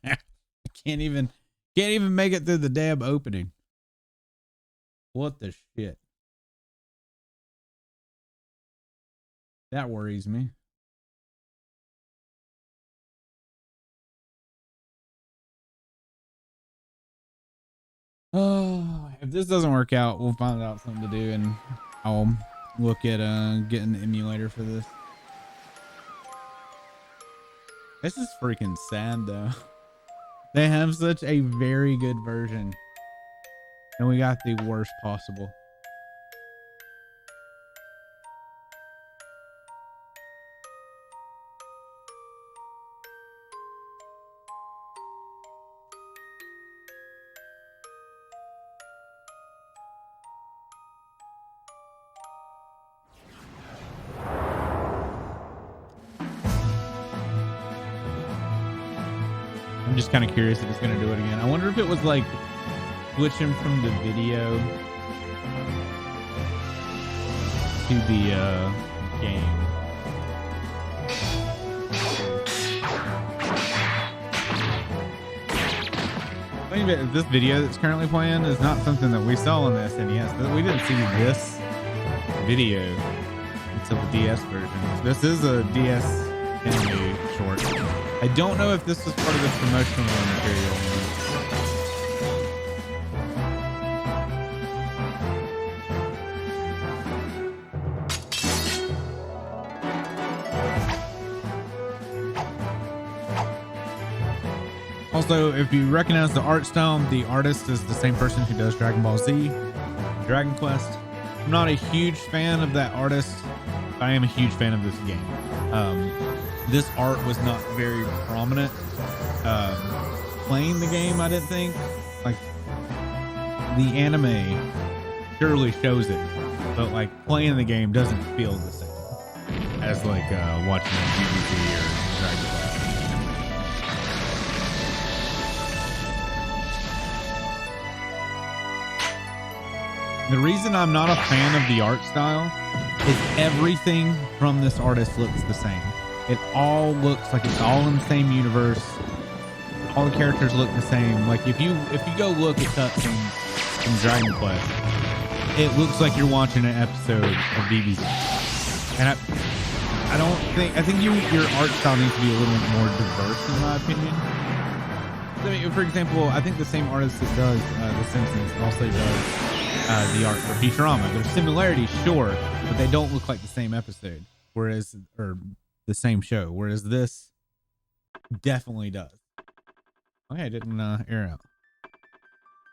I can't even make it through the damn opening. What the shit? That worries me. Oh, if this doesn't work out, we'll find out something to do, and I'll look at getting the emulator for this. This is freaking sad though. They have such a very good version, and we got the worst possible. I'm just kind of curious if it's going to do it again. I wonder if it was like switching from the video to the game. This video that's currently playing is not something that we saw on the SNES. We didn't see this video until the DS version. This is a DS anime short. I don't know if this was part of the promotional material. Also, if you recognize the art style, the artist is the same person who does Dragon Ball Z, Dragon Quest. I'm not a huge fan of that artist, but I am a huge fan of this game. This art was not very prominent playing the game, I didn't think. Like, the anime surely shows it, but like playing the game doesn't feel the same as like watching a DVD or Dragon Quest. The reason I'm not a fan of the art style is everything from this artist looks the same. It all looks like it's all in the same universe. All the characters look the same. Like if you go look at cutscenes from Dragon Quest, it looks like you're watching an episode of DBZ. And I think your art style needs to be a little more diverse, in my opinion. So, for example, I think the same artist that does The Simpsons also does the art for Futurama. There's similarities, sure, but they don't look like the same episode, or the same show. Whereas this definitely does. Okay, I didn't air out.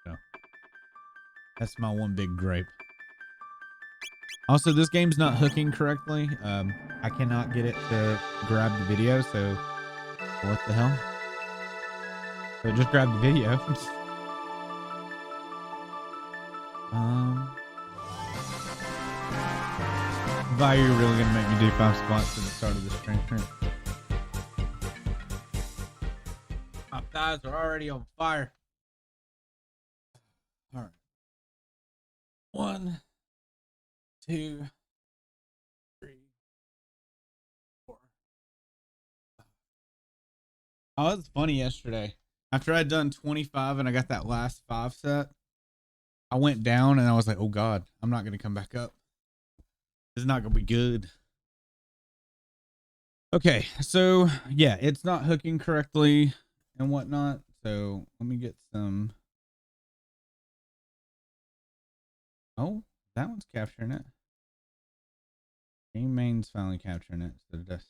So that's my one big gripe. Also, this game's not hooking correctly. I cannot get it to grab the video, so what the hell? So just grab the video. Vi, you're really gonna make me do 5 squats at the start of the stream. My thighs are already on fire. All right. 1, 2, 3, 4. Oh, it was funny yesterday. After I'd done 25 and I got that last 5 set, I went down and I was like, oh God, I'm not gonna come back up. It's not gonna be good. Okay, so yeah, it's not hooking correctly and whatnot. So let me get some. Oh, that one's capturing it. Game main's finally capturing it. So that's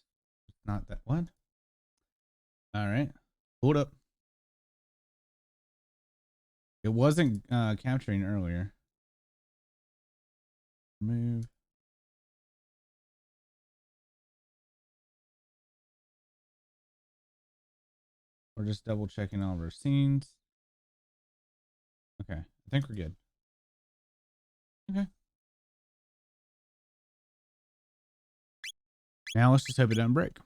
not that one. All right, hold up. It wasn't capturing earlier. Move. We're just double checking all of our scenes. Okay, I think we're good. Okay. Now let's just hope it doesn't break.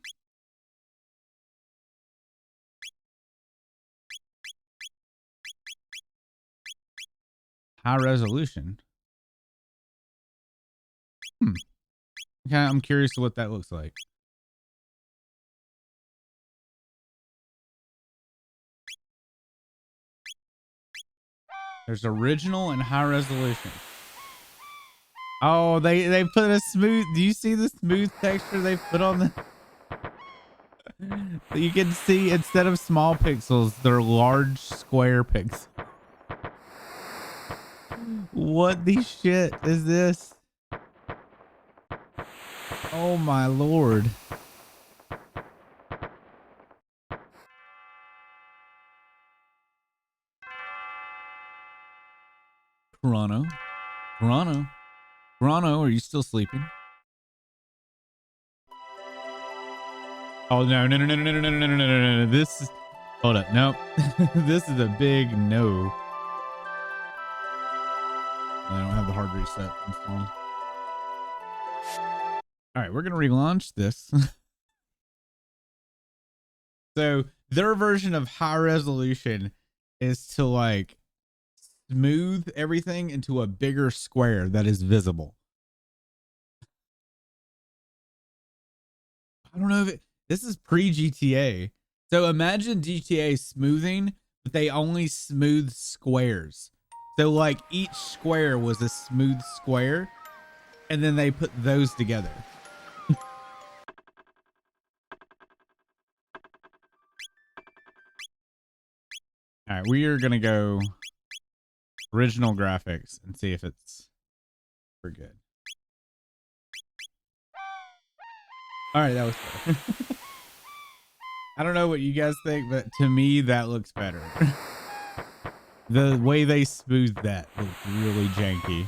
High resolution. Okay, I'm curious what that looks like. There's original and high resolution. Oh, they put a smooth. Do you see the smooth texture they put on the? You can see instead of small pixels, they're large square pixels. What the shit is this? Oh my lord. Chrono. Chrono. Chrono, are you still sleeping? Oh no, no, no, no, no, no, no, no, no, no, no, no. This is, hold up, nope. This is a big no. I don't have the hard reset installed. All right, we're gonna relaunch this. So their version of high resolution is to like smooth everything into a bigger square that is visible. I don't know if this is pre GTA. So imagine GTA smoothing, but they only smooth squares. So like each square was a smooth square, and then they put those together. All right, we are gonna go original graphics and see if it's for good. All right, that was better. I don't know what you guys think, but to me that looks better. The way they smoothed that looked really janky.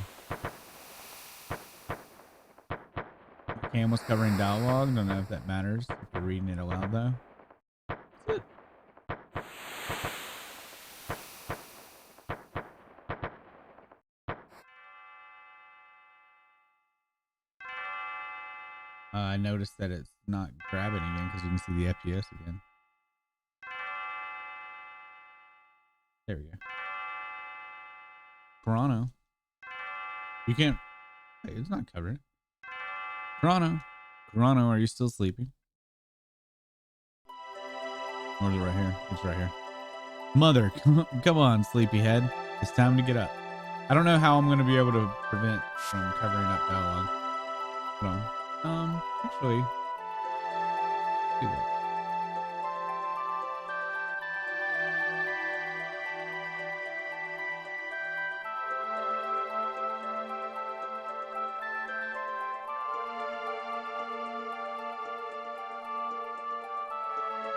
My cam was covering dialogue. Don't know if that matters if you're reading it aloud though. I noticed that it's not grabbing again because you can see the FPS again. There we go. Chrono. You can't. Hey, it's not covering. Chrono. Chrono, are you still sleeping? Or is it right here? It's right here. Mother, come on, sleepyhead. It's time to get up. I don't know how I'm going to be able to prevent from covering up dialogue. Hold on. Actually, do that.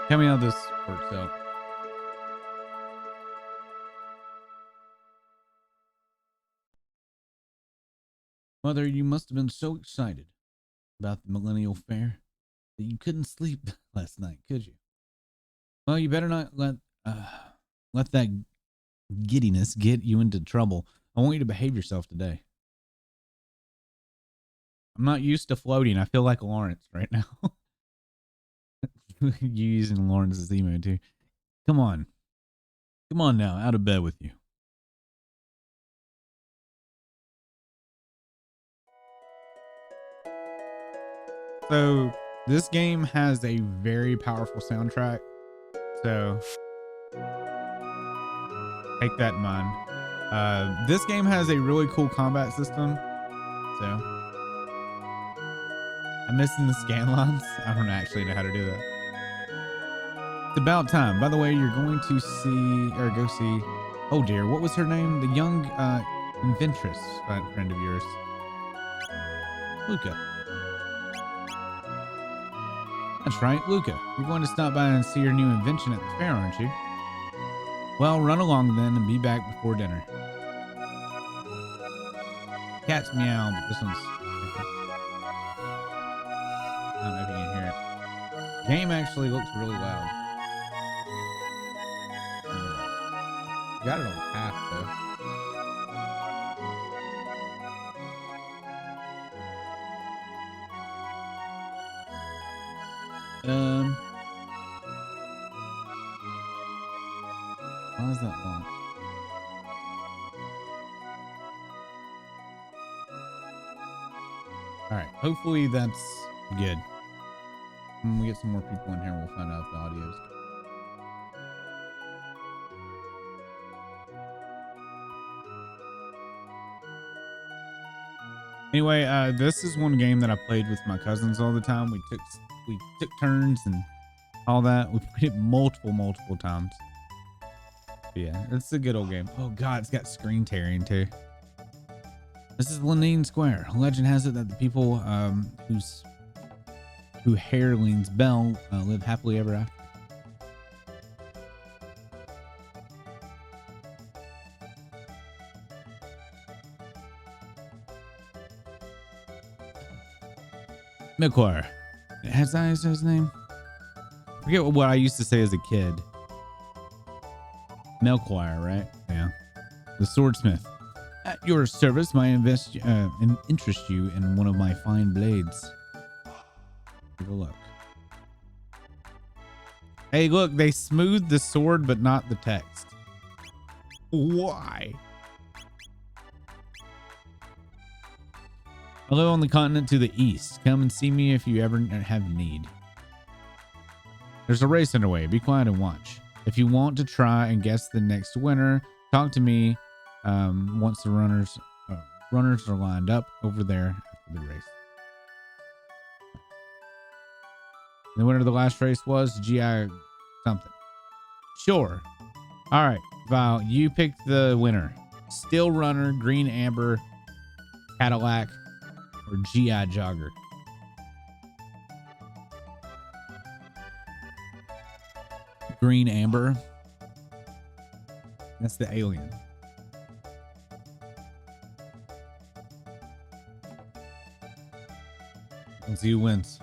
Tell me how this works out. Mother, you must have been so excited about the Millennial Fair that you couldn't sleep last night, could you? Well, you better not let that giddiness get you into trouble. I want you to behave yourself today. I'm not used to floating. I feel like Lawrence right now. You using Lawrence's emo too. Come on. Come on now, out of bed with you. So this game has a very powerful soundtrack. So take that in mind. This game has a really cool combat system. So I'm missing the scan lines. I don't actually know how to do that. It's about time. By the way, you're going to see or go see. Oh dear, what was her name? The young inventress friend of yours, Luca. That's right, Luca. You're going to stop by and see your new invention at the fair, aren't you? Well, run along then and be back before dinner. Cat's meow, but this one's... I don't know if you can hear it. Game actually looks really loud. Got it on half, though. Why is that long? All right, hopefully that's good. When we get some more people in here, we'll find out if the audio's good. Anyway, this is one game that I played with my cousins all the time. We took turns and all that. We played it multiple times. But yeah, it's a good old game. Oh god, it's got screen tearing too. This is Lenine Square. Legend has it that the people who hair leans bell live happily ever after. Milkwire. Has that his name? I forget what I used to say as a kid. Milkwire, right? Yeah. The swordsmith. At your service, my interest you in one of my fine blades. Take a look. Hey, look, they smoothed the sword, but not the text. Why? Hello on the continent to the east. Come and see me if you ever have need. There's a race underway. Be quiet and watch. If you want to try and guess the next winner, talk to me once the runners are lined up over there after the race. The winner of the last race was GI something. Sure. All right, Val, you picked the winner. Still Runner, Green Amber, Cadillac, or GI Jogger. Green Amber. That's the alien. Let's see who wins.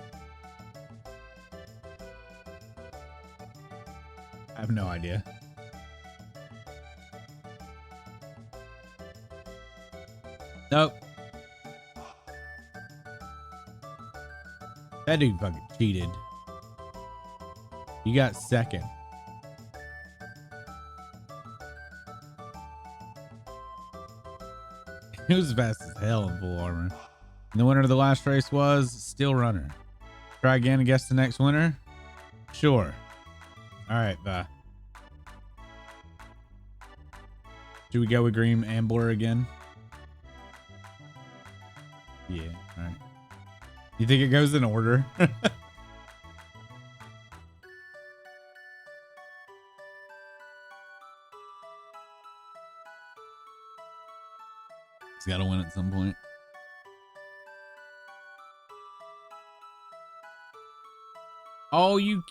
I have no idea. Nope. That dude fucking cheated. You got second. He was fast as hell in full armor. And the winner of the last race was Still Runner. Try again and guess the next winner? Sure. All right, bye. Should we go with Green Ambler again? Yeah, all right. You think it goes in order? He's got to win at some point. Oh, you...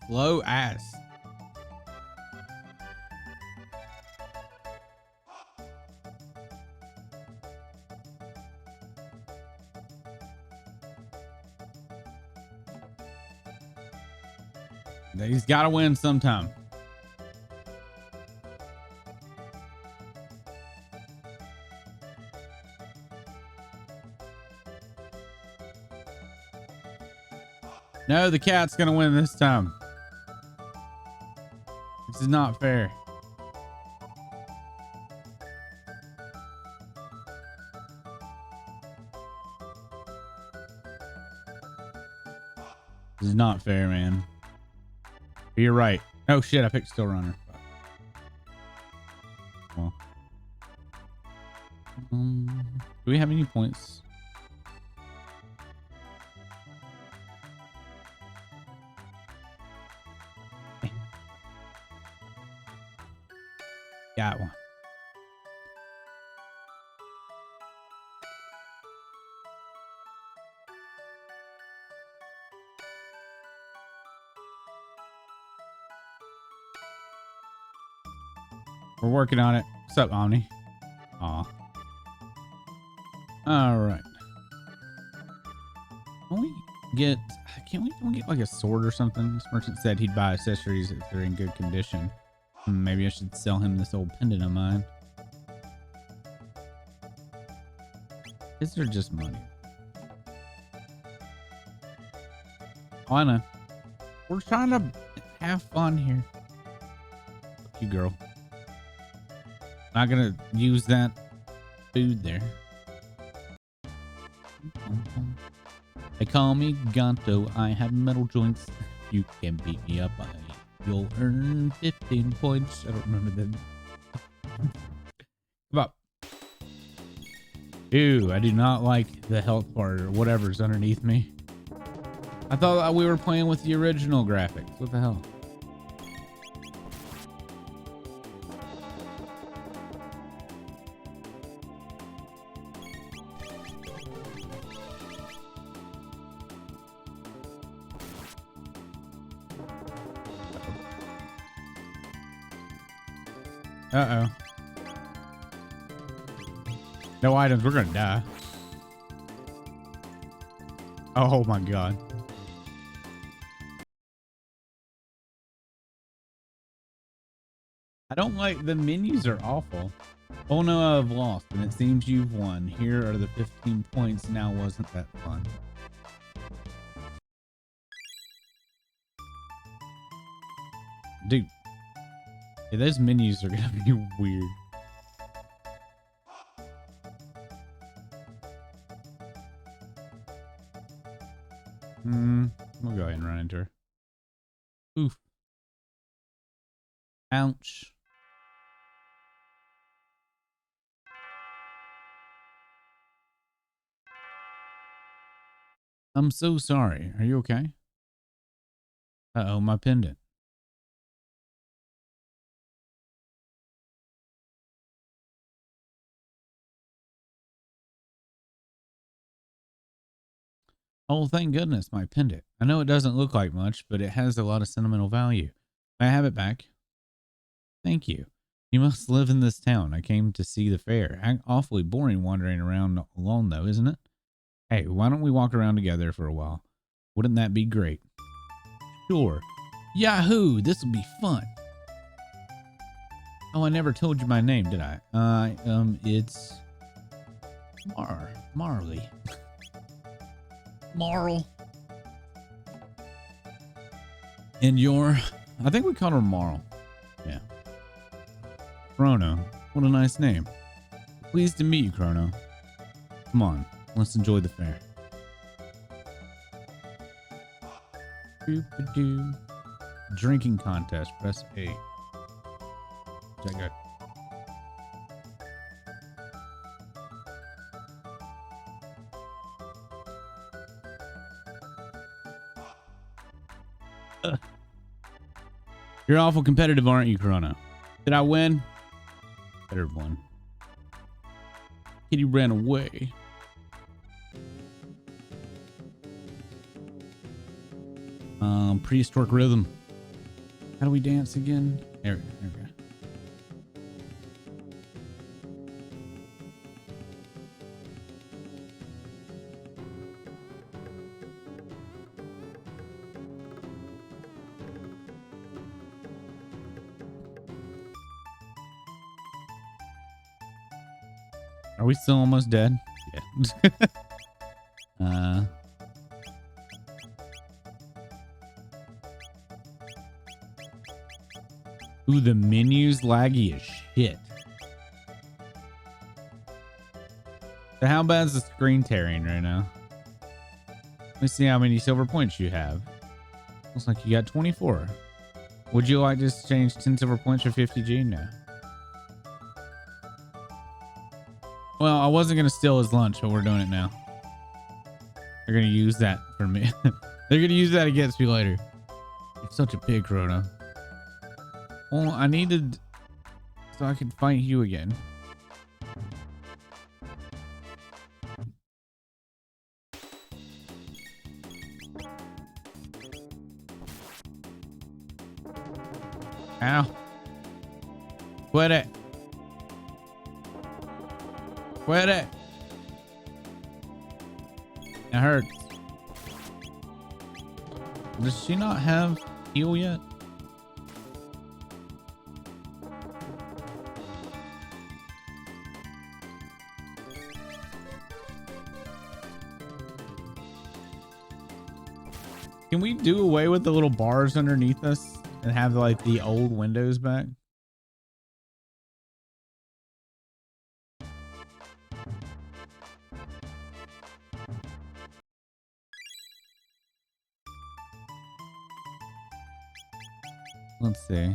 Slow ass. He's got to win sometime. No, the cat's going to win this time. This is not fair. This is not fair, man. You're right. Oh shit, I picked Still Runner. Well, do we have any points? Got one. We're working on it. What's up, Omni? Aw. All right. Can we get like a sword or something? This merchant said he'd buy accessories if they're in good condition. Maybe I should sell him this old pendant of mine. Is there just money? Oh, I know. We're trying to have fun here. Fuck you, girl. Not gonna use that food there. They call me Gonto. I have metal joints. you can beat me up, you'll earn 15 points. I don't remember them. Come up. Ew, I do not like the health bar or whatever's underneath me. I thought we were playing with the original graphics. What the hell? Uh-oh. No items. We're gonna die. Oh my god. I don't like the menus are awful. Oh no, I've lost and it seems you've won. Here are the 15 points. Now wasn't that fun? Dude. Yeah, those menus are gonna be weird. We'll go ahead and run into her. Oof. Ouch. I'm so sorry. Are you okay? Uh-oh, my pendant. Oh, thank goodness, my pendant. I know it doesn't look like much, but it has a lot of sentimental value. May I have it back? Thank you. You must live in this town. I came to see the fair. Awfully boring wandering around alone, though, isn't it? Hey, why don't we walk around together for a while? Wouldn't that be great? Sure. Yahoo! This will be fun. Oh, I never told you my name, did I? It's Marley. Marl. And I think we called her Marl. Yeah. Chrono. What a nice name. Pleased to meet you, Chrono. Come on, let's enjoy the fair. Doop-a-doo. Drinking contest. Press A. Check out. You're awful competitive, aren't you, Chrono? Did I win? Better have won. Kitty ran away. Prehistoric rhythm. How do we dance again? There we go. Are we still almost dead? Yeah. Ooh, the menu's laggy as shit. So how bad is the screen tearing right now? Let me see how many silver points you have. Looks like you got 24. Would you like to exchange 10 silver points for 50G? No. Well, I wasn't going to steal his lunch, but we're doing it now. They're going to use that for me. They're going to use that against me later. You're such a pig, Chrono. Well, I needed so I could fight you again. Ow. Quit it. Quit it. It hurts. Does she not have heal yet? Can we do away with the little bars underneath us and have like the old windows back? Let's see.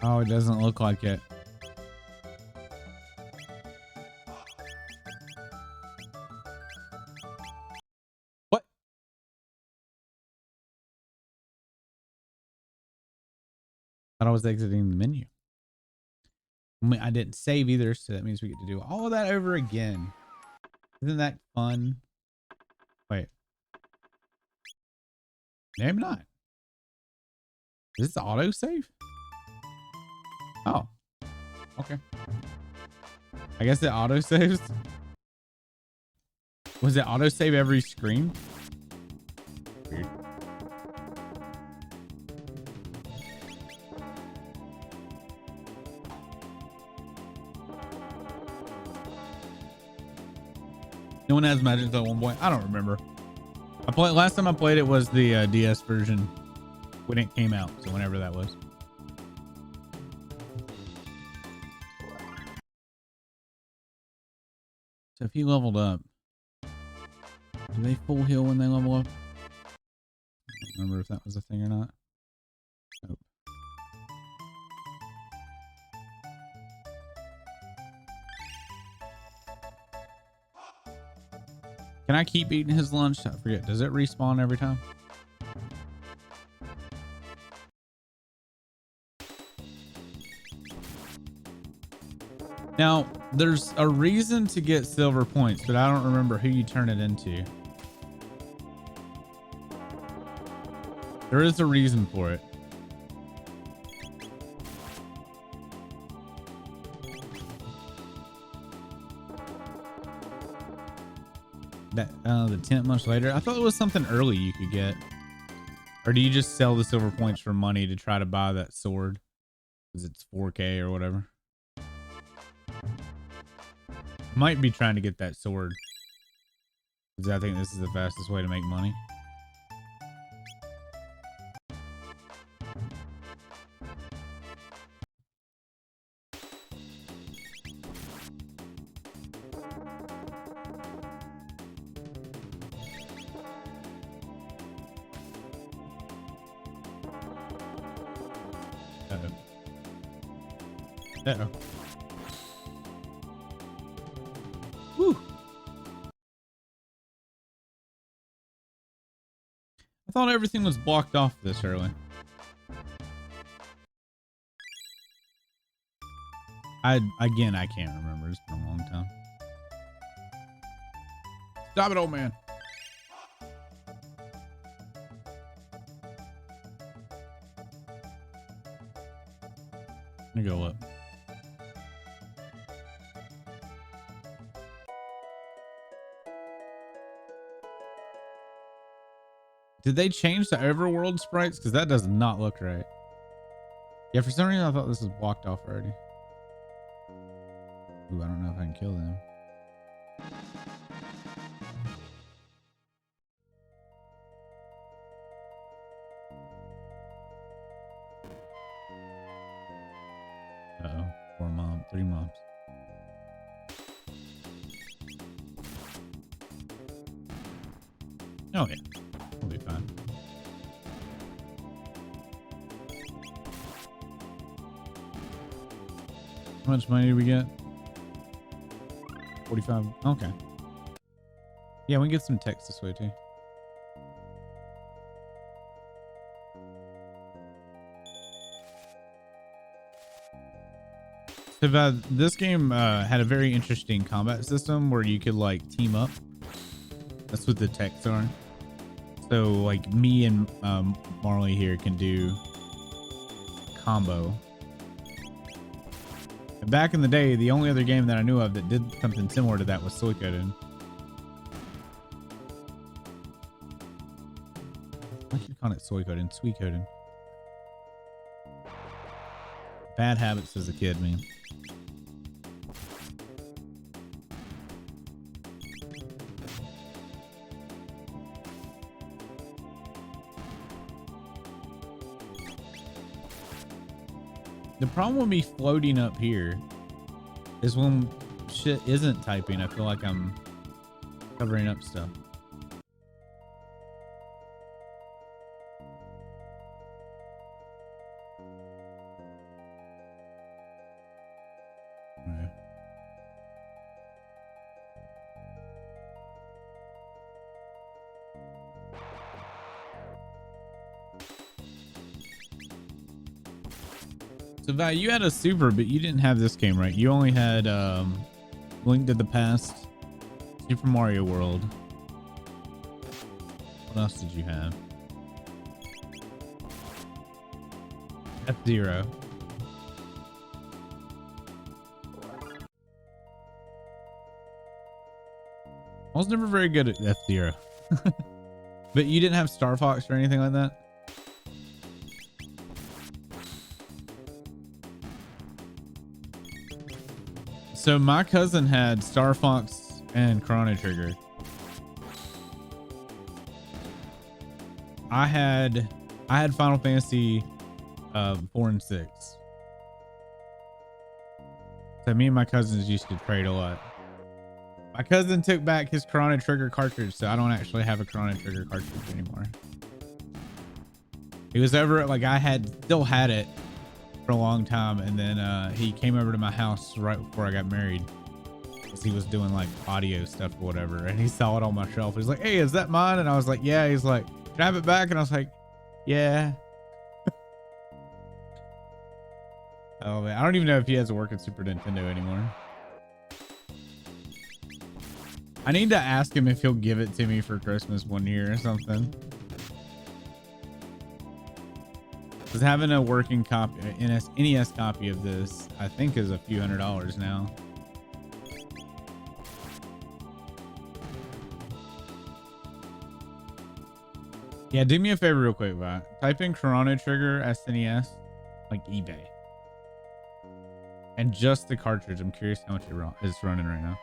Oh, it doesn't look like it. What? Thought I was exiting the menu. I mean, I didn't save either, so that means we get to do all of that over again. Isn't that fun? Wait. Maybe not. Is this auto save? Oh. Okay. I guess it auto saves. Was it auto save every screen? Weird. No one has Magic at one point. I don't remember. Last time I played it was the DS version when it came out. So whenever that was. So if you leveled up, do they full heal when they level up? I don't remember if that was a thing or not. Nope. Can I keep eating his lunch? I forget. Does it respawn every time? Now, there's a reason to get silver points, but I don't remember who you turn it into. There is a reason for it. That the tent much later. I thought it was something early you could get. Or do you just sell the silver points for money to try to buy that sword? Because it's 4K or whatever. Might be trying to get that sword. Because I think this is the fastest way to make money. Uh-oh. Whew. I thought everything was blocked off this early. I can't remember. It's been a long time. Stop it, old man. Let me go up. Did they change the overworld sprites? Because that does not look right. Yeah, for some reason I thought this was blocked off already. Ooh, I don't know if I can kill them. Uh-oh. 4 mobs, 3 mobs. Oh yeah. We'll be fine. How much money do we get? 45. Okay. Yeah, we can get some text this way too. So this game had a very interesting combat system where you could like team up. That's what the texts are. So like me and Marley here can do combo. And back in the day, the only other game that I knew of that did something similar to that was Suikoden. I keep calling it Suikoden, Suikoden. Bad habits as a kid, man. The problem with me floating up here is when shit isn't typing, I feel like I'm covering up stuff. Okay. So Val, you had a super, but you didn't have this game, right? You only had Link to the Past, Super Mario World. What else did you have? F-Zero. I was never very good at F-Zero. But you didn't have Star Fox or anything like that? So my cousin had Star Fox and Chrono Trigger. I had Final Fantasy 4 and 6. So me and my cousins used to trade a lot. My cousin took back his Chrono Trigger cartridge, so I don't actually have a Chrono Trigger cartridge anymore. He was over at, like, still had it for a long time, and then he came over to my house right before I got married, because he was doing like audio stuff or whatever, and he saw it on my shelf. He's like, "Hey, is that mine?" And I was like, "Yeah." He's like, "Can I have it back?" And I was like, "Yeah." Oh man, I don't even know if he has a working Super Nintendo anymore. I need to ask him if he'll give it to me for Christmas one year or something. Because having a working copy, NES copy of this, I think is a few $100s now. Yeah, do me a favor real quick, Vi. Type in Chrono Trigger SNES, like eBay. And just the cartridge. I'm curious how much it's running right now.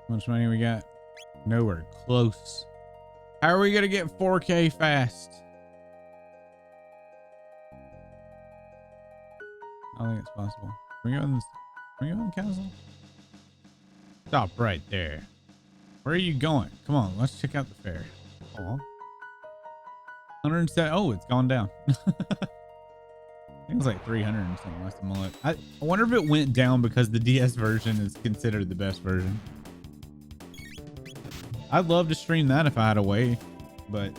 How much money we got? Nowhere close. How are we gonna get 4K fast? I don't think it's possible. Can we go on the castle? Stop right there. Where are you going? Come on, let's check out the fair. Oh, 107. Oh, it's gone down. I think it was like 300 and something last time I looked. I wonder if it went down because the DS version is considered the best version. I'd love to stream that if I had a way, but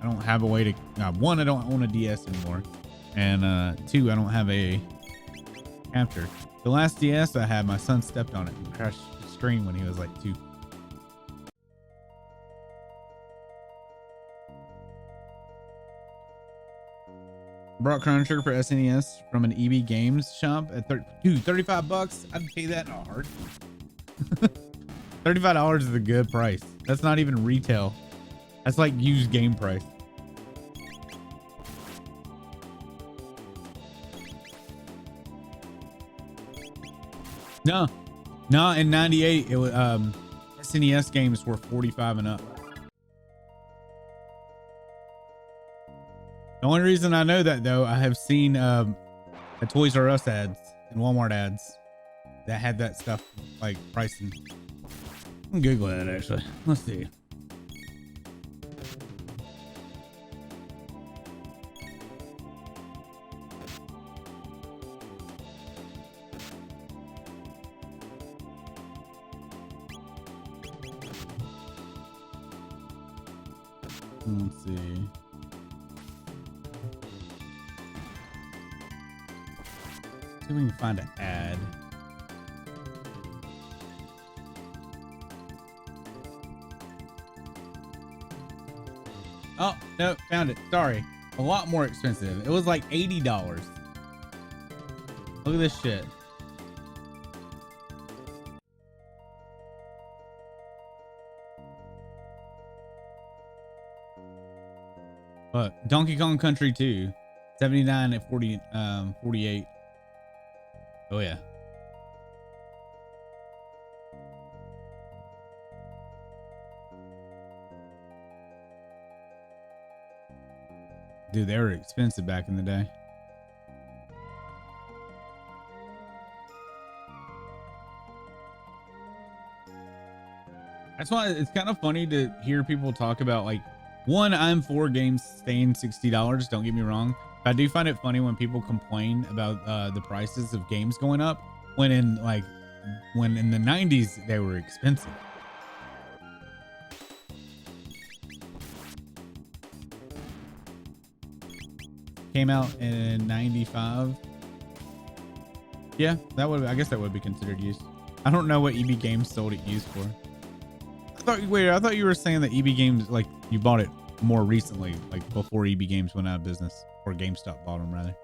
I don't have a way to. One, I don't own a DS anymore, and two, I don't have a capture. The last DS I had, my son stepped on it and crashed the screen when he was like 2. Brought Chrono Trigger for SNES from an EB Games shop at $35. I'd pay that in a heartbeat. $35 is a good price. That's not even retail. That's like used game price. No, in 98 it was SNES games were 45 and up. The only reason I know that, though, I have seen the Toys R Us ads and Walmart ads that had that stuff like pricing. I'm gonna Google that actually. Let's see. Let's see. See if we can find an ad. Oh, no, found it. Sorry. A lot more expensive. It was like $80. Look at this shit. But Donkey Kong Country 2, 79 at 48. Oh yeah. Dude, they were expensive back in the day. That's why it's kind of funny to hear people talk about, like, one, I'm for games staying $60. Don't get me wrong. But I do find it funny when people complain about the prices of games going up when in the 90s they were expensive. Came out in 95. Yeah, I guess that would be considered used. I don't know what EB Games sold it used for. I thought you were saying that EB Games, like, you bought it more recently, like before EB Games went out of business, or GameStop bought them rather.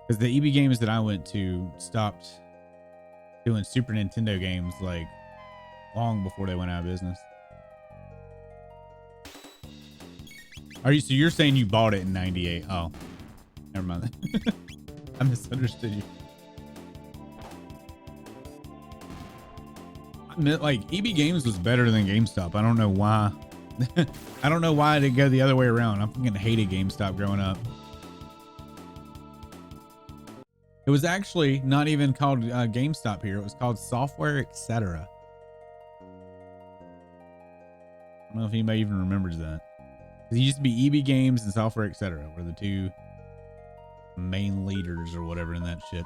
Because the EB Games that I went to stopped doing Super Nintendo games like long before they went out of business. So you're saying you bought it in 98? Oh, never mind. I misunderstood you. I meant, like, EB Games was better than GameStop. I don't know why. I don't know why I didn't go the other way around. I fucking hated GameStop growing up. It was actually not even called GameStop here. It was called Software Etc. I don't know if anybody even remembers that. It used to be EB Games and Software Etc. were the two main leaders or whatever in that shit.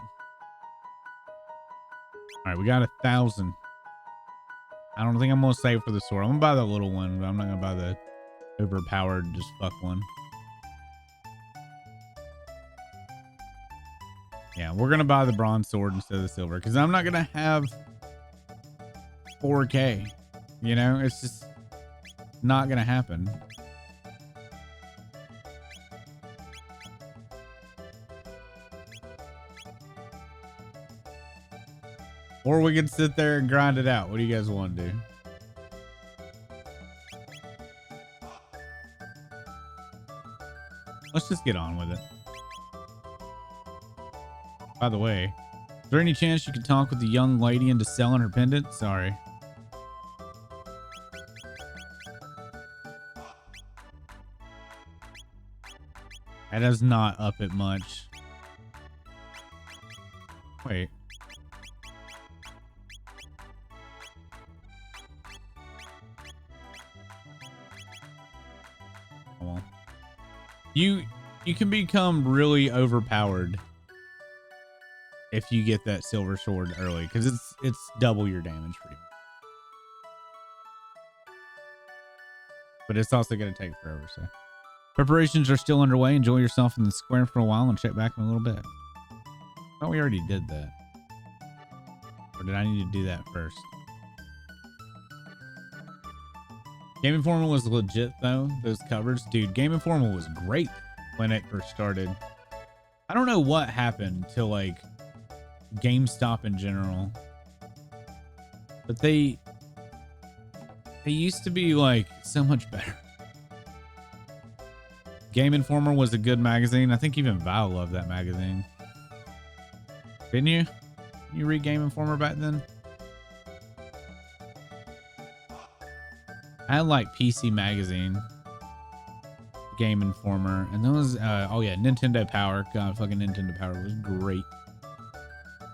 All right, we got 1,000. I don't think I'm gonna save for the sword. I'm gonna buy the little one, but I'm not gonna buy the overpowered just fuck one. Yeah, we're gonna buy the bronze sword instead of the silver because I'm not gonna have 4K. You know, it's just not gonna happen. Or we could sit there and grind it out. What do you guys want to do? Let's just get on with it. By the way, is there any chance you could talk with the young lady into selling her pendant? Sorry. That does not up it much. Wait. Well, you can become really overpowered if you get that silver sword early, because it's double your damage for you. But it's also going to take forever, so. Preparations are still underway. Enjoy yourself in the square for a while and check back in a little bit. Oh, we already did that. Or did I need to do that first? Game Informer was legit, though. Those covers. Dude, Game Informer was great when it first started. I don't know what happened to, like, GameStop in general. But they used to be, like, so much better. Game Informer was a good magazine. I think even Val loved that magazine. Didn't you? You read Game Informer back then? I had like PC Magazine, Game Informer, and those, oh yeah, Nintendo Power. God, fucking Nintendo Power was great.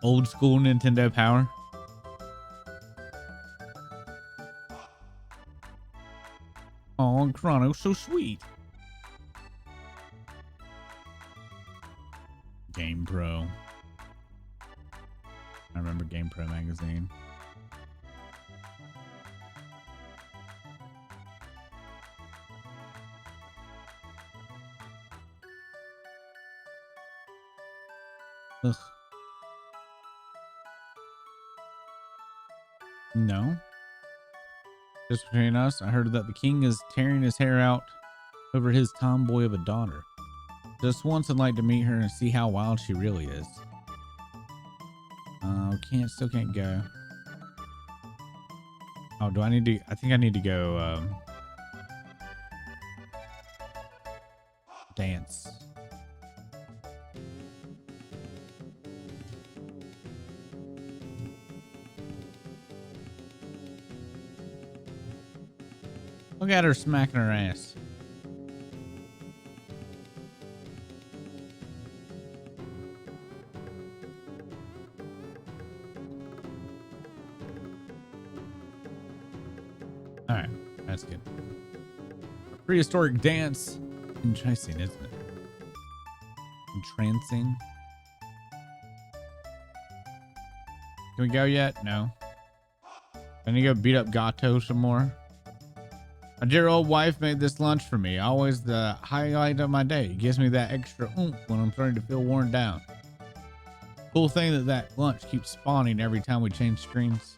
Old school Nintendo Power. Oh, Chrono, so sweet. Game Pro. I remember Game Pro magazine. Ugh. No. Just between us, I heard that the king is tearing his hair out over his tomboy of a daughter. Just once I'd like to meet her and see how wild she really is. Still can't go. Oh, do I need to? I think I need to go. dance. Look at her smacking her ass. All right, that's good. Prehistoric dance. Entrancing, isn't it? Entrancing. Can we go yet? No. I need to go beat up Gato some more. My dear old wife made this lunch for me. Always the highlight of my day. It gives me that extra oomph when I'm starting to feel worn down. Cool thing that lunch keeps spawning every time we change screens.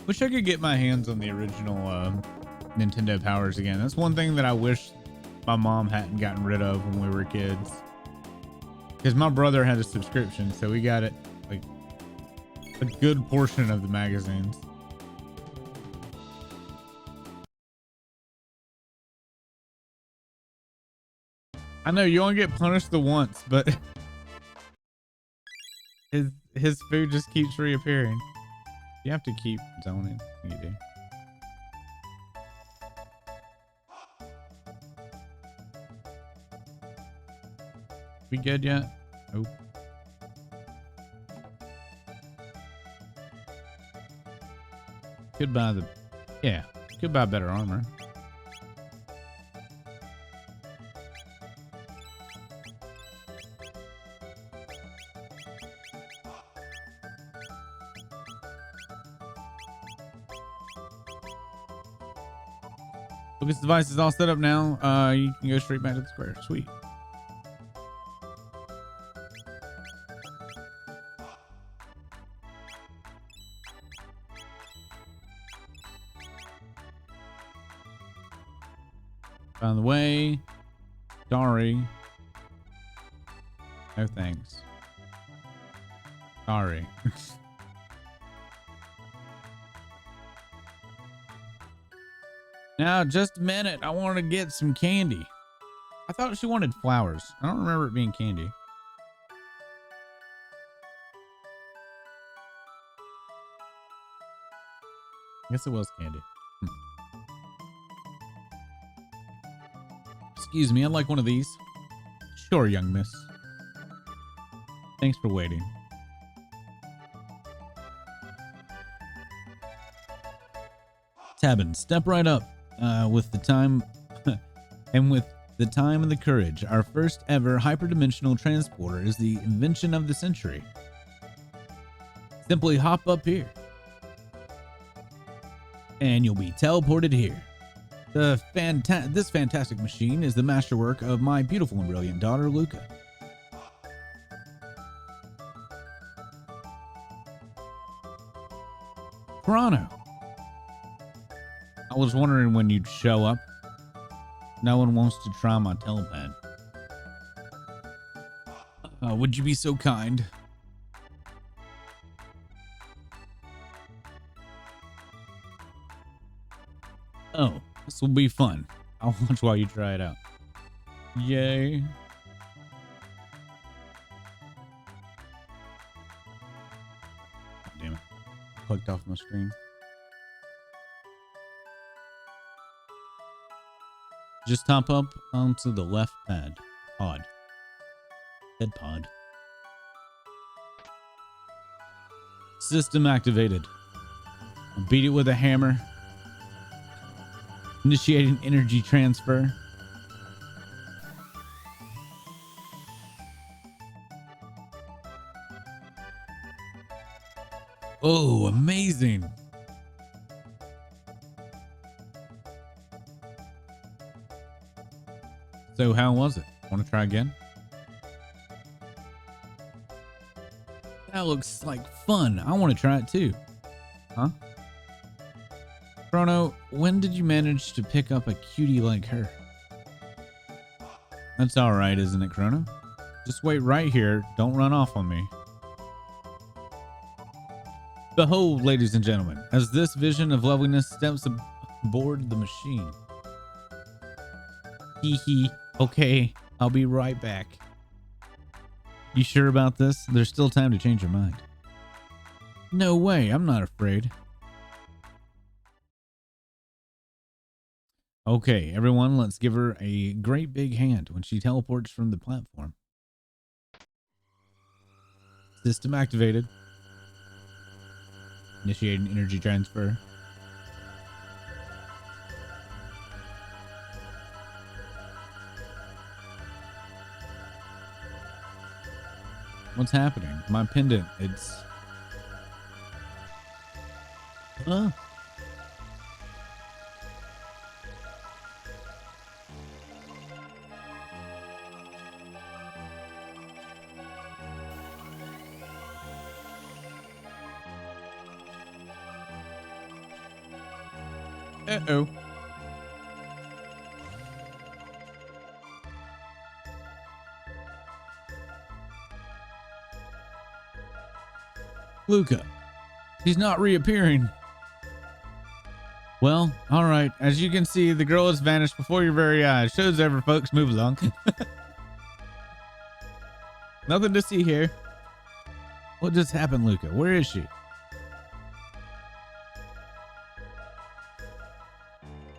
Wish I could get my hands on the original Nintendo Powers again. That's one thing that I wish my mom hadn't gotten rid of when we were kids. Because my brother had a subscription, so we got it like a good portion of the magazines. I know you only get punished the once, but his food just keeps reappearing. You have to keep zoning. You do. We good yet? Nope. Could buy could buy better armor. Lucas' device is all set up now. You can go straight back to the square. Sweet. By the way, sorry. No thanks. Sorry. Now, just a minute. I want to get some candy. I thought she wanted flowers. I don't remember it being candy. I guess it was candy. Excuse me, I'd like one of these. Sure, young miss. Thanks for waiting. Tabin, step right up. With the time and with the time and the courage, our first ever hyperdimensional transporter is the invention of the century. Simply hop up here and you'll be teleported here. This fantastic machine is the masterwork of my beautiful and brilliant daughter, Luca. Chrono. I was wondering when you'd show up. No one wants to try my telepad. Would you be so kind? Oh, this will be fun. I'll watch while you try it out. Yay. Damn it. Clicked off my screen. Just hop up onto the left pad. Pod. Head pod. System activated. Beat it with a hammer. Initiating energy transfer. Oh, amazing. So how was it? Want to try again? That looks like fun. I want to try it too. Huh? Chrono, when did you manage to pick up a cutie like her? That's all right, isn't it, Chrono? Just wait right here. Don't run off on me. Behold, ladies and gentlemen, as this vision of loveliness steps aboard the machine. Hee hee. Okay, I'll be right back. You sure about this? There's still time to change your mind. No way, I'm not afraid. Okay, everyone, let's give her a great big hand when she teleports from the platform. System activated. Initiating energy transfer. What's happening? My pendant, it's... Huh? Uh-oh. Luca, he's not reappearing. Well, all right. As you can see, the girl has vanished before your very eyes. Show's over, folks. Move along. Nothing to see here. What just happened, Luca? Where is she?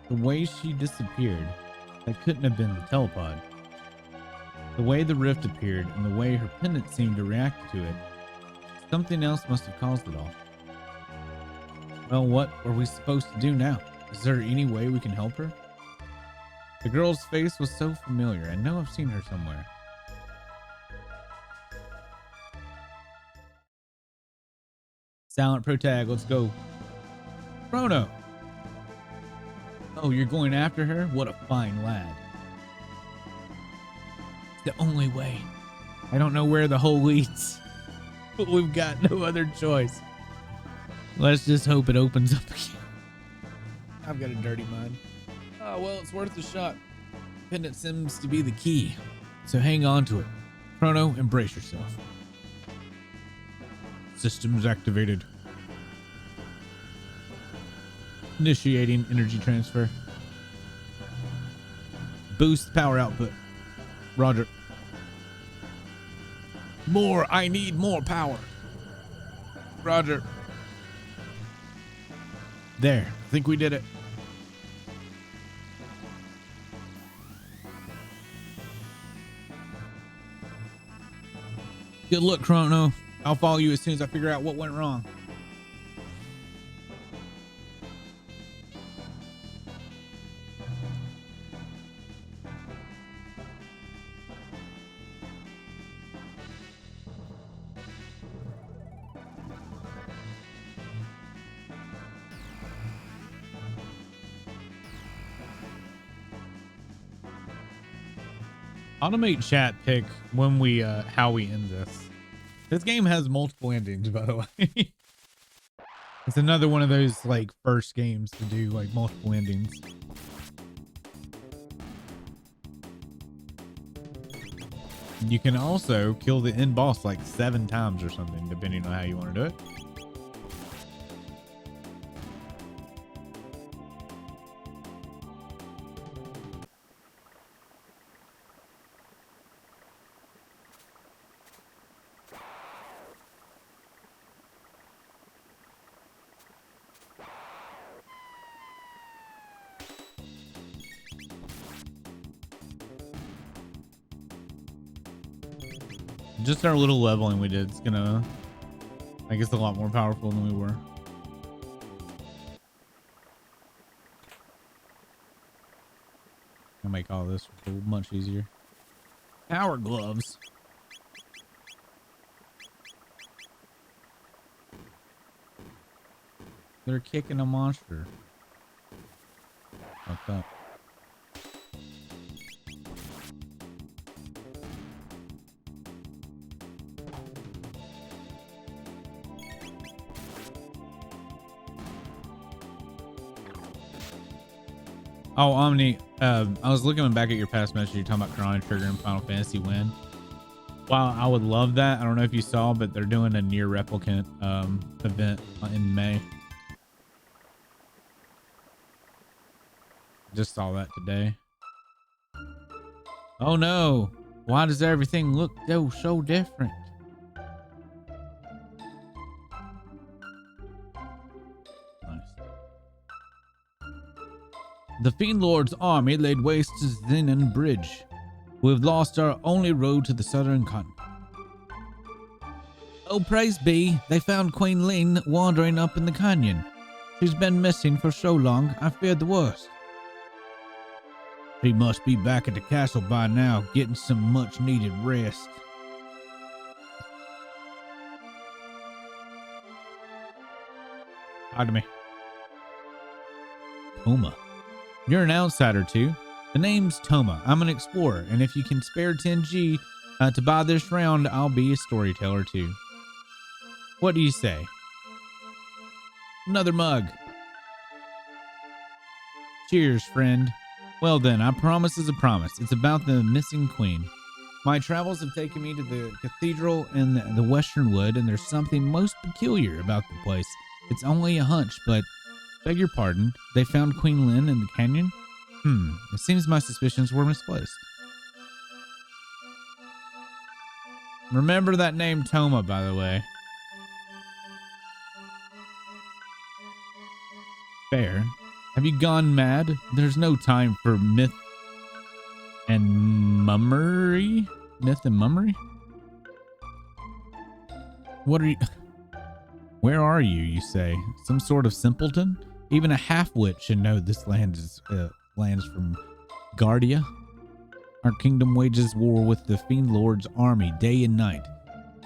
The way she disappeared, that couldn't have been the telepod. The way the rift appeared and the way her pendant seemed to react to it, something else must have caused it all. Well, what are we supposed to do now? Is there any way we can help her? The girl's face was so familiar. I know I've seen her somewhere. Silent Protag, let's go. Chrono! Oh, you're going after her? What a fine lad. It's the only way. I don't know where the hole leads, but we've got no other choice. Let's just hope it opens up again. I've got a dirty mind. Oh, well, it's worth a shot. Pendant seems to be the key, so hang on to it. Chrono, embrace yourself. Systems activated. Initiating energy transfer. Boost power output. Roger. More. I need more power. Roger. There. I think we did it. Good luck, Chrono. I'll follow you as soon as I figure out what went wrong. Automate chat pick when we how we end this. This game has multiple endings, by the way. It's another one of those like first games to do like multiple endings. You can also kill the end boss like 7 times or something, depending on how you want to do it. Just our little leveling we did is gonna make us a lot more powerful than we were. I'll make all this much easier. Power gloves. They're kicking a monster. What's up? Oh, Omni, I was looking back at your past message. You're talking about Chrono Trigger and Final Fantasy Win. Wow, I would love that. I don't know if you saw, but they're doing a near replicant event in May. Just saw that today. Oh no. Why does everything look so different? Nice. The Fiend Lord's army laid waste to Zenon Bridge. We've lost our only road to the southern continent. Oh, praise be, they found Queen Lynn wandering up in the canyon. She's been missing for so long, I feared the worst. She must be back at the castle by now, getting some much-needed rest. Hi to me. Toma. You're an outsider, too. The name's Toma. I'm an explorer, and if you can spare 10G to buy this round, I'll be a storyteller, too. What do you say? Another mug. Cheers, friend. Well then, a promise is a promise. It's about the missing queen. My travels have taken me to the cathedral in the Western Wood, and there's something most peculiar about the place. It's only a hunch, but beg your pardon, they found Queen Lynn in the canyon? It seems my suspicions were misplaced. Remember that name Toma, by the way. Fair. Have you gone mad? There's no time for myth and mummery? Myth and mummery? What are you... Where are you, you say? Some sort of simpleton? Even a half-wit should know this land is lands from Guardia. Our kingdom wages war with the Fiend Lord's army day and night,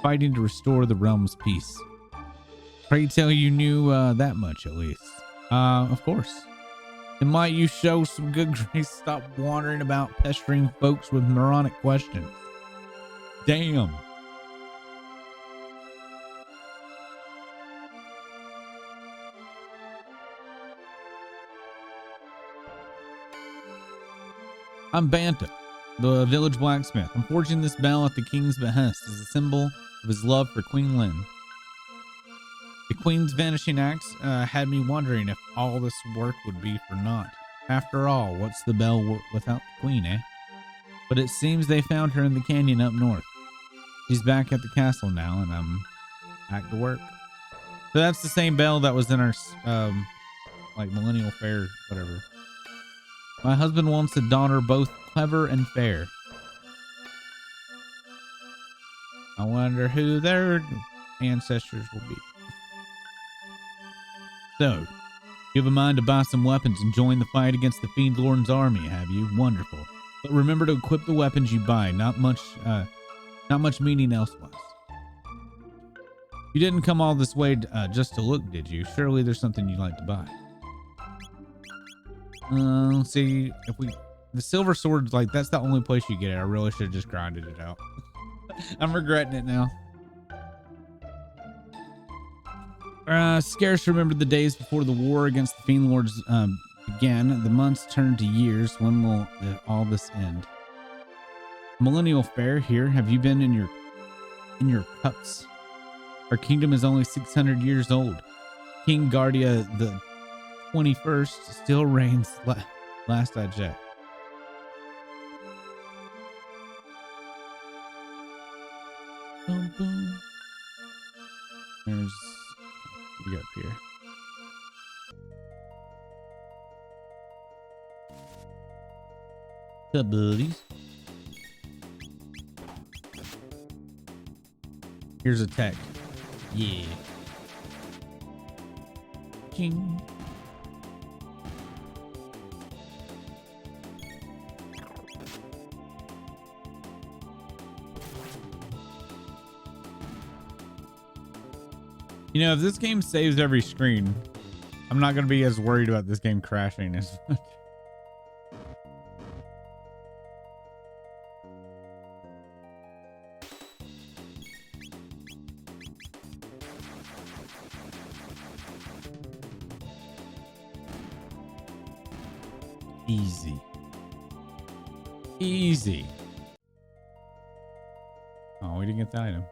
fighting to restore the realm's peace. Pray tell you knew that much at least. Of course. And might you show some good grace, stop wandering about pestering folks with moronic questions. Damn. I'm Banta, the village blacksmith. I'm forging this bell at the king's behest as a symbol of his love for Queen Lynn. The queen's vanishing acts had me wondering if all this work would be for naught. After all, what's the bell without the queen, eh? But it seems they found her in the canyon up north. She's back at the castle now, and I'm back to work. So that's the same bell that was in our, like, millennial fair, whatever. My husband wants a daughter both clever and fair. I wonder who their ancestors will be. So, you have a mind to buy some weapons and join the fight against the Fiend Lord's army, have you? Wonderful. But remember to equip the weapons you buy, not much meaning elsewise. You didn't come all this way just to look, did you? Surely there's something you'd like to buy. Let's see, the silver sword's like, that's the only place you get it. I really should have just grinded it out. I'm regretting it now. Scarce remember the days before the war against the Fiend Lords began. The months turned to years. When will all this end? Millennial Fair here. Have you been in your cups? Our kingdom is only 600 years old. King Guardia the 21st still reigns. Last I checked. Boom, boom. There's. We got up here. What's up, buddies? Here's a tech. Yeah. King. You know, if this game saves every screen, I'm not going to be as worried about this game crashing as much. Easy. Easy. Oh, we didn't get the item.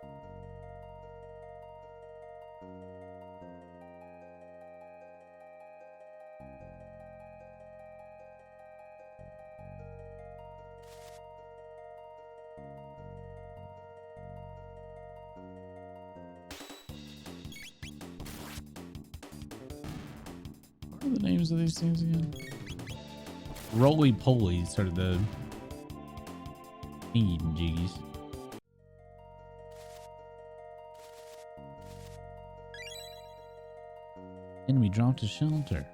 What are the names of these things again? Roly polies are the thingy jiggies. Enemy dropped a shelter.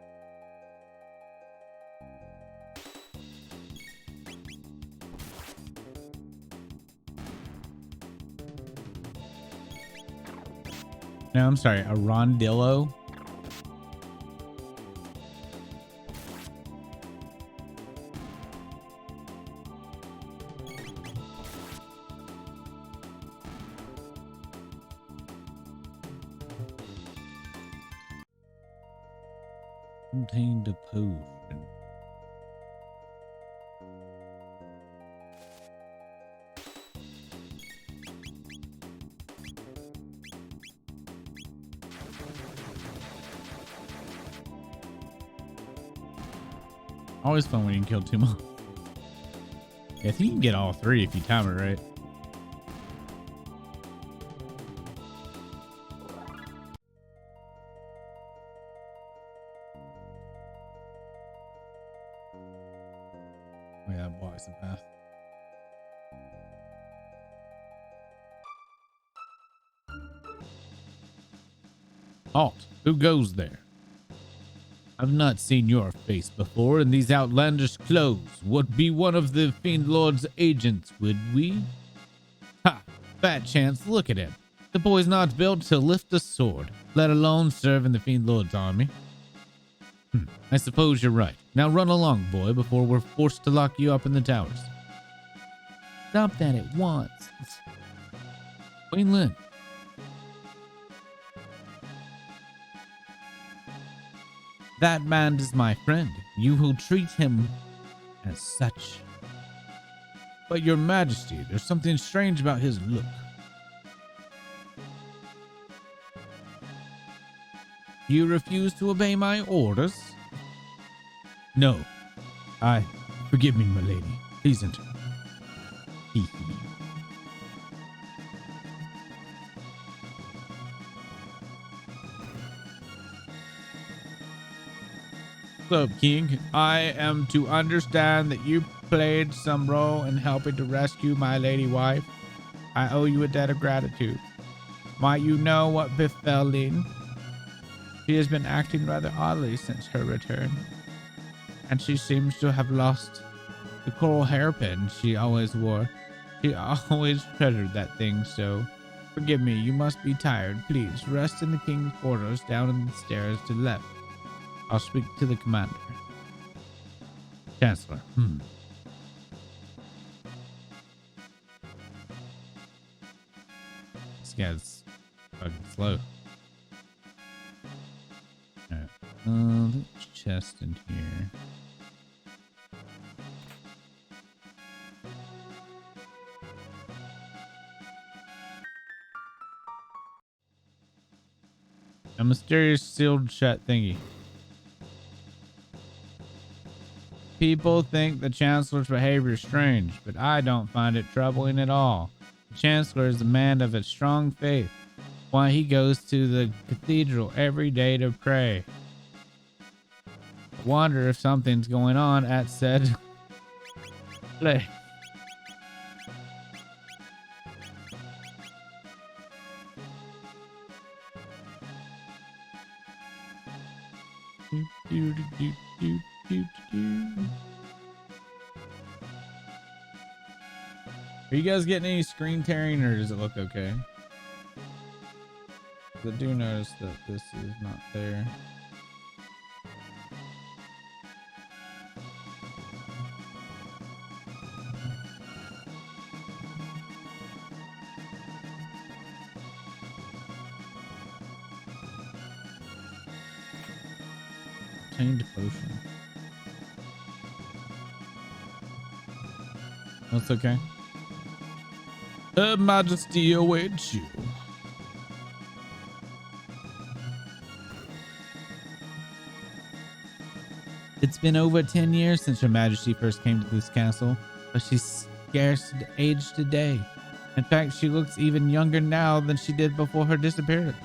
No, I'm sorry, a rondillo. Contained a potion. Always fun when you can kill two more. Yeah, I think you can get all three if you time it right. Oh yeah, that blocks the path. Halt! Who goes there? I've not seen your face before in these outlandish clothes. Would be one of the Fiend Lord's agents, would we? Ha! Fat chance, look at him. The boy's not built to lift a sword, let alone serve in the Fiend Lord's army. I suppose you're right. Now run along, boy, before we're forced to lock you up in the towers. Stop that at once. Queen Lynn. That man is my friend. You will treat him as such. But your majesty, there's something strange about his look. You refuse to obey my orders? No. Forgive me, my lady. Please enter. Hee hee. So, King, I am to understand that you played some role in helping to rescue my lady wife. I owe you a debt of gratitude. Might you know what befell Lynn? She has been acting rather oddly since her return, and she seems to have lost the coral hairpin she always wore. She always treasured that thing, so forgive me, you must be tired. Please rest in the king's quarters down in the stairs to the left. I'll speak to the commander. Chancellor. This guy's fucking slow. Alright. There's a chest in here. A mysterious sealed shut thingy. People think the Chancellor's behavior is strange, but I don't find it troubling at all. The Chancellor is a man of a strong faith. Why he goes to the cathedral every day to pray. I wonder if something's going on at said place. Are you guys getting any screen tearing, or does it look okay? I do notice that this is not there. Obtained potion. That's okay. Her Majesty awaits you. It's been over 10 years since Her Majesty first came to this castle, but she's scarce aged a day. In fact, she looks even younger now than she did before her disappearance.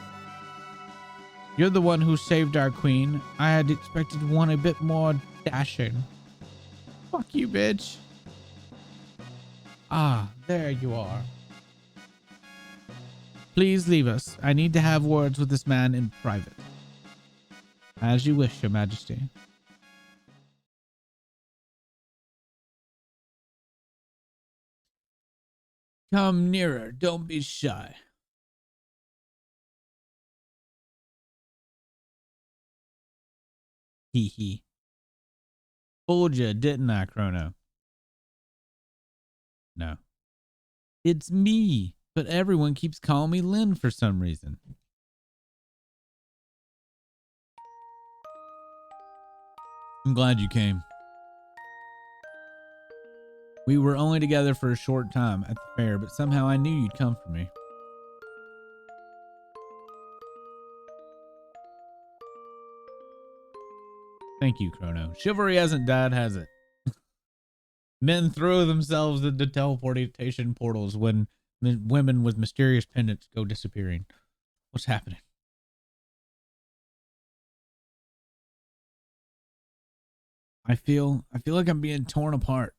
You're the one who saved our queen. I had expected one a bit more dashing. Fuck you, bitch. Ah, there you are. Please leave us. I need to have words with this man in private. As you wish, Your Majesty. Come nearer. Don't be shy. Hee hee. Fooled ya, didn't I, Chrono? No. It's me, but everyone keeps calling me Lynn for some reason. I'm glad you came. We were only together for a short time at the fair, but somehow I knew you'd come for me. Thank you, Chrono. Chivalry hasn't died, has it? Men throw themselves into teleportation portals when women with mysterious pendants go disappearing. What's happening? I feel like I'm being torn apart.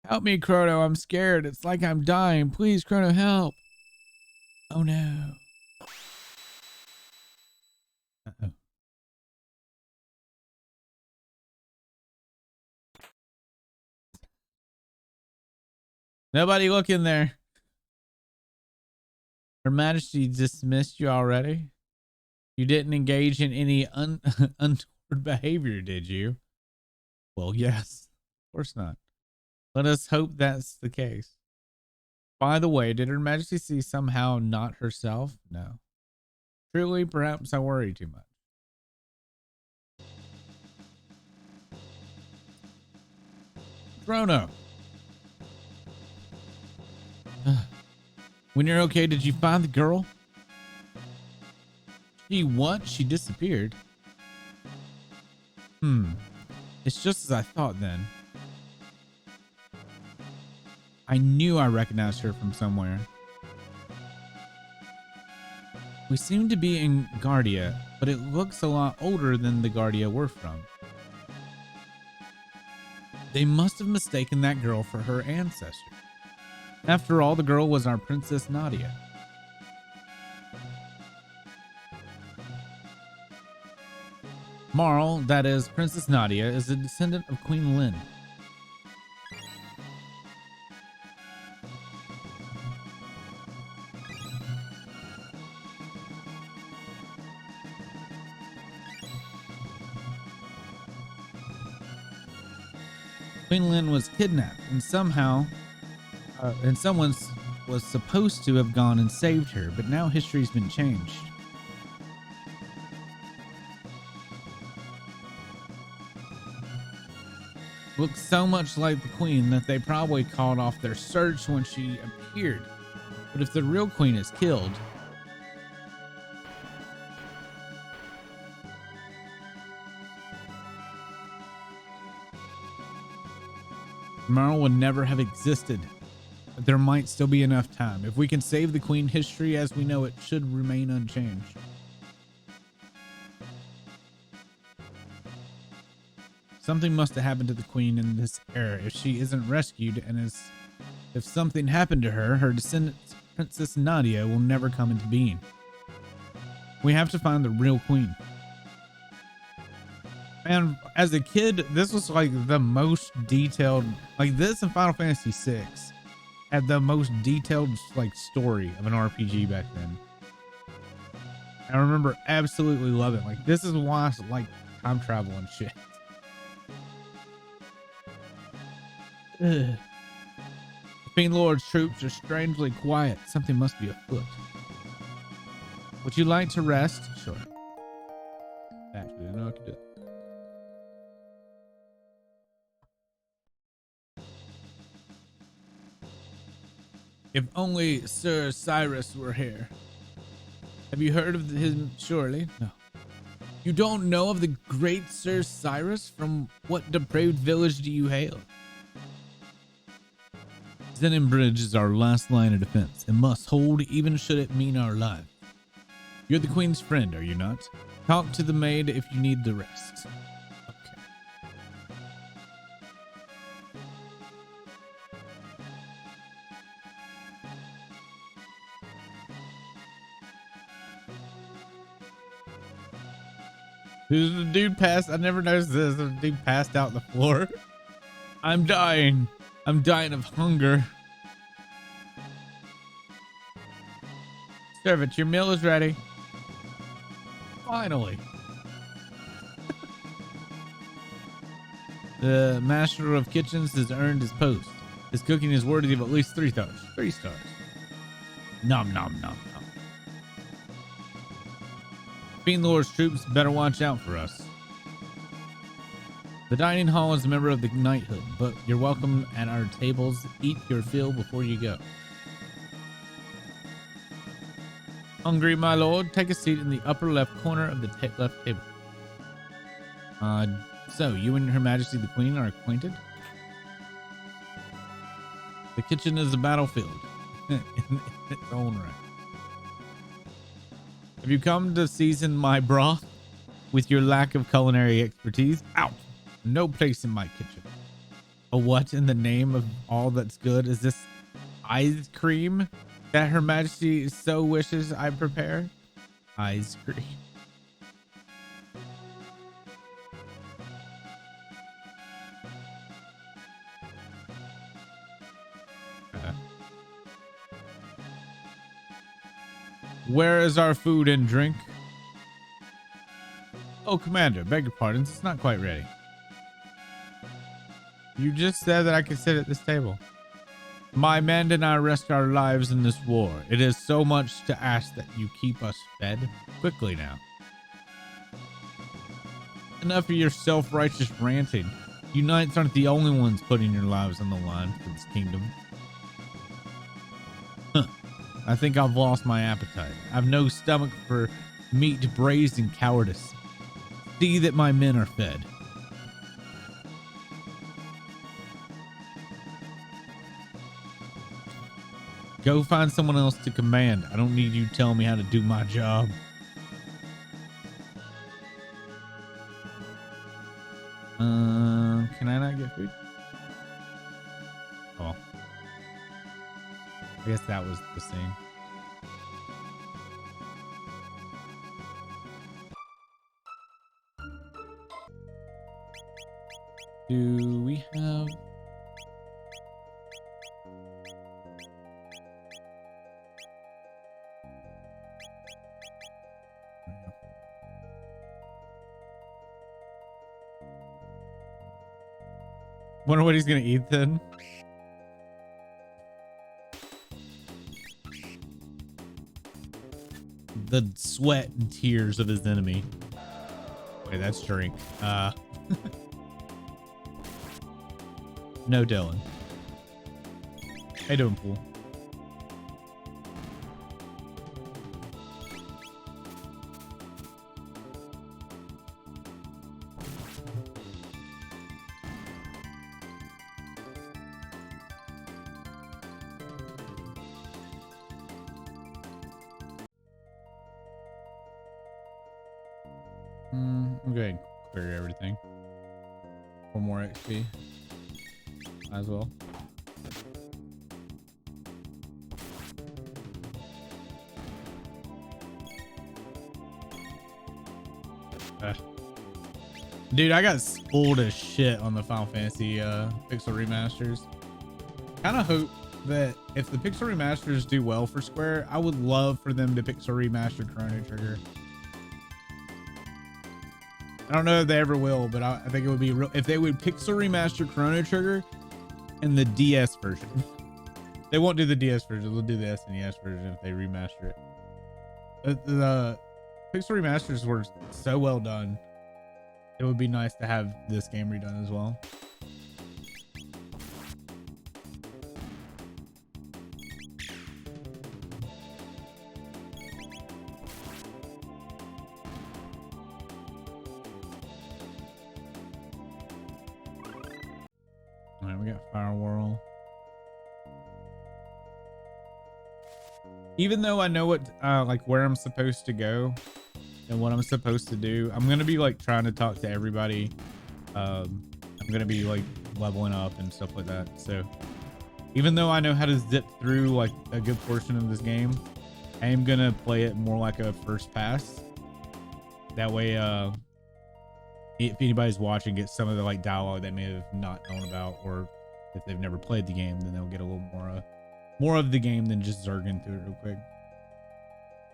Help me, Chrono. I'm scared. It's like I'm dying. Please, Chrono, help. Oh no. Uh-oh. Nobody look in there. Her Majesty dismissed you already? You didn't engage in any untoward behavior, did you? Well, yes. Of course not. Let us hope that's the case. By the way, did Her Majesty see somehow not herself? No. Truly, perhaps I worry too much. Chrono. When you're okay, did you find the girl? She what? She disappeared. It's just as I thought then. I knew I recognized her from somewhere. We seem to be in Guardia, but it looks a lot older than the Guardia we're from. They must have mistaken that girl for her ancestor. After all, the girl was our Princess Nadia. Marl, that is, Princess Nadia, is a descendant of Queen Lynn. Queen Lynn was kidnapped and someone was supposed to have gone and saved her, but now history's been changed. Looks so much like the queen that they probably called off their search when she appeared. But if the real queen is killed, Marl would never have existed. But there might still be enough time. If we can save the queen, history as we know it should remain unchanged. Something must have happened to the queen in this era if she isn't rescued, and if something happened to her, her descendant Princess Nadia will never come into being. We have to find the real queen. Man, as a kid, this was like the most detailed, like this and Final Fantasy VI had the most detailed like story of an RPG back then. I remember absolutely loving it. Like this is why I like time travel and shit. The Fiend Lord's troops are strangely quiet. Something must be afoot. Would you like to rest? Sure. Actually, I know I can do it. If only Sir Cyrus were here. Have you heard of him? Surely. No. You don't know of the great Sir Cyrus? From what depraved village do you hail? Zenin Bridge is our last line of defense and must hold even should it mean our lives. You're the Queen's friend, are you not? Talk to the maid if you need the rest. Okay. The dude passed. I never noticed this. The dude passed out on the floor. I'm dying. I'm dying of hunger. Servant, your meal is ready. Finally. The master of kitchens has earned his post. His cooking is worthy of at least 3 stars. 3 stars. Nom nom nom nom. Fiend Lord's troops better watch out for us. The dining hall is a member of the knighthood, but you're welcome at our tables. Eat your fill before you go. Hungry, my lord? Take a seat in the upper left corner of the left table. So you and Her Majesty the Queen are acquainted? The kitchen is a battlefield in its own right. Have you come to season my broth? With your lack of culinary expertise, out! No place in my kitchen. Oh, what in the name of all that's good is this ice cream that Her Majesty so wishes I prepare? Ice cream. Where is our food and drink? Oh, Commander, beg your pardons. It's not quite ready. You just said that I could sit at this table. My men and I risk our lives in this war. It is so much to ask that you keep us fed. Quickly now. Enough of your self-righteous ranting. You knights aren't the only ones putting your lives on the line for this kingdom. Huh. I think I've lost my appetite. I've no stomach for meat braised in cowardice. See that my men are fed. Go find someone else to command. I don't need you telling me how to do my job. Can I not get food? Oh. I guess that was the same. Do we have... Wonder what he's gonna eat then. The sweat and tears of his enemy. Wait, that's drink. No, Dylan. How you doing, Pool? I'm going to clear everything. 1 more XP. Might as well. Dude, I got spoiled as shit on the Final Fantasy Pixel remasters. Kind of hope that if the Pixel remasters do well for Square, I would love for them to Pixel remaster Chrono Trigger. I don't know if they ever will, but I think it would be real if they would Pixel remaster Chrono Trigger in the DS version. They won't do the DS version. They'll do the SNES version if they remaster it. The Pixel remasters were so well done. It would be nice to have this game redone as well. All right, we got Fireworld. Even though I know what, like where I'm supposed to go and what I'm supposed to do, I'm going to be like trying to talk to everybody. I'm going to be like leveling up and stuff like that. So even though I know how to zip through like a good portion of this game, I am going to play it more like a first pass. That way, if anybody's watching, get some of the like dialogue they may have not known about, or if they've never played the game, then they'll get a little more of the game than just zerging through it real quick.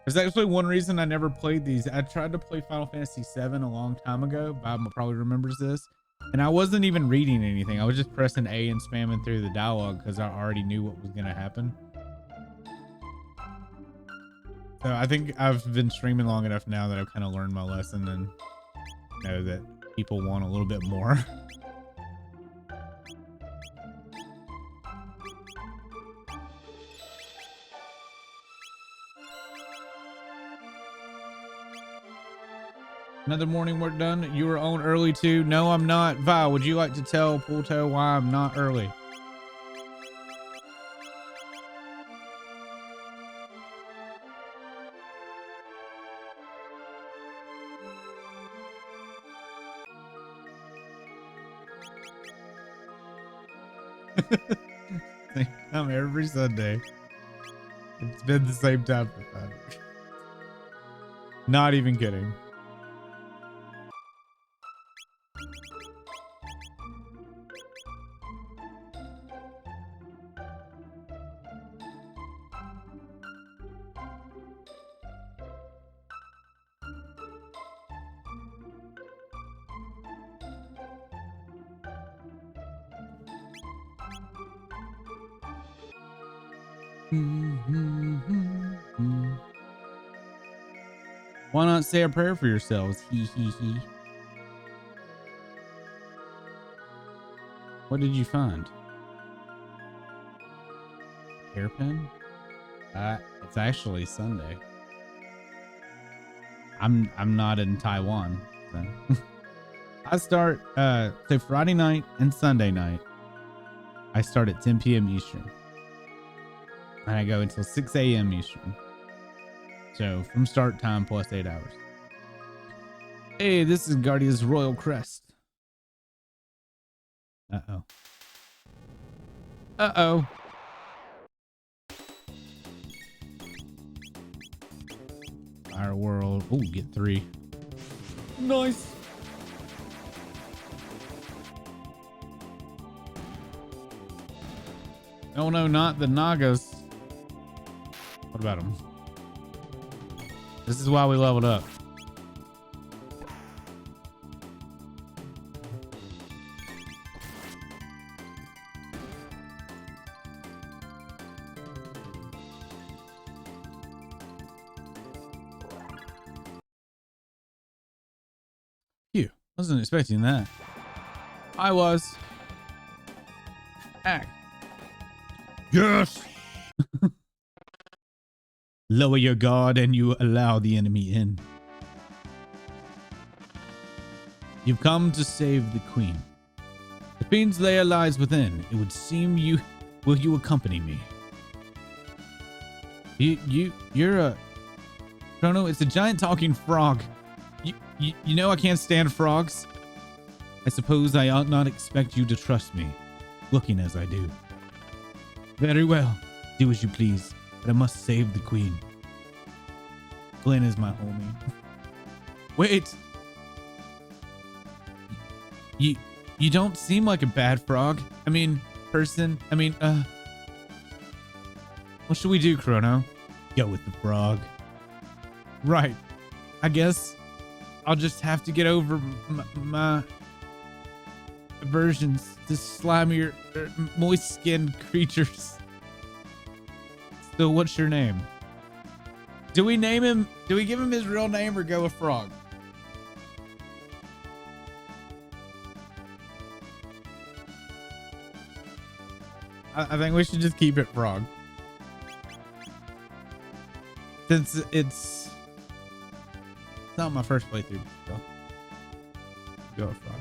There's actually one reason I never played these. I tried to play Final Fantasy VII a long time ago. Bob probably remembers this. And I wasn't even reading anything. I was just pressing A and spamming through the dialogue because I already knew what was going to happen. So I think I've been streaming long enough now that I've kind of learned my lesson and know that people want a little bit more. Another morning work done. You were on early too. No, I'm not. Vi, would you like to tell Pulto why I'm not early? They come every Sunday. It's been the same time for 5 years. Not even kidding. Why not say a prayer for yourselves? He. What did you find? Hairpin? It's actually Sunday. I'm not in Taiwan. So. I start so Friday night and Sunday night. I start at 10 p.m. Eastern. And I go until 6 a.m. Eastern. So from start time plus 8 hours. Hey, this is Guardia's Royal Crest. Uh-oh. Uh-oh. Fireworld. Oh, get 3. Nice. Oh no, not the Nagas. What about them? This is why we leveled up. Phew, wasn't expecting that. I was. Act. Yes. Lower your guard and you allow the enemy in. You've come to save the queen. The fiend's lair lies within. It would seem you... Will you accompany me? You're a... Chrono, it's a giant talking frog. You know I can't stand frogs. I suppose I ought not expect you to trust me, looking as I do. Very well. Do as you please. But I must save the queen. Glenn is my homie. Wait. You don't seem like a bad frog. I mean, person. I mean, what should we do, Chrono? Go with the frog. Right. I guess I'll just have to get over my aversions to slimier, moist-skinned creatures. So what's your name? Do we name him? Do we give him his real name or go with Frog? I think we should just keep it Frog. Since it's not my first playthrough, so go with Frog.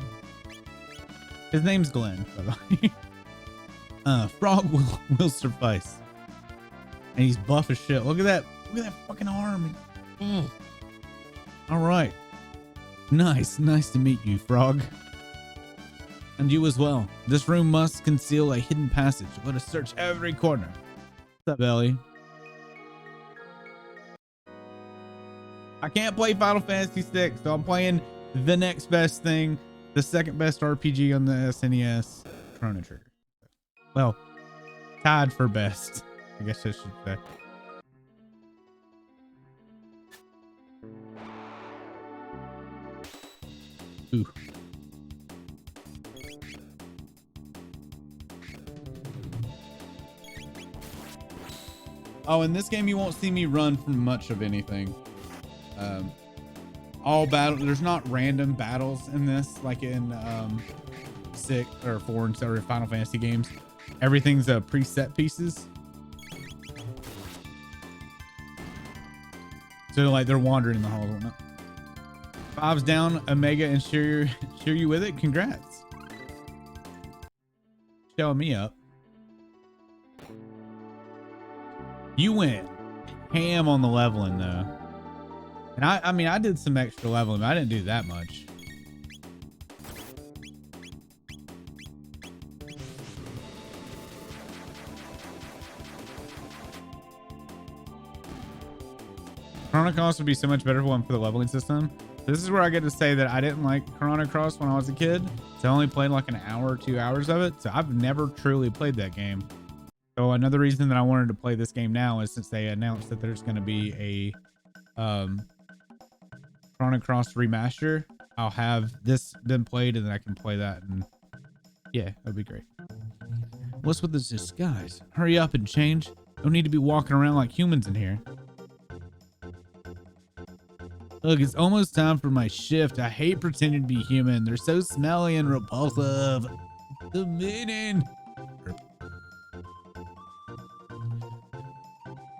His name's Glenn, by the way. Frog will suffice. And he's buff as shit. Look at that. Look at that fucking arm. All right. Nice to meet you, Frog. And you as well. This room must conceal a hidden passage. Let us search every corner. What's up, Ellie? I can't play Final Fantasy VI, so I'm playing the next best thing, the second best RPG on the SNES, Chrono Trigger. Well, tied for best, I guess I should say. Ooh. Oh, in this game, you won't see me run from much of anything. All battle, there's not random battles in this, like in 6 or 4 and or Final Fantasy games. Everything's preset pieces. So like they're wandering in the halls. And 5's down, Omega, and cheer you with it. Congrats. Showing me up. You went ham on the leveling though. And I mean, I did some extra leveling, but I didn't do that much. Chrono Cross would be so much better for the leveling system. This is where I get to say that I didn't like Chrono Cross when I was a kid. So I only played like an hour or 2 hours of it. So I've never truly played that game. So another reason that I wanted to play this game now is since they announced that there's going to be a Chrono Cross remaster. I'll have this been played and then I can play that, and yeah, that'd be great. What's with this disguise? Hurry up and change. Don't need to be walking around like humans in here. Look, it's almost time for my shift. I hate pretending to be human. They're so smelly and repulsive. The meaning.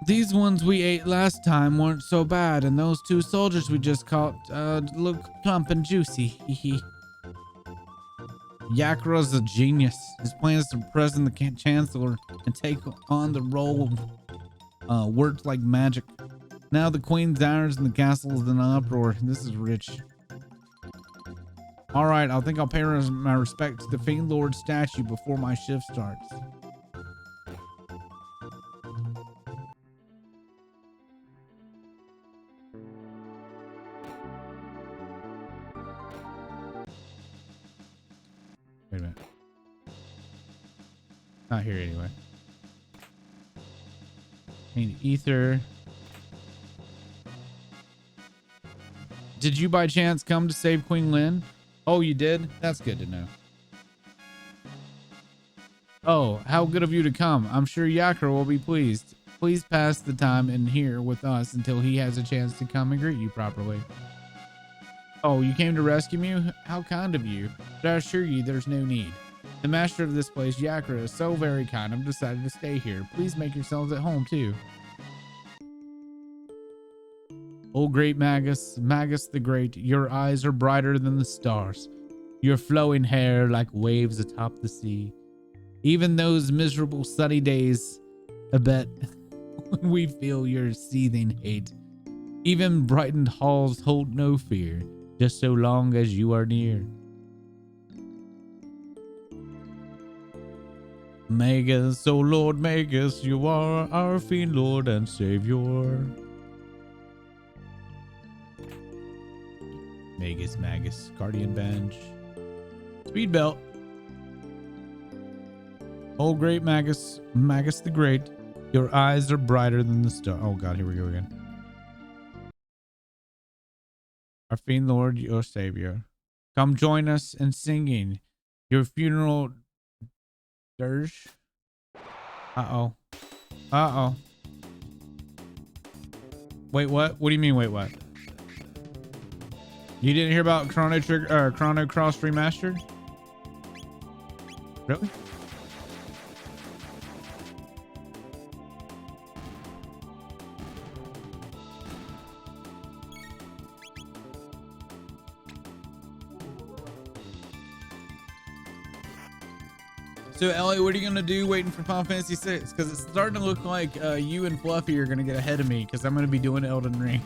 These ones we ate last time weren't so bad, and those 2 soldiers we just caught look plump and juicy. Yakura's a genius. His plan is to imprison the Chancellor and take on the role of worked like magic. Now the Queen's hours in the castle is in an uproar. This is rich. All right, I think I'll pay my respect to the Fiend Lord statue before my shift starts. Wait a minute. Not here anyway. Need ether. Did you by chance come to save Queen Lynn? Oh, you did? That's good to know. Oh, how good of you to come. I'm sure Yakura will be pleased. Please pass the time in here with us until he has a chance to come and greet you properly. Oh, you came to rescue me? How kind of you. But I assure you there's no need. The master of this place, Yakura, is so very kind. I've decided to stay here. Please make yourselves at home too. Oh, great Magus, Magus the Great, your eyes are brighter than the stars. Your flowing hair like waves atop the sea. Even those miserable sunny days, I bet, when we feel your seething hate. Even brightened halls hold no fear, just so long as you are near. Magus, oh Lord Magus, you are our fiend Lord and Savior. Magus, Guardian Bench. Speed Belt. Oh, great Magus, Magus the Great. Your eyes are brighter than the star. Oh, God, here we go again. Our Fiend Lord, your Savior. Come join us in singing your funeral dirge. Uh-oh. Uh-oh. Wait, what? What do you mean, wait, what? You didn't hear about Chrono Cross Remastered? Really? So Ellie, what are you gonna do waiting for Final Fantasy 6? Because it's starting to look like you and Fluffy are gonna get ahead of me because I'm gonna be doing Elden Ring.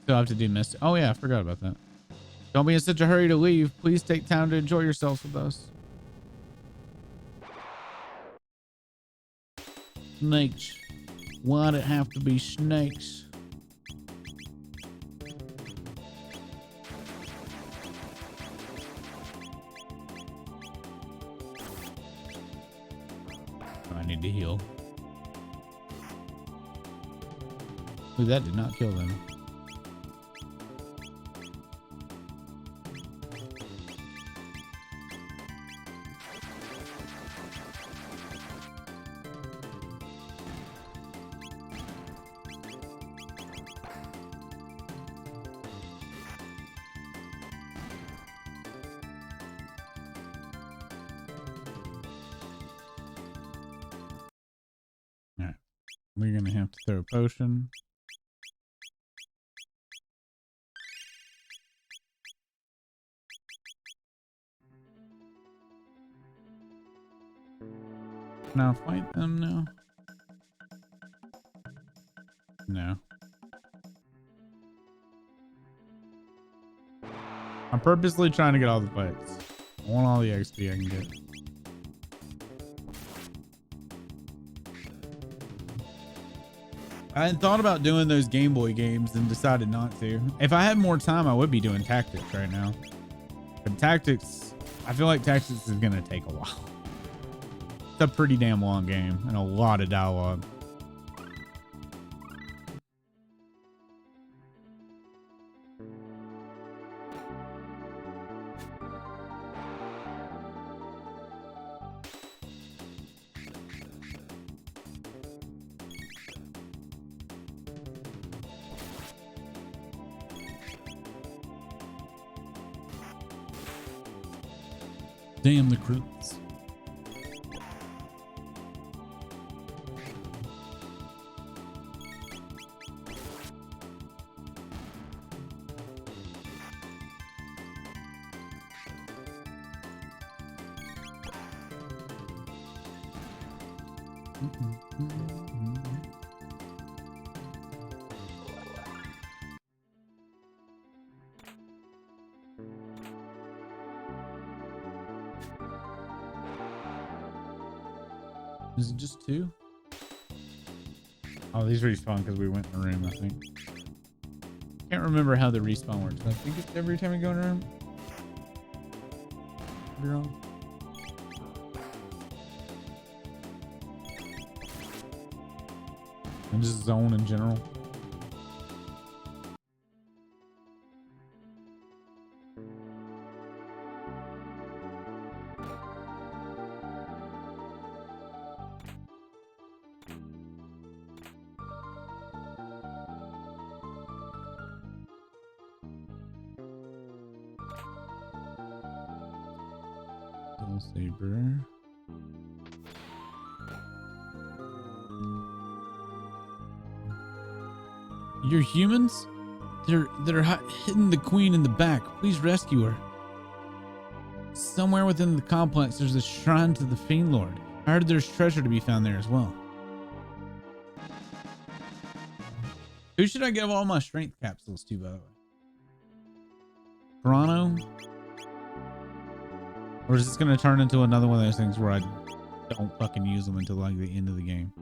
Still have to do Mist. Oh yeah, I forgot about that. Don't be in such a hurry to leave. Please take time to enjoy yourselves with us. Snakes. Why'd it have to be snakes? I need to heal. Ooh, that did not kill them. Alright. We're gonna have to throw a potion. Now fight them now. No. I'm purposely trying to get all the fights. I want all the XP I can get. I had thought about doing those Game Boy games and decided not to. If I had more time, I would be doing Tactics right now. But Tactics, I feel like Tactics is going to take a while. It's a pretty damn long game and a lot of dialogue. Damn the crits. Is it just 2? Oh, these respawn because we went in the room, I think. Can't remember how the respawn works. I think it's every time we go in a room. Could be wrong. And just zone in general. Saber. You're humans? They're hitting the queen in the back. Please rescue her. Somewhere within the complex, there's a shrine to the Fiend Lord. I heard there's treasure to be found there as well. Who should I give all my strength capsules to, by the way? Chrono? Or is this going to turn into another one of those things where I don't fucking use them until like the end of the game?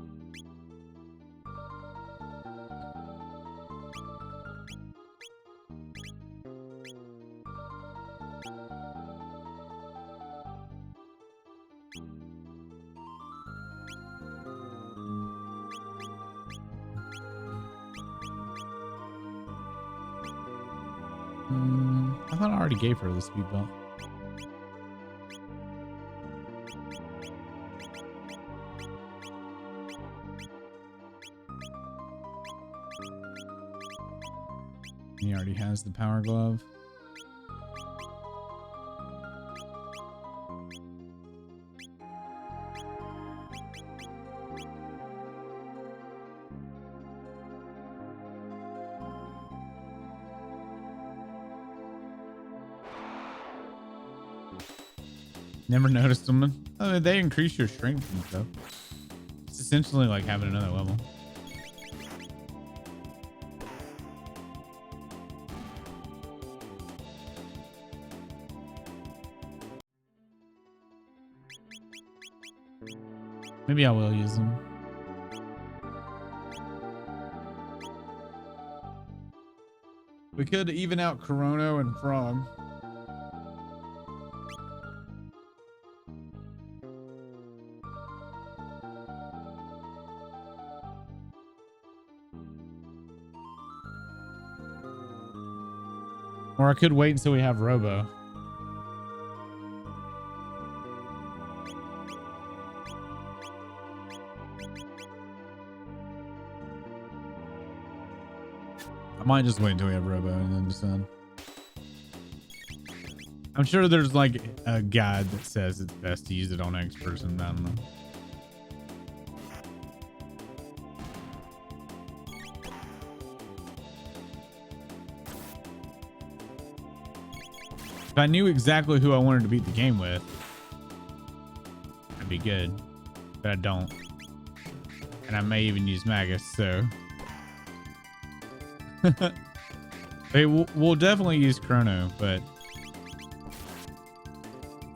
I thought I already gave her the speed belt. He already has the power glove. Never noticed them. Oh, they increase your strength and stuff. It's essentially like having another level. Maybe I will use them. We could even out Chrono and Frog. Or I could wait until we have Robo. I might just wait until we have Robo and then decide. I'm sure there's like a guide that says it's best to use it on X person. I don't know. If I knew exactly who I wanted to beat the game with, that'd be good. But I don't. And I may even use Magus, so. Hey, we'll definitely use Chrono, but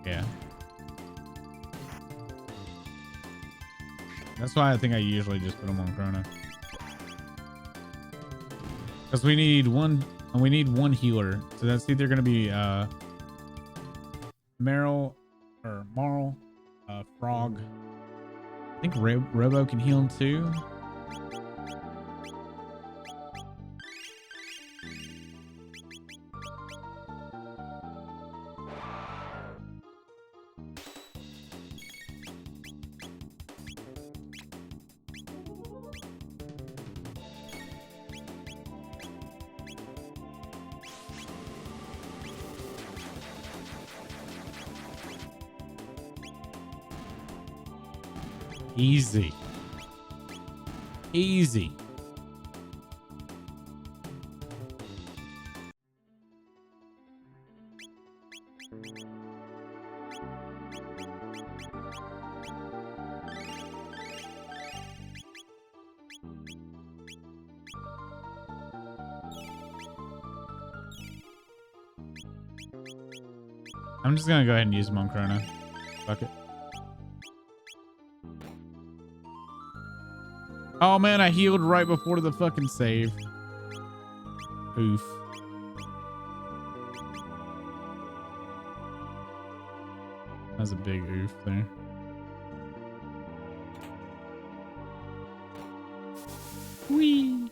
yeah. That's why I think I usually just put them on Chrono. Because we need one healer. So that's either going to be Meryl or Marl, Frog. I think Robo can heal him too. Easy. Easy. I'm just gonna go ahead and use them on Chrono. Fuck it. Oh man, I healed right before the fucking save. Oof. That's a big oof there. Whee!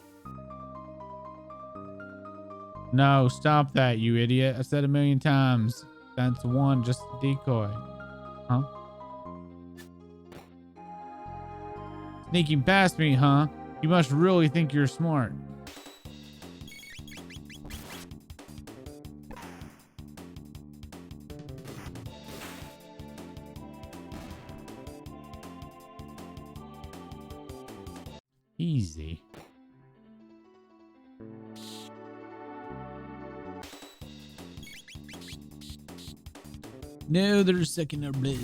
No, stop that, you idiot. I said 1,000,000 times. That's one, just a decoy. Huh? Sneaking past me, huh? You must really think you're smart. Easy. No, they're sucking our blood.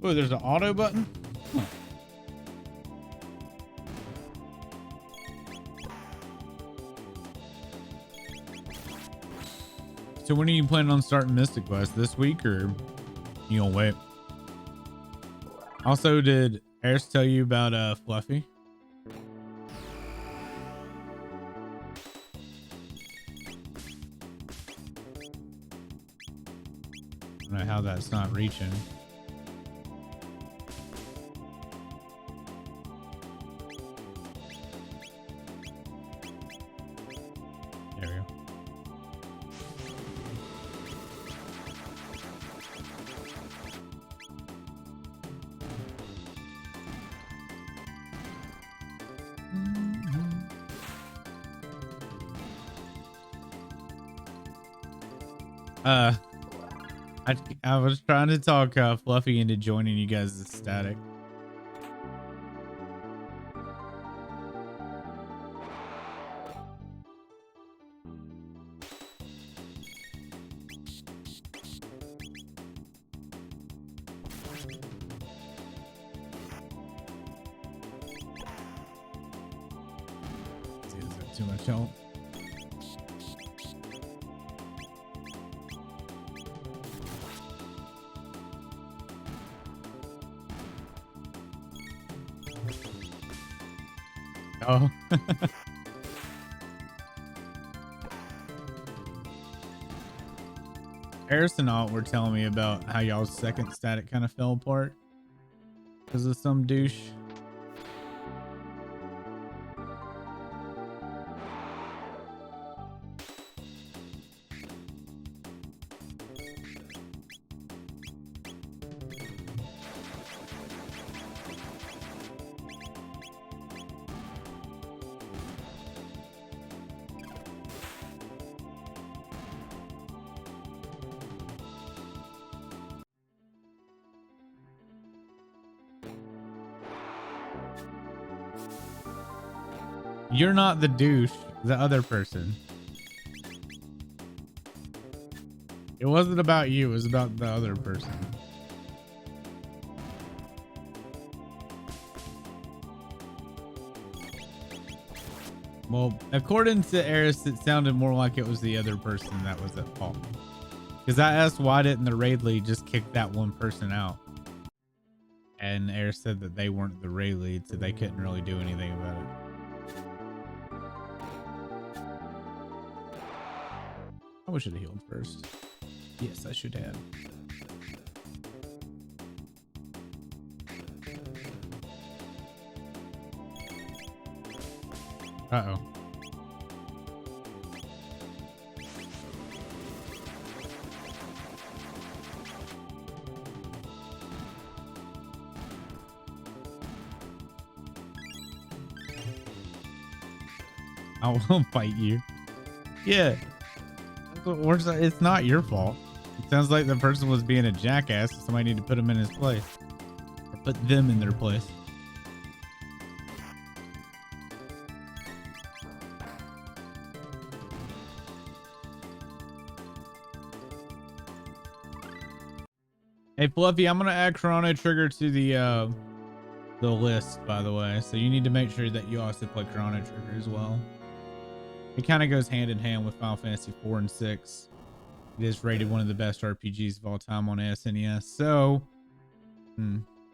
Oh, there's an auto button? Huh. So when are you planning on starting Mystic Quest? This week or you gonna wait? Also, did Eris tell you about Fluffy? I don't know how that's not reaching. Uh, I was trying to talk Fluffy into joining you guys' static. Is that too much help? Oh. Harrison and Alt were telling me about how y'all's second static kind of fell apart because of some douche. You're not the douche, the other person. It wasn't about you, it was about the other person. Well, according to Eris, it sounded more like it was the other person that was at fault. Because I asked why didn't the raid lead just kick that one person out? And Eris said that they weren't the raid lead, so they couldn't really do anything about it. I should have healed first. Yes, I should have. Uh-oh. I won't fight you. Yeah. It's not your fault. It sounds like the person was being a jackass. Somebody need to put him in his place. Or put them in their place. Hey Fluffy, I'm gonna add Chrono Trigger to the list, by the way. So you need to make sure that you also play Chrono Trigger as well. It kind of goes hand in hand with Final Fantasy 4 and 6. It is rated one of the best RPGs of all time on SNES. So,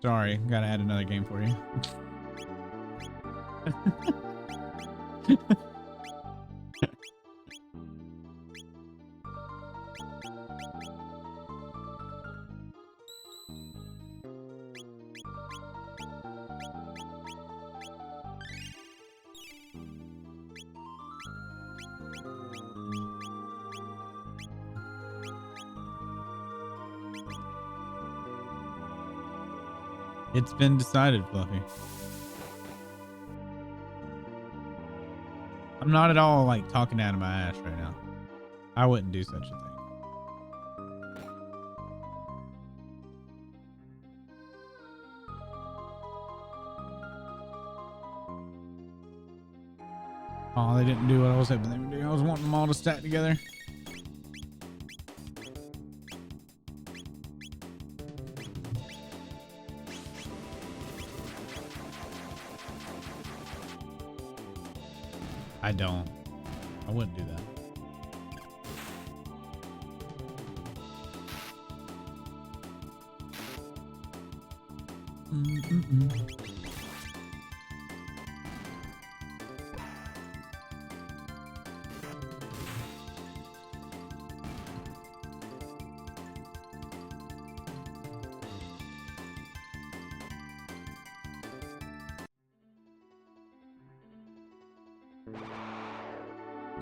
sorry, gotta add another game for you. It's been decided, Fluffy. I'm not at all like talking out of my ass right now. I wouldn't do such a thing. Oh, they didn't do what I was hoping they would do. I was wanting them all to stack together. I don't. I wouldn't do that.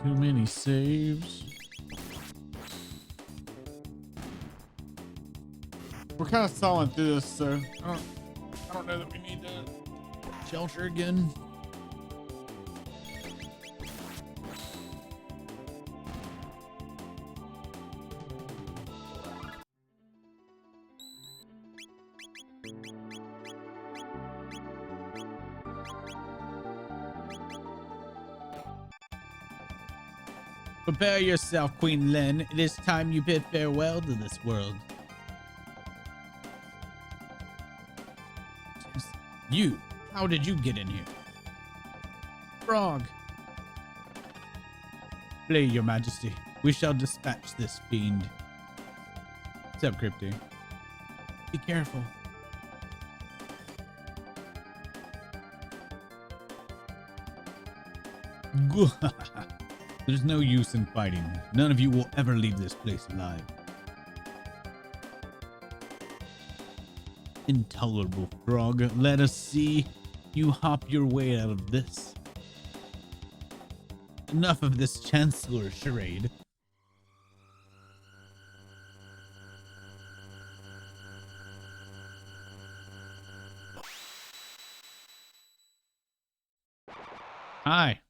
Too many saves. We're kind of stalling through this, so I don't know that we need to shelter again. Prepare yourself, Queen Lyn. It is time you bid farewell to this world. You, how did you get in here? Frog. Play, your majesty. We shall dispatch this fiend. What's up, Crypty? Be careful. There's no use in fighting. None of you will ever leave this place alive. Intolerable frog. Let us see you hop your way out of this. Enough of this Chancellor charade. Hi.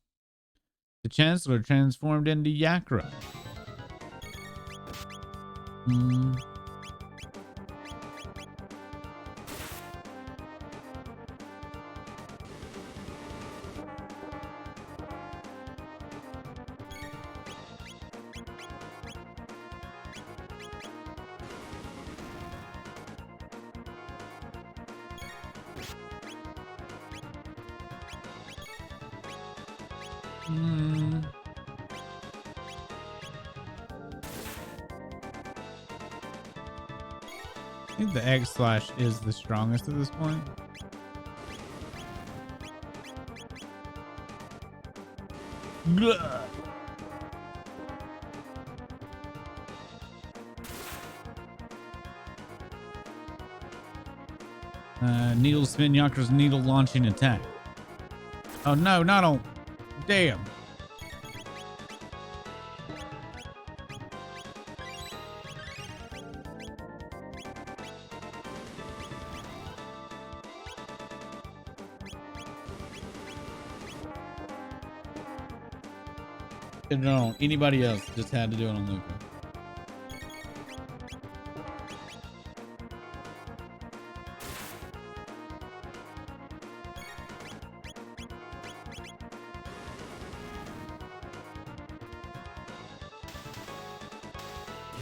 The Chancellor transformed into Yakra. I think the X slash is the strongest at this point. Needle spin Yakra's needle launching attack. Oh no, not on. Damn. No, anybody else just had to do it on Luca.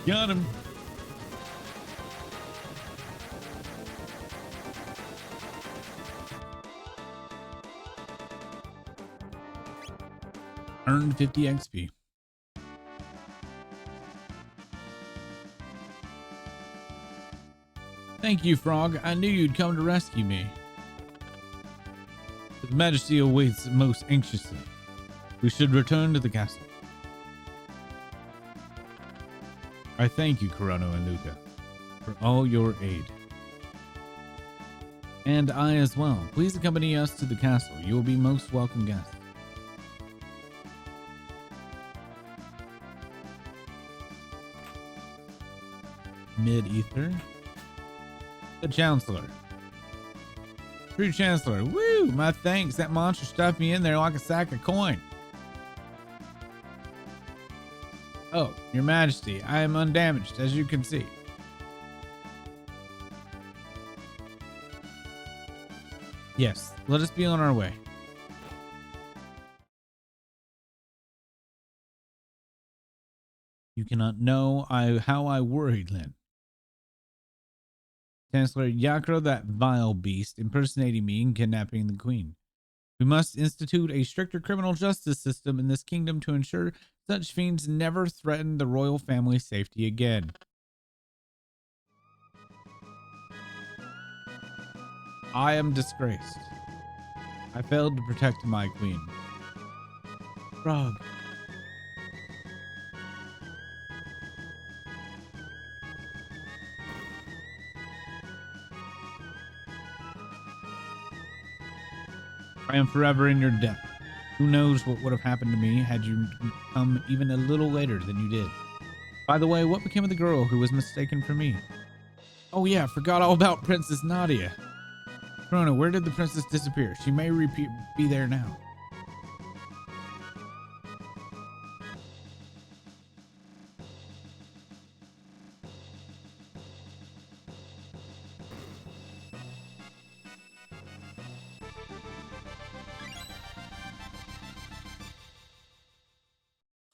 Got him. Earned 50 XP. Thank you, Frog. I knew you'd come to rescue me. His Majesty awaits most anxiously. We should return to the castle. I thank you, Chrono and Luca, for all your aid. And I as well. Please accompany us to the castle. You will be most welcome guests. Mid-ether. The Chancellor. True Chancellor. Woo! My thanks. That monster stuffed me in there like a sack of coin. Oh, Your Majesty, I am undamaged, as you can see. Yes, let us be on our way. You cannot know how I worried, Lyn. Chancellor Yakra, that vile beast, impersonating me and kidnapping the queen. We must institute a stricter criminal justice system in this kingdom to ensure such fiends never threaten the royal family's safety again. I am disgraced. I failed to protect my queen. Frog. I am forever in your debt. Who knows what would have happened to me had you come even a little later than you did. Be the way, what became of the girl who was mistaken for me? Oh yeah, forgot all about Princess Nadia. Chrono, where did the princess disappear? She may be there now.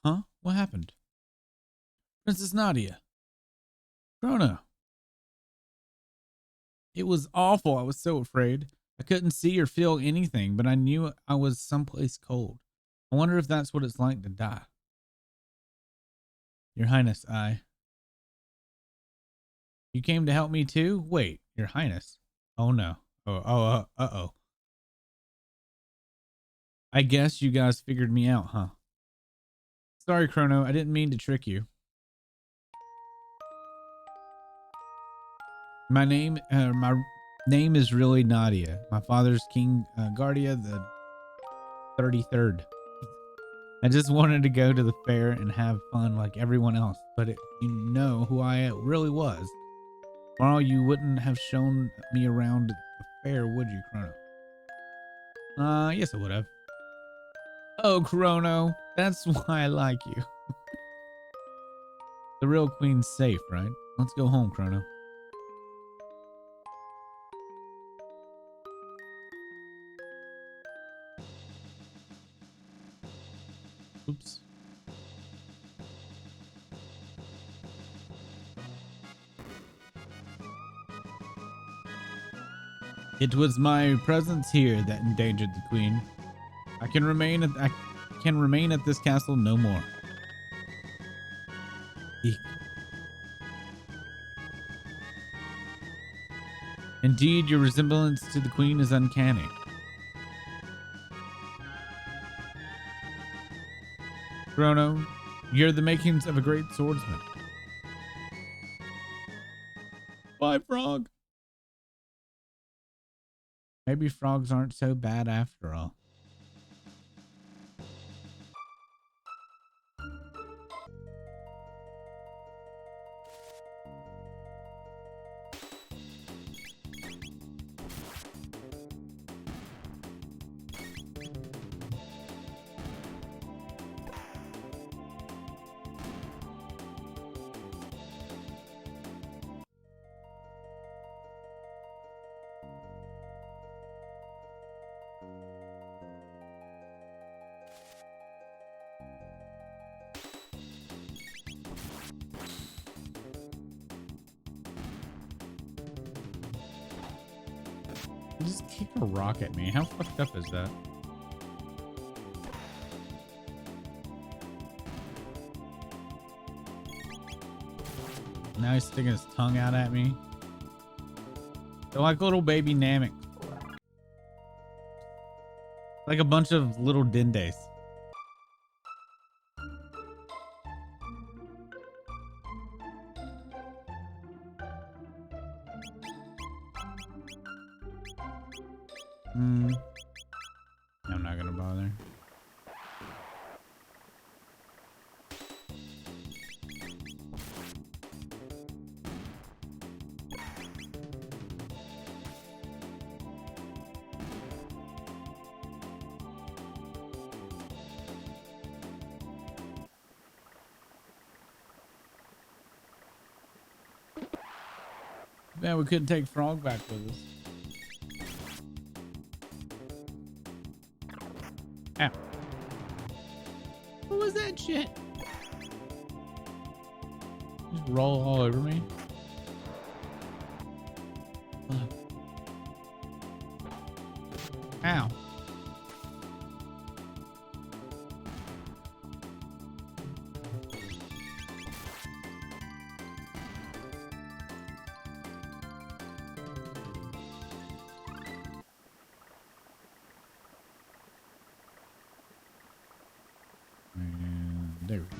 Huh? What happened? Princess Nadia. Chrono. It was awful. I was so afraid. I couldn't see or feel anything, but I knew I was someplace cold. I wonder if that's what it's like to die. Your Highness, You came to help me too? Wait, Your Highness. Oh no. Uh-oh. I guess you guys figured me out, huh? Sorry, Chrono. I didn't mean to trick you. My name is really Nadia. My father's King Guardia the 33rd. I just wanted to go to the fair and have fun like everyone else. But if you know who I really was, tomorrow you wouldn't have shown me around the fair, would you, Chrono? Yes, I would have. Oh, Chrono, that's why I like you. The real queen's safe, right? Let's go home, Chrono. Oops. It was my presence here that endangered the queen. I can remain at this castle no more. Eek. Indeed, your resemblance to the queen is uncanny. Chrono, you're the makings of a great swordsman. Bye, frog. Maybe frogs aren't so bad after all. Just kick a rock at me. How fucked up is that? Now he's sticking his tongue out at me. They're like little baby Namek. Like a bunch of little Dendays. I'm not gonna bother. Man, we couldn't take Frog back with us. Ow. What was that shit? Just roll all over me. Ow. There we go.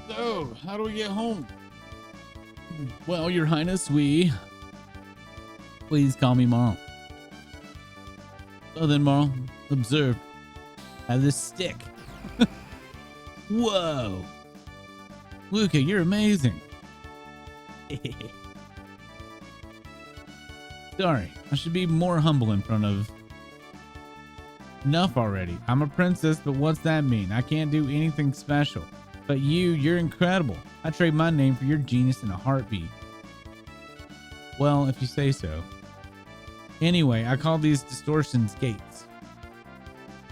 So, how do we get home? Well, Your Highness, please call me Marl. So then, Marl, observe. I have this stick. Whoa. Luca, you're amazing. Sorry, I should be more humble in front of... Enough already. I'm a princess, but what's that mean? I can't do anything special. But you're incredible. I trade my name for your genius in a heartbeat. Well, if you say so. Anyway, I call these distortions gates.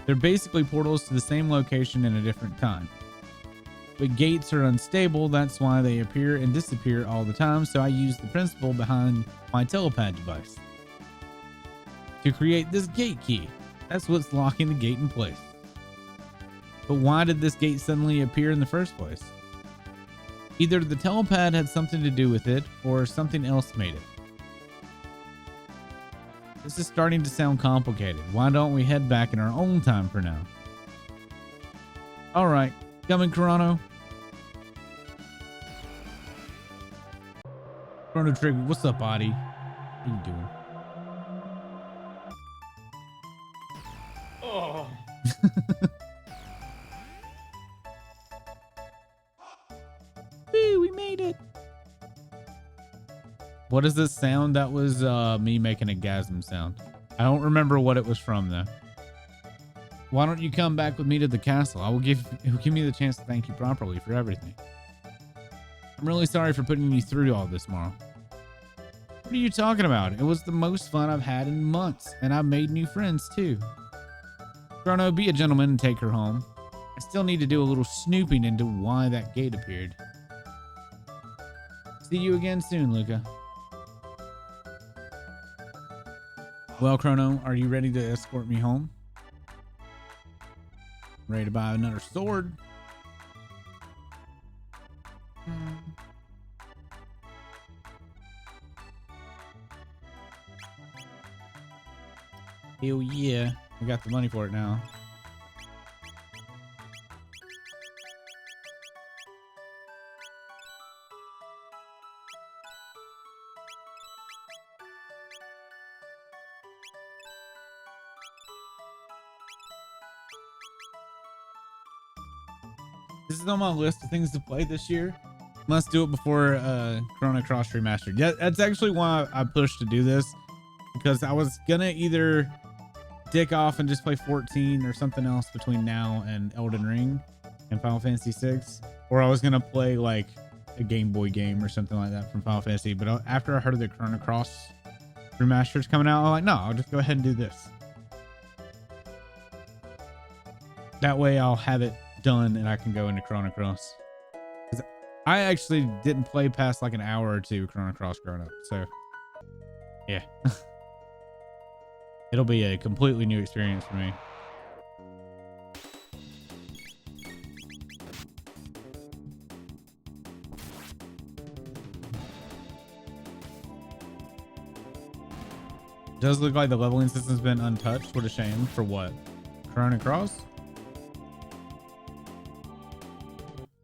They're basically portals to the same location in a different time. But gates are unstable, that's why they appear and disappear all the time, so I use the principle behind my telepad device to create this gate key. That's what's locking the gate in place. But why did this gate suddenly appear in the first place? Either the telepad had something to do with it, or something else made it. This is starting to sound complicated. Why don't we head back in our own time for now? Alright, coming, Chrono. Chrono Trigger, what's up, buddy? How you doing? Oh. Woo, we made it. What is this sound? That was me making a gasm sound. I don't remember what it was from though. Why don't you come back with me to the castle? It'll give me the chance to thank you properly for everything. I'm really sorry for putting you through all this, Marl. What are you talking about? It was the most fun I've had in months, and I've made new friends too. Chrono, be a gentleman and take her home. I still need to do a little snooping into why that gate appeared. See you again soon, Luca. Well, Chrono, are you ready to escort me home? Ready to buy another sword? Hell yeah. We got the money for it now. This is on my list of things to play this year. Must do it before Chrono Cross Remastered. Yeah, that's actually why I pushed to do this, because I was gonna either dick off and just play 14 or something else between now and Elden Ring and Final Fantasy 6, or I was gonna play like a Game Boy game or something like that from Final Fantasy. But after I heard the Chrono Cross Remastered's coming out, I'm like, no, I'll just go ahead and do this. That way I'll have it done and I can go into Chrono Cross. Because I actually didn't play past like an hour or two Chrono Cross growing up, so yeah. It'll be a completely new experience for me. Does look like the leveling system's been untouched. What a shame. For what? Chrono Cross?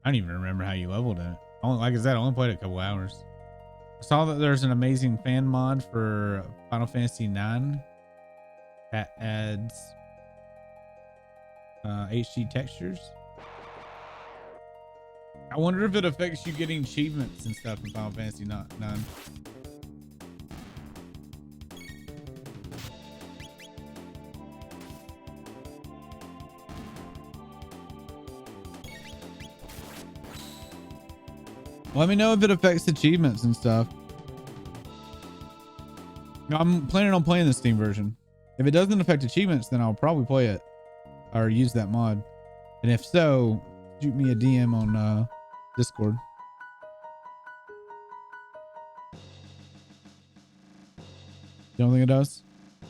I don't even remember how you leveled it. Like I said, I only played it a couple hours. I saw that there's an amazing fan mod for Final Fantasy 9 that adds HD textures. I wonder if it affects you getting achievements and stuff in Final Fantasy 9. Let me know if it affects achievements and stuff. I'm planning on playing the Steam version. If it doesn't affect achievements, then I'll probably play it or use that mod. And if so, shoot me a DM on Discord. You don't think it does?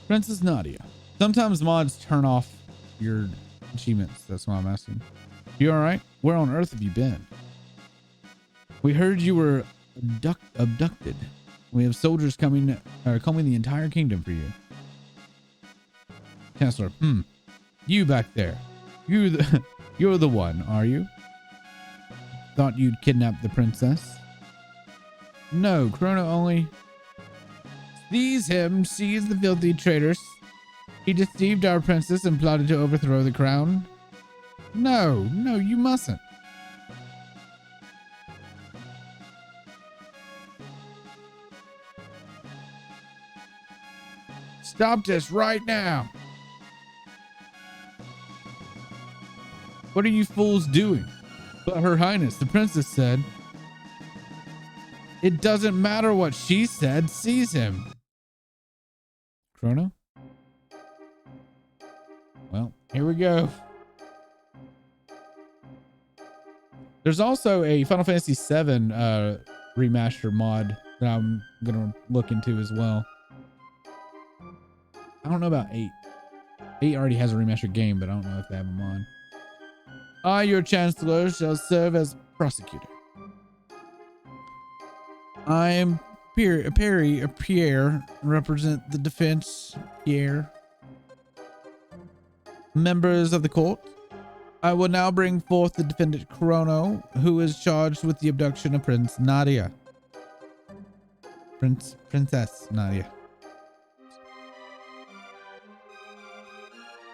Princess Nadia. Sometimes mods turn off your achievements. That's why I'm asking. You all right? Where on earth have you been? We heard you were abducted. We have soldiers combing the entire kingdom for you. Chancellor, you back there. You're the one, are you? Thought you'd kidnap the princess. No, Chrono only. Seize him, seize the filthy traitors. He deceived our princess and plotted to overthrow the crown. No, you mustn't. Stop this right now. What are you fools doing? But Her Highness, the princess said. It doesn't matter what she said. Seize him. Chrono? Well, Here we go. There's also a Final Fantasy VII remaster mod that I'm gonna look into as well. I don't know about 8. 8 already has a remastered game, but I don't know if they have a mod. I, your Chancellor, shall serve as prosecutor. I am Pierre, represent the defense. Pierre. Members of the court, I will now bring forth the defendant Chrono, who is charged with the abduction of Princess Nadia.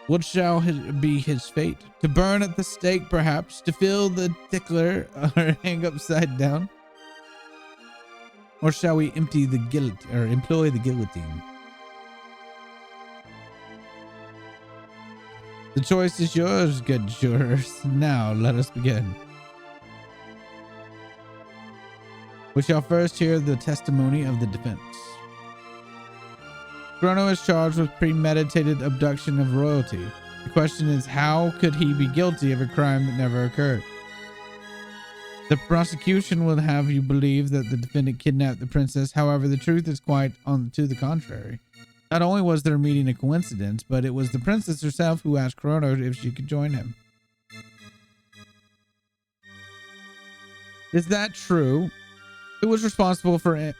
What shall be his fate? To burn at the stake, perhaps? To fill the tickler or hang upside down? Or shall we employ the guillotine? The choice is yours, good jurors. Now let us begin. We shall first hear the testimony of the defense. Chrono is charged with premeditated abduction of royalty. The question is, how could he be guilty of a crime that never occurred? The prosecution will have you believe that the defendant kidnapped the princess. However, the truth is quite to the contrary. Not only was their meeting a coincidence, but it was the princess herself who asked Chrono if she could join him. Is that true? Who was responsible for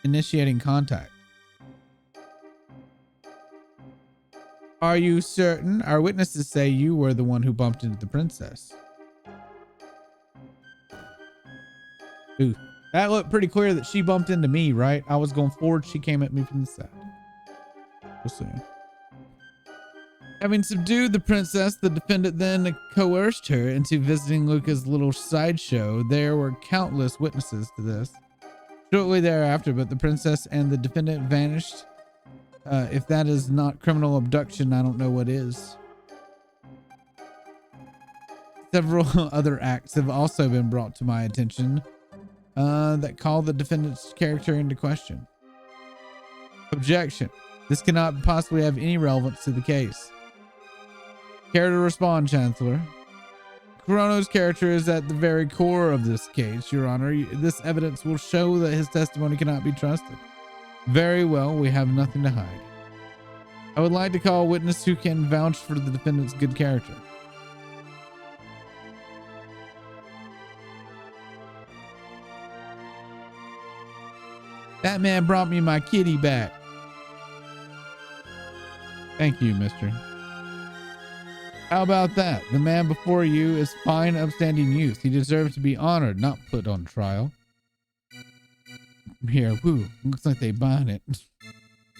initiating contact? Are you certain? Our witnesses say you were the one who bumped into the princess. Ooh, that looked pretty clear that she bumped into me, right? I was going forward. She came at me from the side. We'll see. Having subdued the princess, the defendant then coerced her into visiting Luca's little sideshow. There were countless witnesses to this. Shortly thereafter, but the princess and the defendant vanished. If that is not criminal abduction, I don't know what is. Several other acts have also been brought to my attention that call the defendant's character into question. Objection. This cannot possibly have any relevance to the case. Care to respond, Chancellor? Chrono's character is at the very core of this case, Your Honor. This evidence will show that his testimony cannot be trusted. Very well, we have nothing to hide. I would like to call a witness who can vouch for the defendant's good character. That man brought me my kitty back. Thank you, mister. How about that? The man before you is fine, upstanding youth. He deserves to be honored, not put on trial. Here, woo. Looks like they buying it.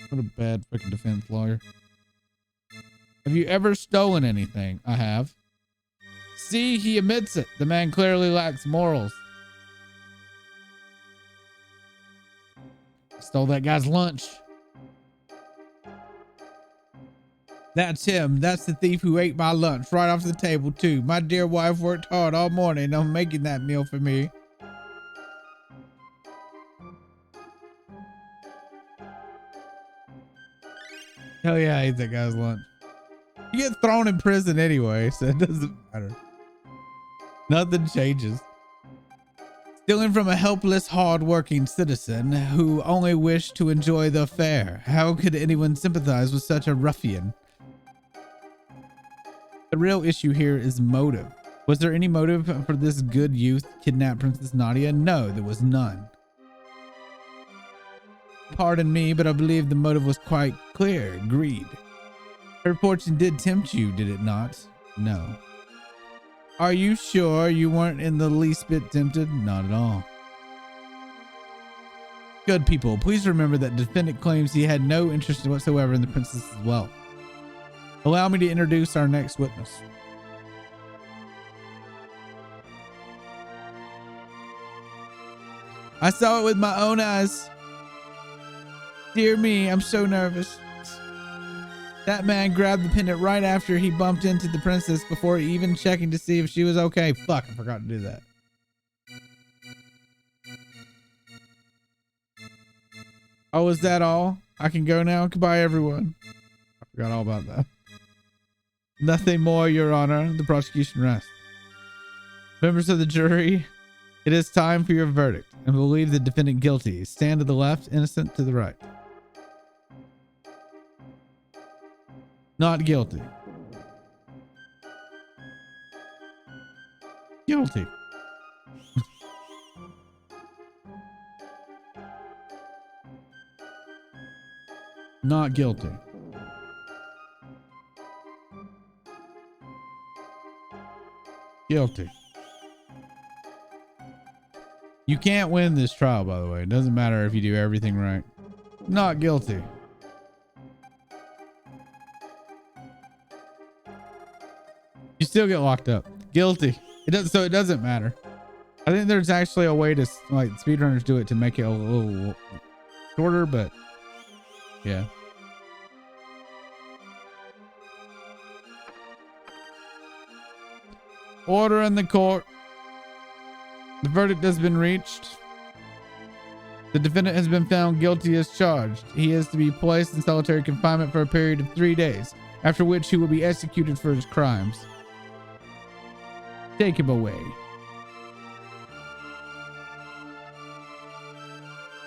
What a bad freaking defense lawyer. Have you ever stolen anything? I have. See, he admits it. The man clearly lacks morals. Stole that guy's lunch. That's him. That's the thief who ate my lunch right off the table, too. My dear wife worked hard all morning on making that meal for me. Hell yeah, I ate that guy's lunch. You get thrown in prison anyway, so it doesn't matter. Nothing changes. Stealing from a helpless, hard-working citizen who only wished to enjoy the affair. How could anyone sympathize with such a ruffian? The real issue here is motive. Was there any motive for this good youth to kidnap Princess Nadia? No, there was none. Pardon me, but I believe the motive was quite clear. Greed. Her fortune did tempt you, did it not? No. Are you sure you weren't in the least bit tempted? Not at all. Good people, please remember that the defendant claims he had no interest whatsoever in the princess's wealth. Allow me to introduce our next witness. I saw it with my own eyes. Dear me, I'm so nervous. That man grabbed the pendant right after he bumped into the princess before even checking to see if she was okay. Fuck, I forgot to do that. Oh, is that all? I can go now? Goodbye, everyone. I forgot all about that. Nothing more, Your Honor. The prosecution rests. Members of the jury, it is time for your verdict, and believe the defendant guilty. Stand to the left, innocent to the right. Not guilty. Guilty. Not guilty. Guilty. You can't win this trial, by the way. It doesn't matter if you do everything right. Not guilty. You still get locked up. Guilty. So it doesn't matter. I think there's actually a way to, like, speedrunners do it to make it a little shorter, but yeah. Order in the court. The verdict has been reached. The defendant has been found guilty as charged. He is to be placed in solitary confinement for a period of 3 days, after which he will be executed for his crimes. Take him away.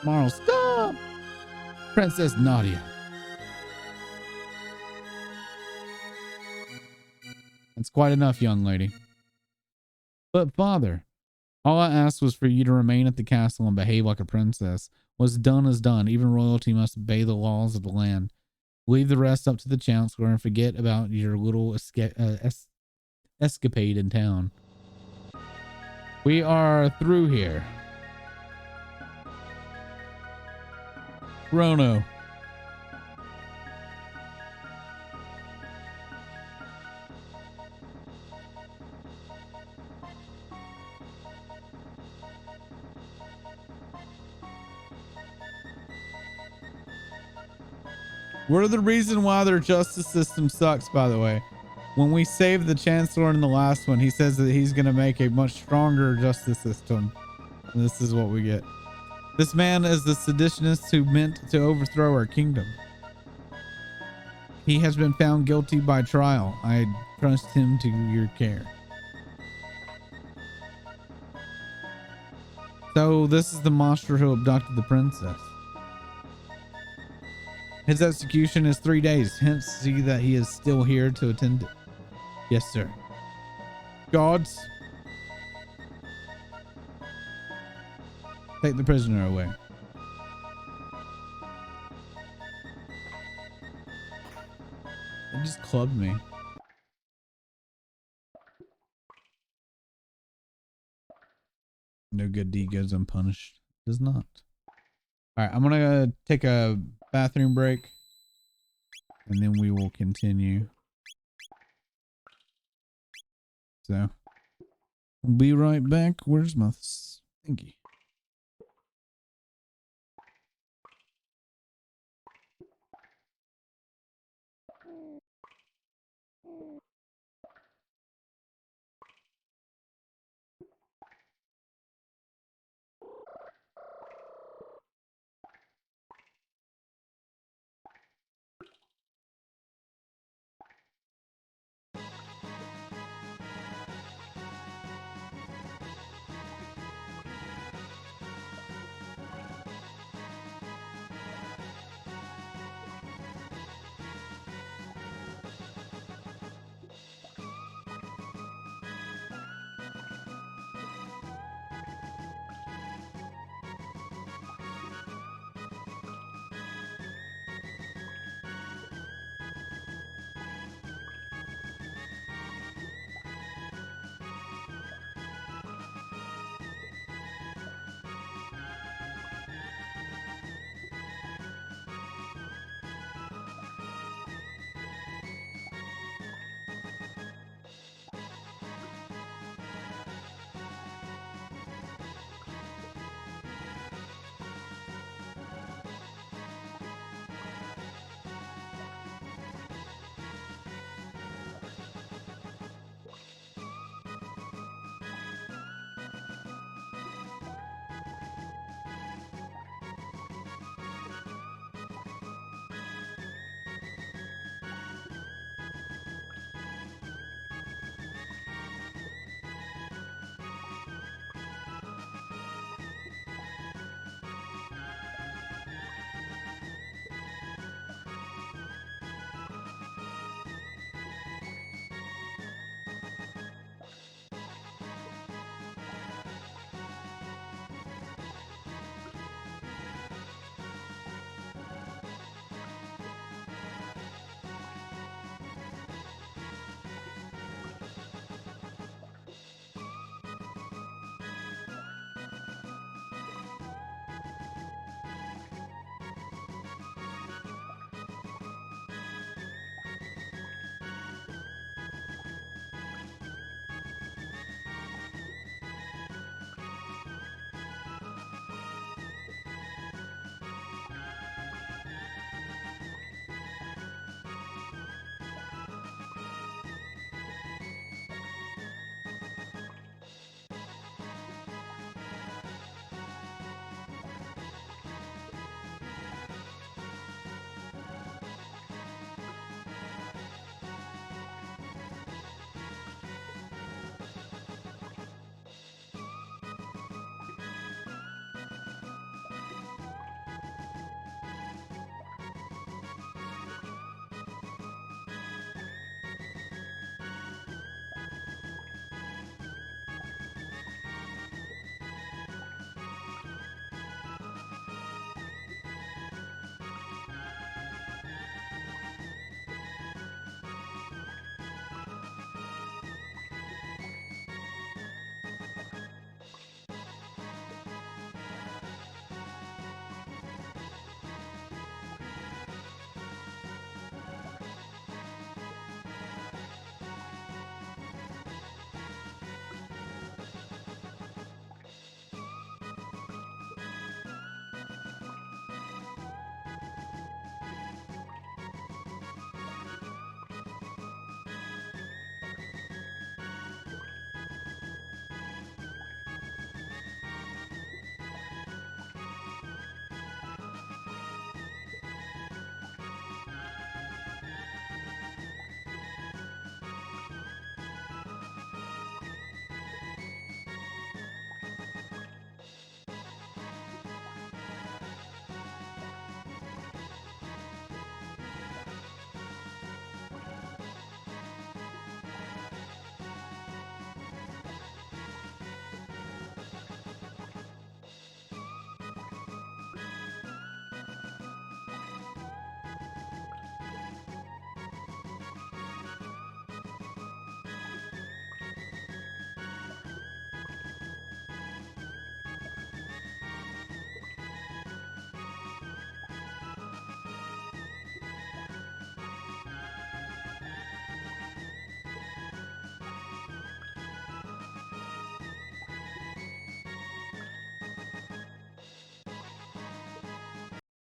Marl, stop! Princess Nadia. That's quite enough, young lady. But father, all I asked was for you to remain at the castle and behave like a princess. What's done is done. Even royalty must obey the laws of the land. Leave the rest up to the Chancellor and forget about your little escapade in town. We are through here. Chrono. We're the reason why their justice system sucks, by the way. When we saved the Chancellor in the last one, he says that he's going to make a much stronger justice system. And this is what we get. This man is the seditionist who meant to overthrow our kingdom. He has been found guilty by trial. I trust him to your care. So this is the monster who abducted the princess. His execution is 3 days. Hence, see that he is still here to attend it. Yes, sir. Guards, take the prisoner away. They just clubbed me. No good deed goes unpunished. Does not. All right, I'm gonna take a bathroom break, and then we will continue. So, we'll be right back. Where's my thingy?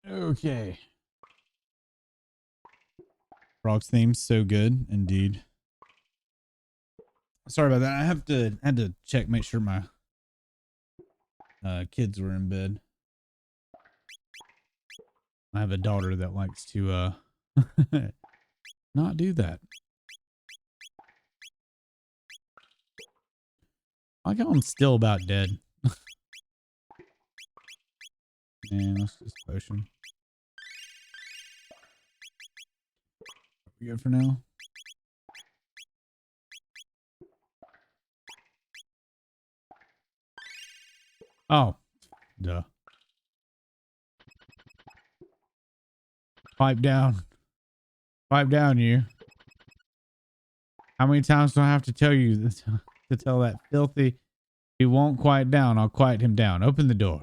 Okay. Frog's theme's so good, indeed. Sorry about that. I had to check, make sure my kids were in bed. I have a daughter that likes to not do that. I like how I'm still about dead. Man, let's just potion. We good for now? Oh, duh. Pipe down. Pipe down, you. How many times do I have to tell you this, to tell that filthy he won't quiet down? I'll quiet him down. Open the door.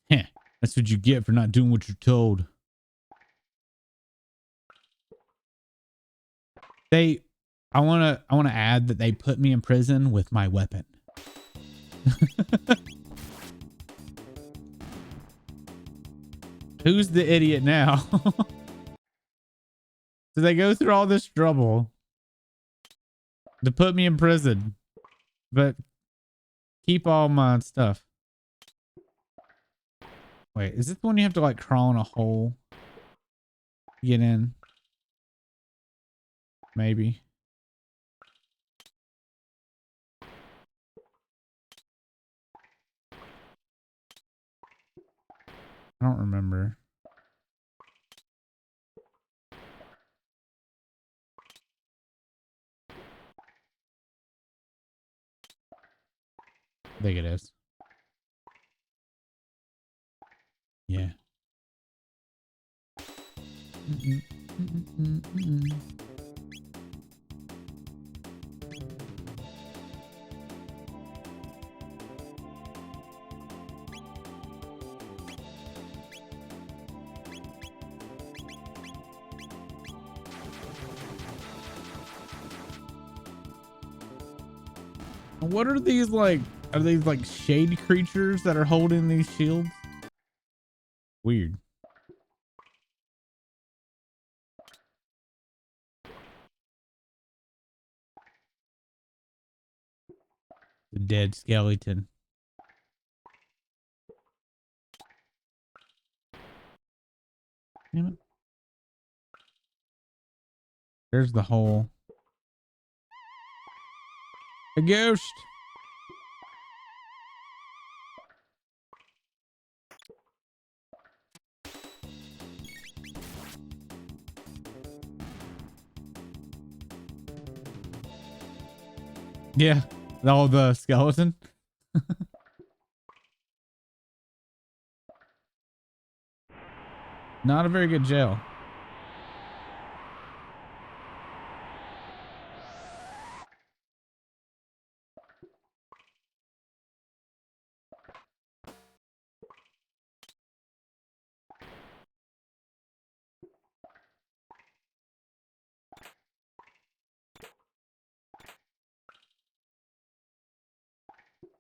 Heh, that's what you get for not doing what you're told. I want to add that they put me in prison with my weapon. Who's the idiot now? So they go through all this trouble to put me in prison, but keep all my stuff. Wait, is this the one you have to like crawl in a hole to get in? Maybe. I don't remember. I think it is. Yeah. What are these like? Are these like shade creatures that are holding these shields? Weird. The dead skeleton. Damn it. There's the hole. A ghost. Yeah. Oh, the skeleton. Not a very good jail.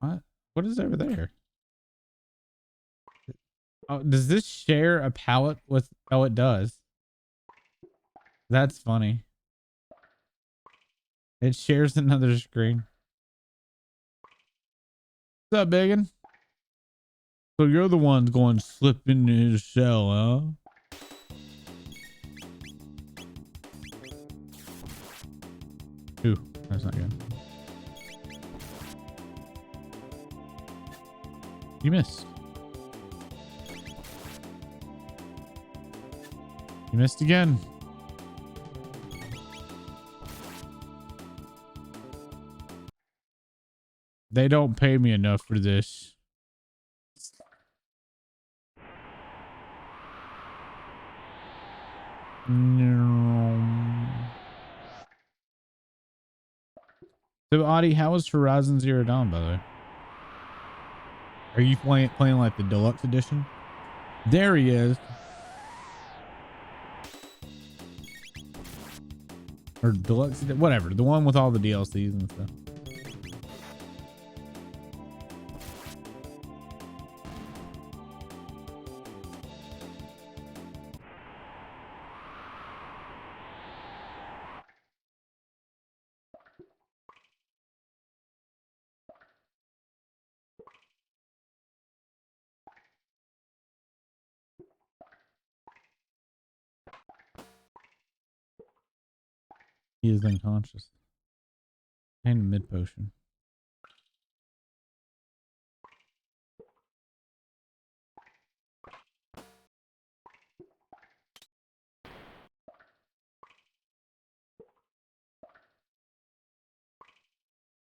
What? What is over there? Oh, does this share a palette with? Oh, it does. That's funny. It shares another screen. What's up, Biggin? So you're the one going to slip into his shell, huh? Ooh, that's not good. You missed. You missed again. They don't pay me enough for this. No. So, Audie, how was Horizon Zero Dawn, by the way? Are you playing like the deluxe edition? There he is. or deluxe, whatever, the one with all the DLCs and stuff. He is unconscious. And a mid potion.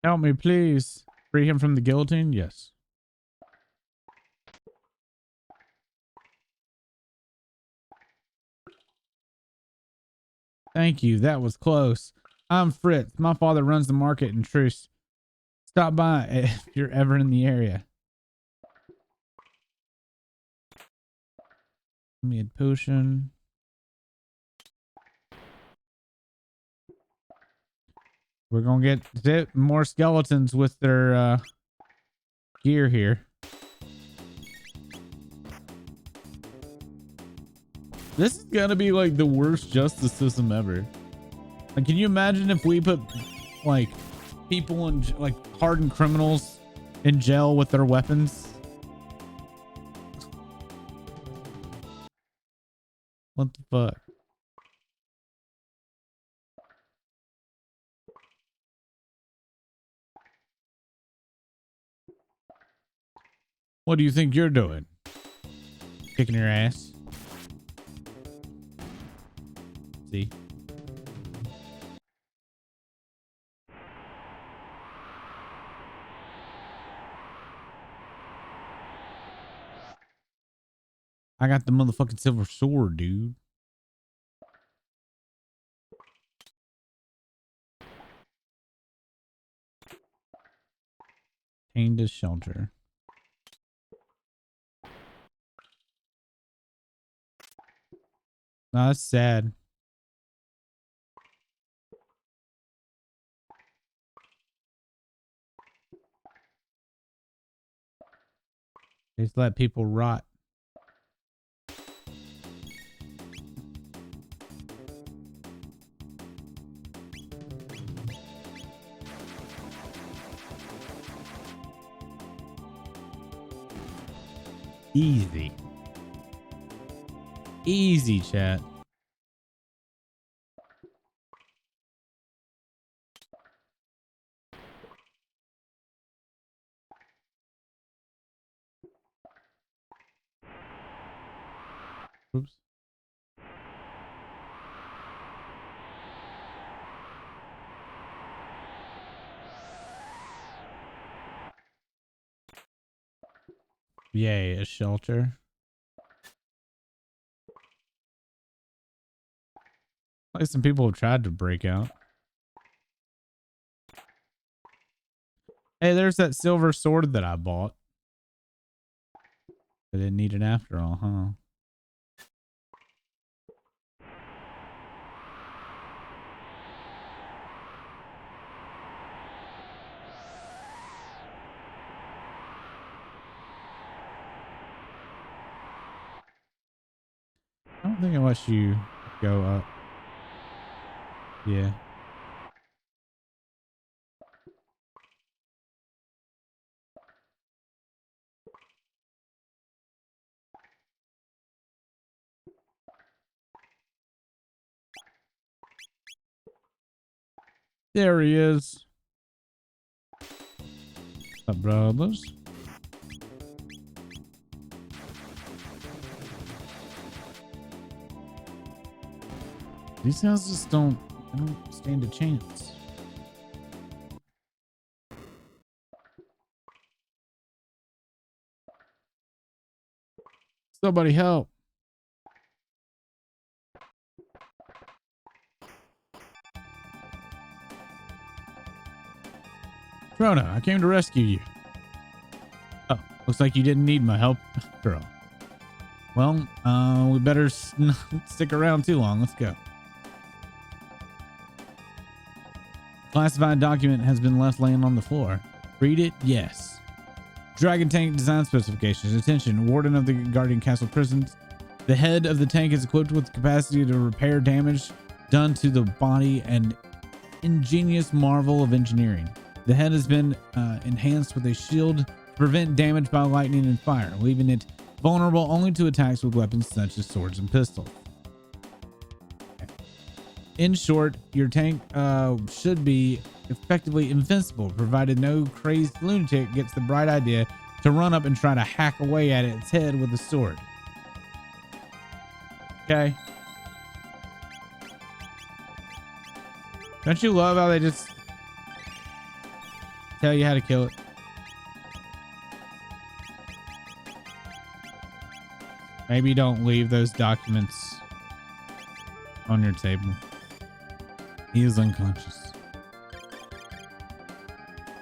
Help me, please. Free him from the guillotine? Yes. Thank you. That was close. I'm Fritz. My father runs the market in Truce. Stop by if you're ever in the area. Mid potion. We're gonna get more skeletons with their gear here. This is gonna be like the worst justice system ever. Like, can you imagine if we put like people in, like, hardened criminals in jail with their weapons? What the fuck? What do you think you're doing? Kicking your ass? See? I got the motherfucking silver sword, dude. Tamed as shelter. No, that's sad. Just let people rot. Easy. Easy, chat. Oops. Yay, a shelter. Like, some people have tried to break out. Hey, there's that silver sword that I bought. I didn't need it after all, huh? I don't think it lets you go up. Yeah. There he is. What's up, brothers? These guys just don't stand a chance. Somebody help. Chrono, I came to rescue you. Oh, looks like you didn't need my help after all. Well, we better not stick around too long. Let's go. Classified document has been left laying on the floor. Read it? Yes. Dragon tank design specifications. Attention, Warden of the Guardian Castle Prisons. The head of the tank is equipped with the capacity to repair damage done to the body, and ingenious marvel of engineering. The head has been enhanced with a shield to prevent damage by lightning and fire, leaving it vulnerable only to attacks with weapons such as swords and pistols. In short, your tank should be effectively invincible, provided no crazed lunatic gets the bright idea to run up and try to hack away at its head with a sword. Okay. Don't you love how they just tell you how to kill it? Maybe don't leave those documents on your table. He is unconscious.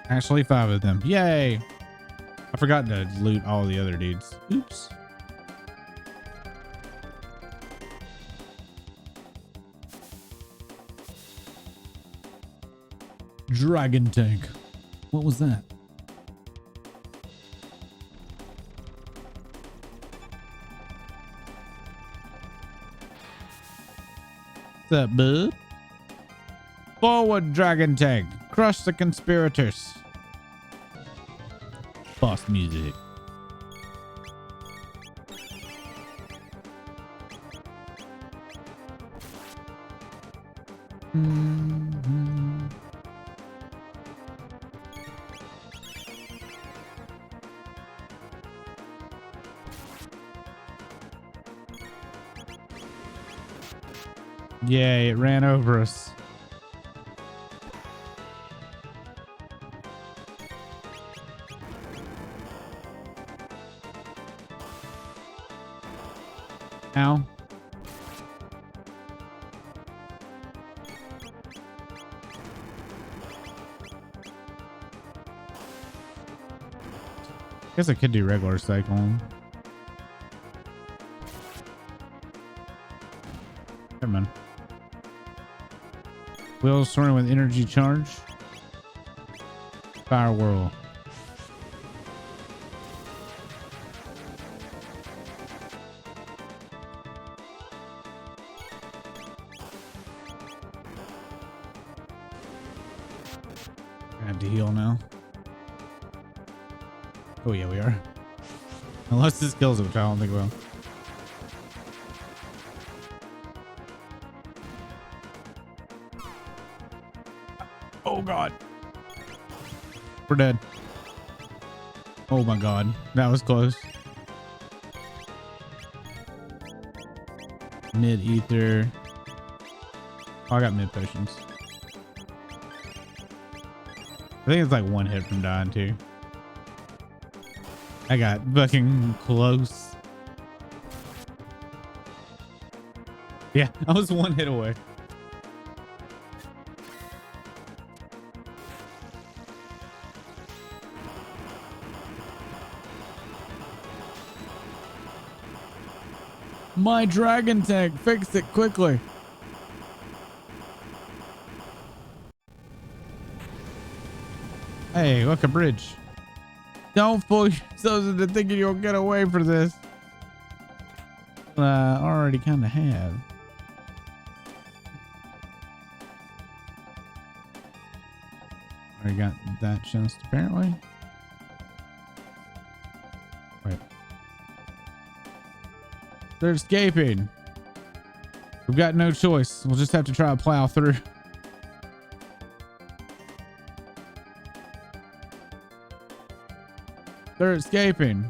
Actually, 5 of them. Yay! I forgot to loot all the other dudes. Oops. Dragon tank. What was that? What's up, bud? Forward, dragon tank. Crush the conspirators. Boss music. Yay, it ran over us. Ow. Guess I could do regular cycling. Come on. Wheels sorting with energy charge. Fireworld. I have to heal now. Oh yeah, we are. Unless this kills it, which I don't think it will. Oh god. We're dead. Oh my god. That was close. Mid ether. Oh, I got mid potions. I think it's like 1 hit from dying too. I got fucking close. Yeah, I was 1 hit away. My dragon tank, fix it quickly. Hey, look, a bridge. Don't fool yourselves into thinking you'll get away for this. I already kind of have. Already got that chest, apparently. Wait. They're escaping. We've got no choice. We'll just have to try to plow through. They're escaping.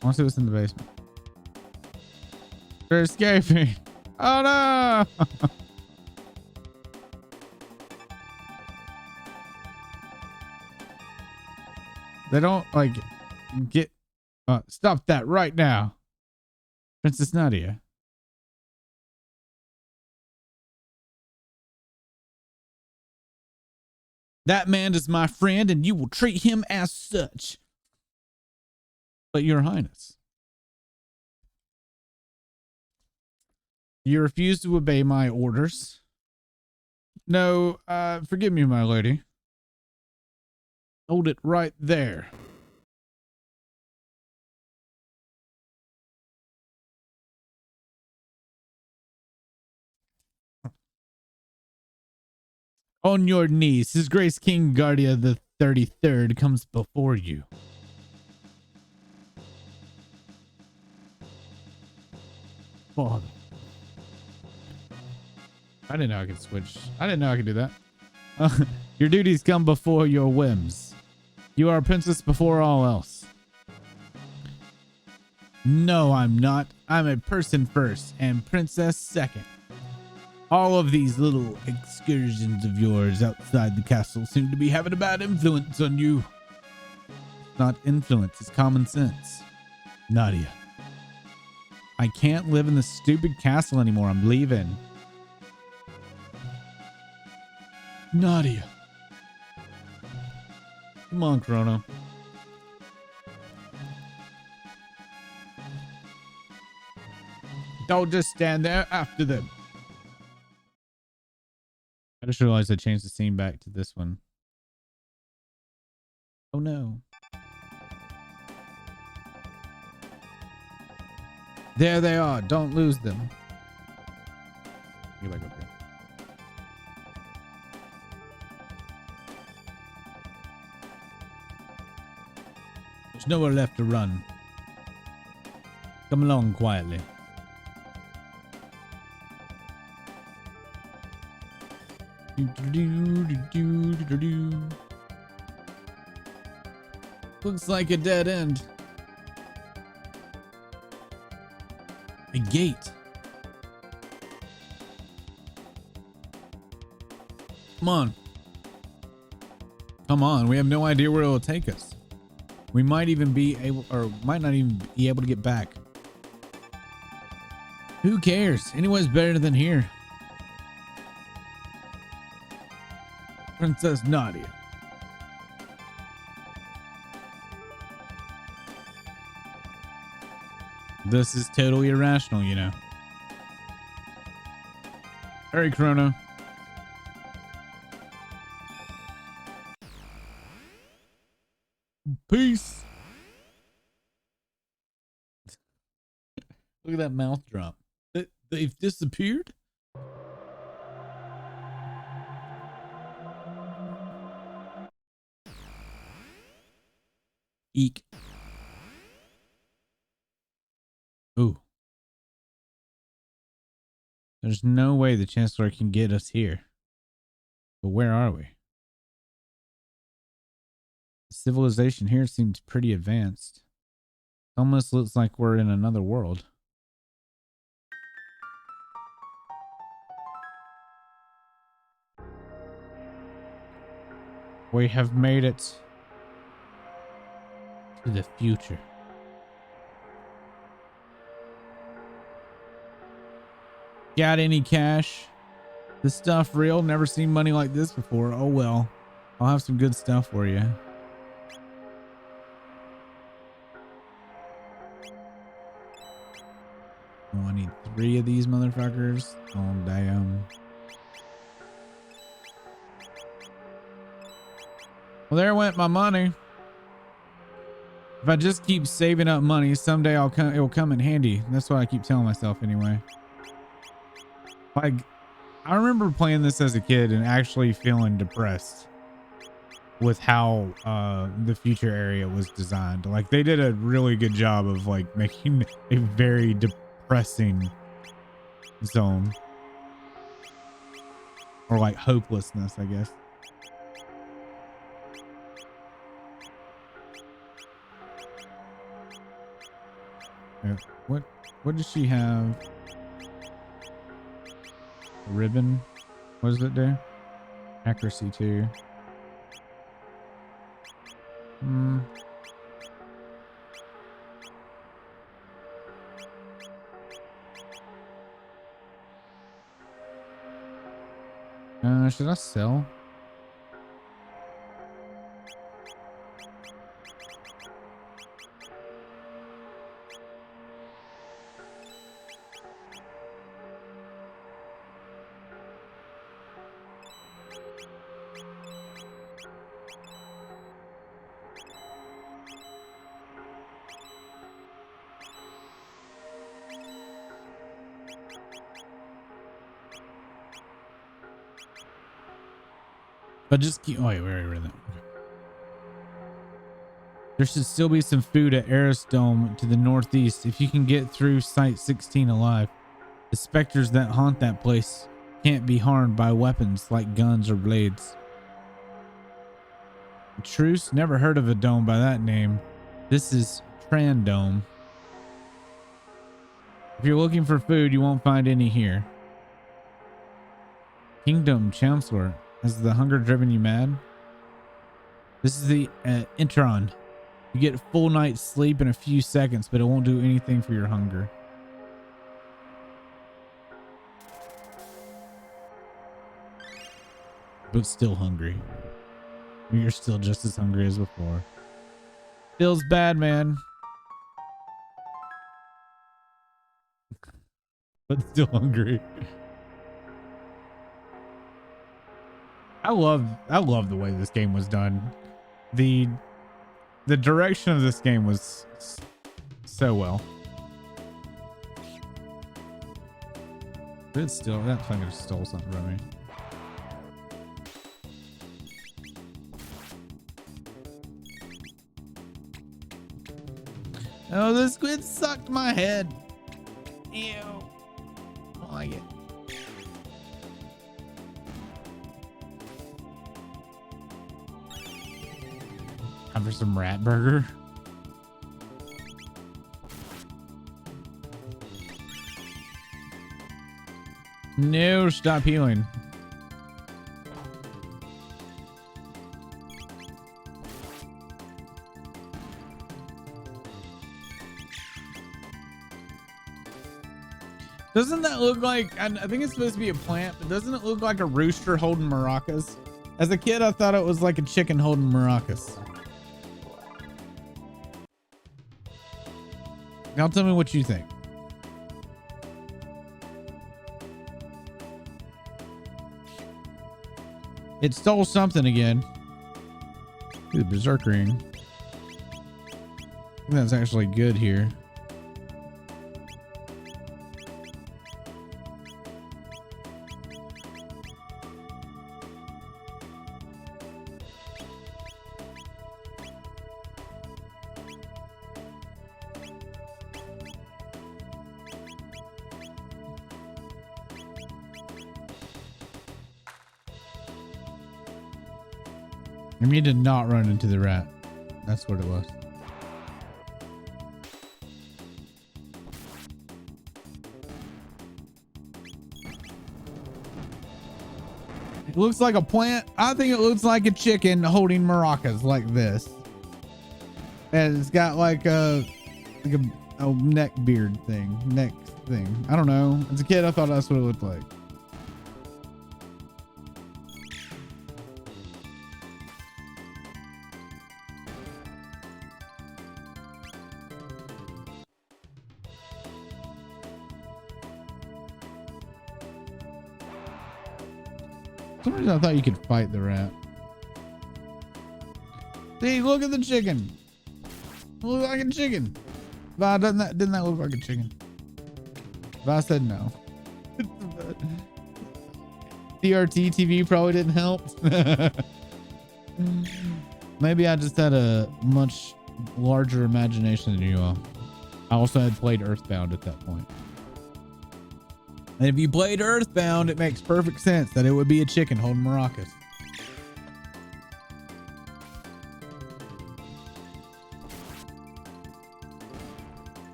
I want to see what's in the basement. They're escaping. Oh no! They don't like get. Stop that right now, Princess Nadia. That man is my friend, and you will treat him as such. But Your Highness. You refuse to obey my orders. No, forgive me, my lady. Hold it right there. On your knees, His Grace King Guardia the 33rd comes before you. Father. I didn't know I could switch. I didn't know I could do that. Your duties come before your whims. You are a princess before all else. No, I'm not. I'm a person first and princess second. All of these little excursions of yours outside the castle seem to be having a bad influence on you. Not influence, it's common sense. Nadia. I can't live in this stupid castle anymore. I'm leaving. Nadia. Come on, Chrono. Don't just stand there after them. I just realized I changed the scene back to this one. Oh no. There they are. Don't lose them. Get back up here. There's nowhere left to run. Come along quietly. Looks like a dead end. A gate. Come on. Come on. We have no idea where it will take us. We might even be able, or might not even be able to get back. Who cares? Anywhere's better than here. Princess Nadia. This is totally irrational, you know. Hurry, Chrono. Peace. Look at that mouth drop. They've disappeared? Eek. Ooh. There's no way the Chancellor can get us here. But where are we? The civilization here seems pretty advanced. Almost looks like we're in another world. We have made it to the future. Got any cash? This stuff real? Never seen money like this before. Oh well. I'll have some good stuff for you. Oh, I need 3 of these motherfuckers. Oh damn. Well, there went my money. If I just keep saving up money, someday it will come in handy. That's what I keep telling myself anyway. Like, I remember playing this as a kid and actually feeling depressed with how the future area was designed. Like, they did a really good job of like making a very depressing zone, or like hopelessness, I guess. What does she have? A ribbon. What does it do? Accuracy 2. Should I sell? But just keep. Oh, wait, we already read that. Okay. There should still be some food at Eris Dome to the northeast if you can get through Site 16 alive. The specters that haunt that place can't be harmed by weapons like guns or blades. Truce? Never heard of a dome by that name. This is Trandome. If you're looking for food, you won't find any here. Kingdom Chancellor. Has the hunger driven you mad? This is the Intron. You get a full night's sleep in a few seconds, but it won't do anything for your hunger. But still hungry. You're still just as hungry as before. Feels bad, man. But still hungry. I love the way this game was done. The direction of this game was so well. But it's still, that thing just stole something from me. Oh, the squid sucked my head. Ew. I don't like it. Time for some rat burger. No, stop healing. Doesn't that look like, I think it's supposed to be a plant, but doesn't it look like a rooster holding maracas? As a kid, I thought it was like a chicken holding maracas. Now tell me what you think. It stole something again. Ooh, Berserk Ring. I think that's actually good here. I need to not run into the rat. That's what it was. It looks like a plant. I think it looks like a chicken holding maracas like this. And it's got like a neck beard thing. Neck thing. I don't know. As a kid, I thought that's what it looked like. For some reason I thought you could fight the rat. See, look at the chicken. It looks like a chicken. But didn't that look like a chicken? But I said no. CRT TV probably didn't help. Maybe I just had a much larger imagination than you all. I also had played Earthbound at that point. And if you played Earthbound, it makes perfect sense that it would be a chicken holding maracas.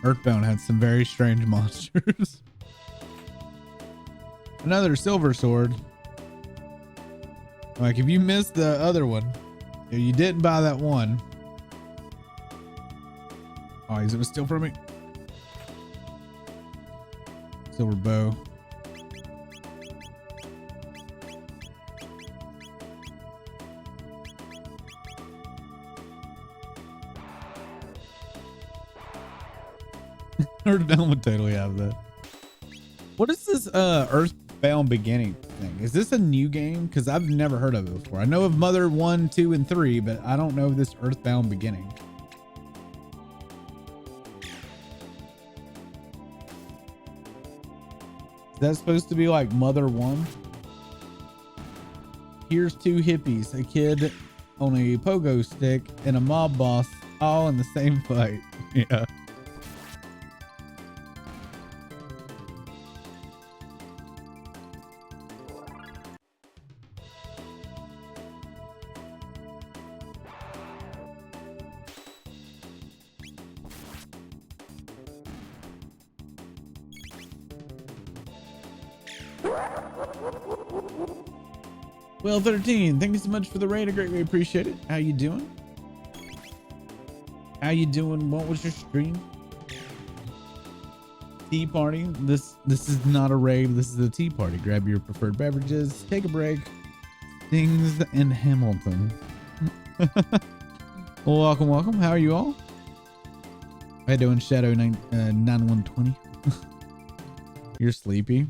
Earthbound had some very strange monsters. Another silver sword. Like if you missed the other one, if you didn't buy that one. Oh, he's gonna steal from me. Silver bow. Earthbound would totally have that. What is this Earthbound Beginning thing? Is this a new game? Because I've never heard of it before. I know of Mother 1, 2, and 3, but I don't know this Earthbound Beginning. Is that supposed to be like Mother 1? Here's two hippies, a kid on a pogo stick, and a mob boss all in the same fight. Yeah. Well, 13, thank you so much for the raid. I greatly appreciate it. How you doing? How you doing? What was your stream? Tea party. This is not a raid. This is a tea party. Grab your preferred beverages. Take a break. Things in Hamilton. Well, welcome. How are you all? How you doing, Shadow 9120? You're sleepy.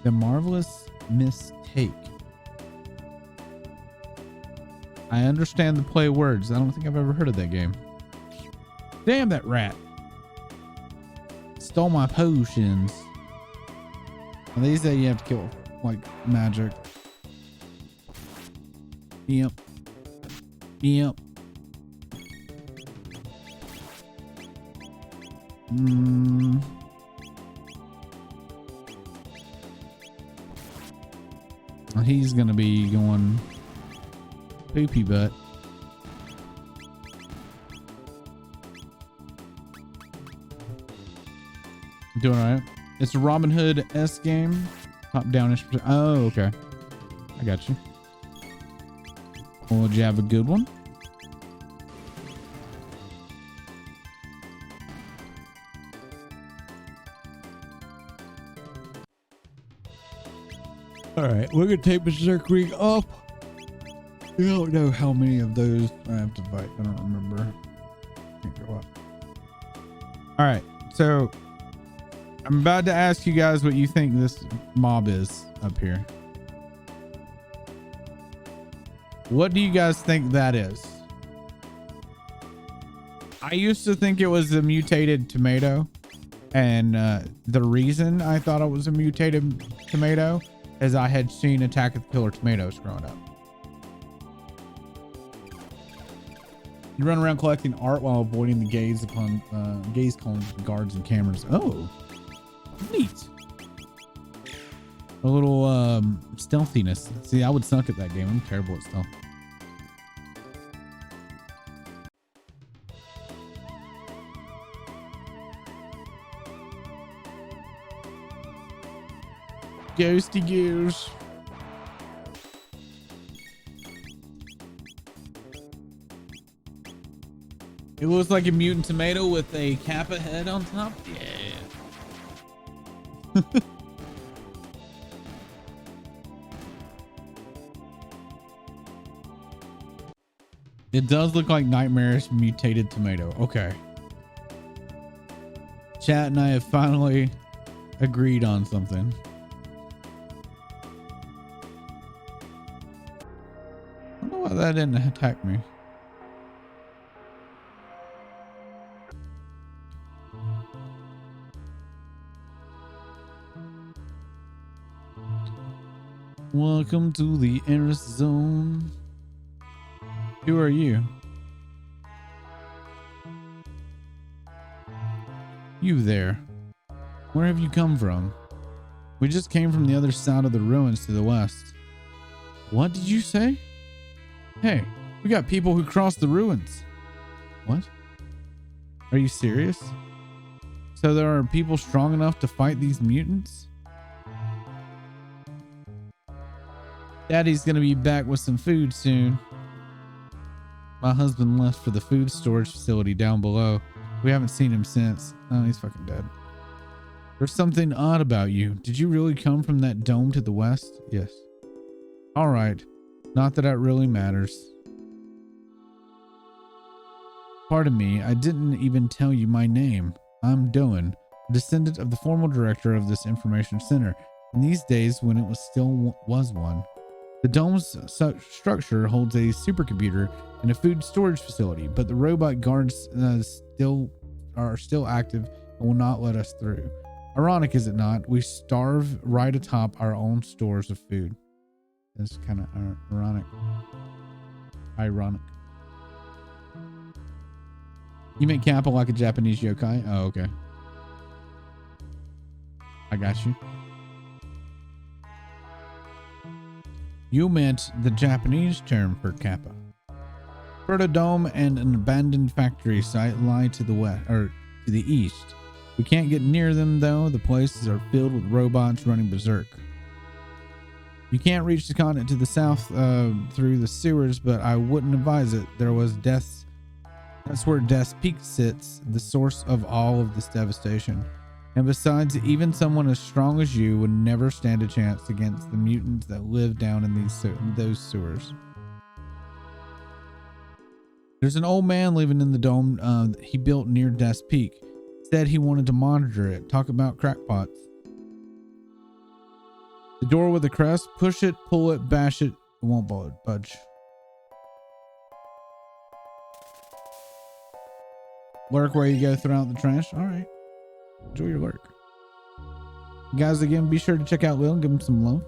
The Marvelous Mistake. I understand the play words. I don't think I've ever heard of that game. Damn, that rat stole my potions. Well, these that you have to kill like magic. Yep. Well, he's gonna be going poopy butt. Doing all right. It's a Robin Hood-esque game. Top downish. Oh, okay. I got you. Well, did you have a good one? All right, we're gonna take Berserk Week up. I don't know how many of those I have to fight. I don't remember. Can't go up. All right, so I'm about to ask you guys what you think this mob is up here. What do you guys think that is? I used to think it was a mutated tomato, and the reason I thought it was a mutated tomato is I had seen Attack of the Killer Tomatoes growing up. You run around collecting art while avoiding the gaze calling guards and cameras. Oh, neat. A little stealthiness. See, I would suck at that game. I'm terrible at stealth. Ghosty goose. It looks like a mutant tomato with a kappa head on top. Yeah. It does look like nightmarish mutated tomato. Okay. Chat and I have finally agreed on something. I don't know why that didn't attack me. Welcome to the Air Zone. Who are you? You there. Where have you come from? We just came from the other side of the ruins to the west. What did you say? Hey, we got people who crossed the ruins. What? Are you serious? So there are people strong enough to fight these mutants? Daddy's gonna be back with some food soon. My husband left for the food storage facility down below. We haven't seen him since. Oh, he's fucking dead. There's something odd about you. Did you really come from that dome to the west? Yes. All right. Not that really matters. Pardon me, I didn't even tell you my name. I'm Doan, a descendant of the former director of this information center. In these days when it was still was one. The dome's structure holds a supercomputer and a food storage facility, but the robot guards are still active and will not let us through. Ironic, is it not? We starve right atop our own stores of food. It's kind of ironic. Ironic. You make Kappa like a Japanese yokai? Oh, okay. I got you. You meant the Japanese term for Kappa. Protodome and an abandoned factory site lie to the west, or to the east. We can't get near them though. The places are filled with robots running berserk. You can't reach the continent to the south through the sewers, but I wouldn't advise it. There was Death's. That's where Death's Peak sits, the source of all of this devastation. And besides, even someone as strong as you would never stand a chance against the mutants that live down in those sewers. There's an old man living in the dome he built near Death's Peak. Said he wanted to monitor it. Talk about crackpots. The door with the crest. Push it, pull it, bash it. It won't budge. Lurk where you go throughout the trash. All right. Enjoy your lurk. Guys, again, be sure to check out Lil and give him some love.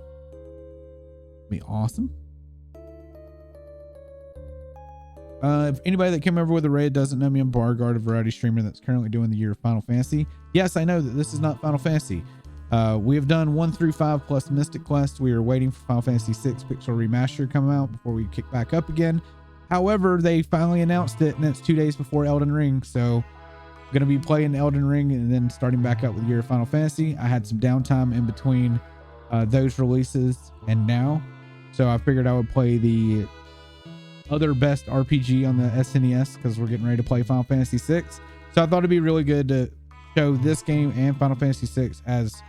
Be awesome. If anybody that came over with a raid doesn't know me, I'm Barguard, a variety streamer that's currently doing the year of Final Fantasy. Yes, I know that this is not Final Fantasy. We have done 1 through 5 plus Mystic Quest. We are waiting for Final Fantasy 6 Pixel Remaster come out before we kick back up again. However, they finally announced it, and it's 2 days before Elden Ring. So I'm going to be playing Elden Ring and then starting back up with Year of Final Fantasy. I had some downtime in between those releases and now. So I figured I would play the other best RPG on the SNES because we're getting ready to play Final Fantasy 6. So I thought it'd be really good to show this game and Final Fantasy 6 as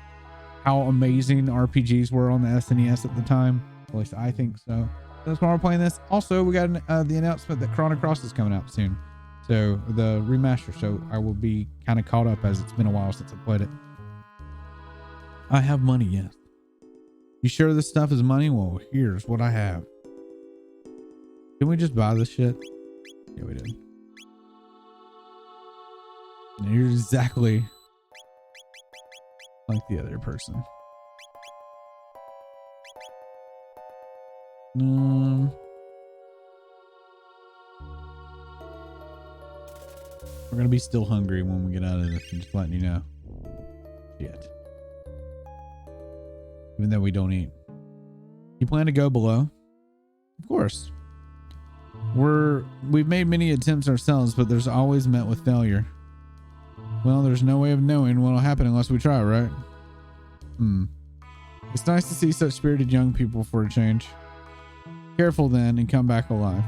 how amazing RPGs were on the SNES at the time. At least I think so. That's why we're playing this. Also, we got the announcement that Chrono Cross is coming out soon. So the remaster. So I will be kind of caught up as it's been a while since I played it. I have money, yes. You sure this stuff is money? Well, here's what I have. Didn't we just buy this shit? Yeah, we did. And you're exactly like the other person. We're gonna be still hungry when we get out of this. I'm just letting you know. Shit. Even though we don't eat. You plan to go below? Of course. We've made many attempts ourselves, but there's always met with failure. Well, there's no way of knowing what'll happen unless we try, right? It's nice to see such spirited young people for a change. Careful then and come back alive.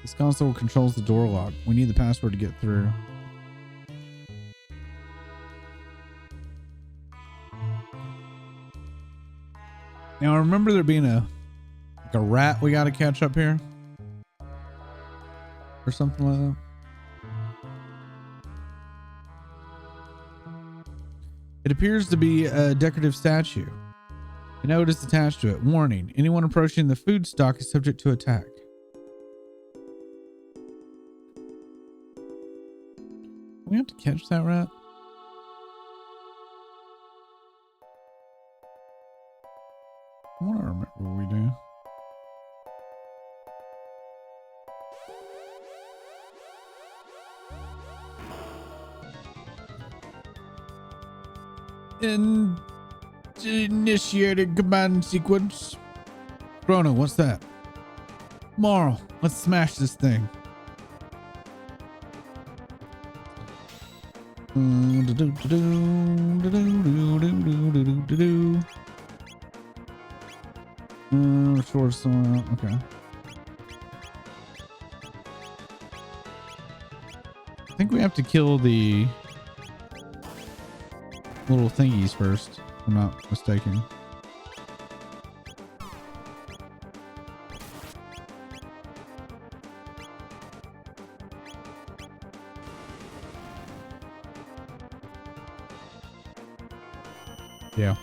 This console controls the door lock. We need the password to get through. Now, I remember there being a rat we got to catch up here. Or something like that. It appears to be a decorative statue. A note is attached to it. Warning, anyone approaching the food stock is subject to attack. We have to catch that rat? I want to remember what we do. Initiated command sequence. Chrono, what's that? Marl, let's smash this thing. Short okay. I think we have to kill the little thingies first, if I'm not mistaken. Yeah.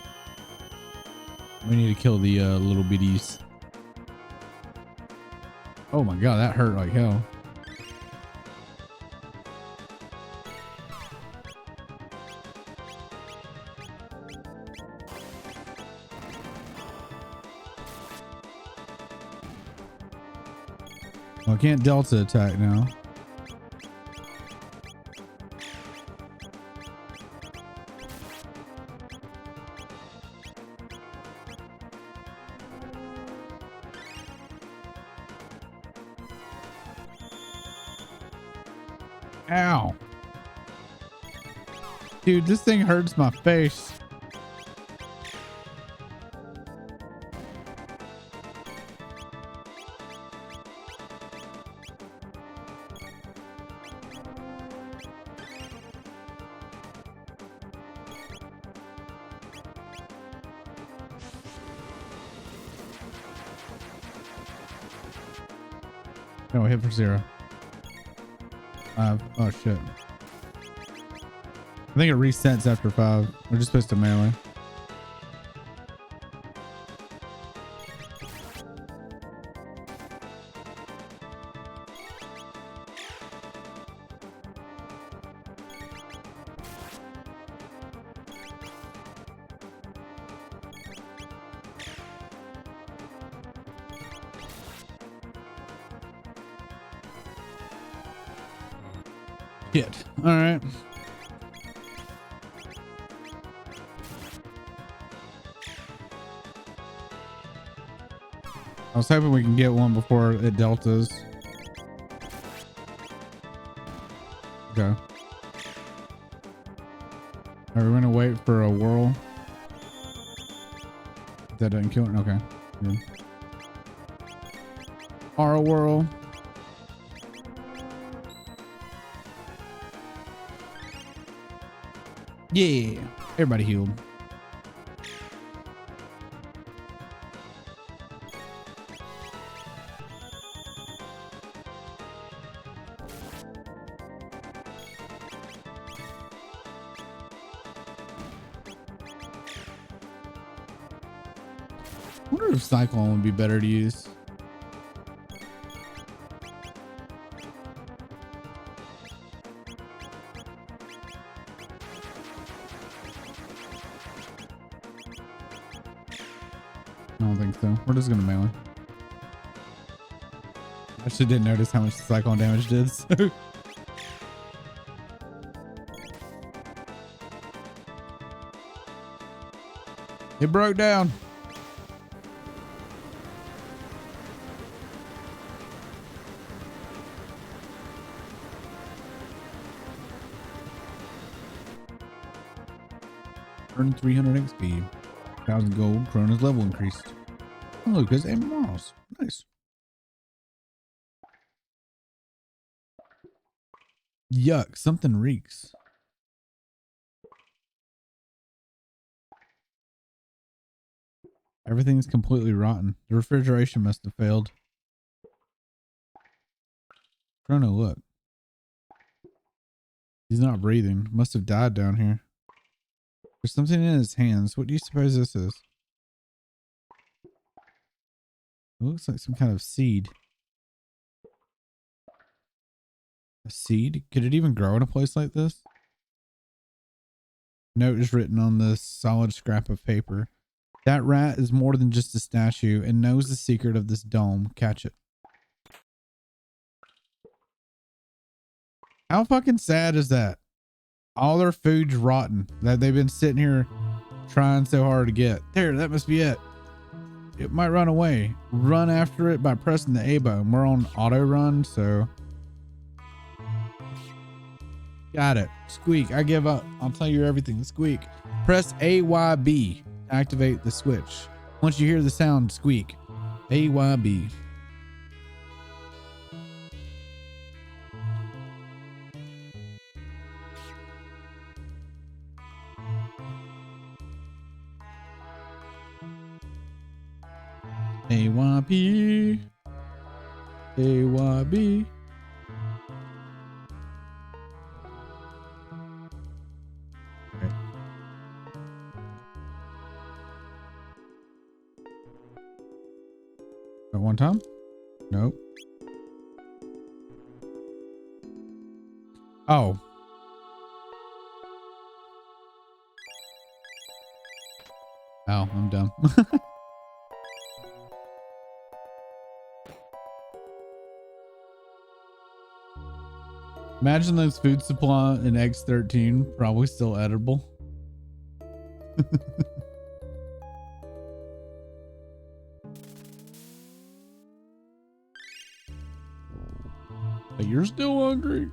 We need to kill the little bitties. Oh my god, that hurt like hell. Well, I can't delta attack now. Ow. Dude, this thing hurts my face. No, hit for 0. Oh shit. I think it resets after 5. We're just supposed to melee. Shit. All right. I was hoping we can get one before it deltas. Okay. Are we gonna wait for a whirl? That doesn't kill it. Okay. Good. Or a whirl. Yeah. Everybody healed. I wonder if Cyclone would be better to use. I don't think so. We're just gonna melee. I actually didn't notice how much the Cyclone damage did. So. It broke down. Earned 300 XP. 1,000 gold. Chrono's level increased. Oh, Lucas and Morals. Nice. Yuck. Something reeks. Everything's completely rotten. The refrigeration must have failed. Chrono, look. He's not breathing. Must have died down here. There's something in his hands. What do you suppose this is? It looks like some kind of seed. A seed? Could it even grow in a place like this? Note is written on this solid scrap of paper. That rat is more than just a statue and knows the secret of this dome. Catch it. How fucking sad is that? All their food's rotten that they've been sitting here trying so hard to get. There, that must be it. It might run away. Run after it by pressing the A button. We're on auto run, so. Got it. Squeak. I give up. I'll tell you everything. Squeak. Press AYB. Activate the switch. Once you hear the sound, squeak. AYB. AYB. AYB. Okay. At one time? Nope. Oh. Oh, I'm dumb. Imagine those food supply in X13 probably still edible. But you're still hungry.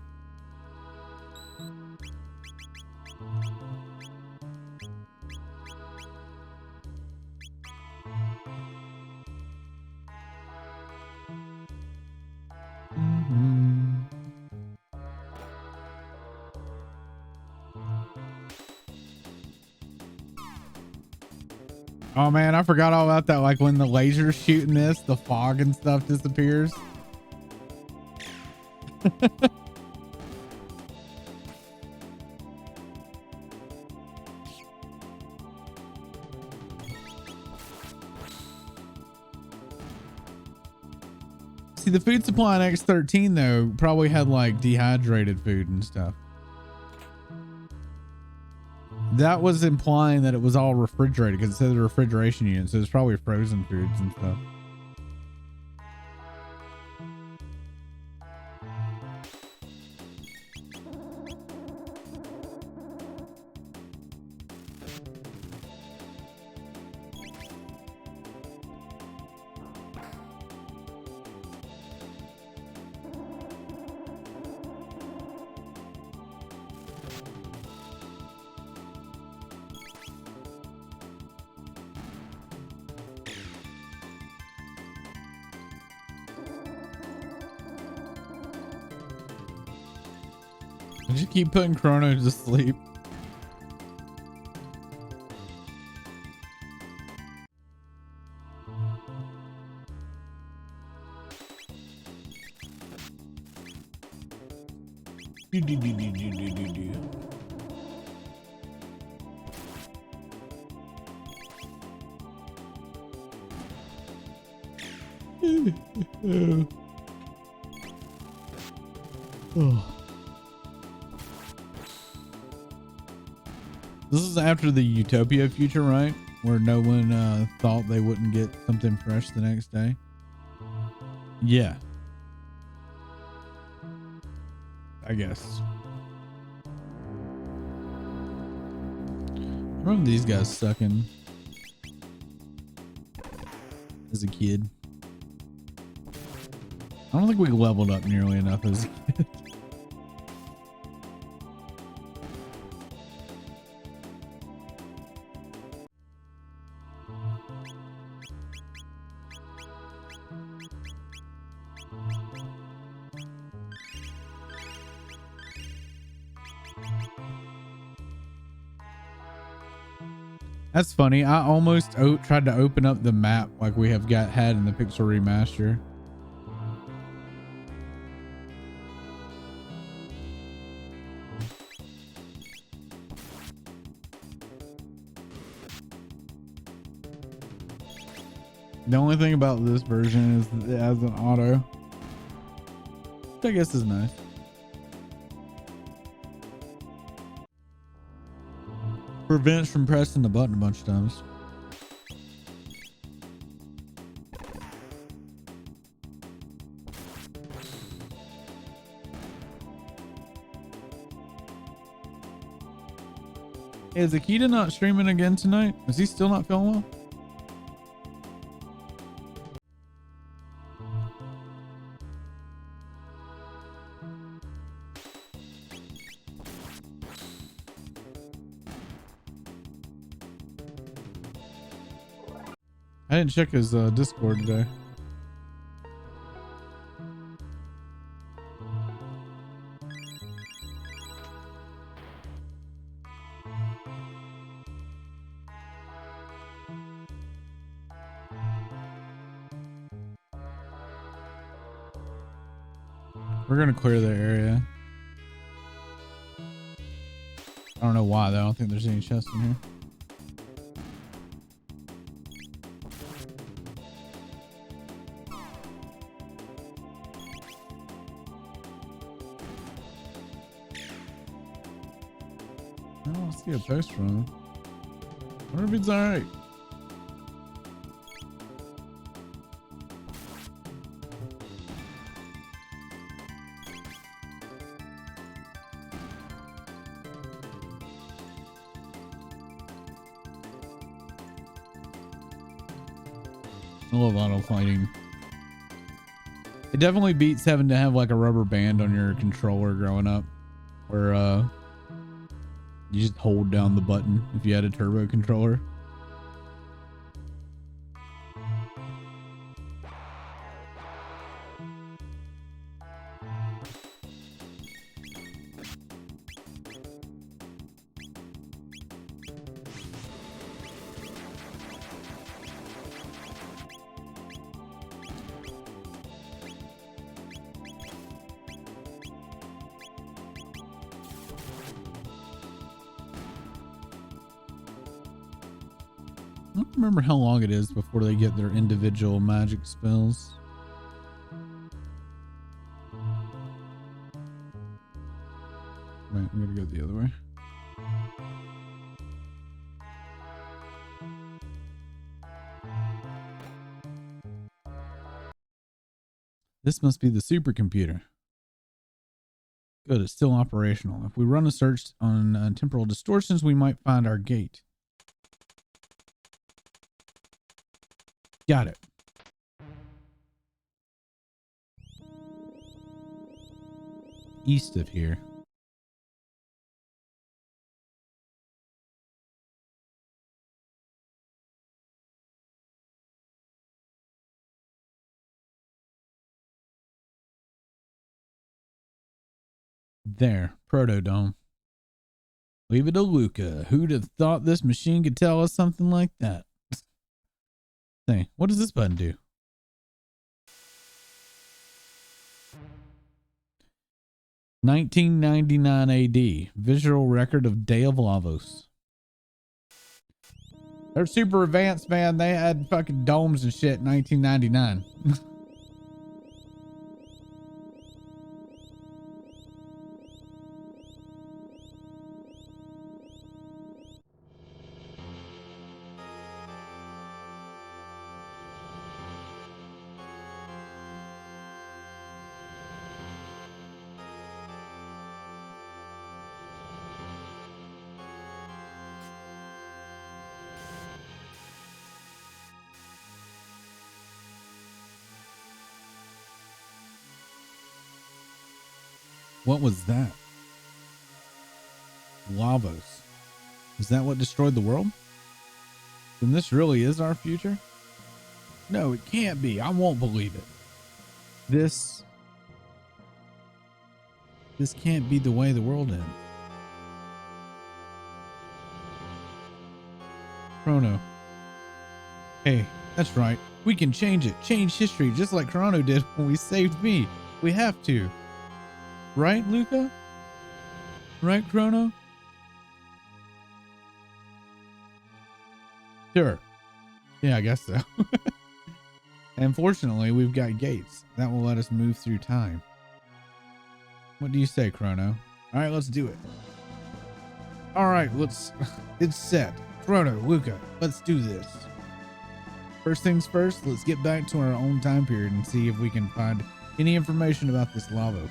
Oh man, I forgot all about that. Like when the laser's shooting this, the fog and stuff disappears. See, the food supply in X13 though probably had like dehydrated food and stuff. That was implying that it was all refrigerated because it said the refrigeration unit, so it's probably frozen foods and stuff. Did you keep putting Chrono to sleep? Oh. This is after the Utopia future, right? Where no one thought they wouldn't get something fresh the next day. Yeah. I guess. I remember these guys sucking as a kid. I don't think we leveled up nearly enough as a kid. That's funny. I almost tried to open up the map like we have had in the Pixel Remaster. The only thing about this version is that it has an auto, which I guess is nice. Prevents from pressing the button a bunch of times. Hey, is Akita not streaming again tonight? Is he still not feeling well? I didn't check his Discord today. We're gonna clear the area. I don't know why though. I don't think there's any chests in here. I don't see a post from him. I wonder if it's alright. I love auto fighting. It definitely beats having to have like a rubber band on your controller growing up, where you just hold down the button if you had a turbo controller. I don't remember how long it is before they get their individual magic spells. Wait, I'm gonna go the other way. This must be the supercomputer. Good, it's still operational. If we run a search on temporal distortions, we might find our gate. Got it. East of here. There, Protodome. Leave it to Luca. Who'd have thought this machine could tell us something like that? Hey, what does this button do? (1999 AD). Visual record of Day of Lavos. They're super advanced, man. They had fucking domes and shit in 1999. What was that? Lavos. Is that what destroyed the world? Then this really is our future? No, it can't be. I won't believe it. This can't be the way the world ends. Chrono. Hey, that's right. We can change it. Change history just like Chrono did when we saved me. We have to. Right, Luca? Right, Chrono? Sure. Yeah, I guess so. And fortunately, we've got gates that will let us move through time. What do you say, Chrono? All right, let's do it. All right, it's set. Chrono, Luca, let's do this. First things first, let's get back to our own time period and see if we can find any information about this lava.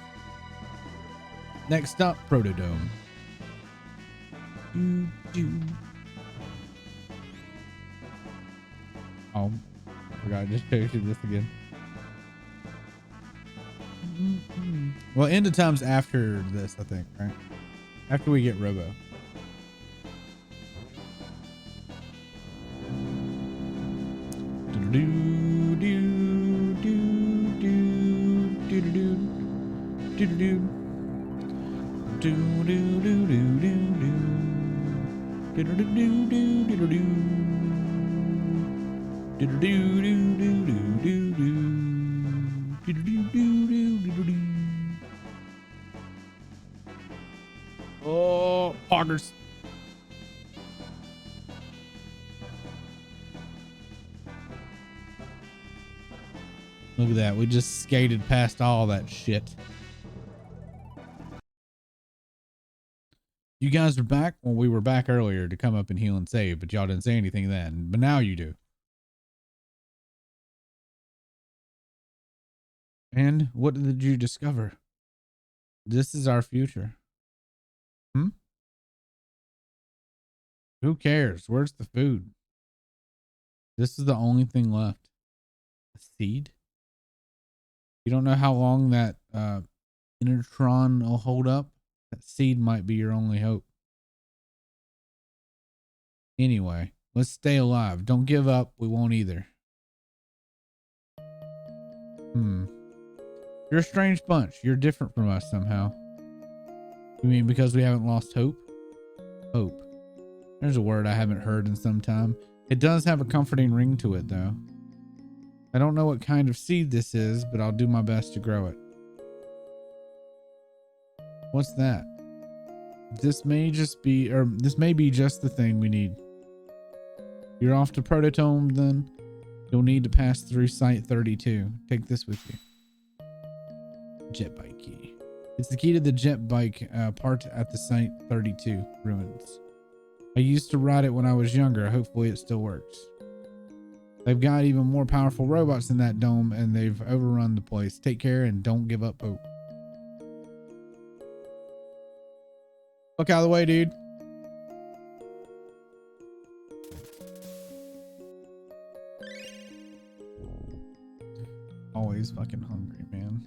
Next stop, Protodome. Oh, I forgot. I just posted this again. Well, end of time's after this, I think, right? After we get Robo. Oh, poggers. Look at that. We just skated past all that shit. You guys are back? Well, we were back earlier to come up and heal and save, but y'all didn't say anything then. But now you do. And what did you discover? This is our future. Who cares? Where's the food? This is the only thing left. A seed? You don't know how long that Intertron will hold up? That seed might be your only hope. Anyway, let's stay alive. Don't give up. We won't either. You're a strange bunch. You're different from us somehow. You mean because we haven't lost hope? Hope. There's a word I haven't heard in some time. It does have a comforting ring to it, though. I don't know what kind of seed this is, but I'll do my best to grow it. What's that? This may be just the thing we need. You're off to Prototome, then? You'll need to pass through Site 32. Take this with you. Jet bike key. It's the key to the jet bike part at the Site 32 ruins. I used to ride it when I was younger. Hopefully it still works. They've got even more powerful robots in that dome, and they've overrun the place. Take care and don't give up hope. Look out of the way, dude. Always fucking hungry, man.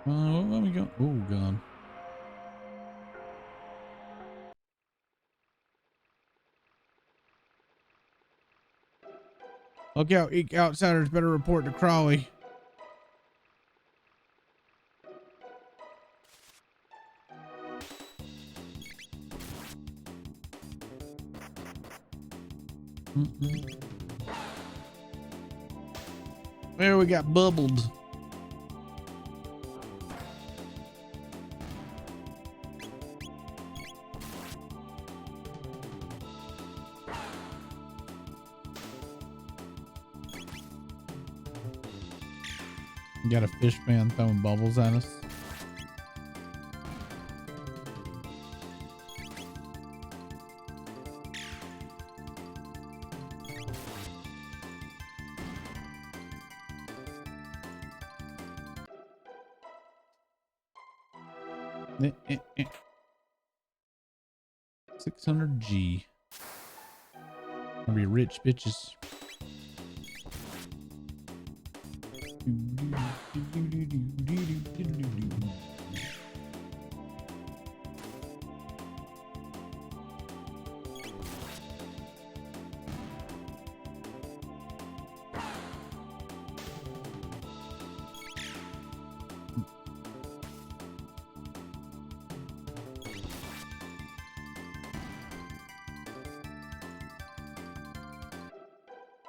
Let me go. Oh, God. Look out, Eek Outsiders better report to Crawley. There we got bubbled. You got a fish man throwing bubbles at us. Eh, eh, eh. 600G. Gonna be rich bitches.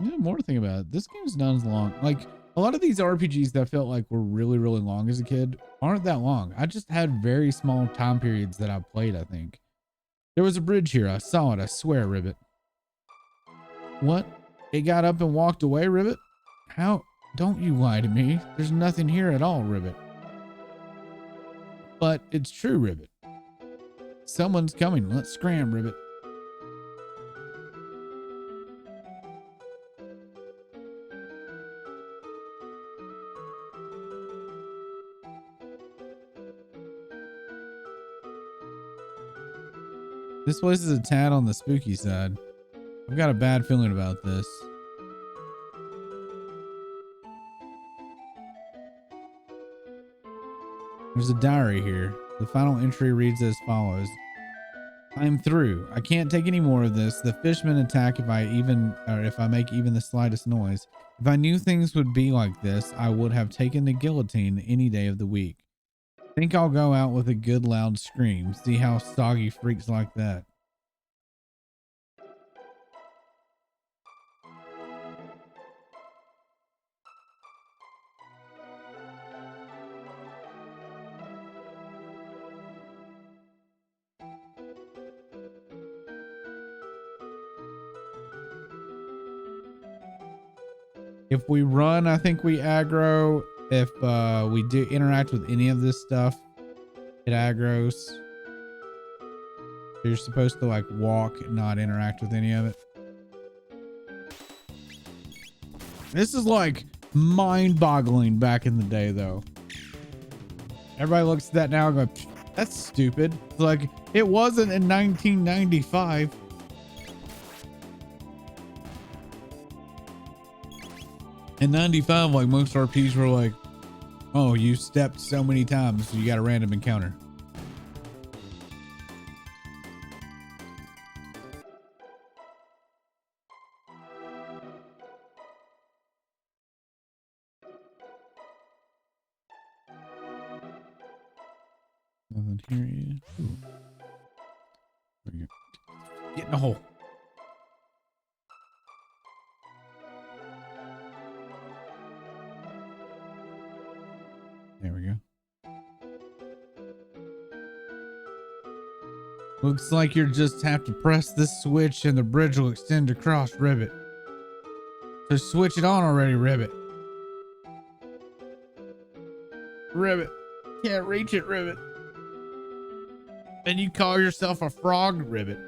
Yeah, more to think about it. This game's not as long. Like a lot of these RPGs that felt like were really, really long as a kid aren't that long. I just had very small time periods that I played, I think. There was a bridge here. I saw it. I swear, Ribbit. What? It got up and walked away, Ribbit? How? Don't you lie to me. There's nothing here at all, Ribbit. But it's true, Ribbit. Someone's coming. Let's scram, Ribbit. This place is a tad on the spooky side. I've got a bad feeling about this. There's a diary here. The final entry reads as follows. I'm through. I can't take any more of this. The fishmen attack if I make even the slightest noise. If I knew things would be like this, I would have taken the guillotine any day of the week. Think I'll go out with a good loud scream. See how Soggy freaks like that. If we run, I think we aggro. If we do interact with any of this stuff, it aggroes. So you're supposed to like walk and not interact with any of it. This is like mind-boggling back in the day, though. Everybody looks at that now and go, that's stupid. It's like, it wasn't in 1995. In 95, like most RPs were like, oh, you stepped so many times, so you got a random encounter. Nothing here yet. Ooh. There we go. Get in the hole. There we go. Looks like you just have to press this switch and the bridge will extend across, Ribbit. So switch it on already, Ribbit. Ribbit. Can't reach it, Ribbit. And you call yourself a frog, Ribbit.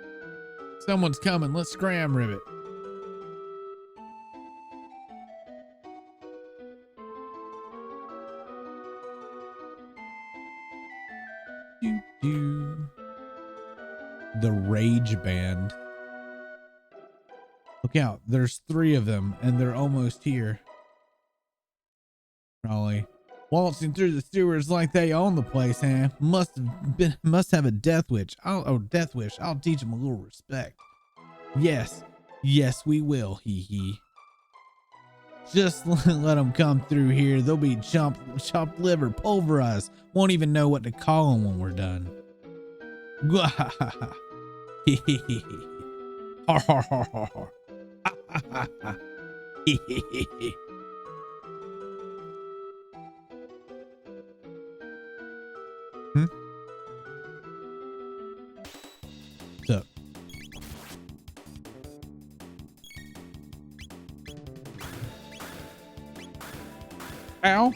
Someone's coming. Let's scram, Ribbit. Doo doo. The Rage Band. Look out. There's 3 of them and they're almost here. Probably waltzing through the sewers like they own the place, huh? Must have a death wish. Death wish. I'll teach them a little respect. Yes, we will. Hee hee. Just let them come through here. They'll be chopped liver, pulverized. Won't even know what to call them when we're done. Har har har har har. What's up? Ow.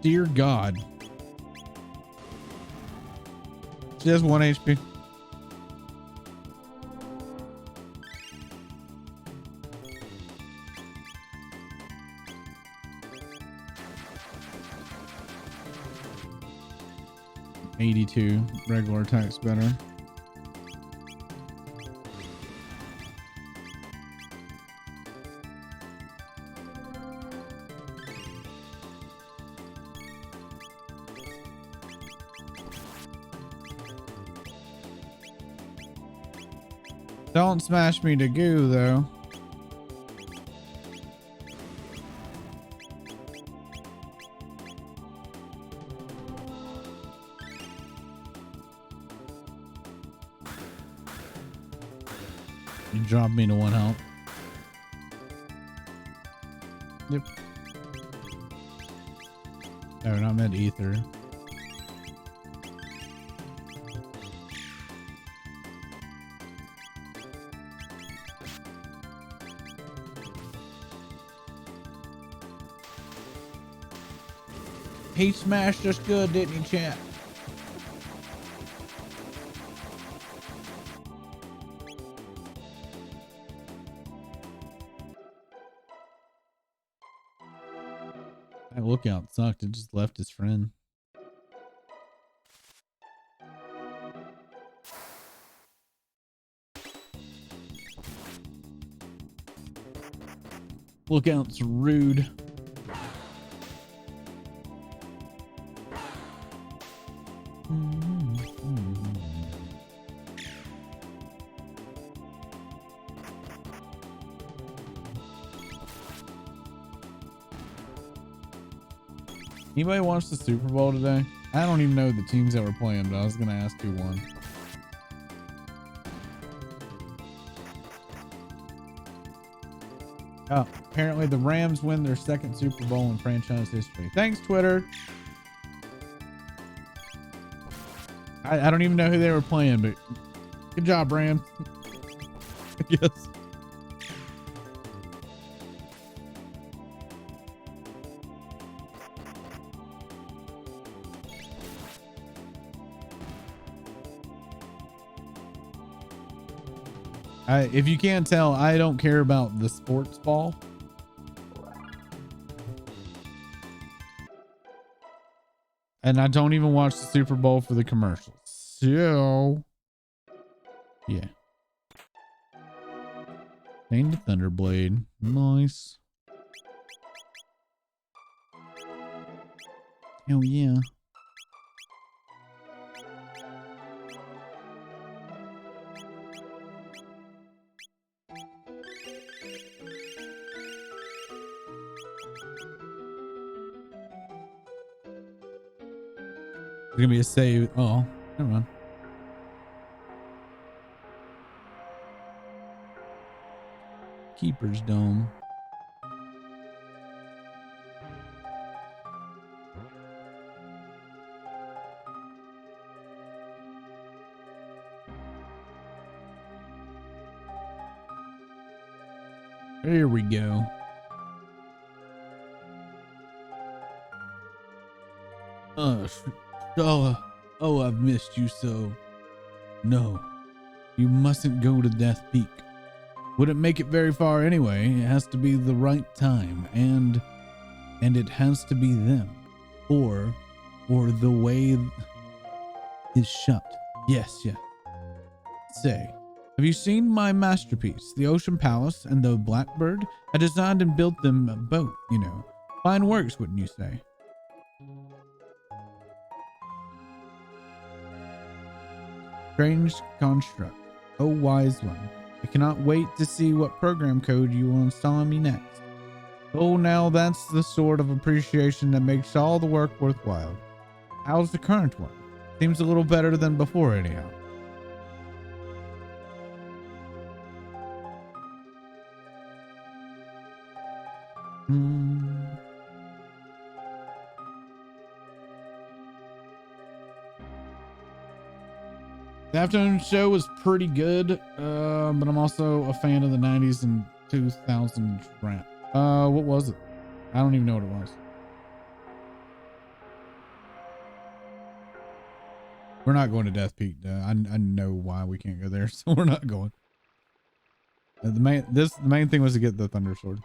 Dear God. She has 1 HP. $82. Regular attack's better. Don't smash me to goo, though. You dropped me to 1 health. Yep. Oh, not meant ether. He smashed us good, didn't he, chat? That lookout sucked. It just left his friend. Lookout's rude. Anybody watch the Super Bowl today? I don't even know the teams that were playing, but I was gonna ask who won. Oh, apparently the Rams win their 2nd Super Bowl in franchise history. Thanks, Twitter. I don't even know who they were playing, but good job, Rams. Yes. If you can't tell, I don't care about the sports ball. And I don't even watch the Super Bowl for the commercials. So, yeah. Named Thunderblade. Nice. Hell yeah. There's gonna be a save. Oh, never mind. Keeper's Dome. Here we go. Stella. Oh, I've missed you so. No, you mustn't go to Death Peak. Wouldn't make it very far anyway. It has to be the right time, and it has to be them, or the way is shut. Yes, yeah. Say, have you seen my masterpiece, the Ocean Palace and the Blackbird? I designed and built them both, you know. Fine works, wouldn't you say? Strange construct. Oh, wise one. I cannot wait to see what program code you will install on me next. Oh, now that's the sort of appreciation that makes all the work worthwhile. How's the current one? Seems a little better than before anyhow. The afternoon show was pretty good, but I'm also a fan of the 90s and 2000s rap. What was it? I don't even know what it was. We're not going to Death Peak. I know why we can't go there, so we're not going. The main thing was to get the Thunder Sword.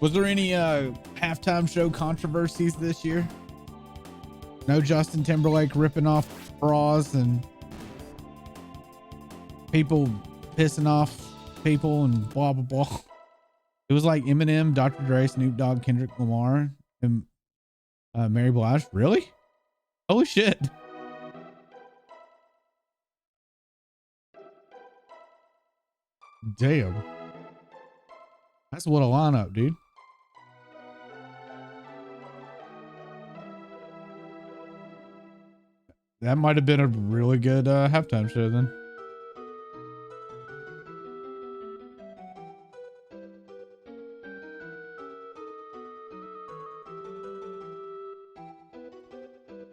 Was there any halftime show controversies this year? No Justin Timberlake ripping off bras and people pissing off people and blah blah blah. It was like Eminem, Dr. Dre, Snoop Dogg, Kendrick Lamar, and Mary Blige. Really? Holy shit. Damn. That's what a lineup, dude. That might have been a really good halftime show then.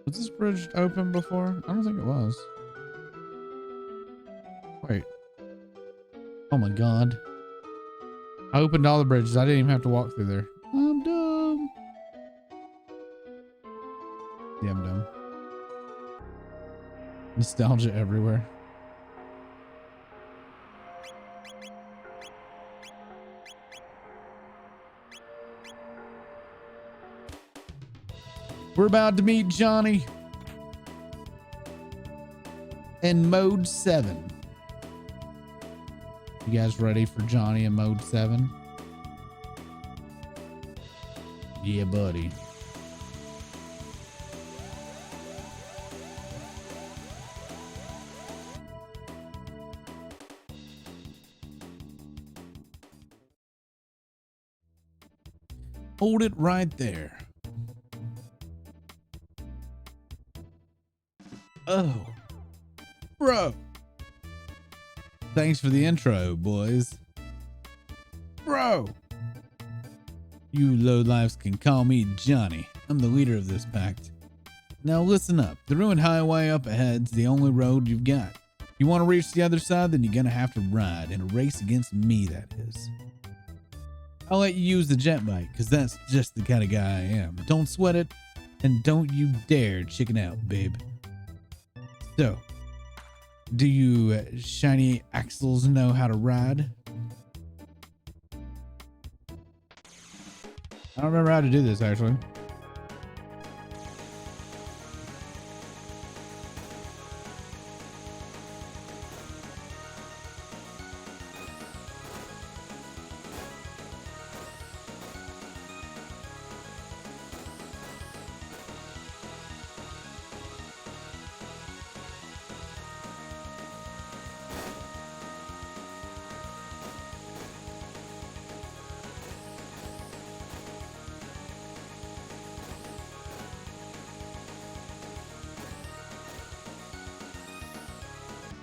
Was this bridge open before? I don't think it was. Wait. Oh my god. I opened all the bridges. I didn't even have to walk through there. I'm dumb. Yeah, I'm dumb. Nostalgia everywhere. We're about to meet Johnny in mode 7. You guys ready for Johnny in mode 7? Yeah, buddy. Hold it right there. Oh, bro. Thanks for the intro, boys. Bro. You lowlifes can call me Johnny. I'm the leader of this pact. Now listen up. The ruined highway up ahead's the only road you've got. You want to reach the other side, then you're gonna have to ride in a race against me, that is. I'll let you use the jet bike, because that's just the kind of guy I am. Don't sweat it, and don't you dare chicken out, babe. So, do you shiny axles know how to ride? I don't remember how to do this actually.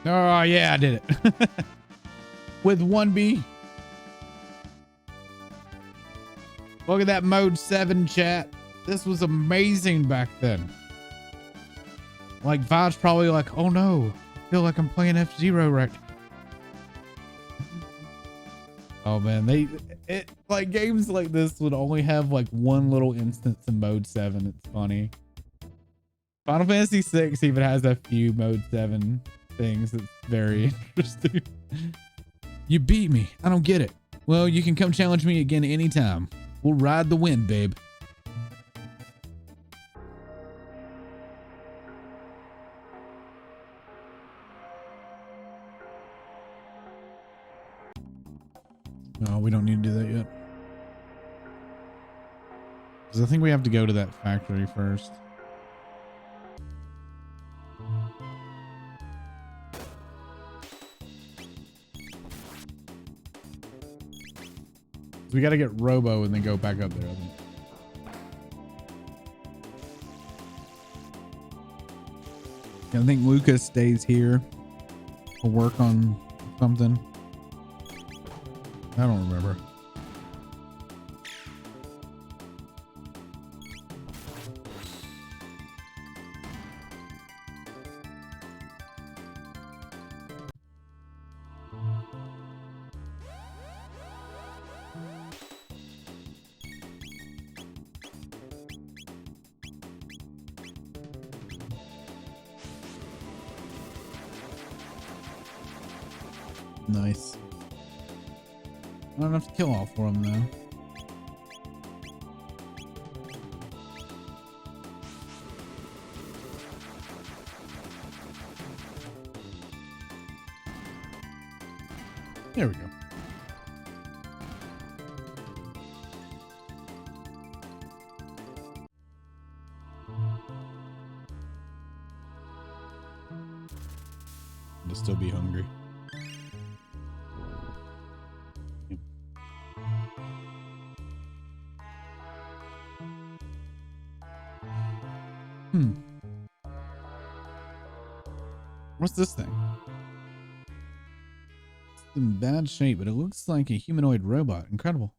Oh yeah, I did it. With 1B. Look at that mode 7 chat. This was amazing back then. Like Vibe's probably like, oh no, I feel like I'm playing F-Zero right. Oh man, like games like this would only have like one little instance in mode 7. It's funny. Final Fantasy 6 even has a few mode 7 things. It's very interesting. You beat me. I don't get it. Well, you can come challenge me again anytime. We'll ride the wind, babe. No, we don't need to do that yet. Because I think we have to go to that factory first. We got to get Robo and then go back up there, I think. I think Lucas stays here to work on something. I don't remember. Nice. I don't have to kill all 4 of them though. There we go. I'll still be hungry. What's this thing? It's in bad shape, but it looks like a humanoid robot. Incredible.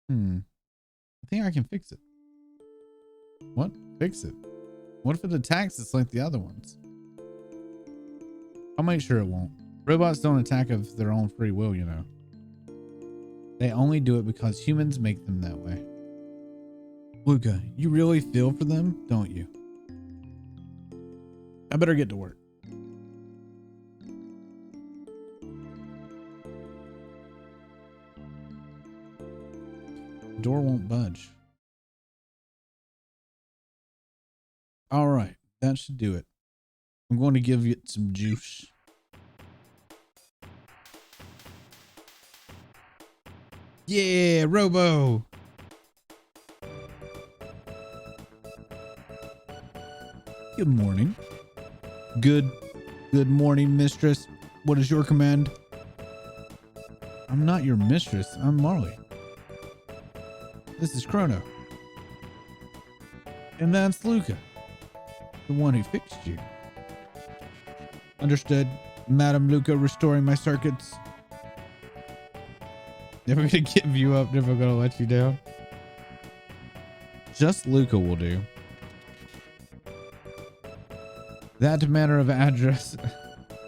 I think I can fix it. What? Fix it? What if it attacks us like the other ones? I'll make sure it won't. Robots don't attack of their own free will, you know. They only do it because humans make them that way. Luca, you really feel for them, don't you? I better get to work. Door won't budge. All right, that should do it. I'm going to give you some juice. Yeah, Robo. Good morning. Good morning, mistress. What is your command? I'm not your mistress. I'm Marley. This is Chrono. And that's Luca, the one who fixed you. Understood, Madam Luca, restoring my circuits. Never gonna give you up, never gonna let you down. Just Luca will do. That manner of address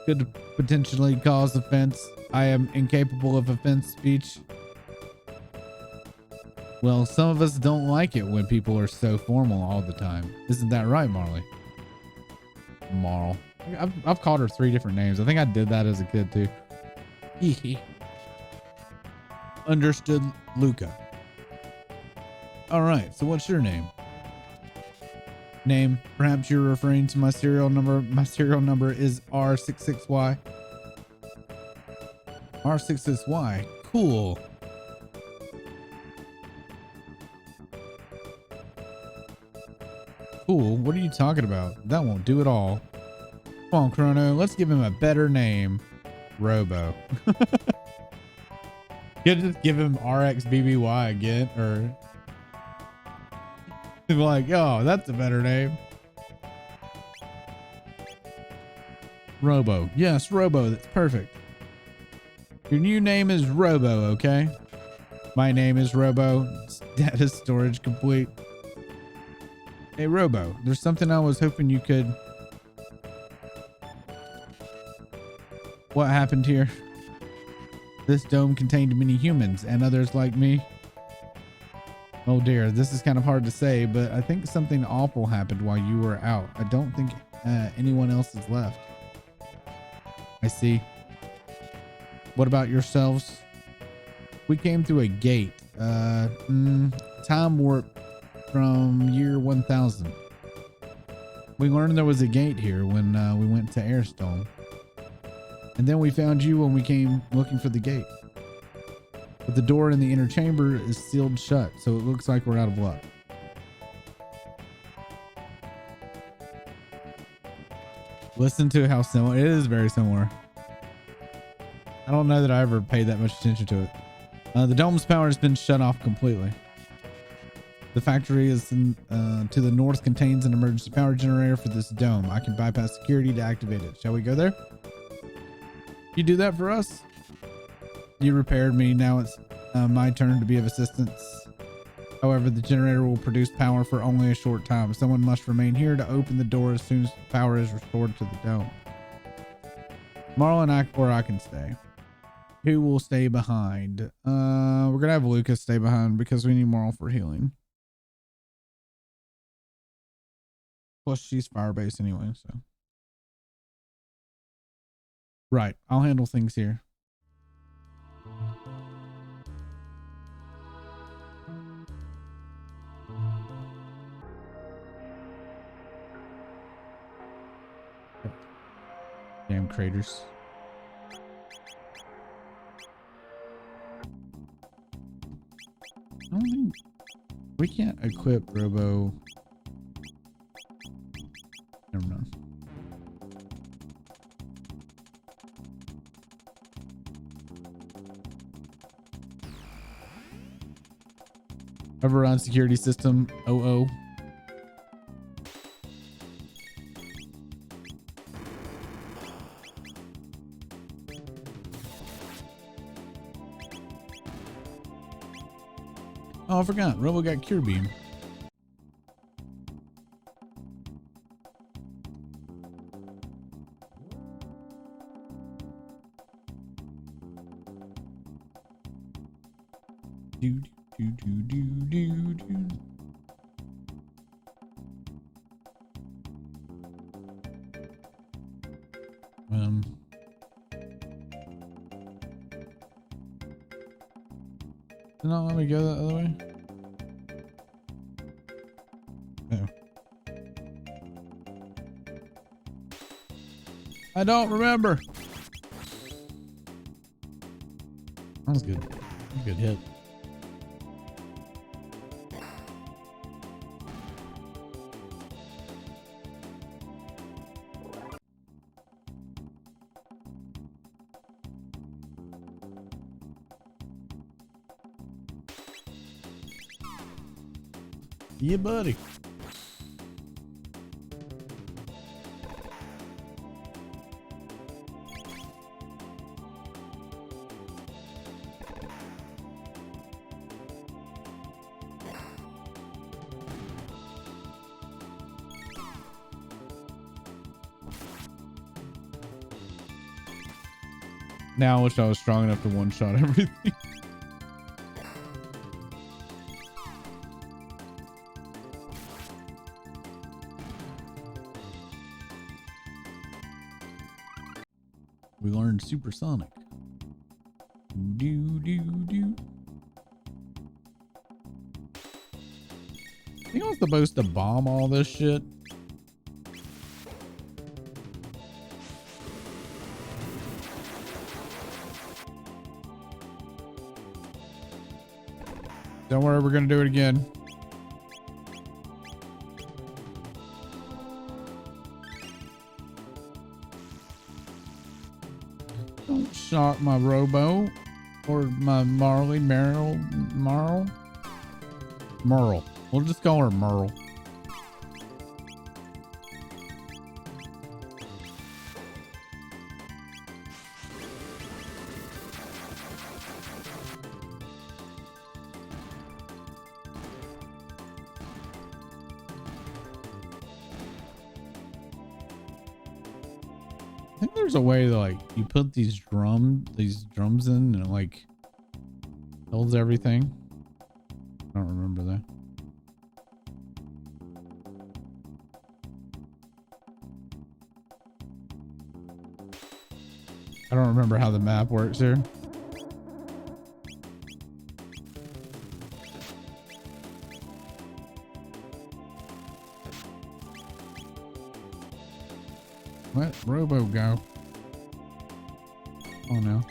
could potentially cause offense. I am incapable of offense speech. Well, some of us don't like it when people are so formal all the time. Isn't that right, Marley? Marl. I've called her 3 different names. I think I did that as a kid too. Understood, Luca. All right, so what's your name? Name, perhaps you're referring to my serial number. My serial number is R66Y. R66Y, cool. Cool, what are you talking about? That won't do at all. Come on, Chrono, let's give him a better name. Robo. You just give him RXBBY again, or like, oh, that's a better name. Robo. Yes, Robo, that's perfect. Your new name is Robo, okay? My name is Robo. Data storage complete. Hey, Robo, there's something I was hoping you could... What happened here? This dome contained many humans and others like me. Oh dear, this is kind of hard to say, but I think something awful happened while you were out. I don't think anyone else is left. I see. What about yourselves? We came through a gate. Time warp from year 1000. We learned there was a gate here when we went to Airstone. And then we found you when we came looking for the gate. But the door in the inner chamber is sealed shut, so it looks like we're out of luck. Listen to how similar it is. Very similar. I don't know that I ever paid that much attention to it. The dome's power has been shut off completely. The factory is to the north, contains an emergency power generator for this dome. I can bypass security to activate it. Shall we go there? You do that for us? You repaired me. Now it's my turn to be of assistance. However, the generator will produce power for only a short time. Someone must remain here to open the door as soon as power is restored to the dome. Marl and I, or I can stay. Who will stay behind? We're gonna have Lucas stay behind because we need Marl for healing. Plus, she's fire based anyway, so. Right, I'll handle things here. Damn craters. I don't think we can't equip Robo. Never mind. Override security system. Oh. Oh, I forgot. Robo got cure beam. Do. No, let me go the other way. Oh. I don't remember. That was good. Good hit. Yeah, buddy. Now I wish I was strong enough to one-shot everything. We learned supersonic. Do. I think I'm supposed to bomb all this shit. Don't worry, we're gonna do it again. Don't shock my robo or my Merle. We'll just call her Merle. I think there's a way that like you put these drums in and it like holds everything. I don't remember that. I don't remember how the map works here. Let Robo go. Oh no.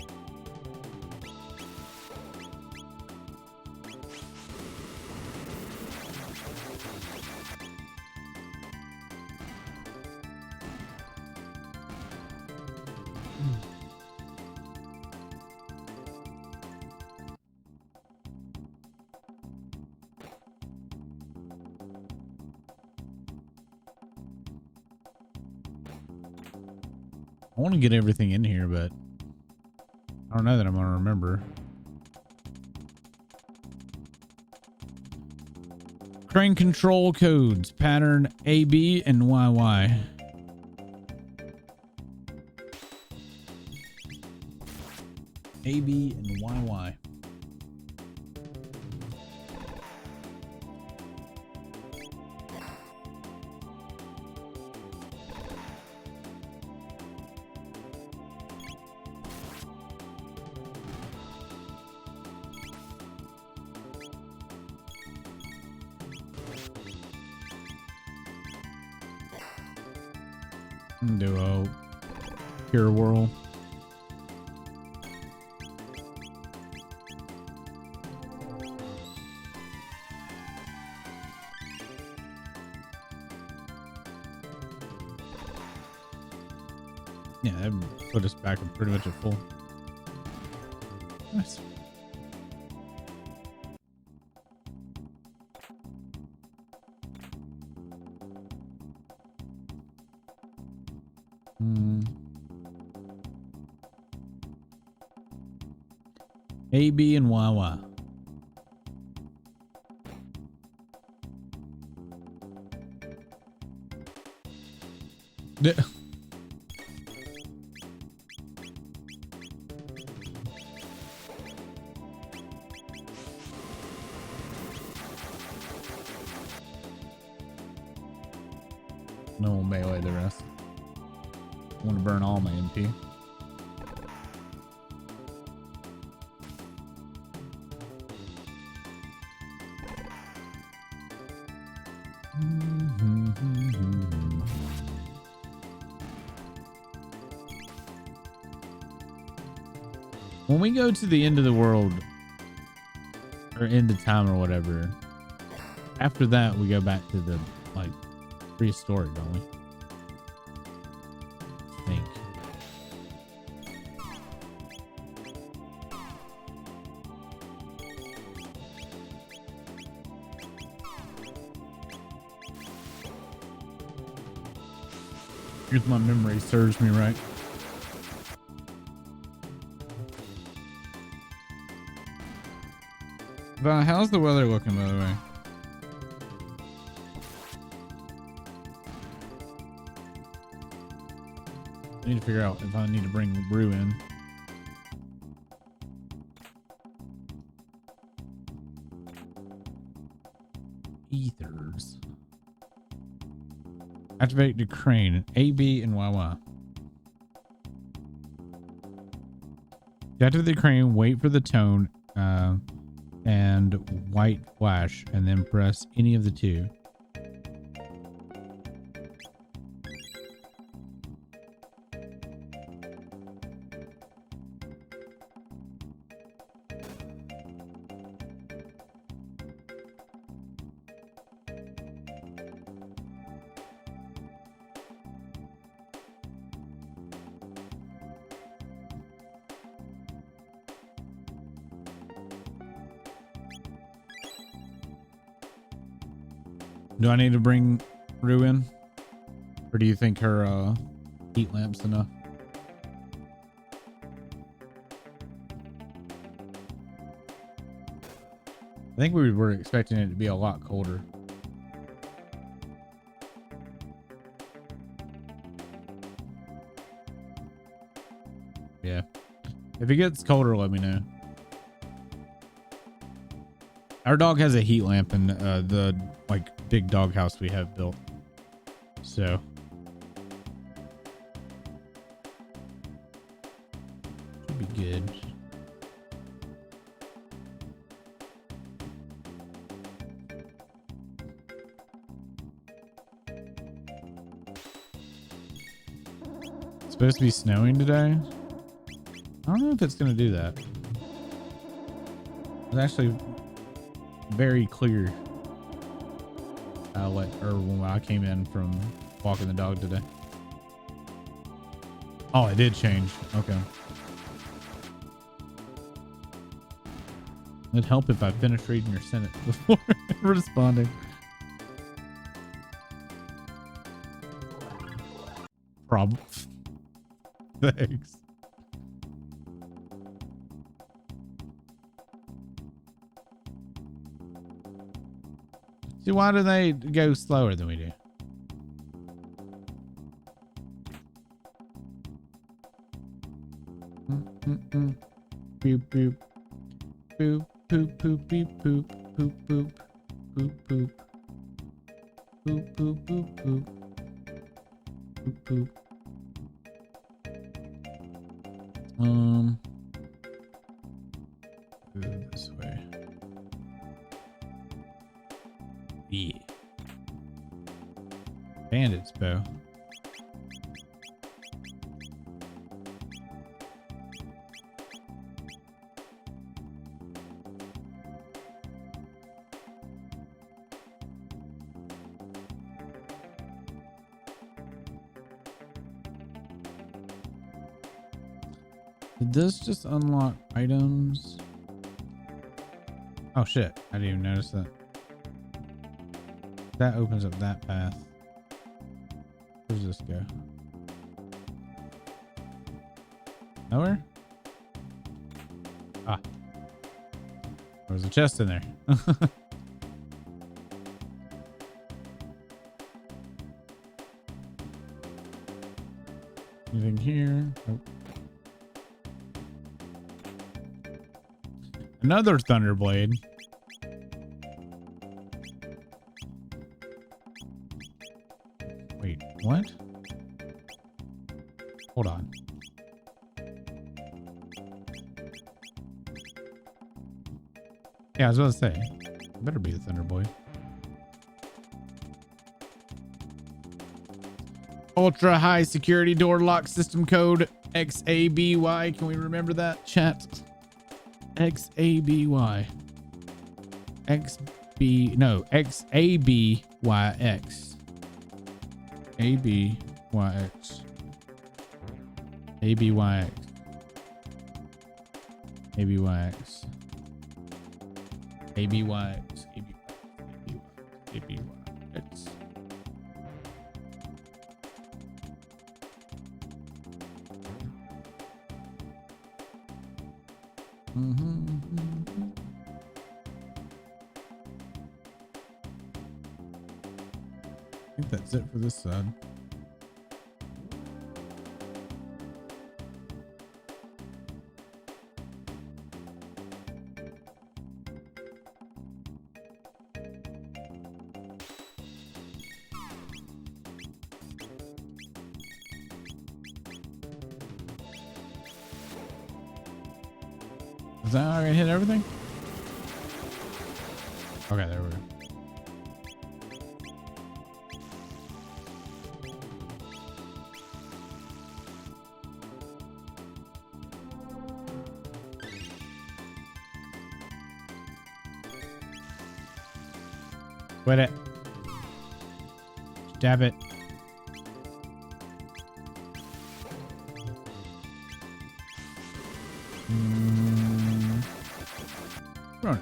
I want to get everything in here, but I don't know that I'm going to remember. Crane control codes, pattern AB and YY. AB and YY. Duo. Pure World. Yeah, that would put us back in pretty much at full. Nice. AB and YY. No one melee the rest. I want to burn all my MP. When we go to the end of the world or end of time or whatever, after that we go back to the like prehistoric, don't we? I think. Here's my memory serves me right. How's the weather looking, by the way? I need to figure out if I need to bring brew in. Ethers. Activate the crane. AB and YY. To activate the crane, wait for the tone. and white flash, and then press any of the two. Do I need to bring Rue in? Or do you think her heat lamp's enough? I think we were expecting it to be a lot colder. Yeah. If it gets colder, let me know. Our dog has a heat lamp in the like big dog house we have built. So should be good. It's supposed to be snowing today. I don't know if it's gonna do that. It's actually very clear. When I came in from walking the dog today. Oh, it did change. Okay. It'd help if I finished reading your sentence before responding. Thanks. See, why do they go slower than we do? Boop boop boop boop boop beep boop boop boop boop boop boop boop boop boop boop boop. Go this way. Yeah. Bandit's bow. Did this just unlock items? Oh shit, I didn't even notice that. That opens up that path. Where's this go? Nowhere? Ah. There was a chest in there. Anything here? Nope. Another Thunderblade. Wait, what? Hold on. Yeah, I was about to say, it better be the Thunderblade. Ultra high security door lock system code XABY. Can we remember that, chat? XABY. XABYX. ABYX. ABYX. ABYX. ABYX. ABYX. I think that's it for this side. Is that already hit everything? Okay, there we go. Quit it. Stab it. Chrono.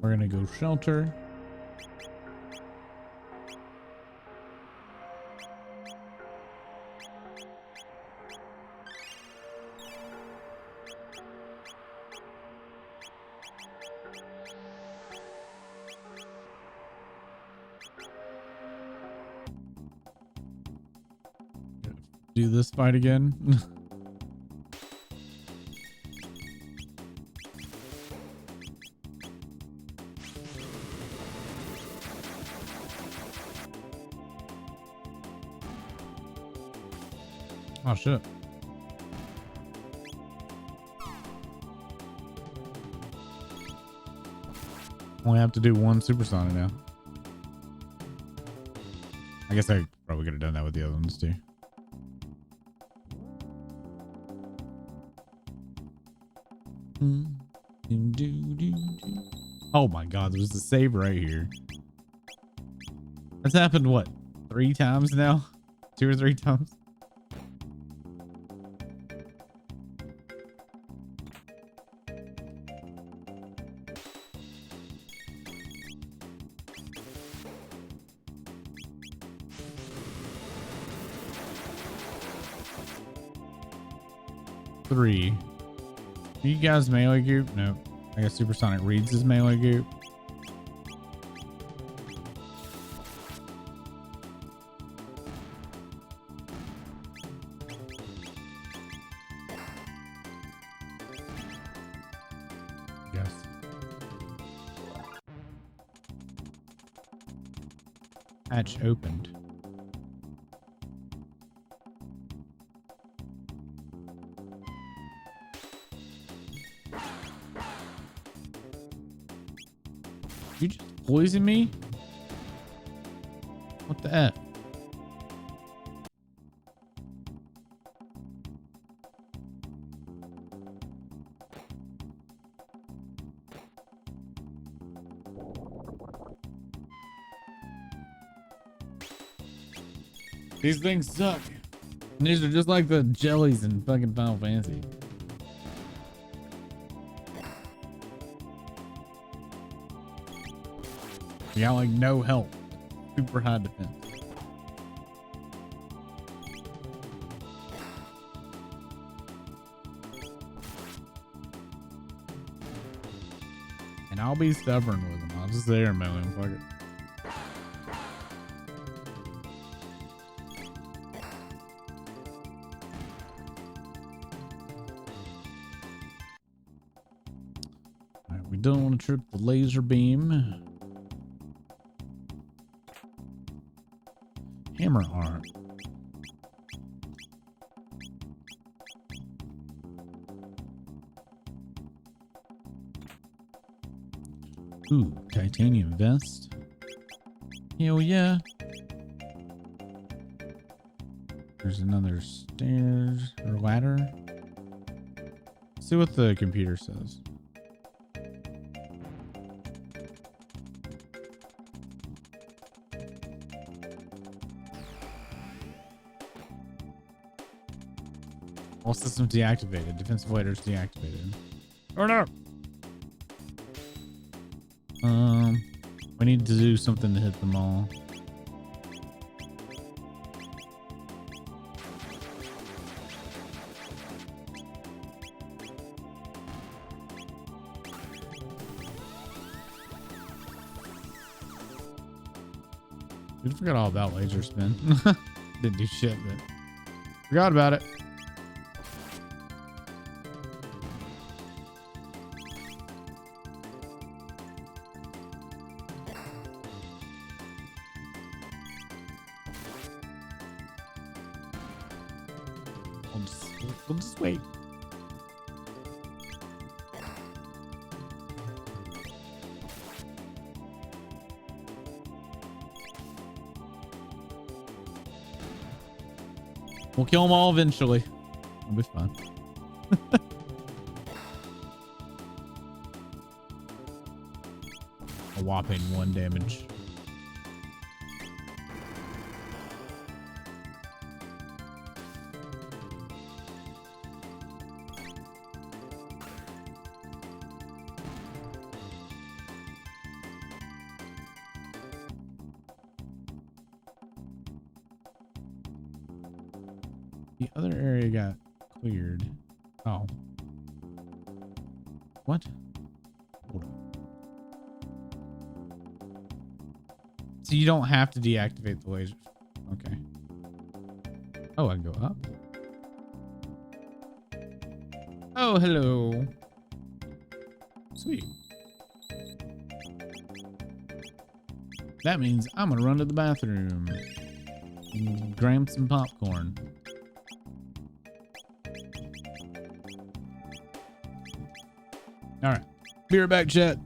We're gonna go shelter. Do this fight again. Oh shit. Only have to do one supersonic now. I guess I probably could have done that with the other ones too. Oh my god, there's a save right here. That's happened what? 3 times now? 2 or 3 times? Three. Are you guys melee goop? No. I guess Supersonic reads his melee goop. Yes. Hatch opened. You just poison me? What the F? These things suck. These are just like the jellies in fucking Final Fantasy. You got like no health. Super high defense. And I'll be stubborn with them. I'll just sit there and melee him. Fuck it. Alright, we don't want to trip the laser beam. Hammer arm. Ooh, titanium vest. Hell yeah. There's another stairs or ladder. See what the computer says. All systems deactivated. Defensive laders deactivated. Or no. We need to do something to hit them all. Dude, I forgot all about laser spin. Didn't do shit, but forgot about it. We'll just wait. We'll kill them all eventually. It'll be fun. A whopping 1 damage. The other area got cleared. Oh. What? Hold on. So you don't have to deactivate the lasers. Okay. Oh, I can go up. Oh, hello. Sweet. That means I'm gonna run to the bathroom and grab some popcorn. All right. Be right back, chat.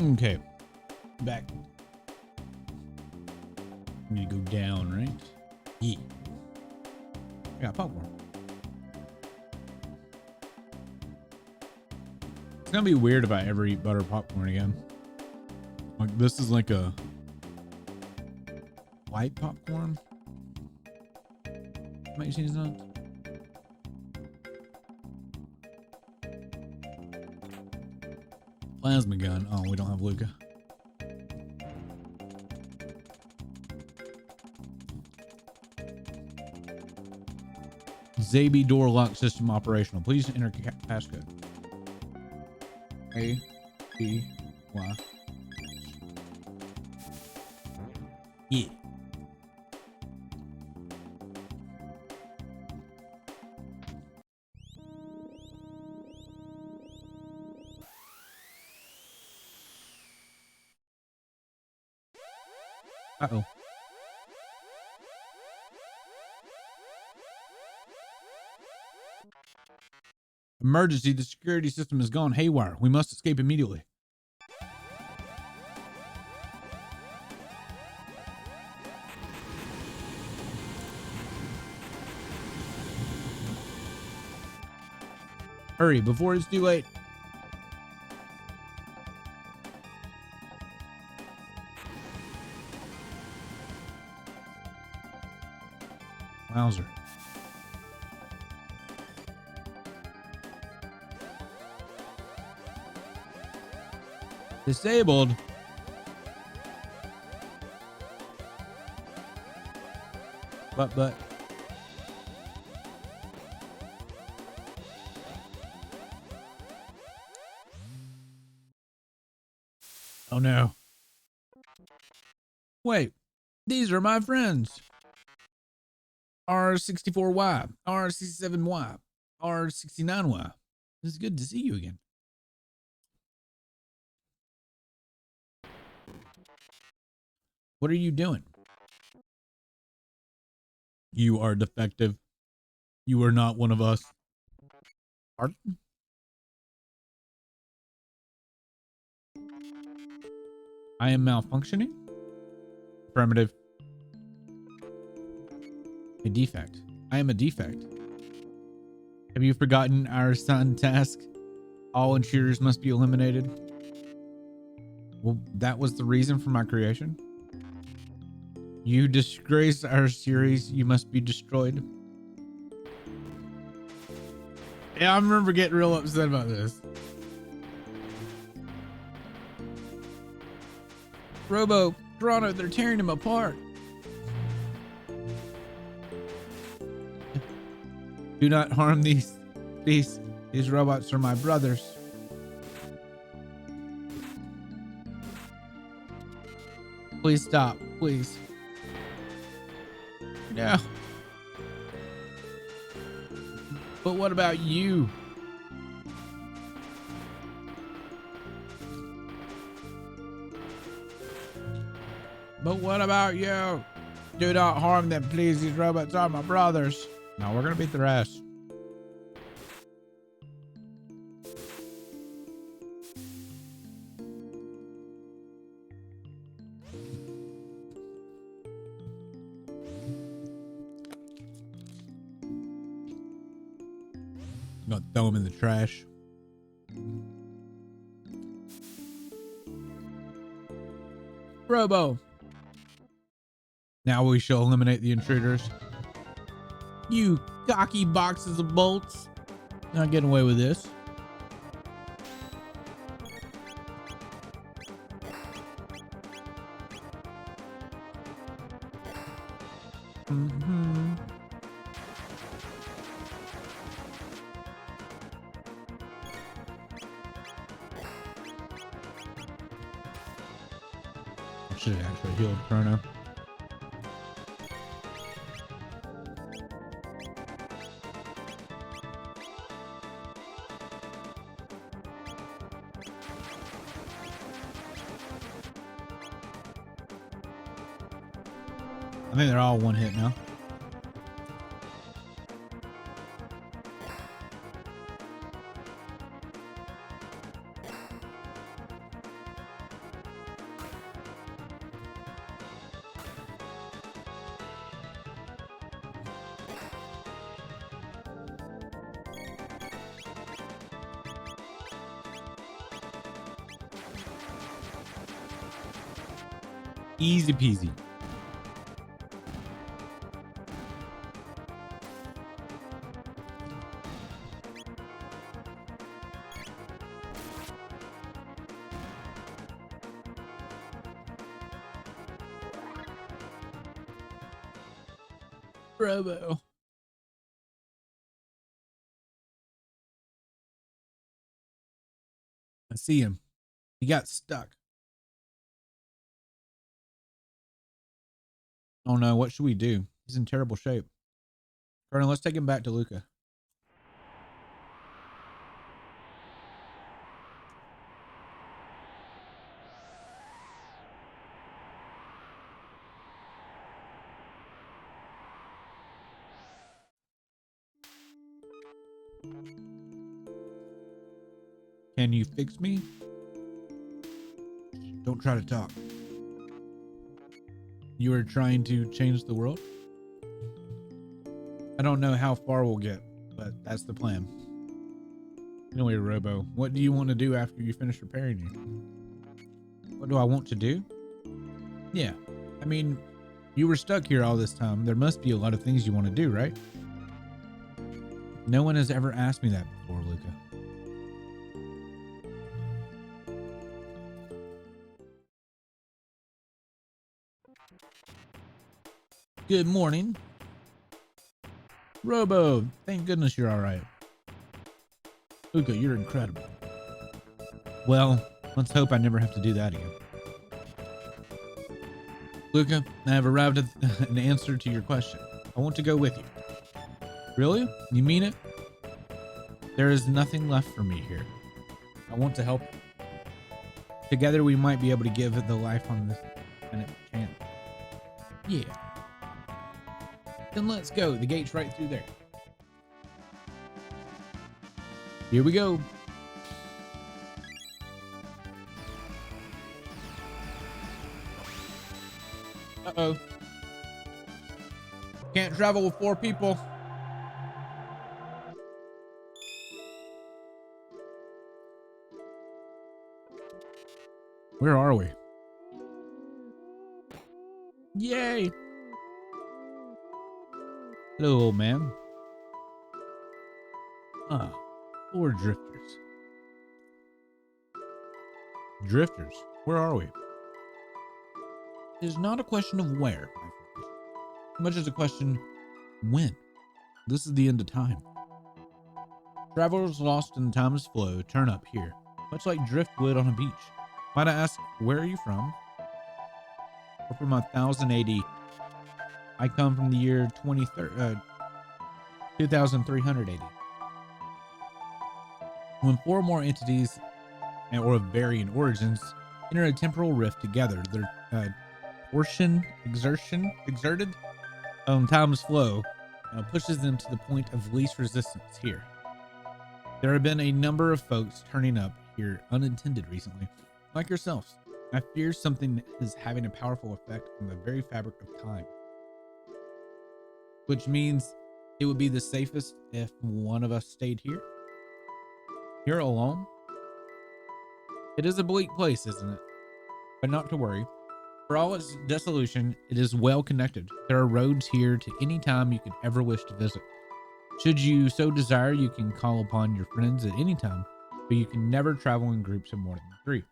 Okay. Back. Need to go down, right? Yeah. I got popcorn. It's gonna be weird if I ever eat butter popcorn again. Like this is like a white popcorn. Makes any sense? Plasma gun. Oh, we don't have Luca. Zabi door lock system operational. Please enter passcode. A B Y. Yeah. Uh-oh. Emergency. The security system has gone haywire. We must escape immediately. Hurry before it's too late. Wowzer. Disabled. But. Oh no. Wait, these are my friends. R64Y, R67Y, R69Y. It's good to see you again. What are you doing? You are defective. You are not one of us. Pardon? I am malfunctioning? Affirmative. A defect. I am a defect. Have you forgotten our assigned task? All intruders must be eliminated. Well, that was the reason for my creation. You disgrace our series. You must be destroyed. Yeah, I remember getting real upset about this. Robo, Chrono, they're tearing him apart. Do not harm these. These robots are my brothers. Please stop, please. No. But what about you? But what about you? Do not harm them, please. These robots are my brothers. No, we're gonna beat their ass. I'm gonna throw them in the trash. Robo. Now we shall eliminate the intruders. You cocky boxes of bolts. Not getting away with this. Mm-hmm. I should have actually healed Chrono. I think they're all one hit now. Easy peasy. Robo. I see him. He got stuck. Oh no, what should we do? He's in terrible shape. Chrono, let's take him back to Luca. Can you fix me? Don't try to talk. You are trying to change the world? I don't know how far we'll get, but that's the plan. Anyway, Robo, what do you want to do after you finish repairing you? What do I want to do? Yeah, I mean, you were stuck here all this time. There must be a lot of things you want to do, right? No one has ever asked me that before, Luca. Good morning. Robo, thank goodness you're all right. Luca, you're incredible. Well, let's hope I never have to do that again. Luca, I have arrived at an answer to your question. I want to go with you. Really? You mean it? There is nothing left for me here. I want to help you. Together we might be able to give the life on this planet a chance. Yeah. Then let's go. The gate's right through there. Here we go. Uh-oh. Can't travel with 4 people. Where are we? Yay. Hello, old man. Ah, 4 drifters. Drifters? Where are we? It is not a question of where, my friend. As much as a question when. This is the end of time. Travelers lost in time's flow turn up here, much like driftwood on a beach. Might I ask, where are you from? We're from 1080. I come from the year 2380. When 4 more entities or of varying origins enter a temporal rift together, their exerted time's flow pushes them to the point of least resistance here. There have been a number of folks turning up here unintended recently, like yourselves. I fear something is having a powerful effect on the very fabric of time, which means it would be the safest if one of us stayed here. Here alone? It is a bleak place, isn't it? But not to worry. For all its dissolution, it is well connected. There are roads here to any time you could ever wish to visit. Should you so desire, you can call upon your friends at any time, but you can never travel in groups of more than 3.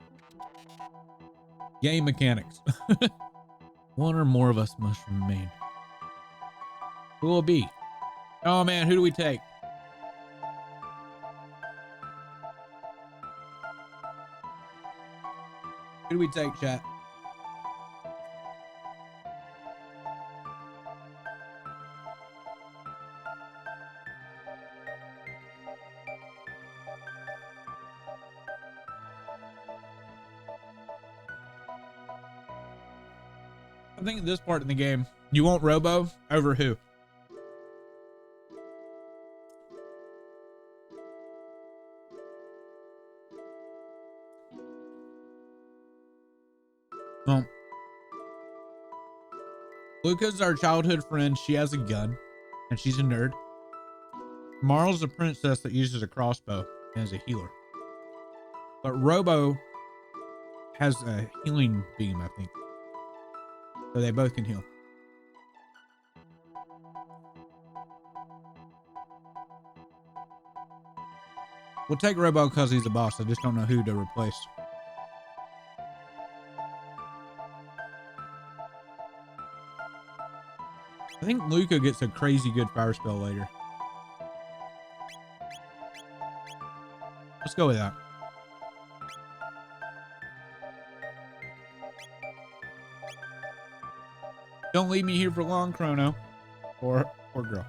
Game mechanics. One or more of us must remain. Who will it be? Oh man, who do we take? Who do we take, chat? I think at this part in the game, you want Robo over who? Well, Luca's our childhood friend. She has a gun, and she's a nerd. Marl's a princess that uses a crossbow and is a healer. But Robo has a healing beam, I think. So they both can heal. We'll take Robo because he's the boss. I just don't know who to replace. I think Luca gets a crazy good fire spell later. Let's go with that. Don't leave me here for long, Chrono. Or girl.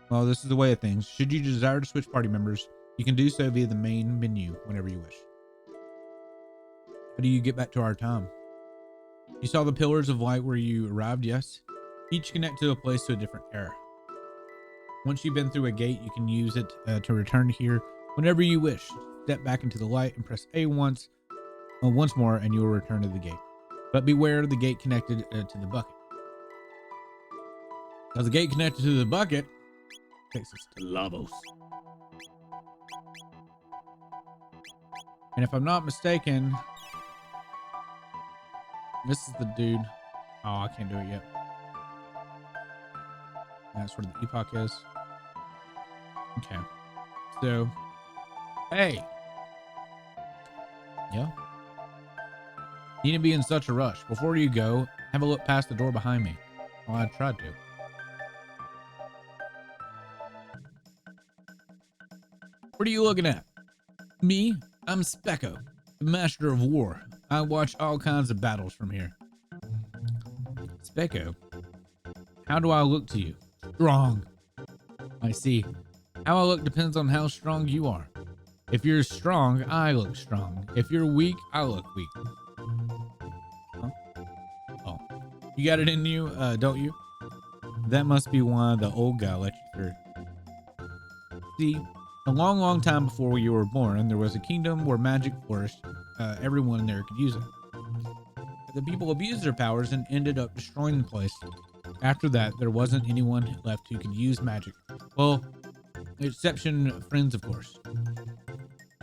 Well, this is the way of things. Should you desire to switch party members, you can do so via the main menu whenever you wish. How do you get back to our time? You saw the pillars of light where you arrived, yes? Each connect to a place to a different era. Once you've been through a gate, you can use it to return here whenever you wish. Step back into the light and press A once more, and you will return to the gate. But beware the gate connected to the bucket. Now the gate connected to the bucket takes us to Lavos. And if I'm not mistaken, this is the dude. Oh, I can't do it yet. That's where the epoch is. Okay. So, hey. Yeah. You need to be in such a rush. Before you go, have a look past the door behind me. Well, I tried to. What are you looking at? Me? I'm Specco, the master of war. I watch all kinds of battles from here. Specco, how do I look to you? Strong. I see. How I look depends on how strong you are. If you're strong, I look strong. If you're weak, I look weak. Huh? Oh, you got it in you, don't you? That must be why the old guy let you through. See, a long, long time before you were born, there was a kingdom where magic flourished. Everyone there could use it. The people abused their powers and ended up destroying the place. After that, there wasn't anyone left who could use magic. Well, exception friends, of course.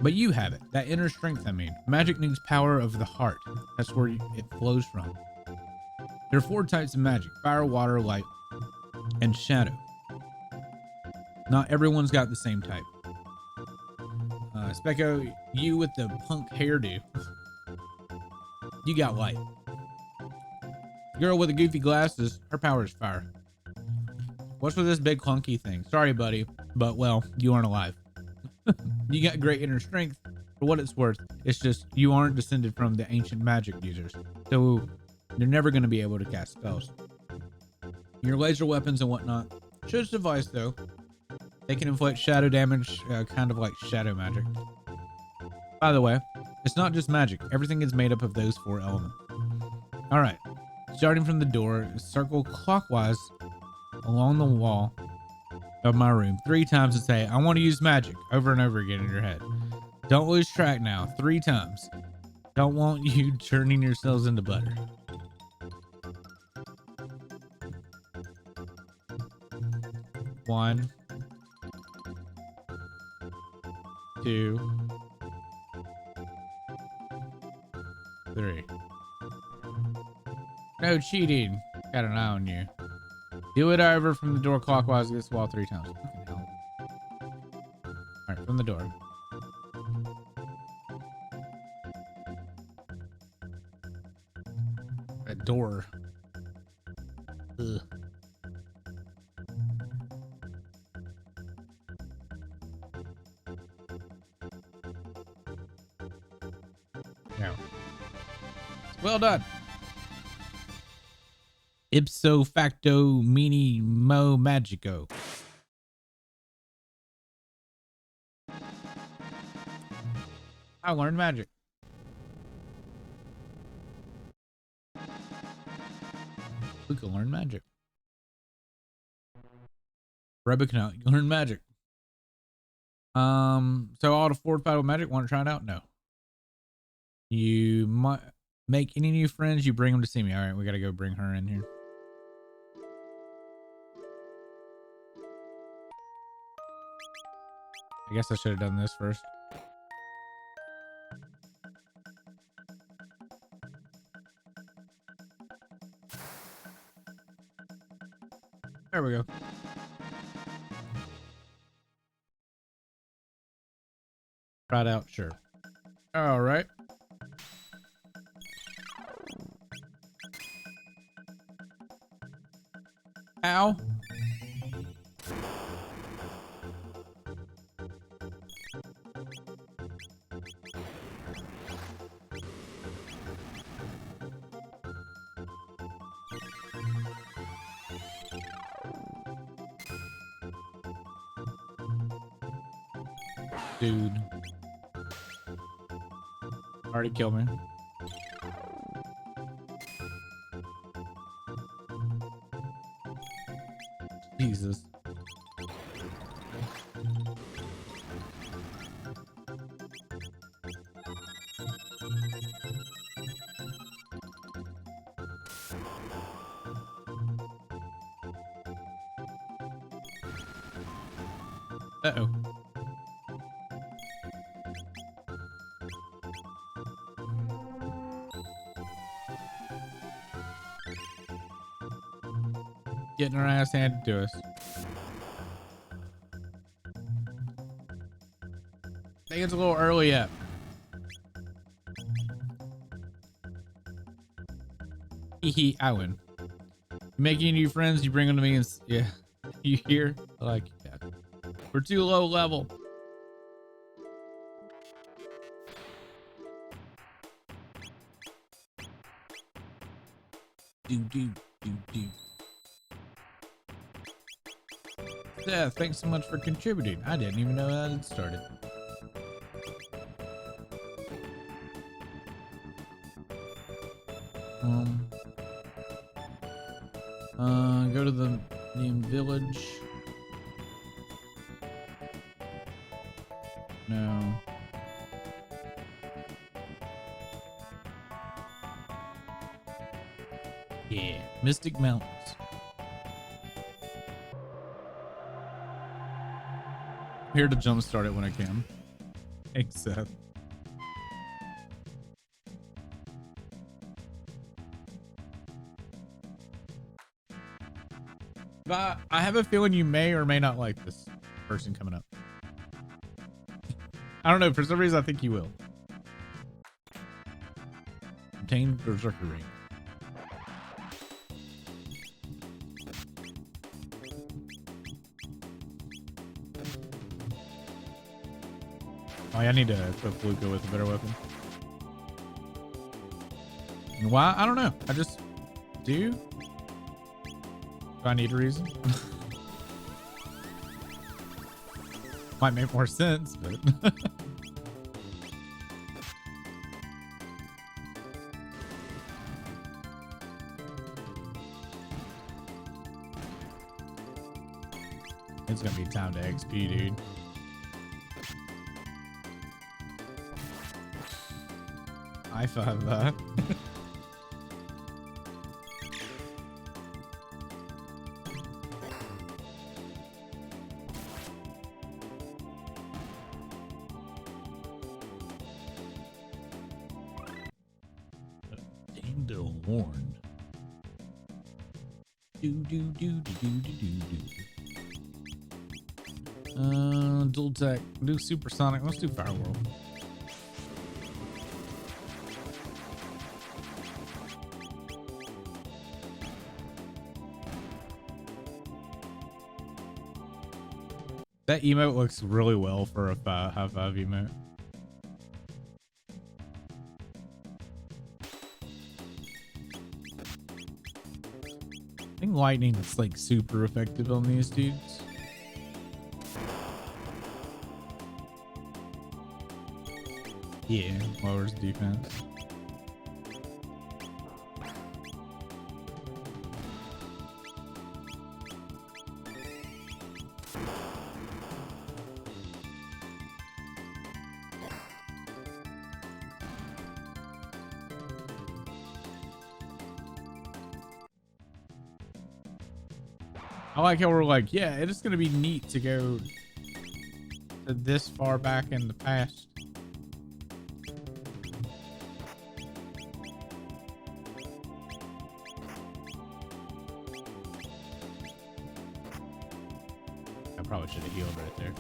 But you have it. That inner strength, I mean. Magic needs power of the heart. That's where it flows from. There are 4 types of magic: fire, water, light, and shadow. Not everyone's got the same type. Specco, you with the punk hairdo. You got light. Girl with the goofy glasses, her power is fire. What's with this big clunky thing? Sorry, buddy, but well, you aren't alive. You got great inner strength. For what it's worth, it's just you aren't descended from the ancient magic users, so you're never going to be able to cast spells. Your laser weapons and whatnot should suffice, though. They can inflict shadow damage, kind of like shadow magic. By the way, it's not just magic. Everything is made up of those 4 elements. All right. Starting from the door, circle clockwise along the wall of my room 3 times and say, I want to use magic, over and over again in your head. Don't lose track now. 3 times. Don't want you turning yourselves into butter. One, 2, 3. No cheating. Got an eye on you. Do it over from the door clockwise against the wall 3 times. Fucking hell. Alright, from the door. A door. Ugh. No. Well done. Ipso facto mini mo magico. I learned magic. We can learn magic. Rebecca, you can learn magic. So all the fortified with magic, want to try it out? No. You might make any new friends, you bring them to see me. All right, we got to go bring her in here. I guess I should have done this first. There we go. Try it out, sure. All right. Ow. Dude. Already killed me. Jesus. Uh-oh. Getting our ass handed to us. I think it's a little early yet. Hee I win. You make any new friends, you bring them to me and yeah. You hear? Like, yeah. We're too low level. Do. Yeah, thanks so much for contributing. I didn't even know that had started. Go to the name village. No. Yeah, Mystic Mountains. I'm here to jumpstart it when I can. Thanks, Seth. But I have a feeling you may or may not like this person coming up. I don't know. For some reason, I think you will. Obtain Berserker Ring. Oh, I need to equip Luca with a better weapon. And why? I don't know. I just do. Do I need a reason? Might make more sense, but it's gonna be time to XP, dude. High five that. Horn. Dual tech. Do supersonic. Let's do Fireworld. That emote looks really well for a high five emote. I think lightning is like super effective on these dudes. Yeah, lowers defense. I like how we're like, yeah, it is going to be neat to go to this far back in the past. probably should have healed right there.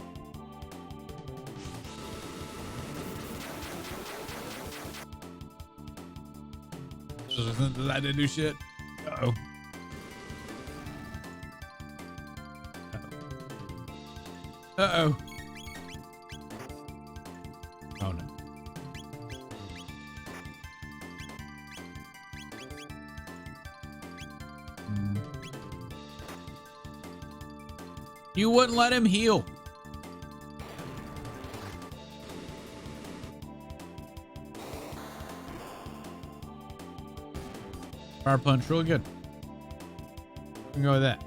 I didn't do shit. Uh-oh. Uh-oh. Oh no. You wouldn't let him heal. Fire punch, really good. We can go with that.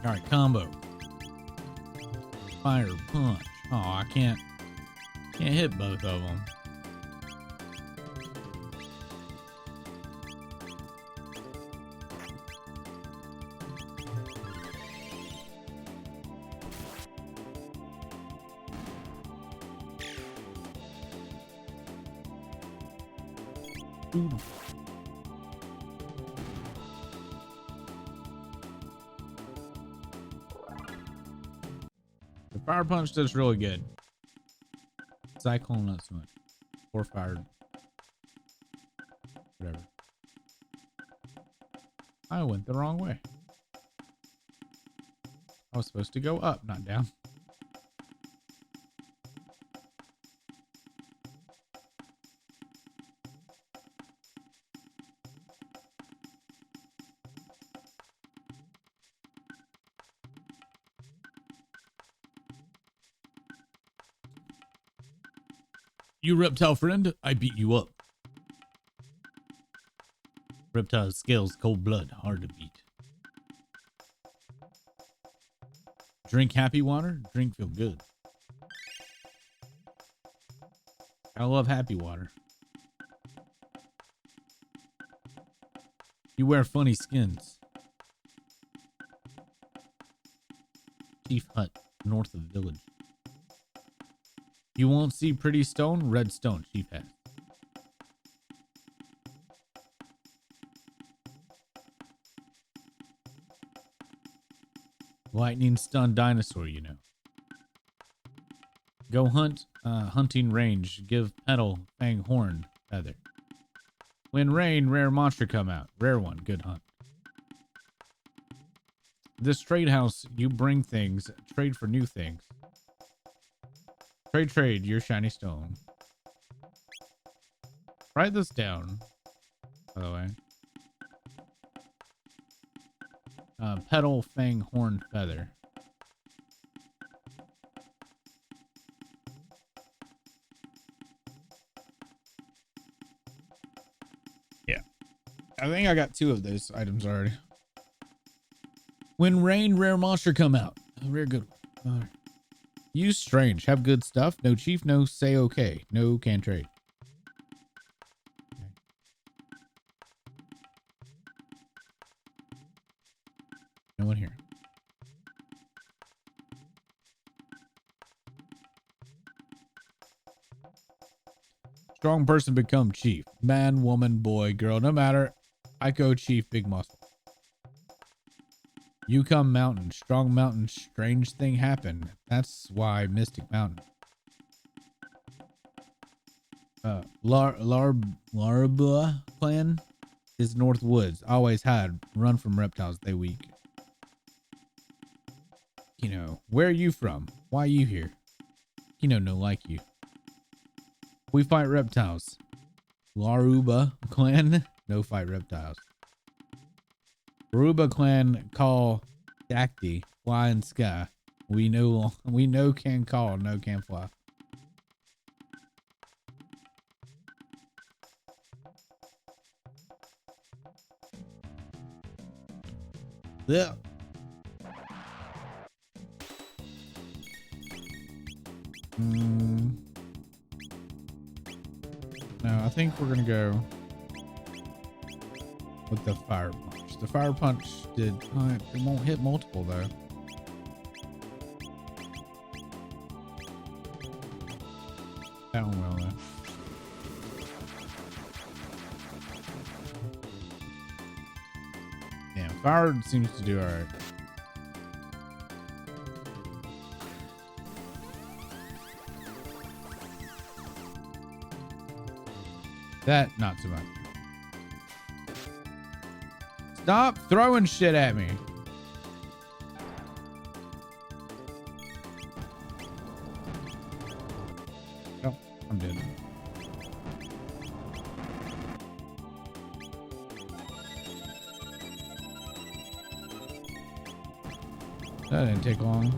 All right, combo. Fire punch. Oh, I can't hit both of them. Ooh. The fire punch does really good. Cyclone, not so much. Or fire. Whatever. I went the wrong way. I was supposed to go up, not down. You reptile friend, I beat you up. Reptile scales, cold blood, hard to beat. Drink happy water, drink feel good. I love happy water. You wear funny skins. Chief hut, north of village. You won't see pretty stone, red stone, chief has. Lightning stunned dinosaur, you know. Go hunt, hunting range, give petal, fang horn, feather. When rain, rare monster come out. Rare one, good hunt. This trade house, you bring things, trade for new things. Trade, your shiny stone. Write this down, by the way. Petal, fang, horn, feather. Yeah. I think I got 2 of those items already. When rain, rare monster come out. A rare good one. All right. Use strange. Have good stuff. No chief, no say okay. No can trade. Okay. No one here. Strong person become chief. Man, woman, boy, girl. No matter. I go chief, big muscle. You come mountain, strong mountain, strange thing happen. That's why Mystic Mountain. Larba clan is North Woods. Always had. Run from reptiles, they weak. You know, where are you from? Why you here? You know, no like you. We fight reptiles. Laruba clan, no fight reptiles. Aruba clan call Dacty, fly in sky. We know can call, no can fly. Yeah. No, I think we're gonna go with the fire punch. The fire punch did. It won't hit multiple though. That one will though. Yeah, fire seems to do all right. That not so much. Stop throwing shit at me. Oh, I'm dead. That didn't take long.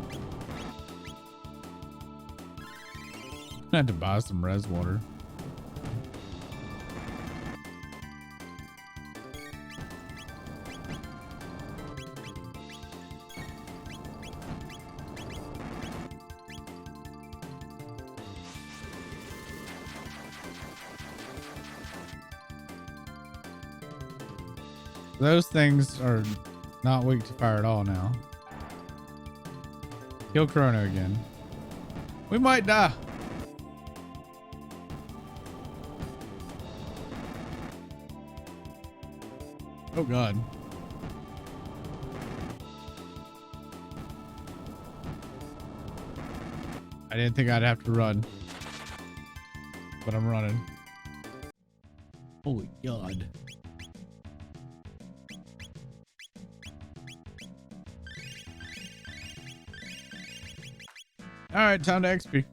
I had to buy some res water. Those things are not weak to fire at all now. Kill Chrono again. We might die. Oh God. I didn't think I'd have to run, but I'm running. Holy God. All right, time to XP.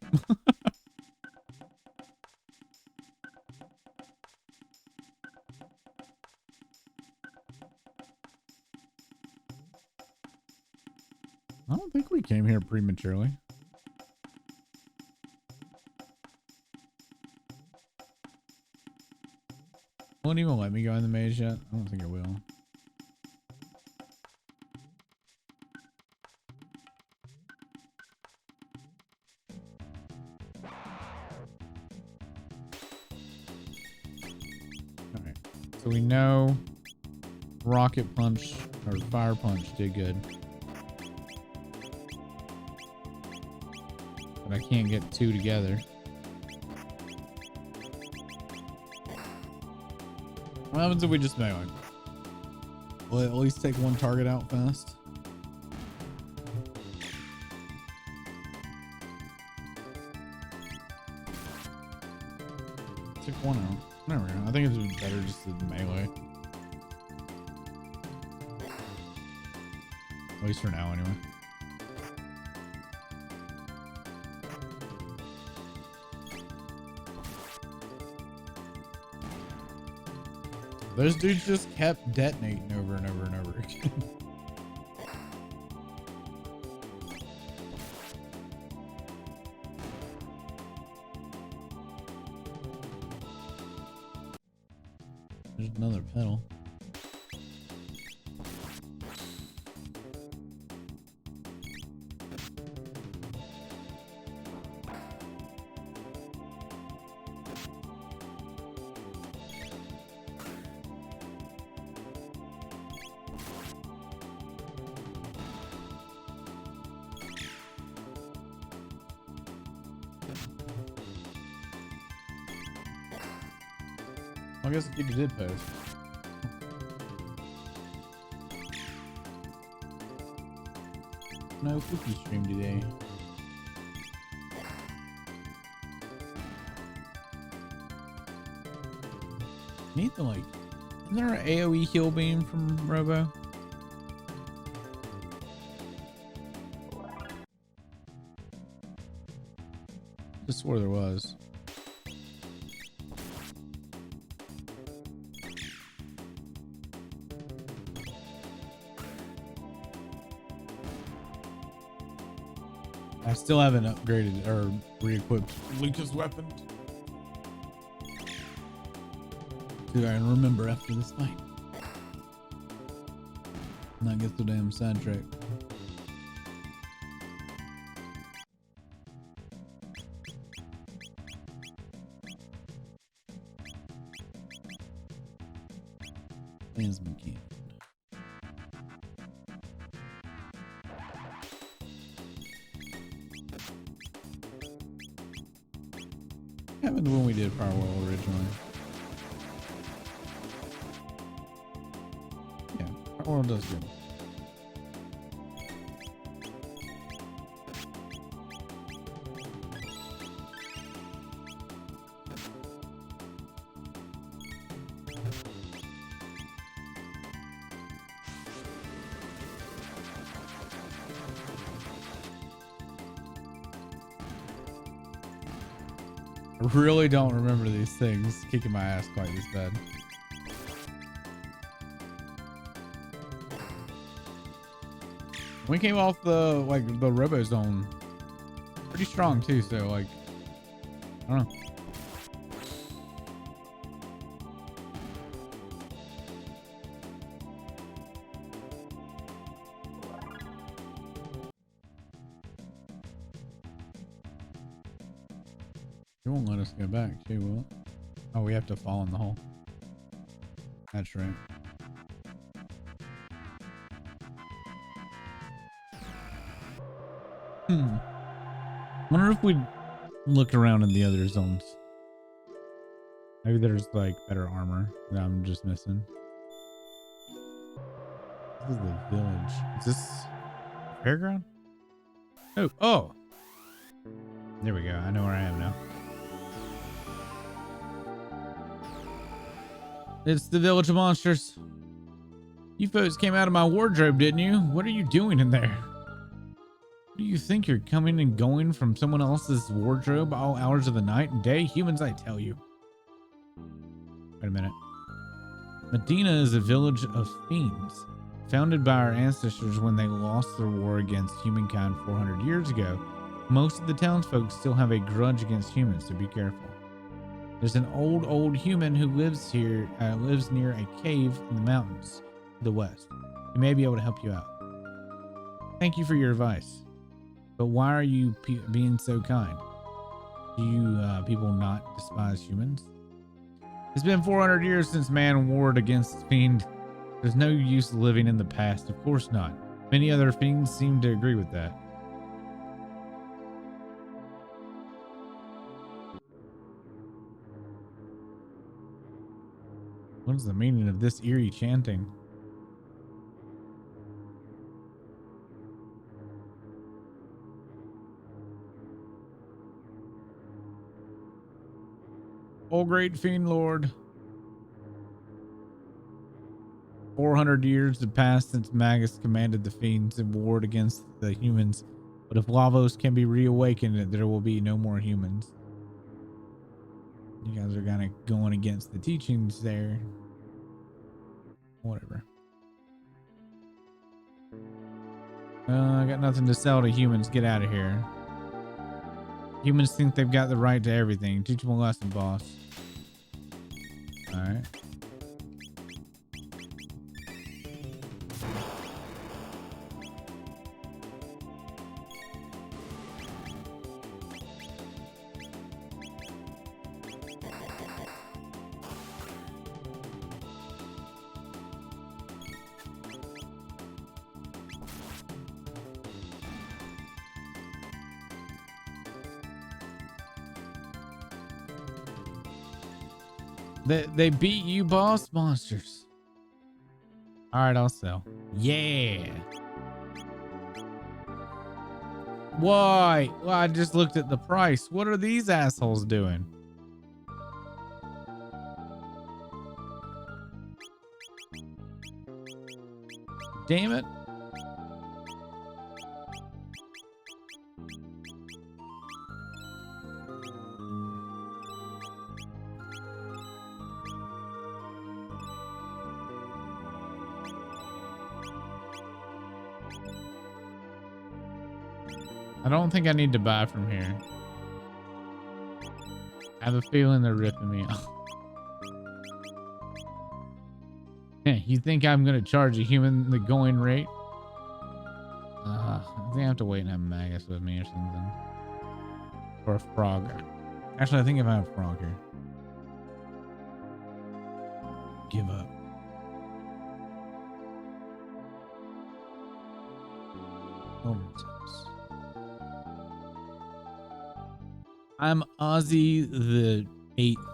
I don't think we came here prematurely. Won't even let me go in the maze yet. I don't think it will. All right, so we know rocket punch or fire punch did good. But I can't get two together. What happens if we just melee? Will it at least take one target out fast? Took one out. There we go. I think it's better just to melee. At least for now, anyway. Those dudes just kept detonating over and over and over again. There's another pedal. I guess the kid did post. No cookie stream today. Need the like, isn't there an AoE heal beam from Robo? Just swore there was. I still haven't upgraded or re-equipped Lucas' weapon. See, I can remember after this fight. Not get so damn sidetracked. Landsman camp. happened when we did Fireworld originally? Yeah, Fireworld does good. I really don't remember these things kicking my ass quite this bad. We came off the Robo Zone pretty strong too, so like I don't know. She won't let us go back. She will. Oh, we have to fall in the hole. That's right. Wonder if we look around in the other zones. Maybe there's like better armor that I'm just missing. This is the village. Is this a fairground? Oh. There we go. I know where I am now. It's the village of monsters. You folks came out of my wardrobe, didn't you? What are you doing in there? Do you think you're coming and going from someone else's wardrobe all hours of the night and day? Humans, I tell you. Wait a minute. Medina is a village of fiends, founded by our ancestors when they lost their war against humankind 400 years ago. Most of the townsfolk still have a grudge against humans, so be careful. There's an old human who lives here, lives near a cave in the mountains to the west. He may be able to help you out. Thank you for your advice. But why are you being so kind? Do you people not despise humans? It's been 400 years since man warred against fiend. There's no use living in the past. Of course not. Many other fiends seem to agree with that. What is the meaning of this eerie chanting? Oh, great fiend lord. 400 years have passed since Magus commanded the fiends and warred against the humans. But if Lavos can be reawakened, there will be no more humans. You guys are kind of going against the teachings there. Whatever. I got nothing to sell to humans. Get out of here. Humans think they've got the right to everything. Teach them a lesson, boss. All right. They beat you, boss monsters. All right, I'll sell. Yeah. Why? Well, I just looked at the price. What are these assholes doing? Damn it. I don't think I need to buy from here. I have a feeling they're ripping me off. You think I'm going to charge a human the going rate? I think I have to wait and have Magus with me or something. Or a frog. Actually, I think if I have a frog here. Give up. I'm Ozzy the Eighth,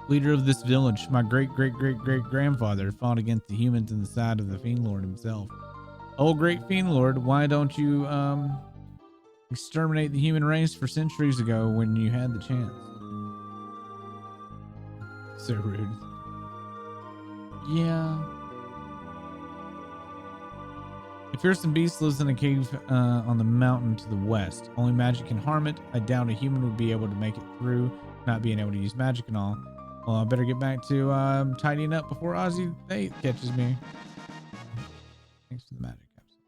leader of this village. My great-great-great-great-grandfather fought against the humans in the side of the Fiend Lord himself. Oh, great Fiend Lord, why don't you exterminate the human race for centuries ago when you had the chance? So rude. Yeah. A fearsome beast lives in a cave on the mountain to the west. Only magic can harm it. I doubt a human would be able to make it through, not being able to use magic and all. Well, I better get back to tidying up before Ozzy the Eighth catches me. Thanks for the magic capsule.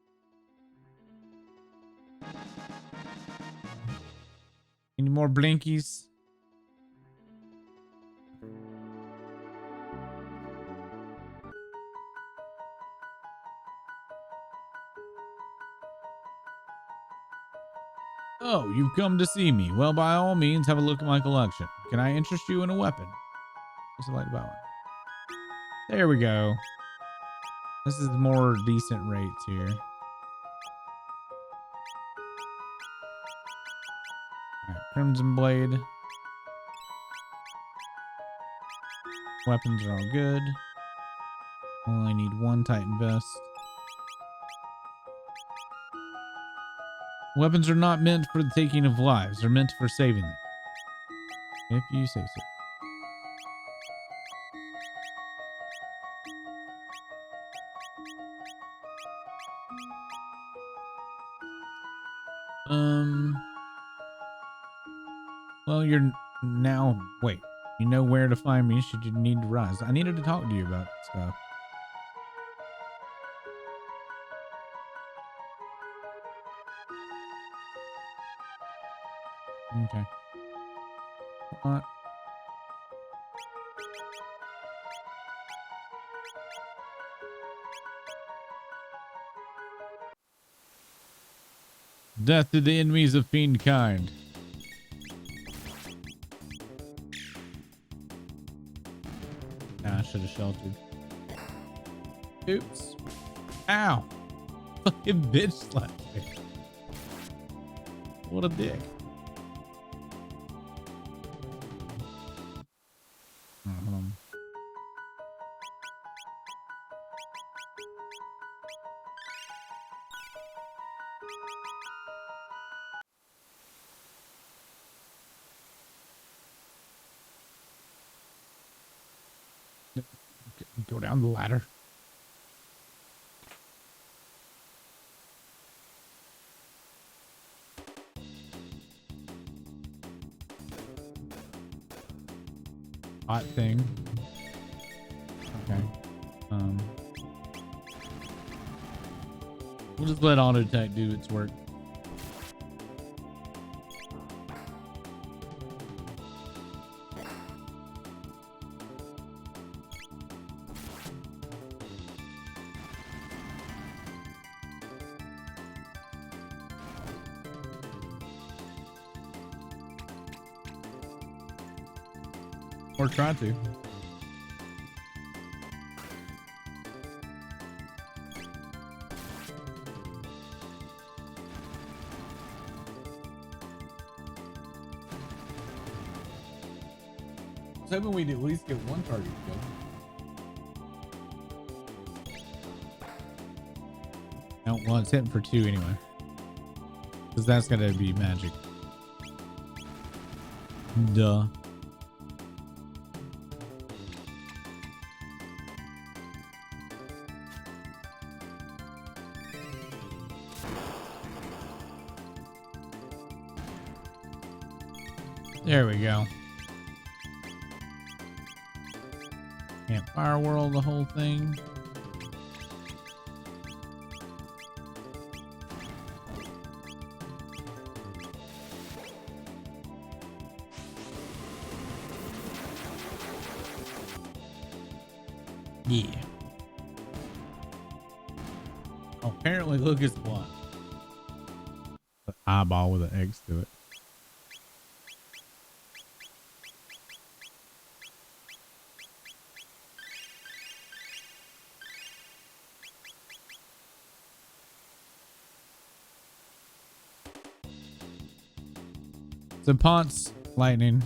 Any more blinkies? Oh, you've come to see me. Well, by all means, have a look at my collection. Can I interest you in a weapon? What's it like about one? There we go. This is more decent rates here. All right, Crimson Blade. Weapons are all good. Only need one Titan vest. Weapons are not meant for the taking of lives. They're meant for saving them. If you say so. Well, you're now, wait, you know where to find me should you need to rise. I needed to talk to you about stuff. Okay. What? Death to the enemies of fiend kind. Nah, I should have sheltered. Oops. Ow. Fucking bitch slapped me. What a dick. Go down the ladder. Hot thing. Okay. We'll just let auto attack do its work. Or try to. I was hoping we'd at least get one target killed. No, well, it's hitting for 2 anyway. Because that's gotta be magic. Duh. There we go. Can't Fireworld the whole thing. Yeah. Oh, apparently Lucas won. An eyeball with an X to it. So Ponce, lightning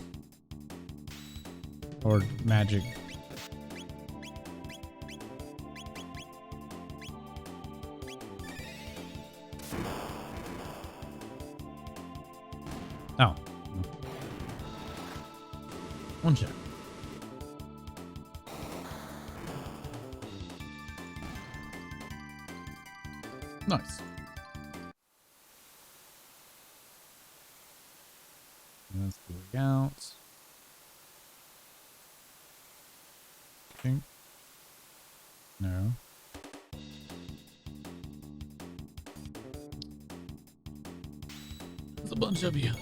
or magic. Oh. One check. Nice. Let's go out. Think. No. There's a bunch of you.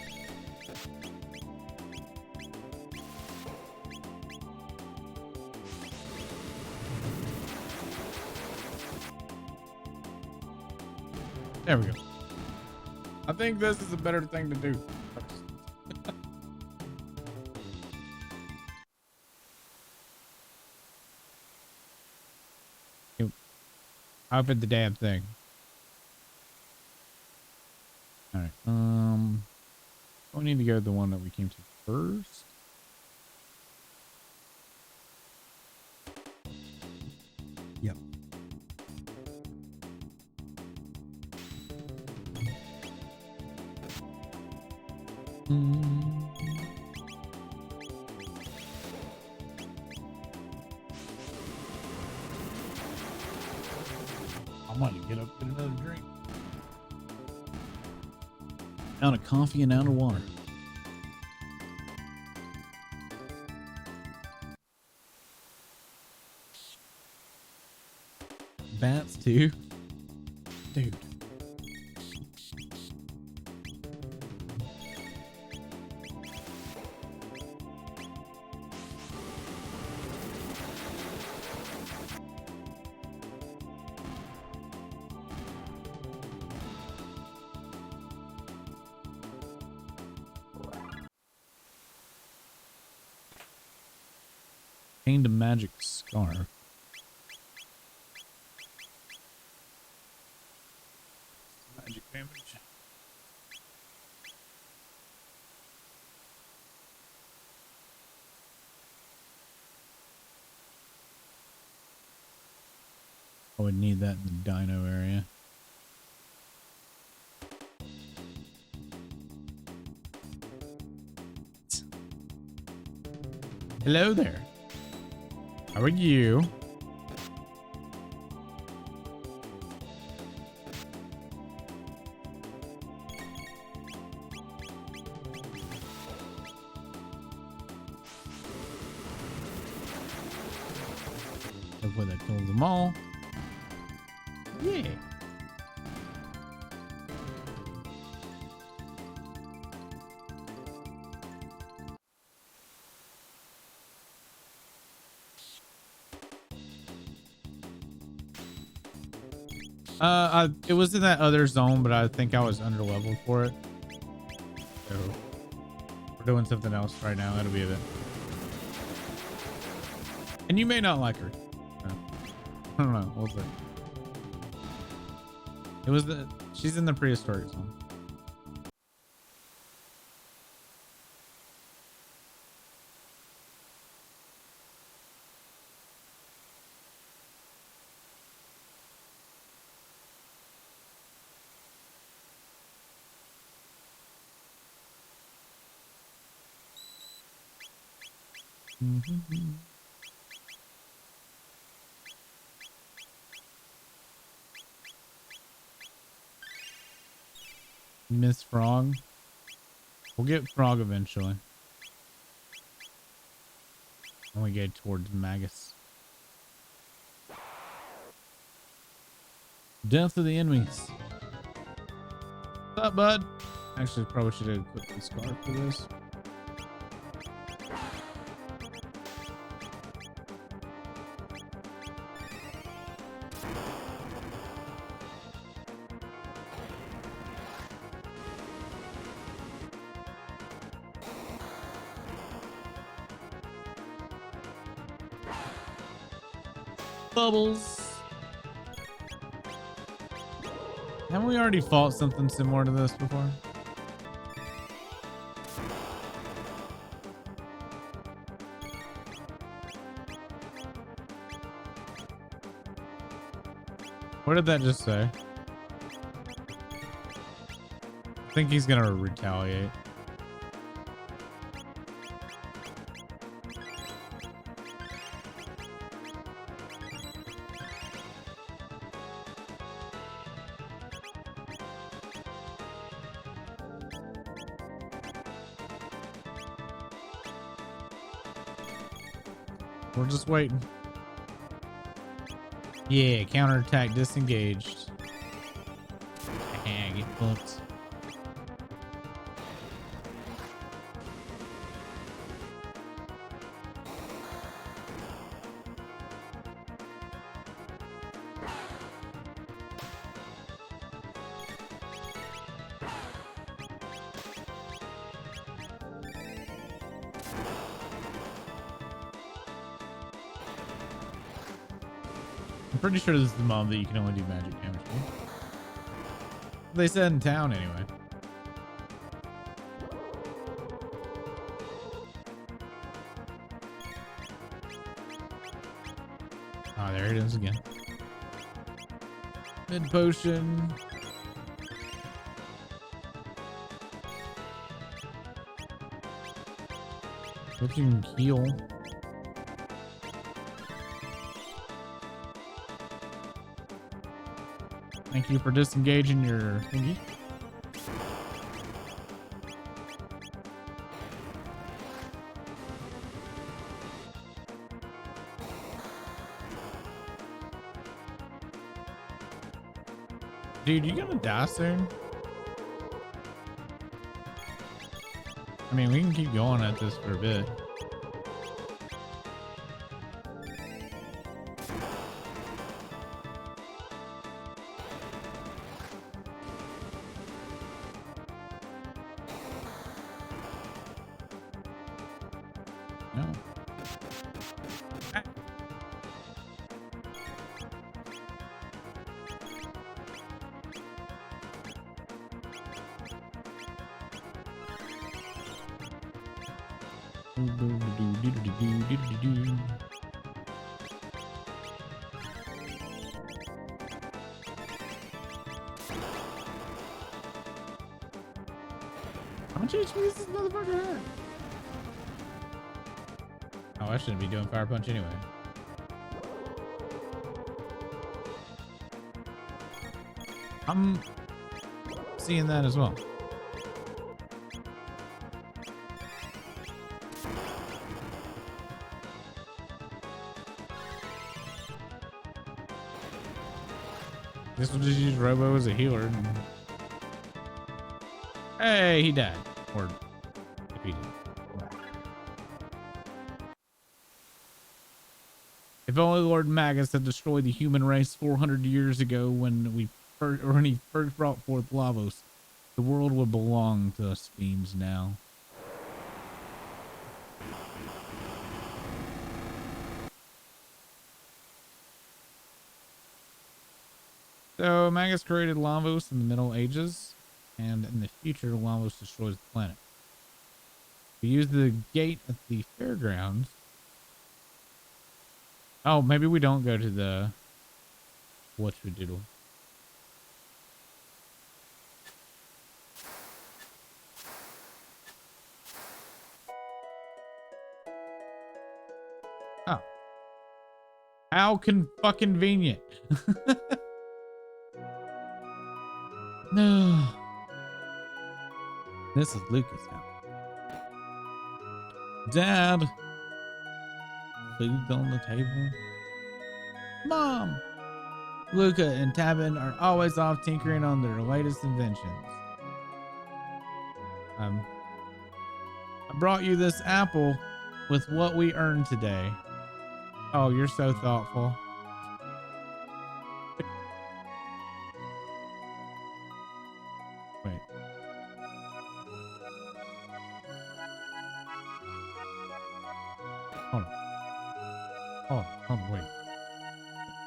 There we go. I think this is a better thing to do. Open the damn thing. All right. We need to go to the one that we came to first. Yep. I might get up and get another drink. Out of coffee and out of water. Bats too? Dude. Gained a magic scarf. Magic damage. I would need that in the dino area. Hello there. How are you? Hopefully that kills them all. Yeah. It was in that other zone, but I think I was under leveled for it. So we're doing something else right now. That'll be it. And you may not like her. I don't know. We'll see. It was she's in the prehistoric zone. Miss Frog. We'll get Frog eventually. When we get towards Magus. Death of the enemies. What's up, bud? Actually, probably should have equipped the scarf for this. Bubbles. Haven't we already fought something similar to this before? What did that just say? I think he's gonna retaliate. We're just waiting. Yeah, counterattack disengaged. Get booked. I'm pretty sure this is the mob that you can only do magic damage to. They said in town anyway. Oh, there it is again. Mid potion. What you can heal. Thank you for disengaging your thingy. Dude, you gonna die soon? I mean, we can keep going at this for a bit. No. Ah. How much HP does this motherfucker have? Oh, I shouldn't be doing fire punch anyway. I'm seeing that as well. This will just use Robo as a healer. And... Hey, he died. Or defeated. If only Lord Magus had destroyed the human race 400 years ago when he first brought forth Lavos, the world would belong to us fiends now. So Magus created Lavos in the Middle Ages, and in the future, Lavos destroys the planet. We use the gate at the fairgrounds. Oh, maybe we don't go to the whatchadiddle. Oh. How fucking convenient. No. This is Lucas now. Dad. Food on the table. Mom. Luca and Tabin are always off tinkering on their latest inventions. I brought you this apple with what we earned today. Oh, you're so thoughtful. Wait. Hold on. Hold on, wait.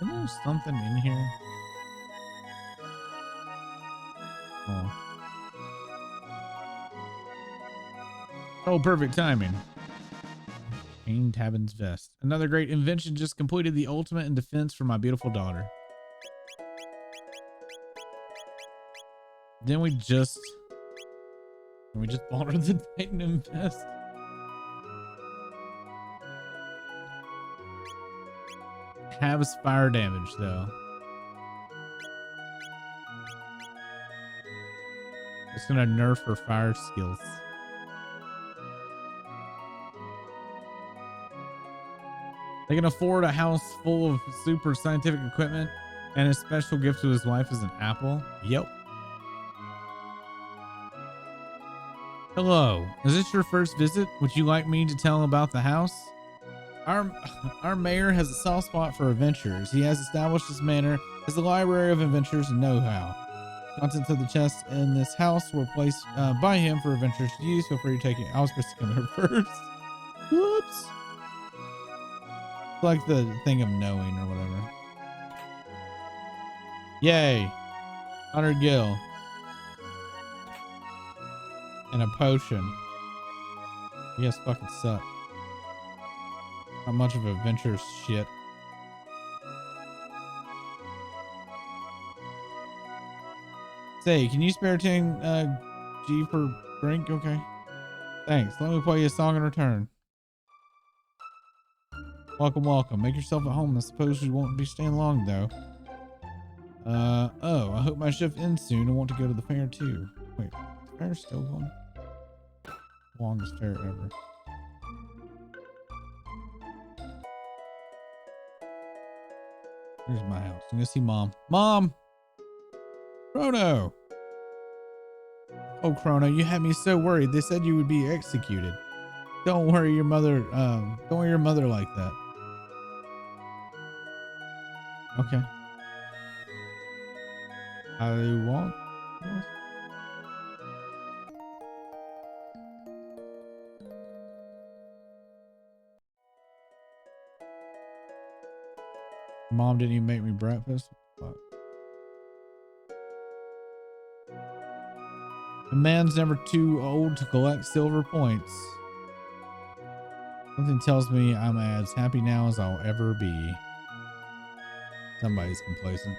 Isn't there something in here? Oh. Oh, perfect timing. Pain Tabin's vest. Another great invention just completed, the ultimate in defense for my beautiful daughter. Didn't we just bought her the Titan vest? Has fire damage though. It's gonna nerf her fire skills. They can afford a house full of super scientific equipment, and his special gift to his wife is an apple. Yep. Hello, is this your first visit? Would you like me to tell about the house? Our mayor has a soft spot for adventures. He has established his manor as a library of adventures and know-how. Contents of the chest in this house were placed by him for adventurers to use. Feel free to take it. I was supposed to come here first. Whoops. It's like the thing of knowing or whatever. Yay. 100 gil. And a potion. You guys fucking suck. Not much of adventure shit. Say, can you spare 10 G per drink? Okay. Thanks. Let me play you a song in return. Welcome, welcome. Make yourself at home. I suppose you won't be staying long though. Oh, I hope my shift ends soon. I want to go to the fair too. Wait, the fair's still going? Longest fair ever. Here's my house. I'm gonna see mom. Mom! Chrono! Oh, Chrono, you had me so worried. They said you would be executed. Don't worry your mother, don't worry your mother like that. Okay. I won't. Yes. Mom didn't even make me breakfast. Fuck. A man's never too old to collect silver points. Something tells me I'm as happy now as I'll ever be. Somebody's complacent.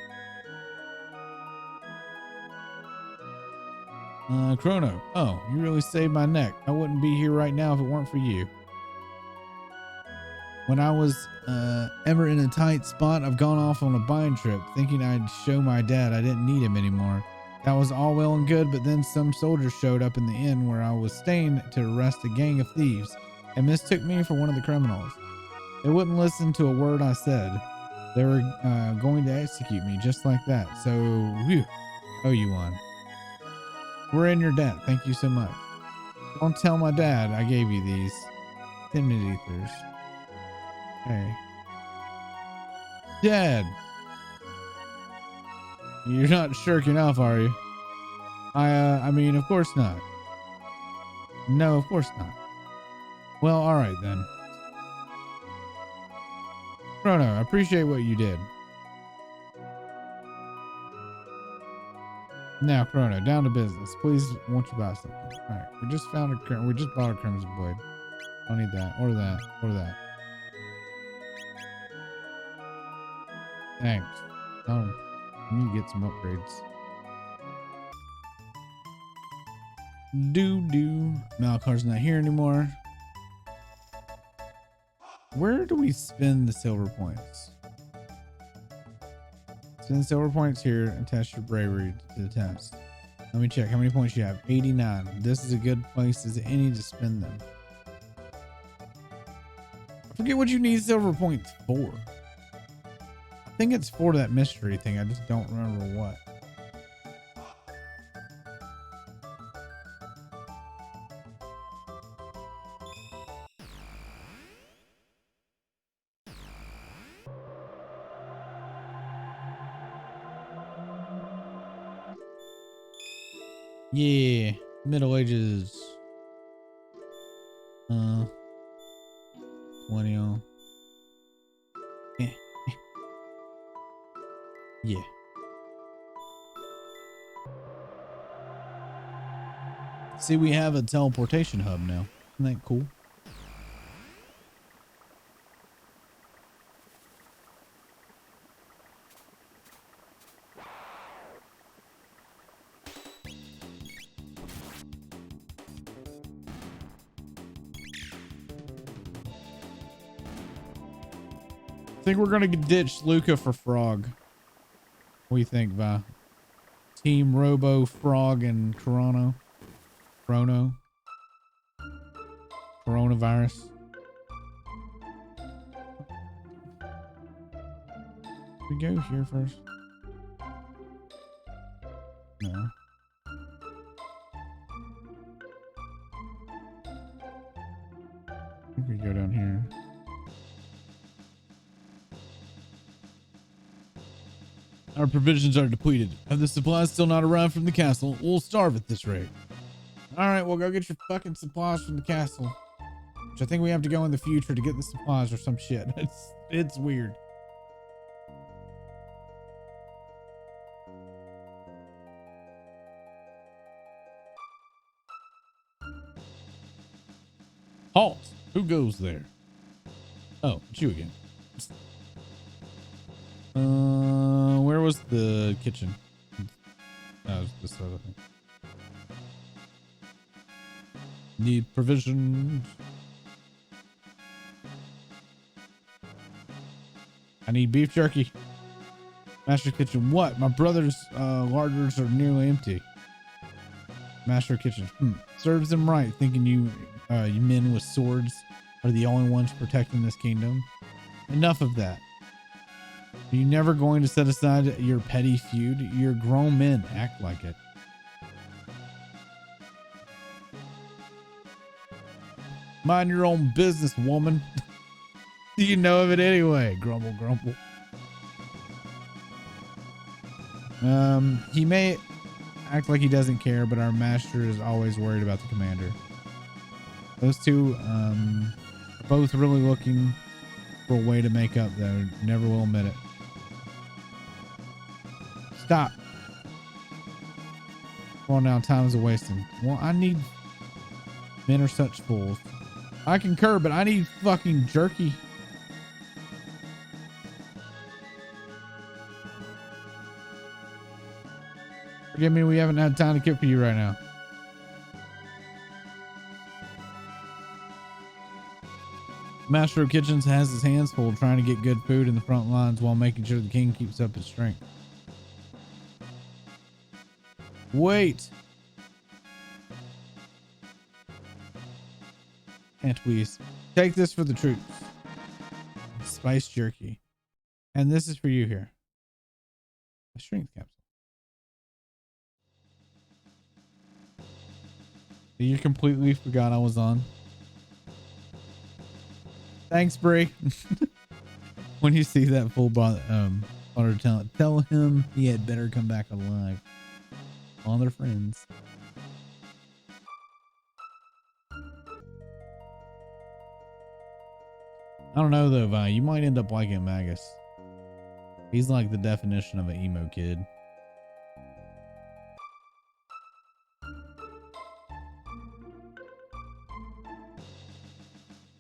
Chrono. Oh, you really saved my neck. I wouldn't be here right now if it weren't for you. When I was ever in a tight spot, I've gone off on a buying trip, thinking I'd show my dad I didn't need him anymore. That was all well and good, but then some soldiers showed up in the inn where I was staying to arrest a gang of thieves and mistook me for one of the criminals. They wouldn't listen to a word I said. They were going to execute me just like that. So, whew, owe you one. We're in your debt. Thank you so much. Don't tell my dad I gave you these 10-minute ethers. Hey. Dad! You're not shirking off, are you? I mean, of course not. No, of course not. Well, all right then. Chrono, I appreciate what you did. Now, Chrono, down to business. Please, won't you buy something? All right, we just bought a Crimson Blade. Don't need that. Order that. Order that. Thanks. Oh, I need to get some upgrades. Malcar's not here anymore. Where do we spend the silver points? Spend silver points here and test your bravery to the test. Let me check how many points you have. 89. This is a good place as any to spend them. I forget what you need silver points for. I think it's for that mystery thing. I just don't remember what. Yeah, Middle Ages. 20 on. Yeah. See, we have a teleportation hub now. Isn't that cool? think we're gonna ditch Luca for Frog. What do you think, Vi? Team Robo, Frog, and Chrono. Coronavirus. We go here first. No. I think we go down here. Our provisions are depleted. Have the supplies still not arrived from the castle? We'll starve at this rate. All right, well, go get your fucking supplies from the castle. Which I think we have to go in the future to get the supplies or some shit. It's weird. Halt! Who goes there? Oh, it's you again. Where was the kitchen? That was this other thing. Need provisions. I need beef jerky. Master kitchen. What? My brother's larders are nearly empty. Master kitchen. Serves them right, thinking you men with swords are the only ones protecting this kingdom. Enough of that. Are you never going to set aside your petty feud? You're grown men. Act like it. Mind your own business, woman. Do you know of it anyway? Grumble, grumble. He may act like he doesn't care, but our master is always worried about the commander. Those two are both really looking for a way to make up, though. Never will admit it. Stop. Come on now, time is a wasting. Well, I need... Men are such fools. I concur, but I need fucking jerky. Forgive me, we haven't had time to cook for you right now. Master of Kitchens has his hands full trying to get good food in the front lines while making sure the king keeps up his strength. Wait. Can't please. Take this for the troops. Spice jerky. And this is for you here. A strength capsule. You completely forgot I was on. Thanks, Brie. When you see that full body talent, tell him he had better come back alive. All their friends. I don't know though, Vi. You might end up liking Magus. He's like the definition of an emo kid.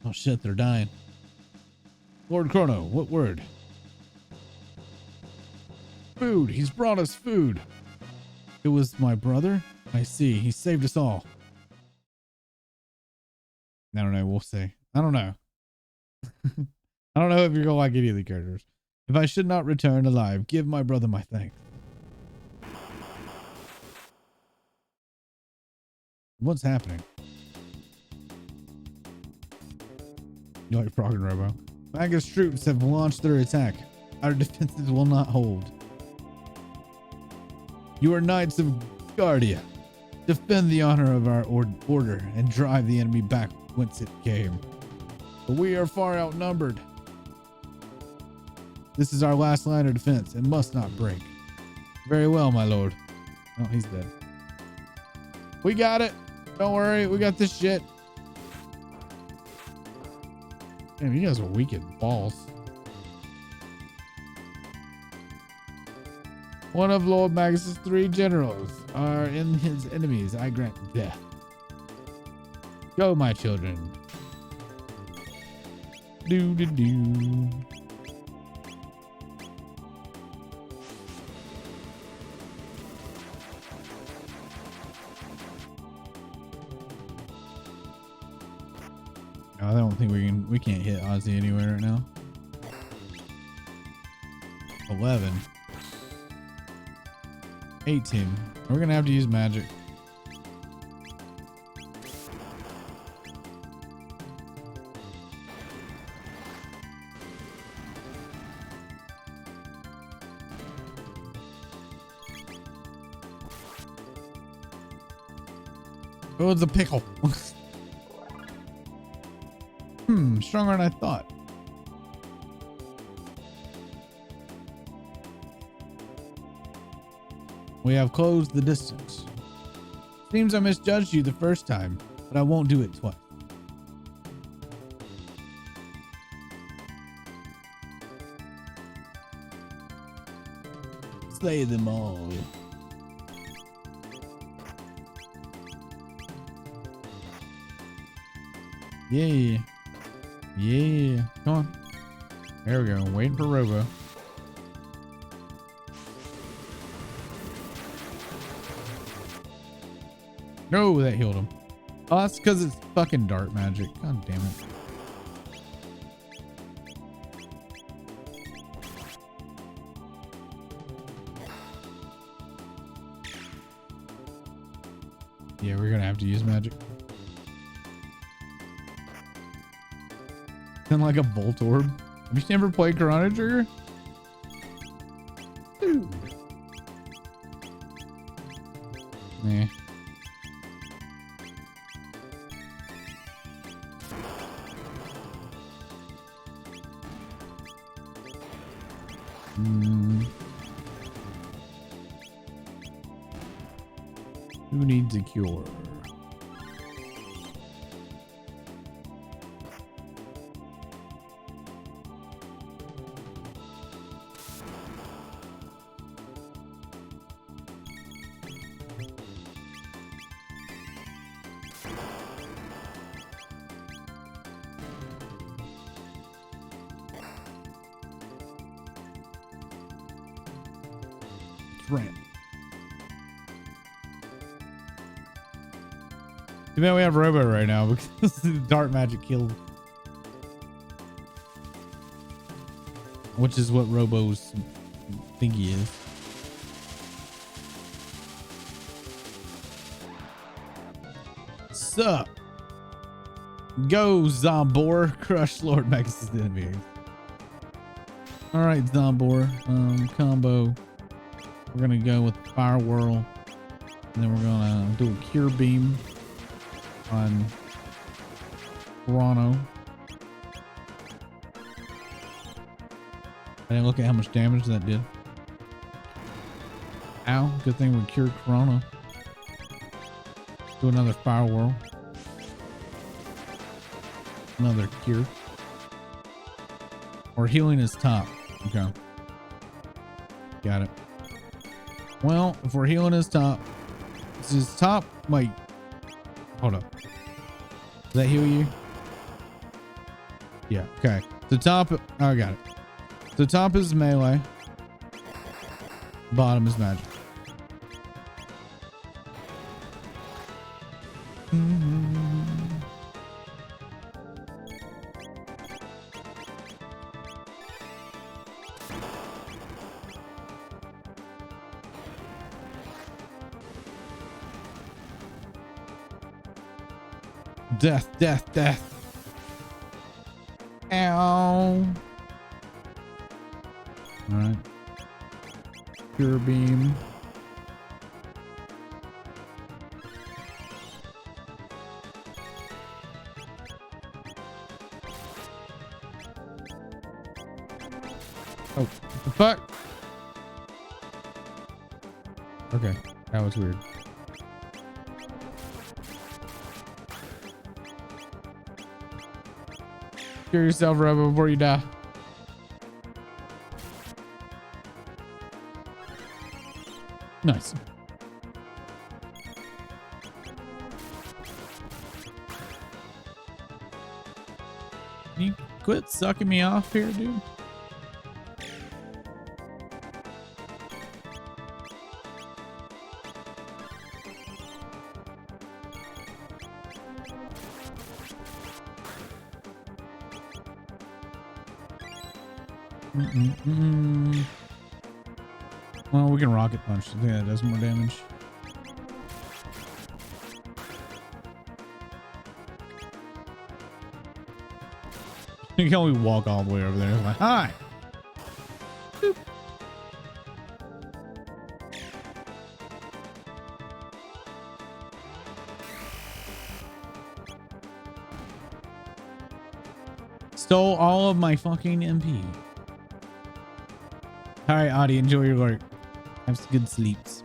Oh shit, they're dying. Lord Chrono, what word? Food. He's brought us food. It was my brother? I see. He saved us all. I don't know. We'll see. I don't know. I don't know if you're going to like any of the characters. If I should not return alive, give my brother my thanks. What's happening? You like Frog and Robo? Magus troops have launched their attack. Our defenses will not hold. You are knights of Guardia. Defend the honor of our order and drive the enemy back whence it came. But we are far outnumbered. This is our last line of defense and must not break. Very well, my lord. Oh, he's dead. We got it. Don't worry. We got this shit. Damn, you guys are weak at balls. One of Lord Magus's 3 generals are in his enemies. I grant death. Go, my children. Do do do. I don't think we can't hit Ozzy anywhere right now. 11. 18. We're gonna have to use magic. Oh, it's a pickle. Stronger than I thought. We have closed the distance. Seems I misjudged you the first time, but I won't do it twice. Slay them all. Yeah. Yeah. Come on. There we go. Waiting for Robo. No, that healed him. Oh, that's because it's fucking dart magic. God damn it. Yeah, we're gonna have to use magic. Then like a bolt orb. Have you never played Chrono Trigger? Ooh. Nah. Who needs a cure? Right. Too bad we have Robo right now because the dart magic killed. Which is what Robo's thingy is. Sup? Go, Zombor. Crush Lord Max's enemies. Alright, Zombor. Combo. We're gonna go with Fireworld, and then we're gonna do a Cure Beam on Chrono. I didn't look at how much damage that did. Ow, good thing we cured Chrono. Do another Fireworld. Another cure. Or healing is top. Okay. Got it. Well, if we're healing his top, this is top. Wait, hold up. Does that heal you? Yeah. Okay. The top. Oh, I got it. The top is melee. Bottom is magic. Death, death, death. Ow. All right. Cure Beam. Oh, what the fuck? Okay, that was weird. Cure yourself, Robo, before you die. Nice. Can you quit sucking me off here, dude? Well, we can rocket punch. I think that does more damage. You can only walk all the way over there. Like, hi. Boop. Stole all of my fucking MP. All right, Audie, enjoy your work. Have some good sleeps.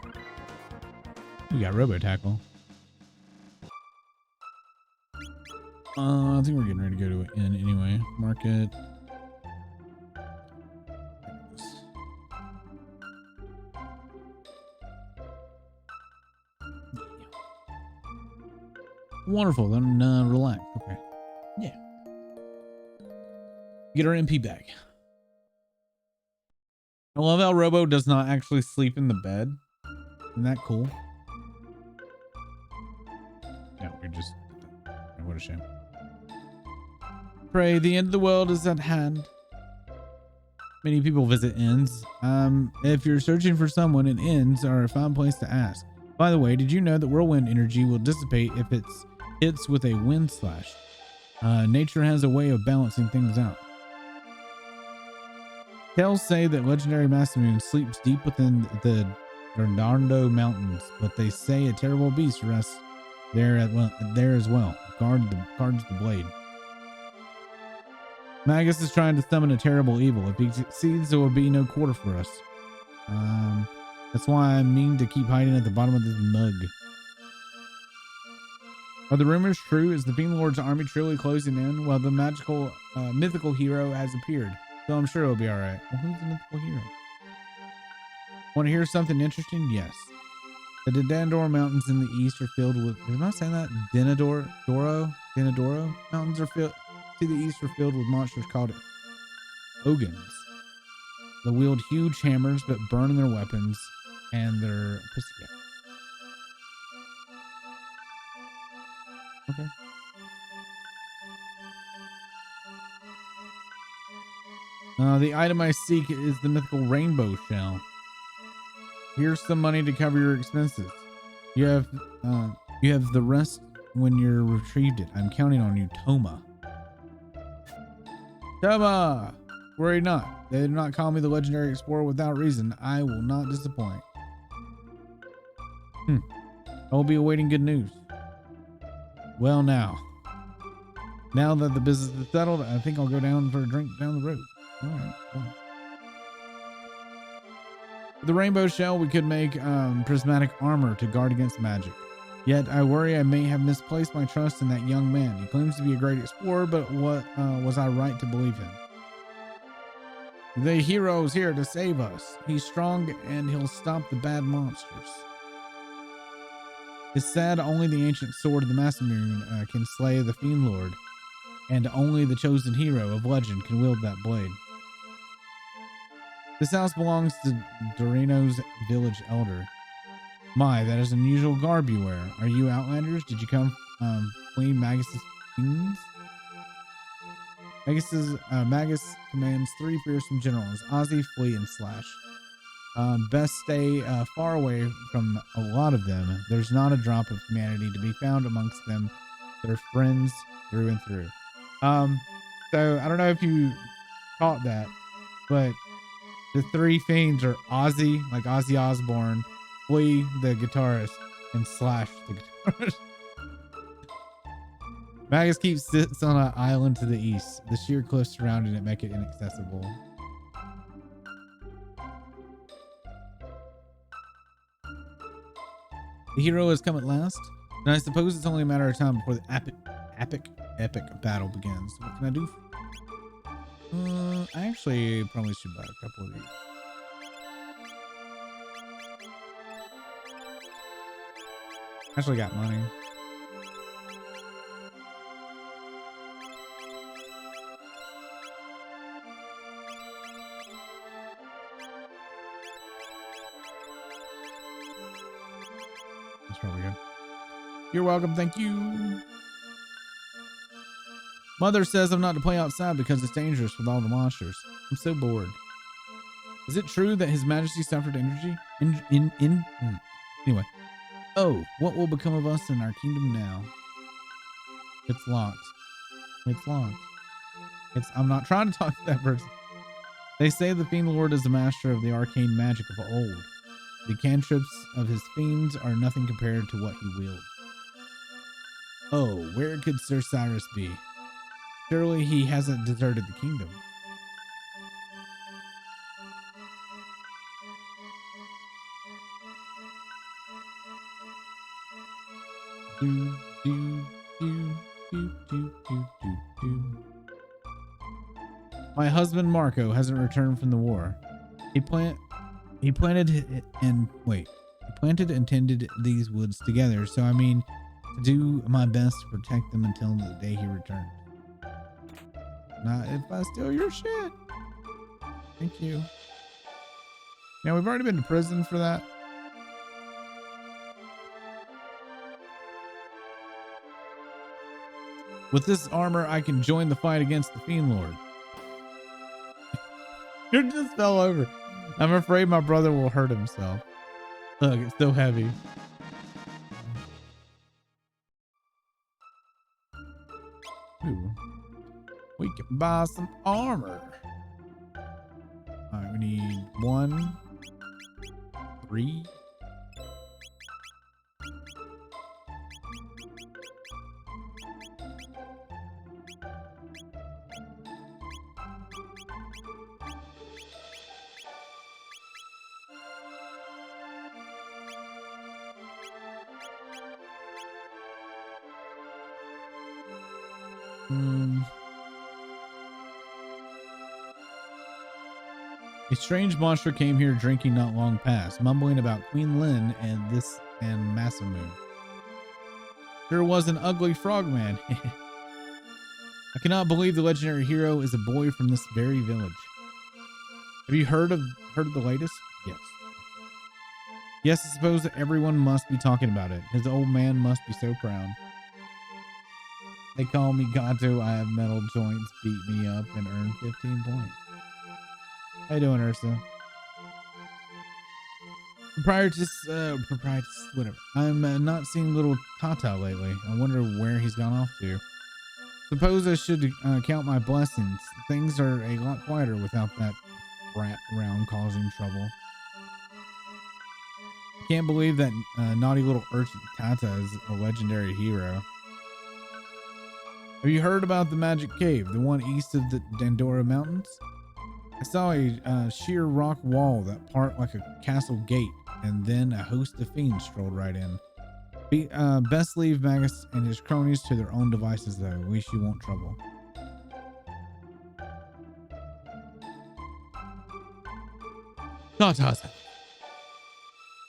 We got Robo Tackle. I think we're getting ready to go to an inn anyway. Market. Wonderful. Then relax. Okay. Yeah. Get our MP back. I love how Robo does not actually sleep in the bed. Isn't that cool? Yeah, we just... What a shame. Pray, the end of the world is at hand. Many people visit inns. If you're searching for someone, in inns are a fine place to ask. By the way, did you know that whirlwind energy will dissipate if it hits with a wind slash? Nature has a way of balancing things out. Tales say that legendary Masamune sleeps deep within the Bernardo Mountains, but they say a terrible beast rests there as well. Guards the blade. Magus is trying to summon a terrible evil. If he succeeds, there will be no quarter for us. That's why I mean to keep hiding at the bottom of this mug. Are the rumors true? Is the Fiend Lord's army truly closing in? Well, the mythical hero has appeared, so I'm sure it'll be all right. Well, who's the mythical hero? Want to hear something interesting? Yes. The Denador Mountains in the east are filled with... Am I saying that? Denadoro Mountains are filled... To the east are filled with monsters called Ogans. They wield huge hammers but burn their weapons and their pussycats. Okay. The item I seek is the mythical rainbow shell. Here's some money to cover your expenses. You have the rest when you're retrieved it. I'm counting on you, Toma. Toma! Worry not. They did not call me the legendary explorer without reason. I will not disappoint. I will be awaiting good news. Well, now that the business is settled, I think I'll go down for a drink down the road. All right. Cool. With the rainbow shell, we could make prismatic armor to guard against magic. Yet I worry I may have misplaced my trust in that young man. He claims to be a great explorer, but what was I right to believe him? The hero's here to save us. He's strong and he'll stop the bad monsters. It's sad only the ancient sword of the Masamune can slay the Fiend Lord, and only the chosen hero of legend can wield that blade. This house belongs to Dorino's village elder. My, that is unusual garb you wear. Are you outlanders? Did you come fleeing Magus's fiends? Magus commands 3 fearsome generals, Ozzy, Flea, and Slash. Best stay far away from a lot of them. There's not a drop of humanity to be found amongst them. They're friends through and through. So I don't know if you caught that, but the 3 fiends are Ozzy, like Ozzy Osbourne, Flea, the guitarist, and Slash, the guitarist. Magus sits on an island to the east. The sheer cliffs surrounding it make it inaccessible. The hero has come at last, and I suppose it's only a matter of time before the epic battle begins. What can I do? I actually probably should buy a couple of these. Actually got money. That's probably good. You're welcome. Thank you. Mother says I'm not to play outside because it's dangerous with all the monsters. I'm so bored. Is it true that His Majesty suffered energy? Anyway. Oh, what will become of us in our kingdom now? It's locked. It's locked. I'm not trying to talk to that person. They say the Fiend Lord is the master of the arcane magic of old. The cantrips of his fiends are nothing compared to what he wields. Oh, where could Sir Cyrus be? Surely he hasn't deserted the kingdom. Do, do, do, do, do, do, do, do. My husband Marco hasn't returned from the war. He planted and tended these woods together, so I mean to do my best to protect them until the day he returns. Not if I steal your shit. Thank you. Now we've already been to prison for that. With this armor, I can join the fight against the Fiend Lord. You just fell over. I'm afraid my brother will hurt himself. Look, it's so heavy. Ooh. We can buy some armor. All right, we need 1, 3. A strange monster came here drinking not long past, mumbling about Queen Lynn and Masamune. There was an ugly frogman. I cannot believe the legendary hero is a boy from this very village. Have you heard of the latest? Yes. Yes, I suppose that everyone must be talking about it. His old man must be so proud. They call me Gato. I have metal joints, beat me up, and earn 15 points. How you doing, Ursa? Proprietus, whatever. I'm not seeing little Tata lately. I wonder where he's gone off to. Suppose I should count my blessings. Things are a lot quieter without that rat around causing trouble. I can't believe that naughty little urchin Tata is a legendary hero. Have you heard about the Magic Cave, the one east of the Dandora Mountains? I saw a sheer rock wall that part like a castle gate, and then a host of fiends strolled right in. Best leave Magus and his cronies to their own devices, though. At least you won't trouble. Tatasa.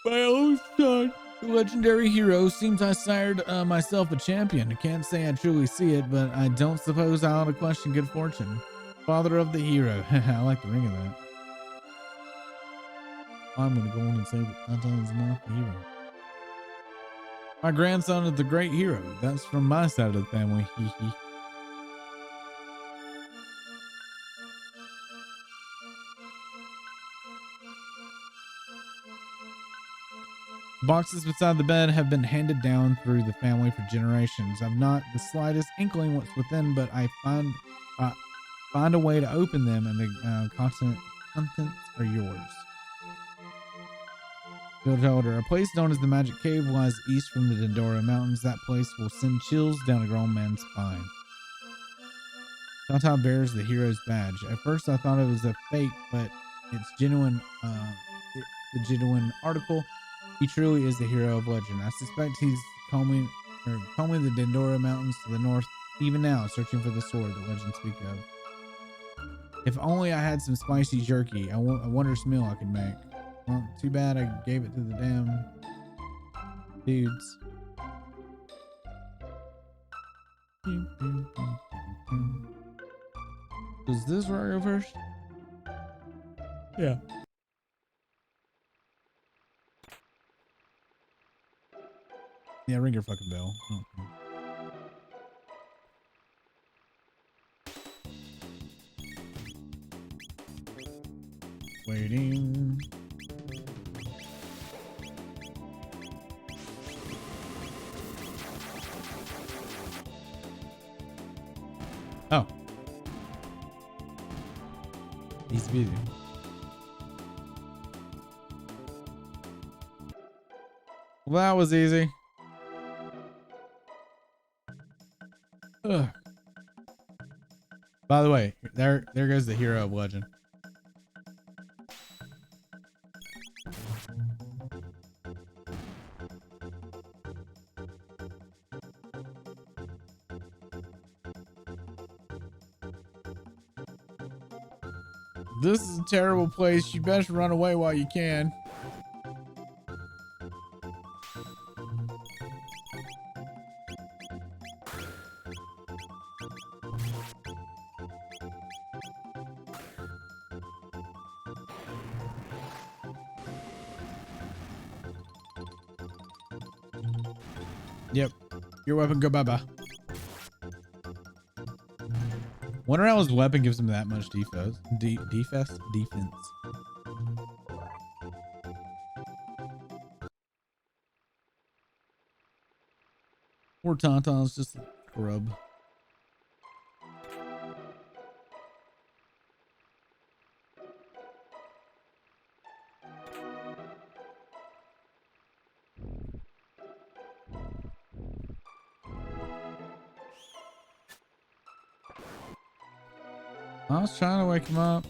My own son, the legendary hero, seems I sired myself a champion. I can't say I truly see it, but I don't suppose I ought to question good fortune. Father of the hero. I like the ring of that. I'm going to go on and say that Tata is not the hero. My grandson is the great hero. That's from my side of the family. Boxes beside the bed have been handed down through the family for generations. I've not the slightest inkling what's within, but I find a way to open them, and the contents are yours. Village Elder, a place known as the Magic Cave lies east from the Dandora Mountains. That place will send chills down a grown man's spine. Tata bears the hero's badge. At first I thought it was a fake, but it's genuine. The genuine article. He truly is the hero of legend. I suspect he's combing the Dandora Mountains to the north, even now, searching for the sword that legends speak of. If only I had some spicy jerky, a wondrous meal I could make. Well, too bad I gave it to the damn dudes. Was this where I go first? Yeah. Yeah, ring your fucking bell. Okay. Waiting. Oh. Easy peasy. Well, that was easy. Ugh. By the way, there goes the hero of legend. This is a terrible place. You best run away while you can. Yep. Your weapon go bye-bye. Wonder how his weapon gives him that much defense. Defense? Poor Tauntaun's just a scrub. I was trying to wake him up.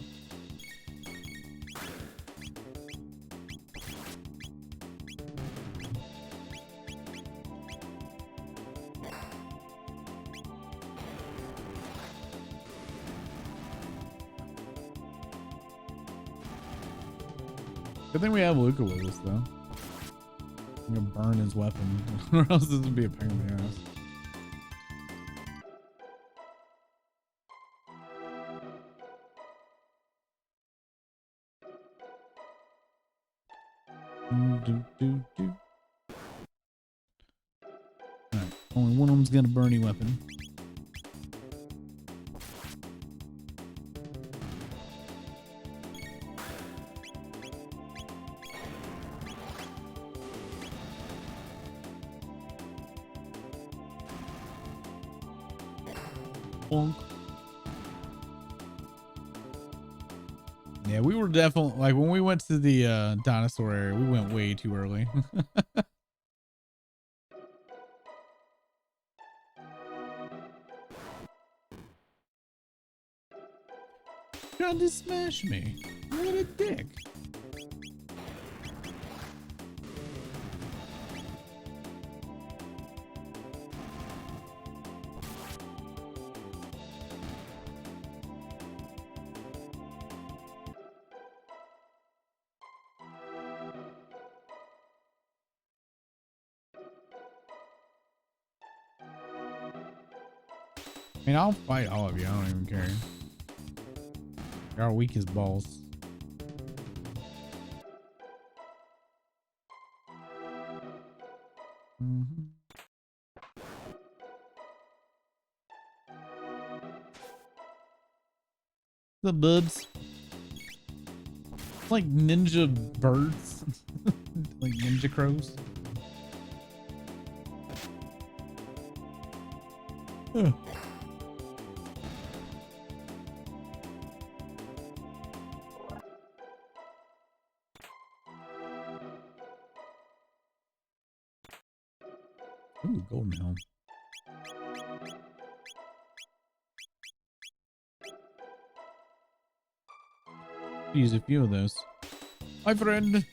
Good thing we have Luca with us, though. I'm gonna burn his weapon, or else this would be a pain in the ass. Alright, only one of them's got a burning weapon. Bonk. Yeah, we were definitely like when we went to the dinosaur area, we went way too early. Tried to smash me. What a dick. I mean, I'll fight all of you. I don't even care. Y'all are weak as balls. The buds. Like ninja birds. Like ninja crows. Huh. Ooh, golden helm. Use a few of those. My friend.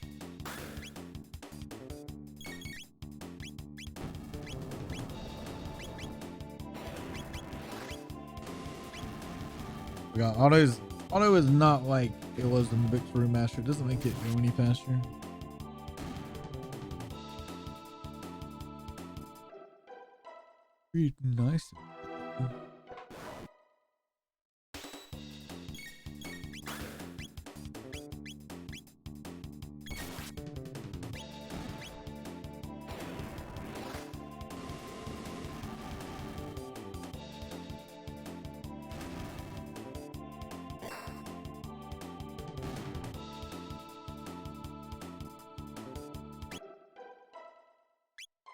We got autos. Auto is not like it was in Victory Master. It doesn't make it go any faster. Pretty nice.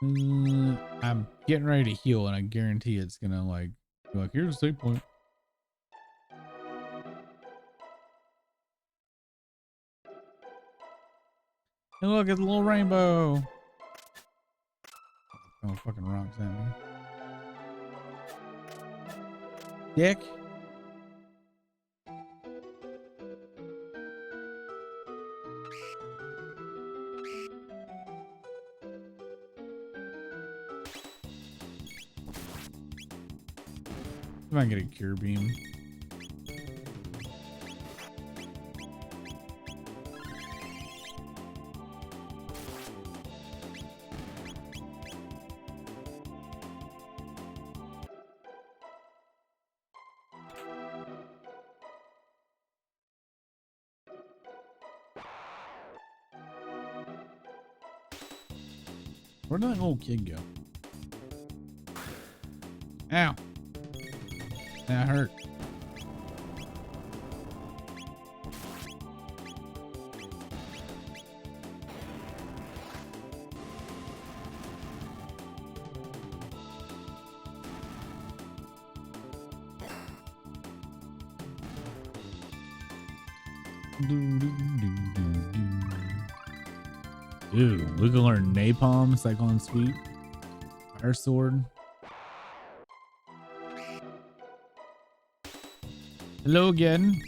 I'm getting ready to heal, and I guarantee it's gonna like be like, here's a save point. And look, it's a little rainbow. Oh, fucking rocks at me. Dick. I might get a cure beam. Where'd that old kid go? Ow. That hurt. Ooh, we can learn napalm, cyclone sweep, fire sword. Hello again.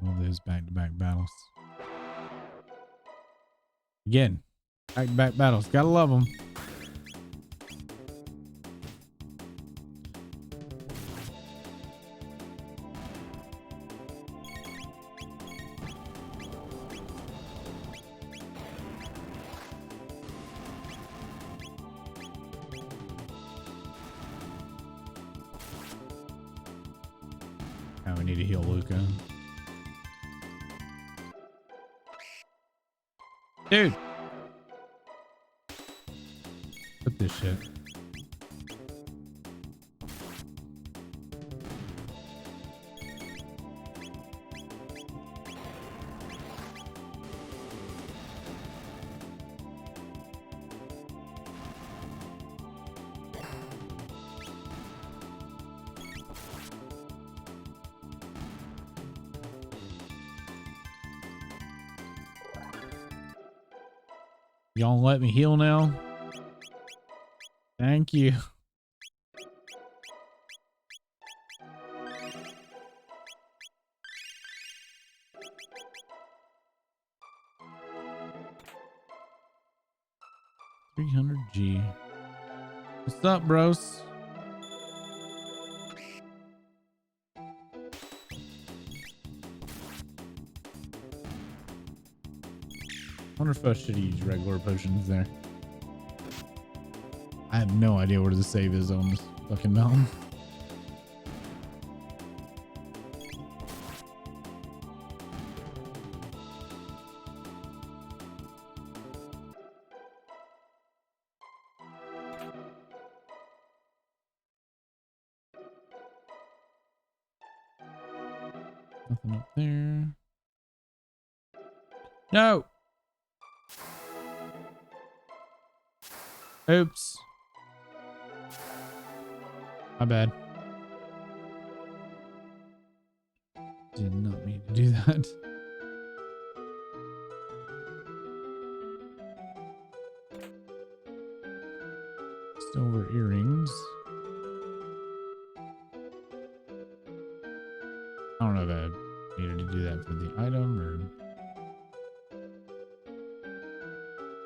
All those back-to-back battles. Again, back-to-back battles. Gotta love them. Now we need to heal Luca. Dude. Put this shit. Y'all let me heal now? Thank you. $300G. What's up, bros? I wonder if I should use regular potions there. I have no idea where the save is on this fucking mountain. Nothing up there. No! Oops. My bad. Did not mean to do that. Silver earrings. I don't know if I needed to do that for the item or...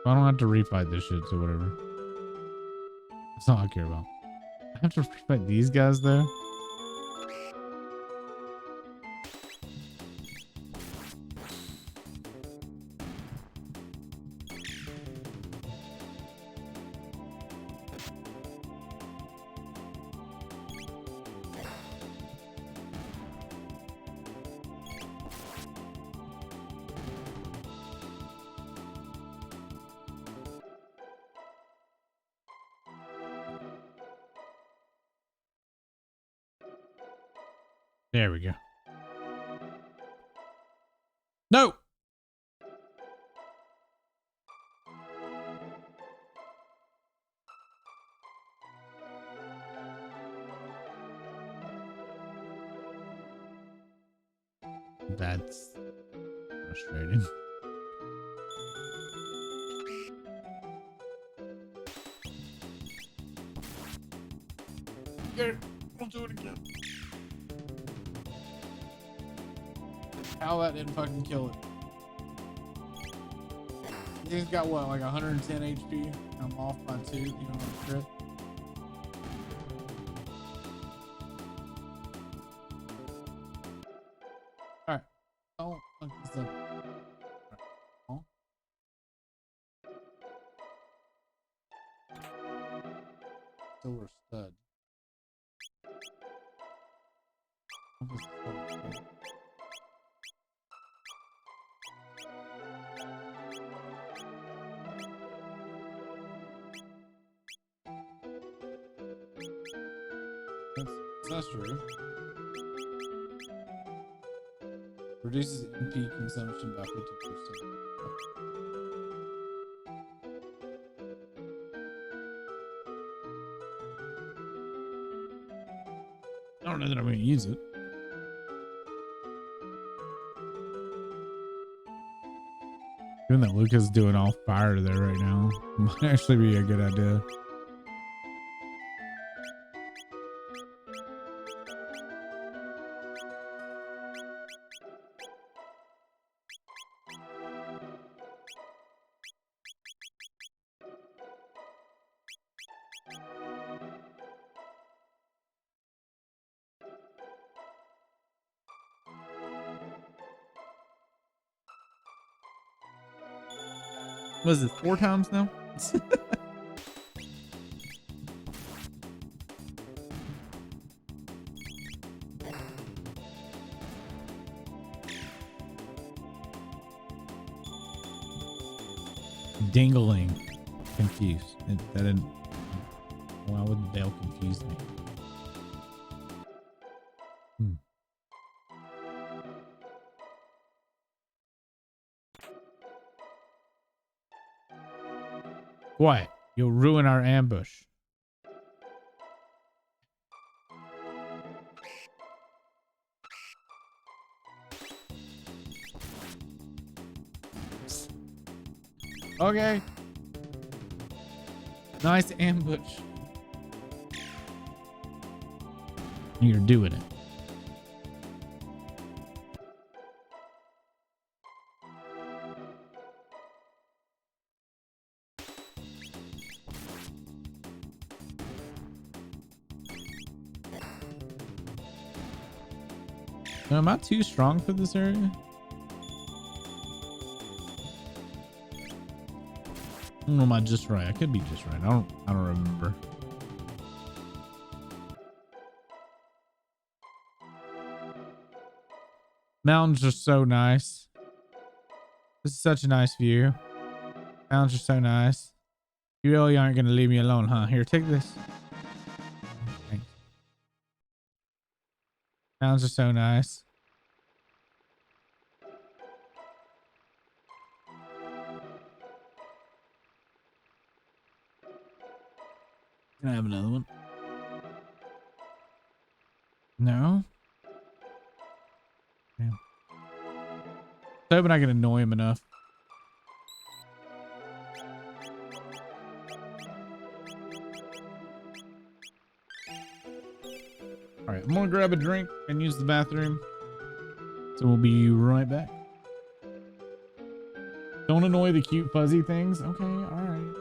I don't have to refight this shit, so whatever. That's all I care about. I have to refight these guys though. There we go. No. That's frustrating. Here, we'll do it again. How that didn't fucking kill it. He's got what, like 110 HP? I'm off by 2, even on a crit. Alright. Oh, look, it's done. Oh. Silver stud. That's true. Reduces MP consumption by 50%. I don't know that I'm going to use it. Given that Luca's doing all fire there right now, might actually be a good idea. Was it 4 times now? Dingling. Confused. That didn't. Why would Dale confuse me? What? You'll ruin our ambush. Okay. Nice ambush. You're doing it. Now, am I too strong for this area? I don't know, am I just right? I could be just right. I don't remember. Mountains are so nice. This is such a nice view. Mountains are so nice. You really aren't going to leave me alone, huh? Here, take this. Thanks. Mountains are so nice. Can I have another one? No? Damn. I hope I can annoy him enough. All right, I'm gonna grab a drink and use the bathroom. So we'll be right back. Don't annoy the cute fuzzy things. Okay, all right.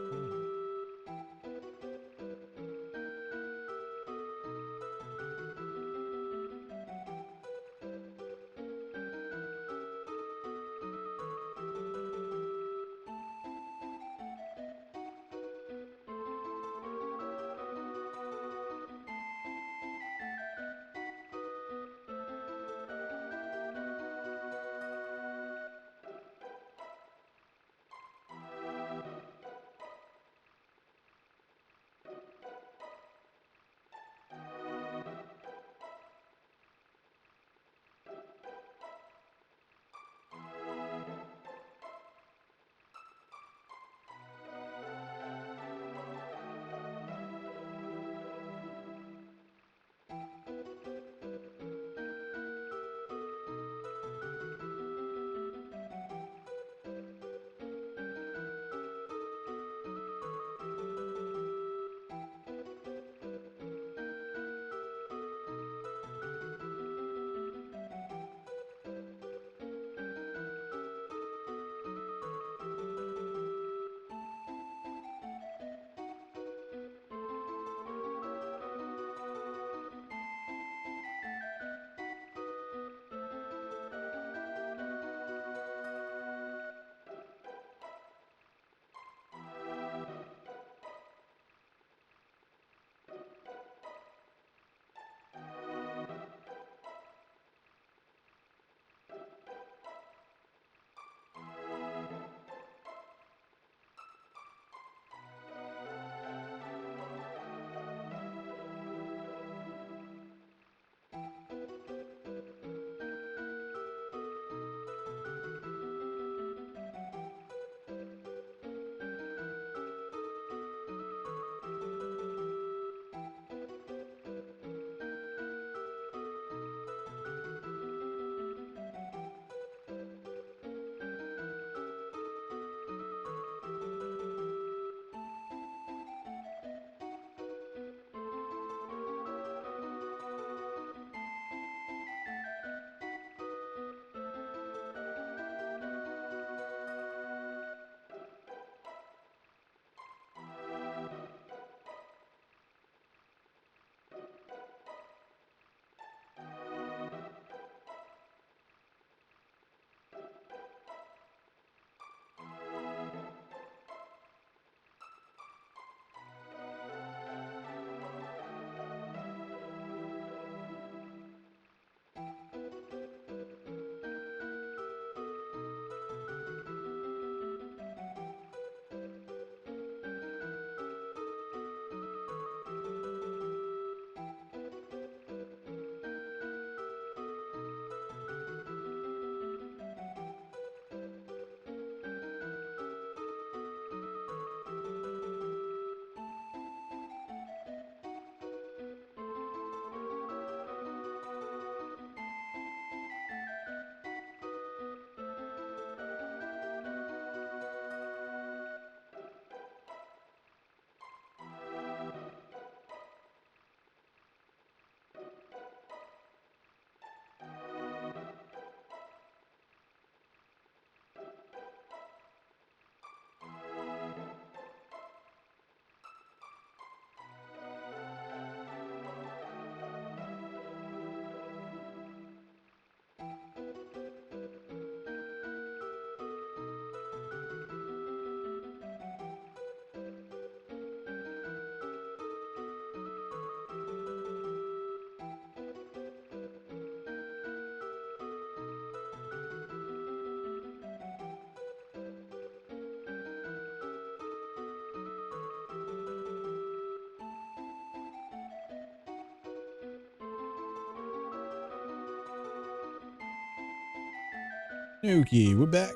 Okay, we're back.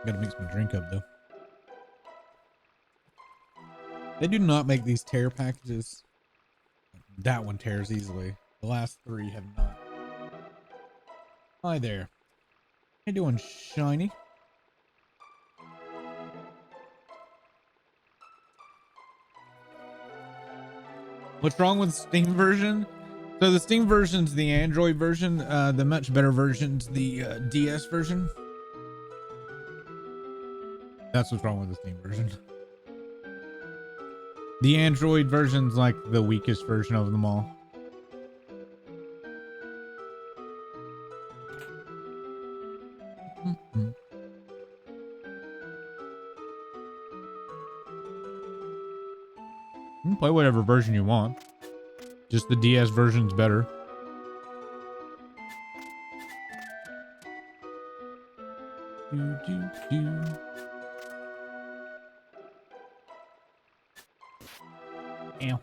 Gotta mix my drink up though. They do not make these tear packages. That one tears easily. The last three have not. Hi there. How you doing, Shiny? What's wrong with Steam version? So the Steam version's the Android version. The much better version's the DS version. That's what's wrong with the Steam version. The Android version's like the weakest version of them all. You can play whatever version you want. Just the DS version's better. Ow.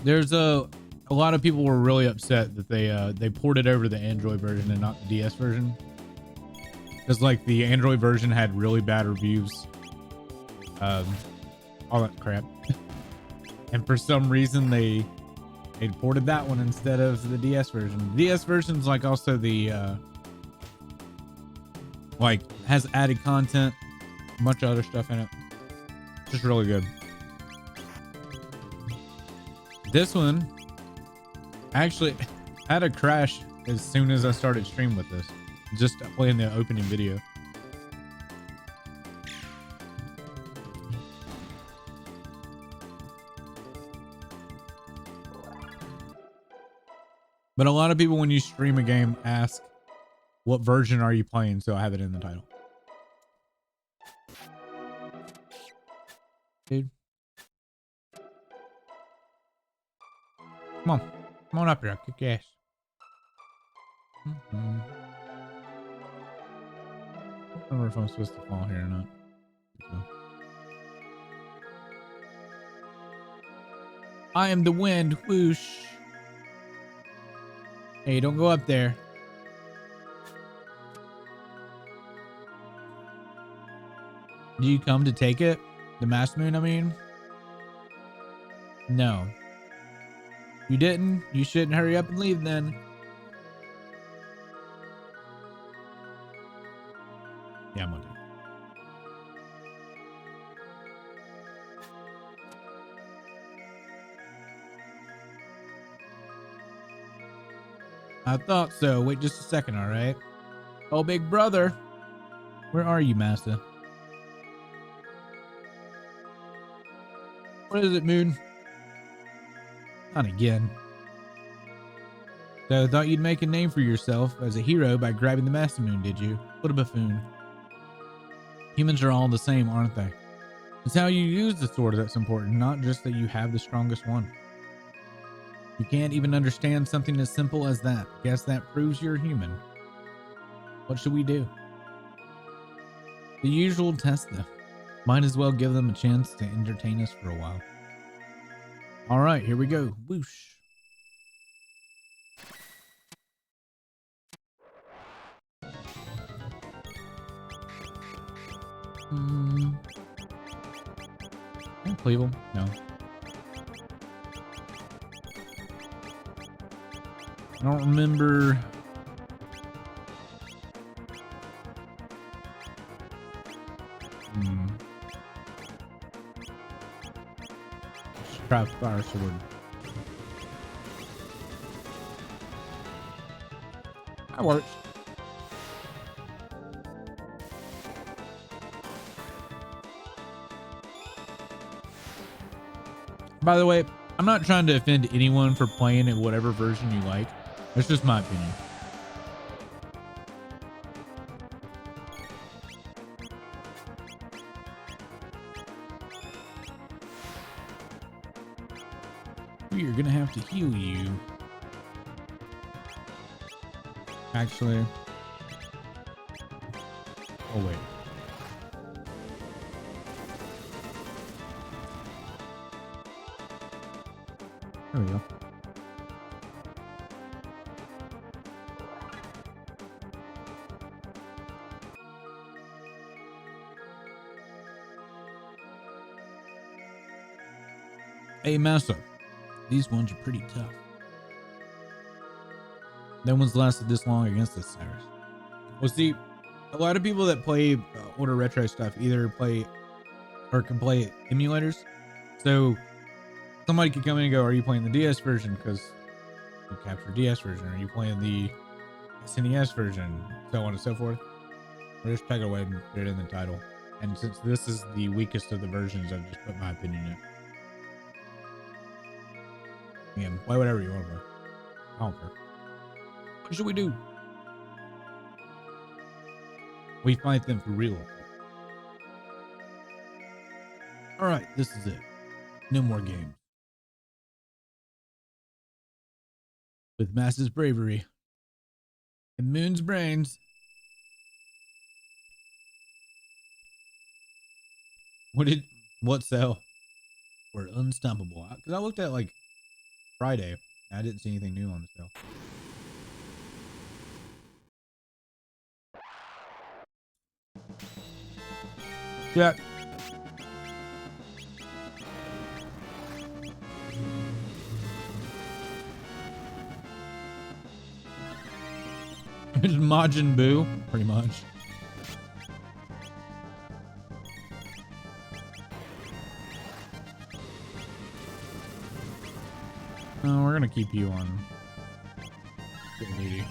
There's a lot of people were really upset that they ported over the Android version and not the DS version. Because like the Android version had really bad reviews. All that crap. And for some reason they ported that one instead of the DS version. The DS version's like also the like has added content, a bunch of other stuff in it. Just really good. This one actually had a crash as soon as I started streaming with this. Just playing the opening video. But a lot of people, when you stream a game, ask, what version are you playing? So I have it in the title. Dude. Come on up here. Kick your ass. I don't remember if I'm supposed to fall here or not. So. I am the wind. Whoosh. Hey, don't go up there. Do you come to take it? The mass moon, I mean? No. You didn't? You shouldn't hurry up and leave then. Yeah, I'm gonna do it. I thought so. Wait just a second, all right? Oh, big brother. Where are you, master? What is it, Moon? Not again. So I thought you'd make a name for yourself as a hero by grabbing the Master Moon, did you? What a buffoon. Humans are all the same, aren't they? It's how you use the sword that's important, not just that you have the strongest one. You can't even understand something as simple as that. Guess that proves you're human. What should we do? The usual test them. Might as well give them a chance to entertain us for a while. All right, here we go. Whoosh. Cleveland? No. I don't remember. Try fire sword. That works. By the way, I'm not trying to offend anyone for playing it whatever version you like. That's just my opinion. We are gonna have to heal you. Actually. Oh wait. There we go. Hey, Massa, these ones are pretty tough. No one's lasted this long against us, Cyrus. Well, see, a lot of people that play older retro stuff either play or can play emulators. So somebody could come in and go, are you playing the DS version? Because you capture DS version. Are you playing the SNES version? So on and so forth. Or just take it away and put it in the title. And since this is the weakest of the versions, I've just put my opinion in. Again, play whatever you want to play. I don't care. What should we do? We fight them for real. All right, this is it. No more games. With Mass's bravery and Moon's brains. What sell? We're unstoppable. Because I looked at like Friday. I didn't see anything new on the sale. Yeah. It's Majin Buu, pretty much. Oh, we're gonna keep you on duty.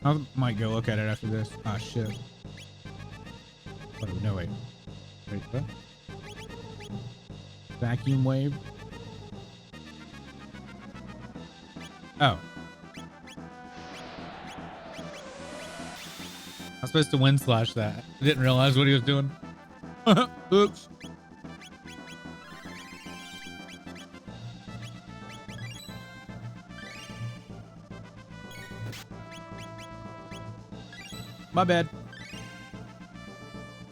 I might go look at it after this. Ah, shit. Oh, no, wait. Wait, what? Vacuum wave? Oh. I was supposed to wind slash that. I didn't realize what he was doing. Oops. My bad.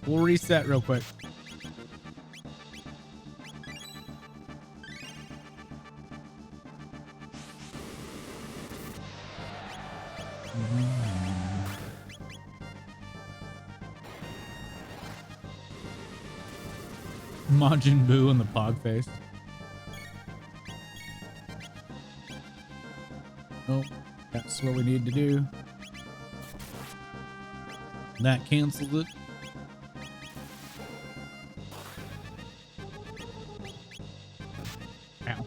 We'll reset real quick. Majin Buu in the pog face. Oh, that's what we need to do. That cancels it. Ow.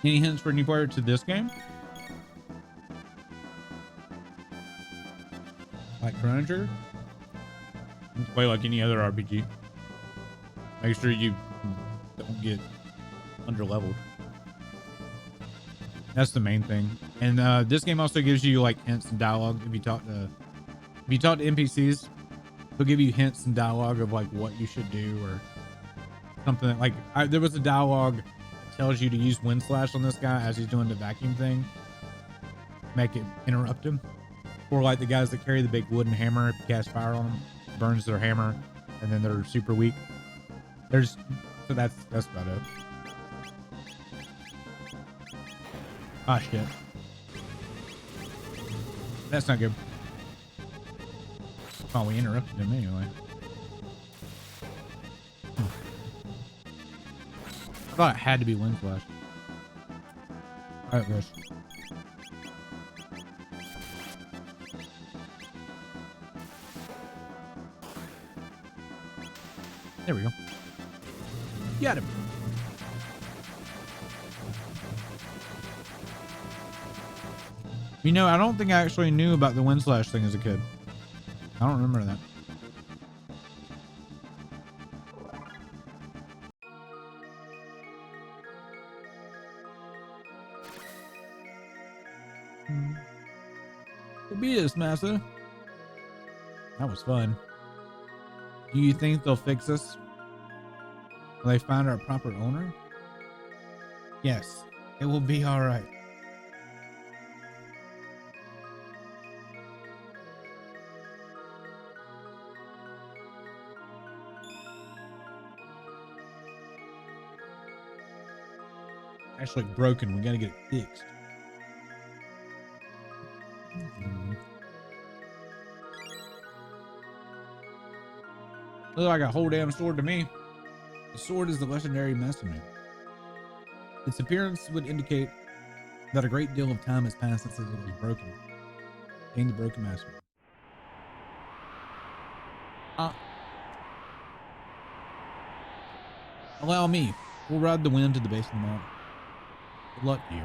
Any hints for new player to this game? Like Chrono Trigger? Play like any other RPG. Make sure you don't get under leveled. That's the main thing. And this game also gives you like hints and dialogue. If you talk to NPCs, they'll give you hints and dialogue of like what you should do or something. That, like there was a dialogue that tells you to use wind slash on this guy as he's doing the vacuum thing. Make it interrupt him. Or like the guys that carry the big wooden hammer, if you cast fire on them, burns their hammer, and then they're super weak. So that's about it. Ah, shit. That's not good. Oh, we interrupted him anyway. I thought it had to be wind flash. All right, Rush. There we go. Got him. You know, I don't think I actually knew about the wind slash thing as a kid. I don't remember that. We'll beat us, Massa. That was fun. Do you think they'll fix us? Will they find our proper owner? Yes, it will be all right. Actually broken. We gotta get it fixed. Look like a whole damn sword to me. The sword is the legendary Messenger. Its appearance would indicate that a great deal of time has passed since it was broken. Obtain the broken Messenger. Allow me. We'll ride the wind to the base of the mountain. Good luck to you.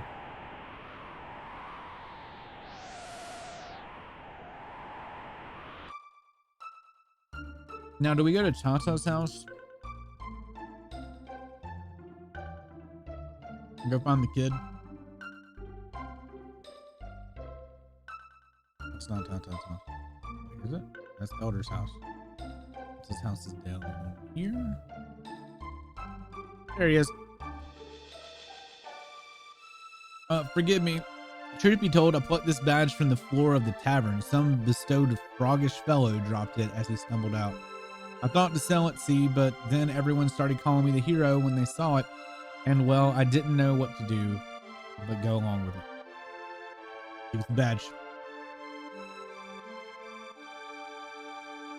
Now, do we go to Tata's house? Go find the kid? That's not Tata's house. Is it? That's the Elder's house. His house is down here. There he is. Forgive me. Truth be told, I plucked this badge from the floor of the tavern. Some bestowed froggish fellow dropped it as he stumbled out. I thought to sell it, see, but then everyone started calling me the hero when they saw it, and well, I didn't know what to do but go along with it. Give us the badge.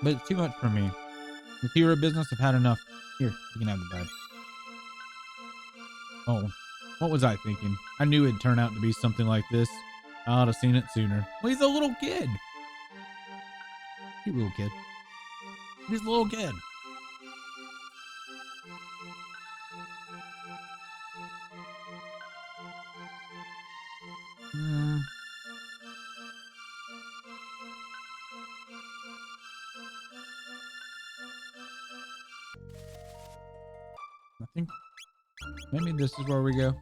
But it's too much for me. The hero business, I've had enough. Here, you can have the badge. Oh, what was I thinking? I knew it'd turn out to be something like this. I ought to have seen it sooner. Well, he's a little kid. Cute little kid. He's a little kid. I think maybe this is where we go.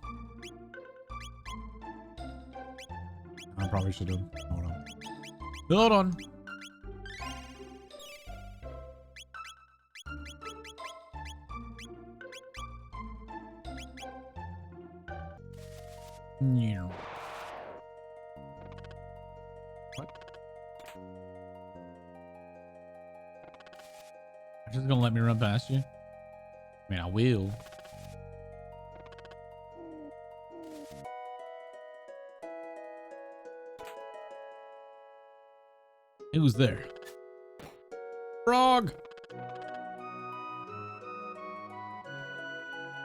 I probably should have. Hold on. Hold on. Yeah. What? You're just gonna let me run past you? I mean, I will. Who's there? Frog!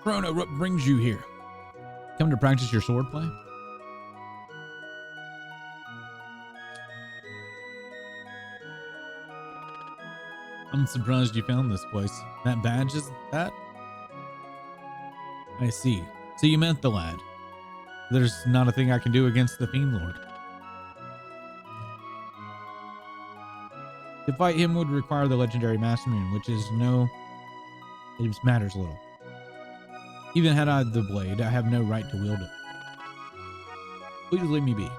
Chrono, what brings you here? Come to practice your swordplay? I'm surprised you found this place. That badge is that? I see. So you meant the lad. There's not a thing I can do against the Fiend Lord. To fight him would require the legendary Master Moon, which is it just matters little. Even had I the blade, I have no right to wield it. Please leave me be.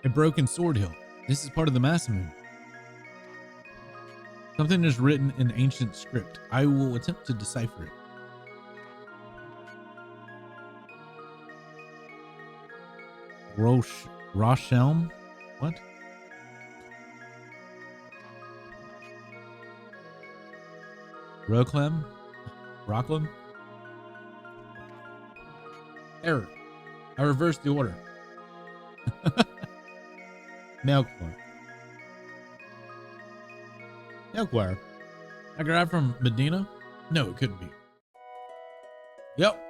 A broken sword hilt. This is part of the Master Moon. Something is written in ancient script. I will attempt to decipher it. Roshelm? What? Rocklem? Rocklem? Error. I reversed the order. Melkor. Melkor. I grabbed from Medina? No, it couldn't be. Yep.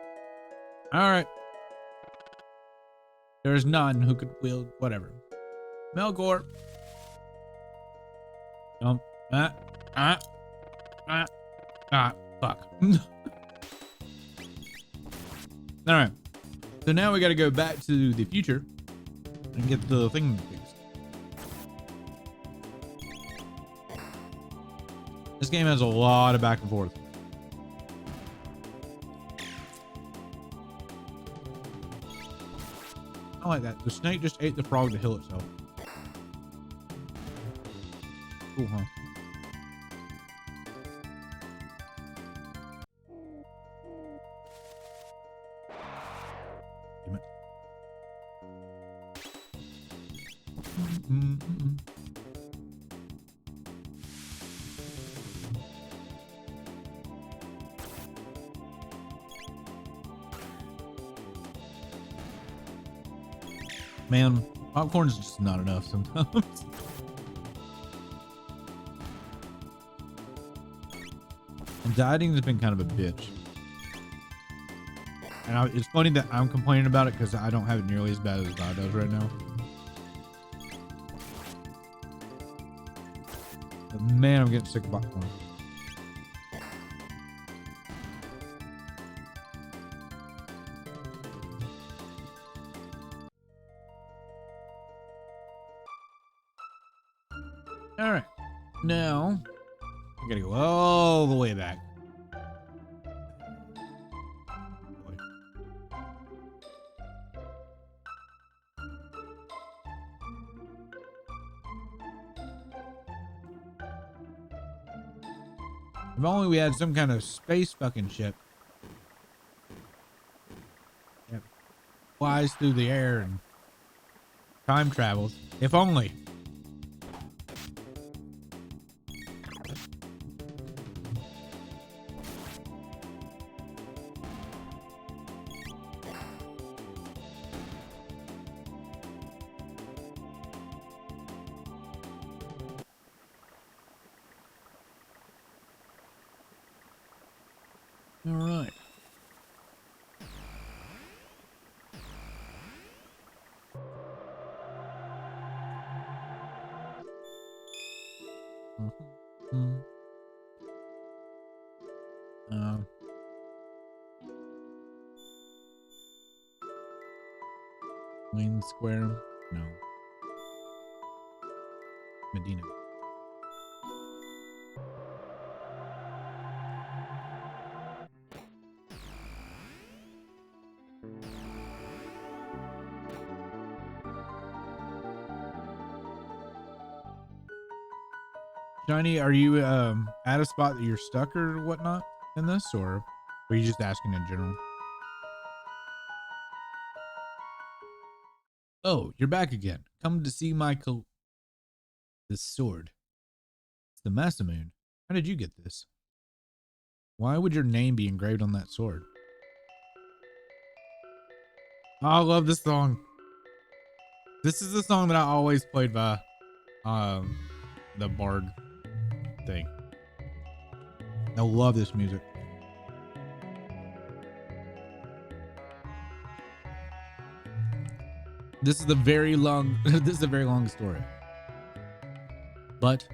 All right. There's none who could wield whatever. Melkor. Fuck. All right. So now we got to go back to the future and get the thing fixed. This game has a lot of back and forth. I like that. The snake just ate the frog to heal itself. Cool, huh? Damn it. Man, popcorn's just not enough sometimes. And dieting has been kind of a bitch. And it's funny that I'm complaining about it because I don't have it nearly as bad as God does right now. But man, I'm getting sick of popcorn. All right, now I gotta go all the way back. If only we had some kind of space fucking ship that flies through the air and time travels. If only. All right. Wayne Square? No. Medina. Shiny, are you at a spot that you're stuck or whatnot in this, or are you just asking in general? Oh, you're back again. Come to see my this sword. It's the Masamune. How did you get this? Why would your name be engraved on that sword? Oh, I love this song. This is the song that I always played by the Bard thing. I love this music. This is a very long story. But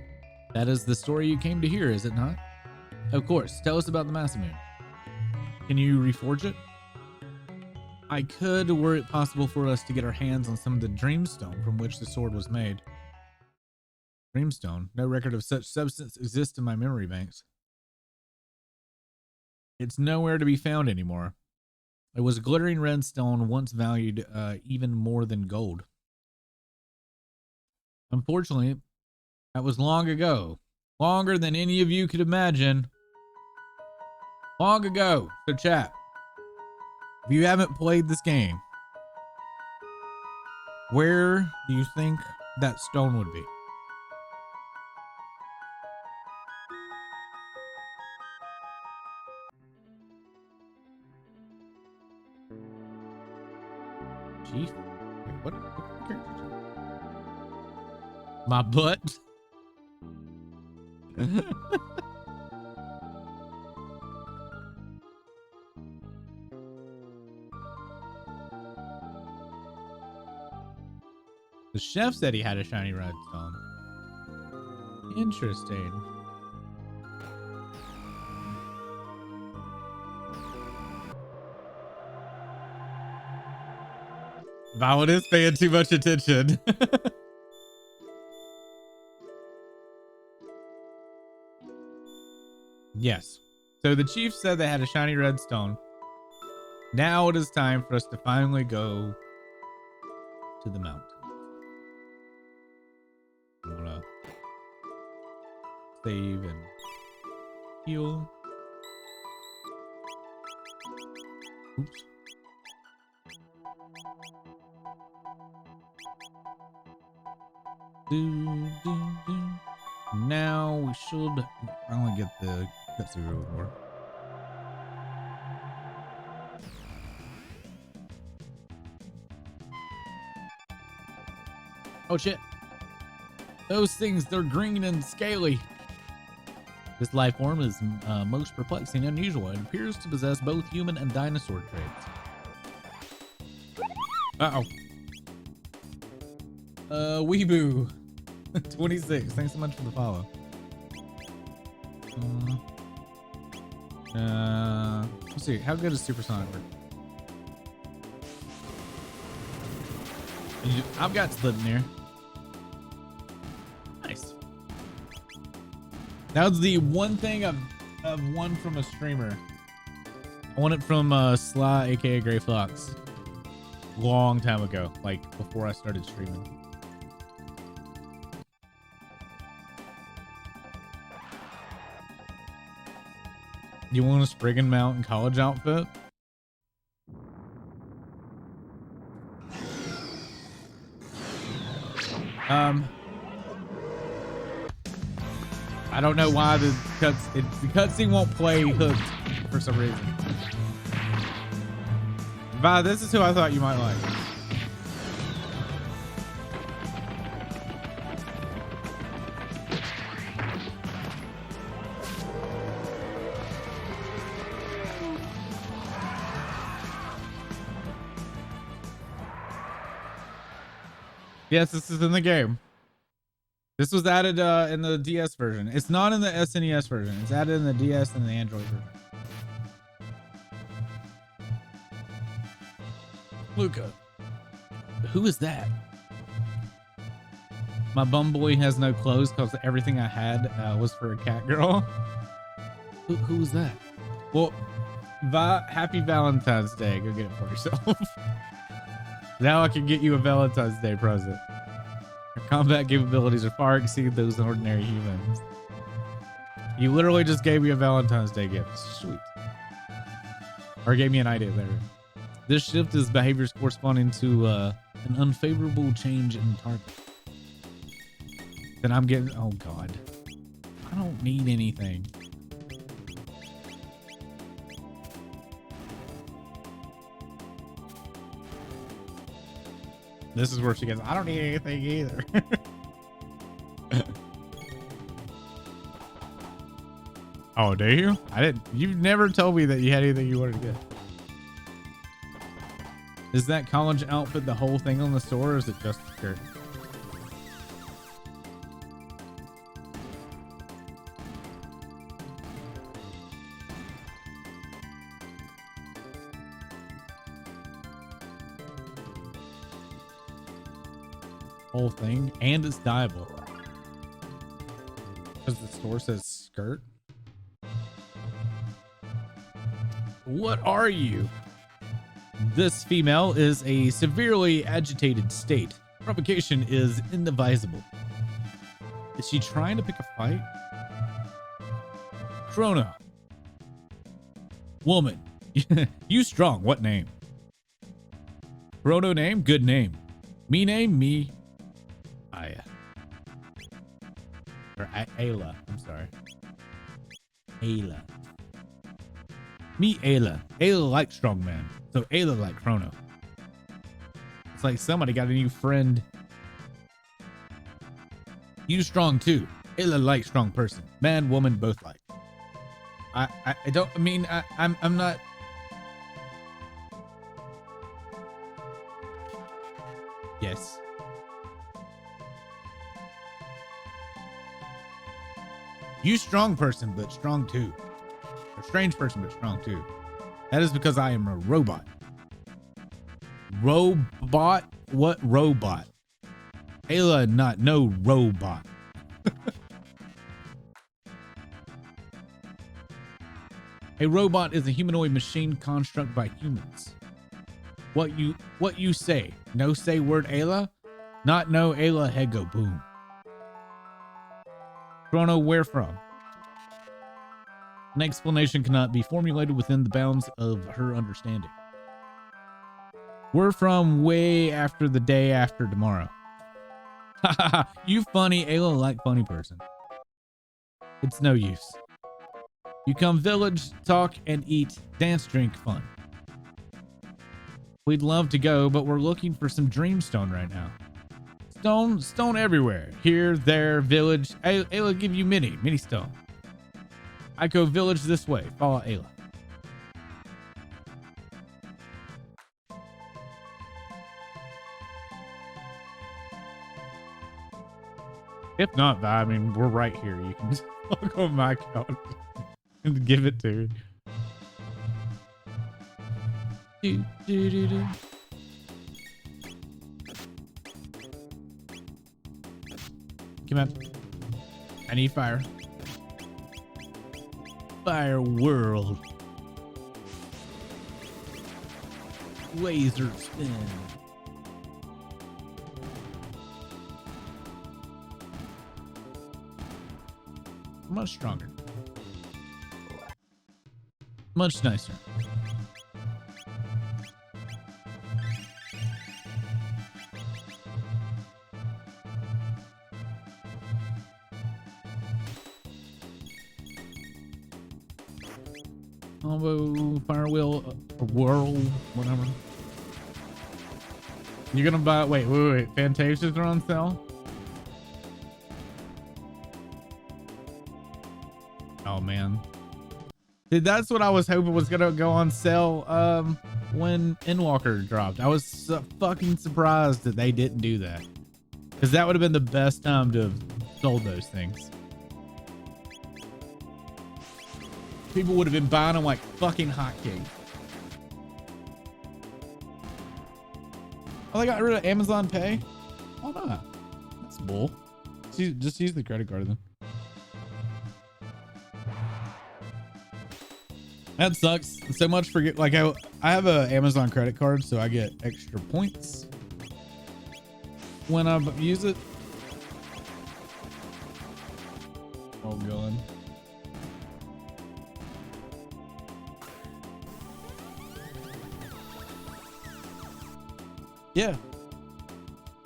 that is the story you came to hear, is it not? Of course. Tell us about the Masamune. Can you reforge it? I could, were it possible for us to get our hands on some of the dreamstone from which the sword was made. Dreamstone? No record of such substance exists in my memory banks. It's nowhere to be found anymore. It was glittering red stone, once valued even more than gold. Unfortunately, that was long ago. Longer than any of you could imagine. Long ago. So chat, if you haven't played this game, where do you think that stone would be? Chief? Wait, what character? My butt? The chef said he had a shiny red stone. Interesting. Violet is paying too much attention. Yes. So the chief said they had a shiny red stone. Now it is time for us to finally go to the mountain. I'm gonna save and heal. Oops. Do, do, do. Now we should finally get the cutscene reward. Oh shit. Those things, they're green and scaly. This life form is most perplexing and unusual. It appears to possess both human and dinosaur traits. Uh-oh. Weeboo. 26. Thanks so much for the follow. Let's see. How good is Supersonic work? I've got Slipnir. Nice. That was the one thing I've won from a streamer. I won it from Sly, aka Gray Fox. Long time ago, like before I started streaming. You want a Spriggan Mountain college outfit? I don't know why the cutscene won't play hooked for some reason. Vi, this is who I thought you might like. Yes, this is in the game. This was added in the DS version. It's not in the SNES version. It's added in the DS and the Android version. Luca, who is that? My bum boy has no clothes because everything I had was for a cat girl. Who was that? Well, happy Valentine's Day. Go get it for yourself. Now I can get you a Valentine's Day present. Your combat capabilities are far exceed those of ordinary humans. You literally just gave me a Valentine's Day gift. Sweet. Or gave me an idea there. This shift is behaviors corresponding to an unfavorable change in target. Then I'm getting... Oh, God. I don't need anything. This is where she goes, I don't need anything either. Oh, do you? I didn't. You've never told me that you had anything you wanted to get. Is that college outfit the whole thing on the store, or is it just a skirt? Whole thing, and it's dyeable because the store says skirt. What are you? This female is a severely agitated state. Provocation is indivisible. Is she trying to pick a fight? Chrono. Woman. You strong. What name? Chrono name? Good name. Me name? Me. Aya. Or Ayla. I'm sorry. Ayla. Me Ayla. Ayla like strong man. So Ayla like Chrono. It's like somebody got a new friend. You strong too. Ayla like strong person. Man, woman, both like. I don't, I mean, I'm not. Yes. You strong person, but strong too. A strange person, but strong too. That is because I am a robot. Robot? What robot? Ayla, not no robot. A robot is a humanoid machine construct by humans. What you say? No say word Ayla? Not no Ayla head go boom. Chrono, where from? An explanation cannot be formulated within the bounds of her understanding. We're from way after the day after tomorrow. You funny, Ayla like funny person. It's no use. You come village, talk and eat, dance, drink, fun. We'd love to go, but we're looking for some dreamstone right now. Stone everywhere. Here, there, village. Ayla give you mini stone. I go village this way. Follow Ayla. If not, I mean, we're right here. You can just log on my account and give it to me. Come on. I need fire. Fireworld. Laser spin. Much stronger. Much nicer. Combo, Firewheel, Whirl, whatever. You're gonna buy, wait. Fantasias are on sale? Oh man. Dude, that's what I was hoping was gonna go on sale when Endwalker dropped. I was so fucking surprised that they didn't do that. Because that would have been the best time to have sold those things. People would have been buying them like fucking hotcakes. Oh, they got rid of Amazon Pay? Why not? That's bull. Just use the credit card then. That sucks so much for like I have a Amazon credit card, so I get extra points when I use it. Oh god.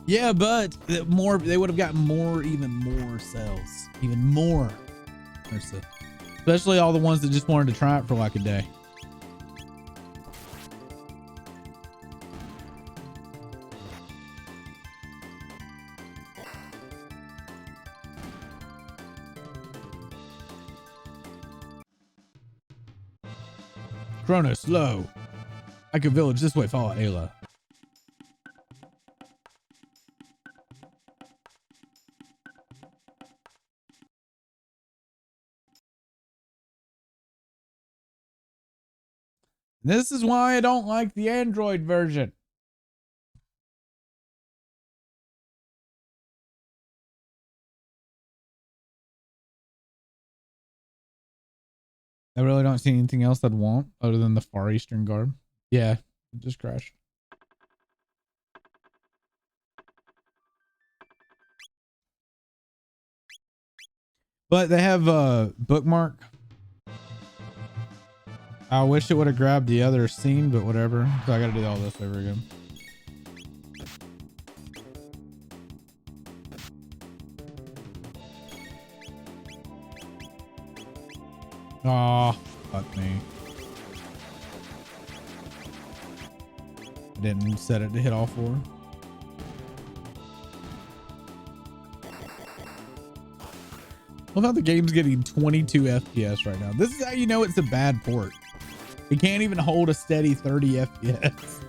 Yeah, but more, they would have gotten more, even more sales, even more. Especially all the ones that just wanted to try it for like a day. Chrono, slow. I could village this way, follow Ayla. This is why I don't like the Android version. I really don't see anything else I'd want other than the Far Eastern garb. Yeah, it just crashed. But they have a bookmark. I wish it would have grabbed the other scene, but whatever. So I got to do all this over again. Aw, fuck me. I didn't set it to hit all four. Love how the game's getting 22 FPS right now. This is how you know it's a bad port. It can't even hold a steady 30 FPS.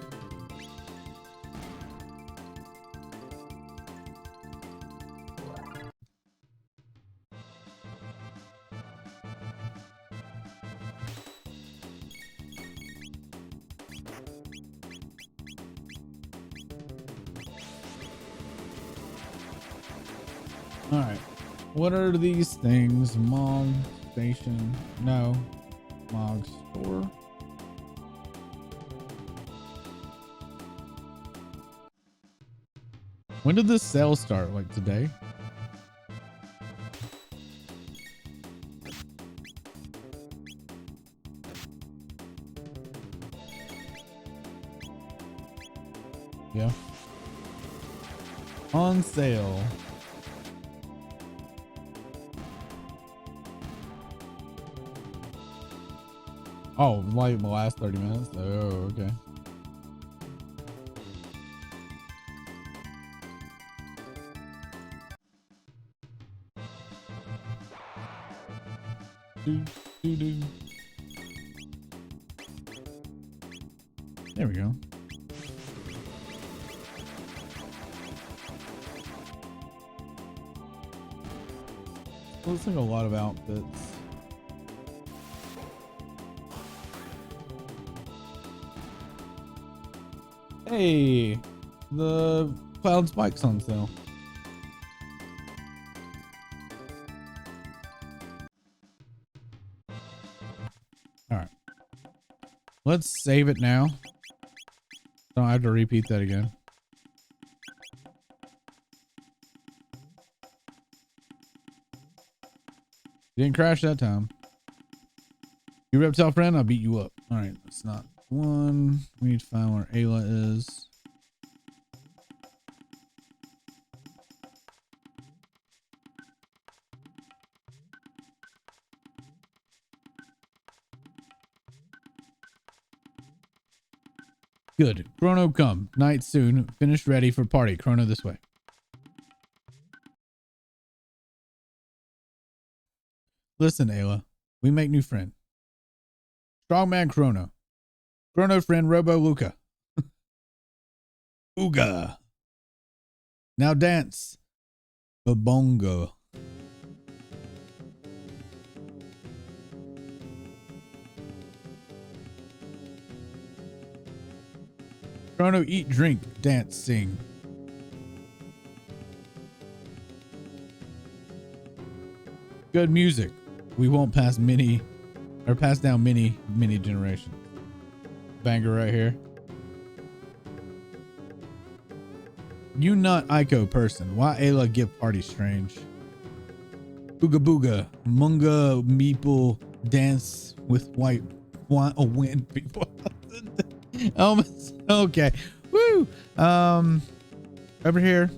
All right. What are these things? Mog station? No. Mog store. When did this sale start? Like today? Yeah. On sale. Oh, like the last 30 minutes? Oh, okay. There we go. Looks like a lot of outfits. Hey, the cloud spikes on sale. All right, let's save it now. Don't have to repeat that again. Didn't crash that time. You reptile friend, I'll beat you up. All right, that's not one. We need to find where Ayla is. Good. Chrono, come. Night soon. Finish ready for party. Chrono this way. Listen, Ayla. We make new friend. Strongman Chrono. Chrono friend Robo Luca. Ooga. Now dance. Babongo. Chrono, eat, drink, dance, sing. Good music. We won't pass down many generations. Banger right here. You not Ico person. Why Ayla give party strange? Booga booga. Munga meeple dance with white wind people. Okay. Woo. Over here.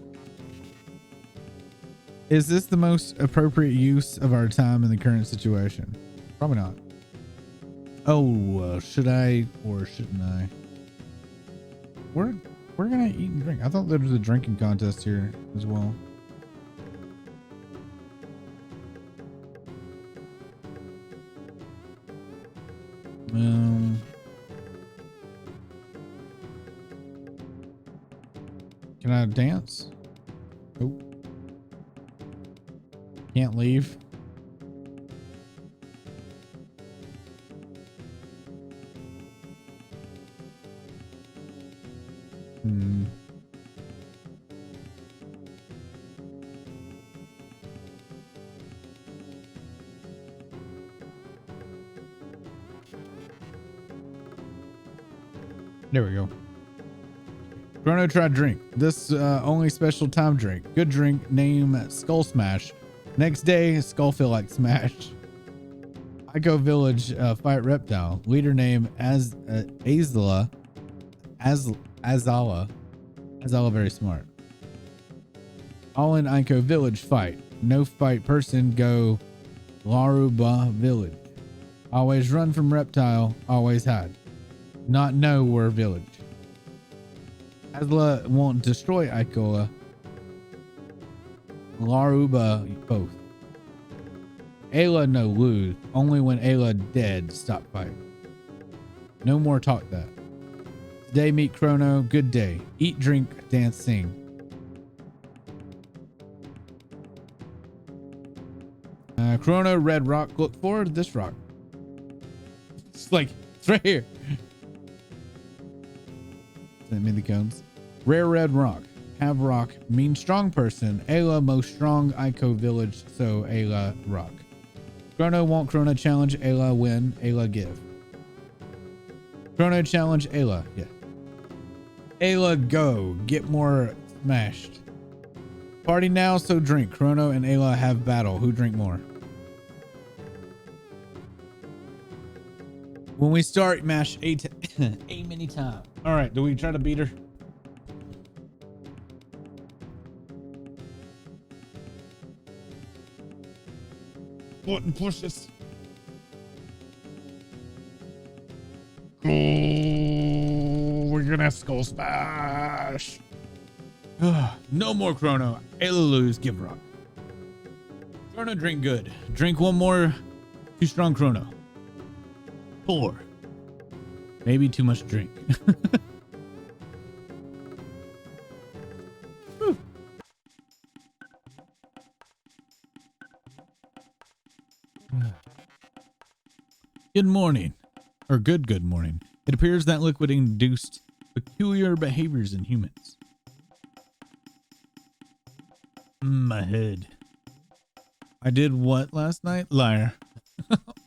Is this the most appropriate use of our time in the current situation? Probably not. Oh, should I or shouldn't I? We're gonna eat and drink. I thought there was a drinking contest here as well. Can I dance? Oh. Can't leave. There we go. Chrono, try drink. This only special time drink. Good drink. Name Skull Smash. Next day, Skull feel like Smash. Ico Village fight reptile. Leader name as Azala. Azala very smart. All in Ico Village fight. No fight person go Laruba Village. Always run from reptile. Always hide. Not know where village. Azla won't destroy Icoa. Laruba both. Ayla no lose. Only when Ayla dead stop fight. No more talk that. Today meet Chrono. Good day. Eat, drink, dance, sing. Chrono, red rock. Look forward to this rock. It's like, it's right here. Send me the cones. Rare red rock. Have rock. Mean strong person. Ayla most strong Ico village. So Ayla rock. Chrono won't Chrono challenge. Ayla win. Ayla give. Chrono challenge. Ayla. Yeah. Ayla go. Get more smashed. Party now. So drink. Chrono and Ayla have battle. Who drink more? When we start, mash eight many times. All right, do we try to beat her? Button pushes. Oh, we're gonna have Skull Smash. No more Chrono. Ayla lose. Give rock. Chrono drink good. Drink one more. Too strong Chrono. 4. Maybe too much drink. Good morning. Or good morning. It appears that liquid induced peculiar behaviors in humans. My head. I did what last night? Liar.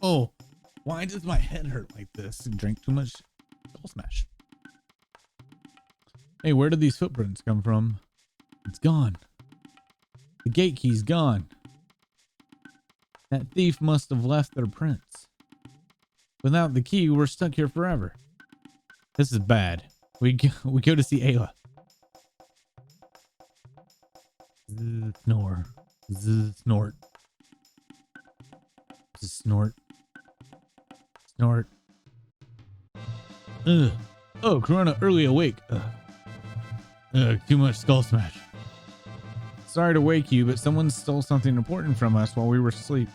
Oh, why does my head hurt like this? Drink too much Skull Smash. Hey, where did these footprints come from? It's gone. The gate key's gone. That thief must have left their prints. Without the key, we're stuck here forever. This is bad. We go to see Ayla. Snore. Snort. Snort. Snort. Ugh. Oh, Corona, early awake. Too much Skull Smash. Sorry to wake you, but someone stole something important from us while we were asleep.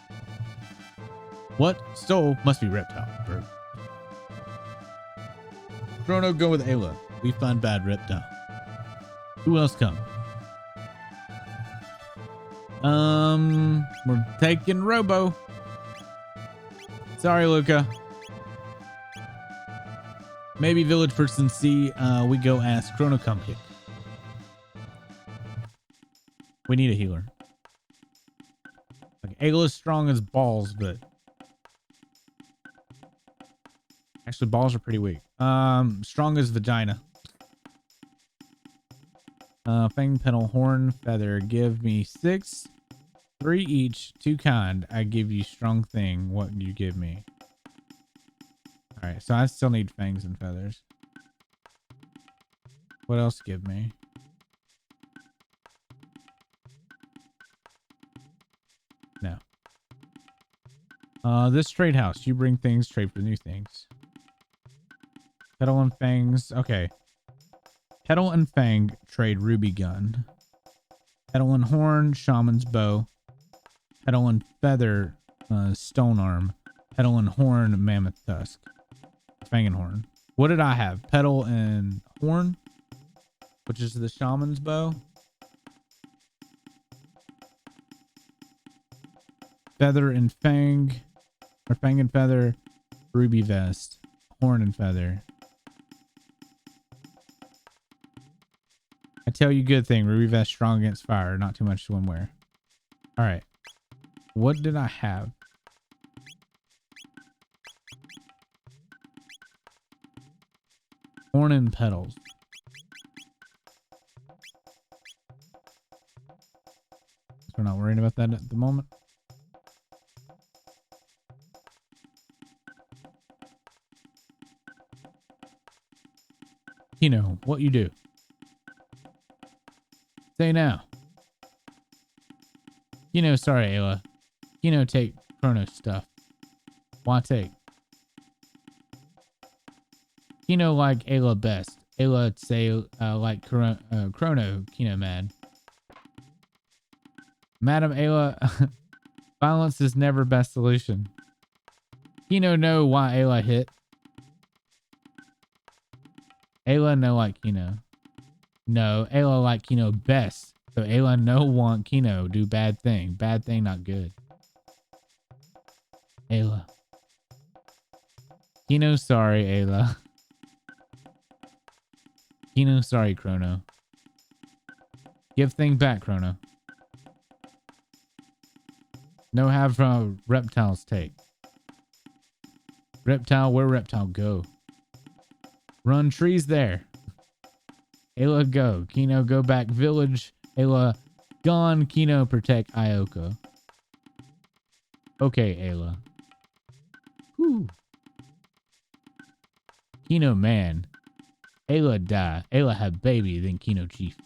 What? Stole? Must be Reptile. Chrono, go with Ayla. We find bad Reptile. Who else come? We're taking Robo. Sorry, Luca. Maybe Village Person C. We go ask Chrono come kick. We need a healer. Like Ayla's strong as balls, but actually balls are pretty weak. Strong as vagina. Fang, petal, horn, feather. Give me 6. 3 each. 2 kind. I give you strong thing. What do you give me? All right, so I still need fangs and feathers. What else give me? No. This trade house. You bring things, trade for new things. Petal and fangs. Okay. Petal and fang trade ruby gun. Petal and horn, shaman's bow. Petal and feather, stone arm. Petal and horn, mammoth tusk. Fang and horn. What did I have? Petal and horn, which is the shaman's bow. Feather and fang, or fang and feather, ruby vest, horn and feather. I tell you good thing, ruby vest strong against fire, not too much swimwear. All right. What did I have? Horn and petals. We're not worried about that at the moment. Kino, what you do? Say now. Kino, sorry, Ayla. Kino, take Chrono stuff. Why take? Kino like Ayla best. Ayla say like Chrono. Kino mad. Madam Ayla, violence is never best solution. Kino know why Ayla hit. Ayla no like Kino. No, Ayla like Kino best. So Ayla no want Kino do bad thing. Bad thing not good. Ayla. Kino sorry, Ayla. Kino sorry, Chrono. Give thing back, Chrono. No have reptiles take. Reptile, where reptile go? Run trees there. Ayla go. Kino go back village. Ayla gone. Kino protect Ioka. Okay, Ayla. Whew. Kino man. Ayla die. Ayla have baby, then Kino chief.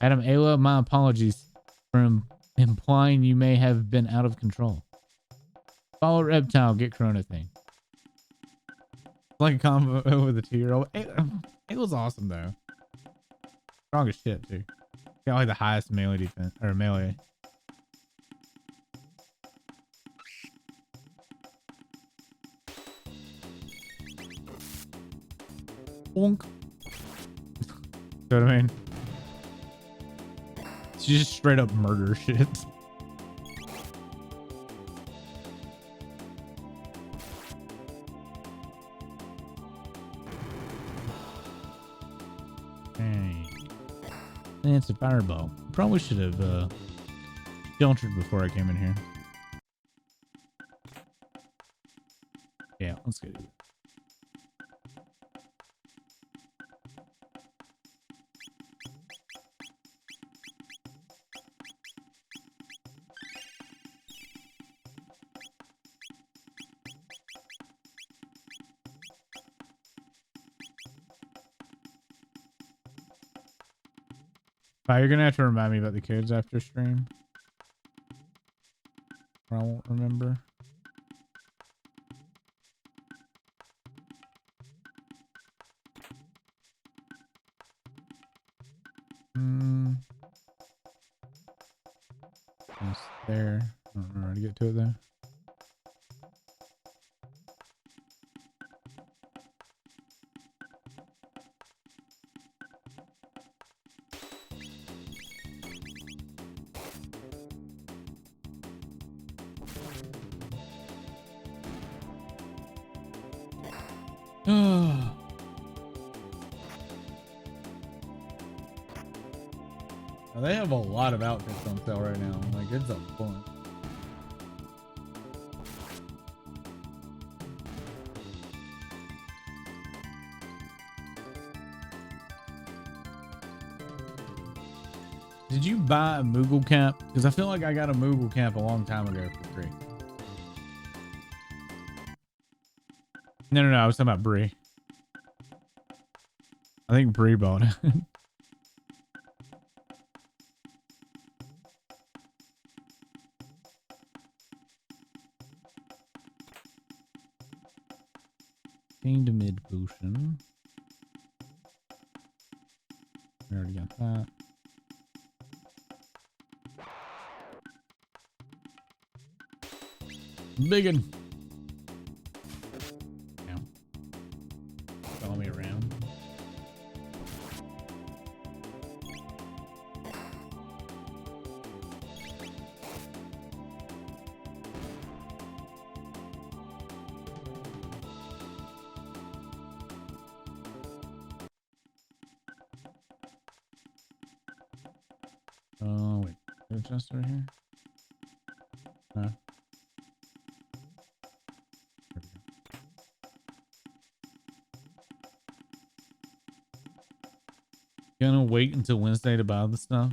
Adam Ayla, my apologies for implying you may have been out of control. Follow Reptile, get Chrono thing. Like a combo with a 2-year-old. Ayla's awesome though. Strong as shit too. Got like the highest melee defense or melee. Bonk. You know what I mean? She just straight up murder shit. Hey. It's a fireball. Probably should have sheltered before I came in here. Yeah, let's go. You're gonna have to remind me about the kids after stream. Or I won't remember. It's there. I don't know how to get to it though. They have a lot of outfits on sale right now. Like, it's a fun. Did you buy a Moogle cap? Because I feel like I got a Moogle cap a long time ago for free. No, I was talking about Bree. I think Bree bought it. Gained a mid potion. We already got that. Biggin. Yeah. Follow me around. Oh, wait. Is it just over here? No. Gonna wait until Wednesday to buy the stuff.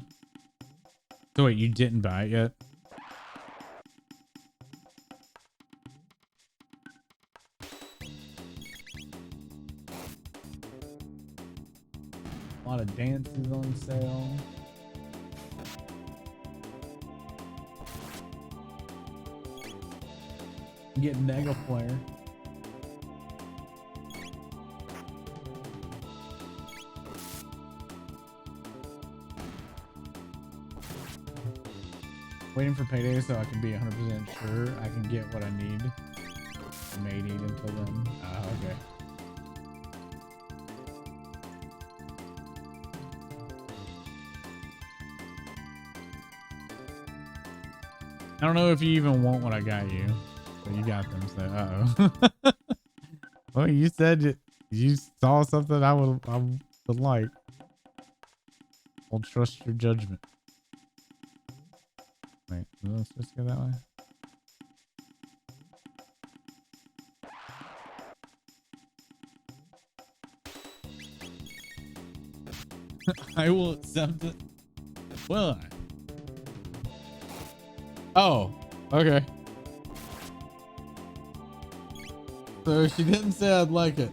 So wait, you didn't buy it yet? A lot of dances on sale. Get Mega Flare. Waiting for payday so I can be 100% sure I can get what I need. I may need until then. Okay. I don't know if you even want what I got you. But you got them, so uh-oh. Well, you said you saw something I would like. I'll trust your judgment. Wait, let's just go that way. I will accept it. Will I? Oh, okay. So she didn't say I'd like it.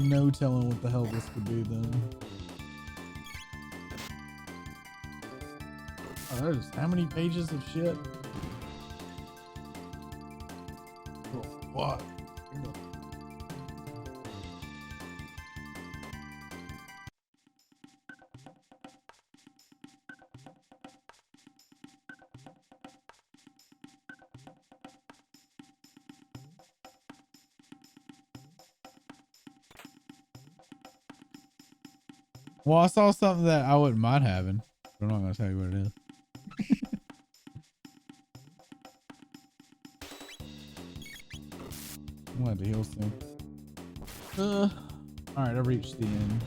No telling what the hell this could be then. Oh, there's how many pages of shit? What? Well, I saw something that I wouldn't mind having. I'm not gonna tell you what it is. I'm gonna have to heal soon. All right, I've reached the end.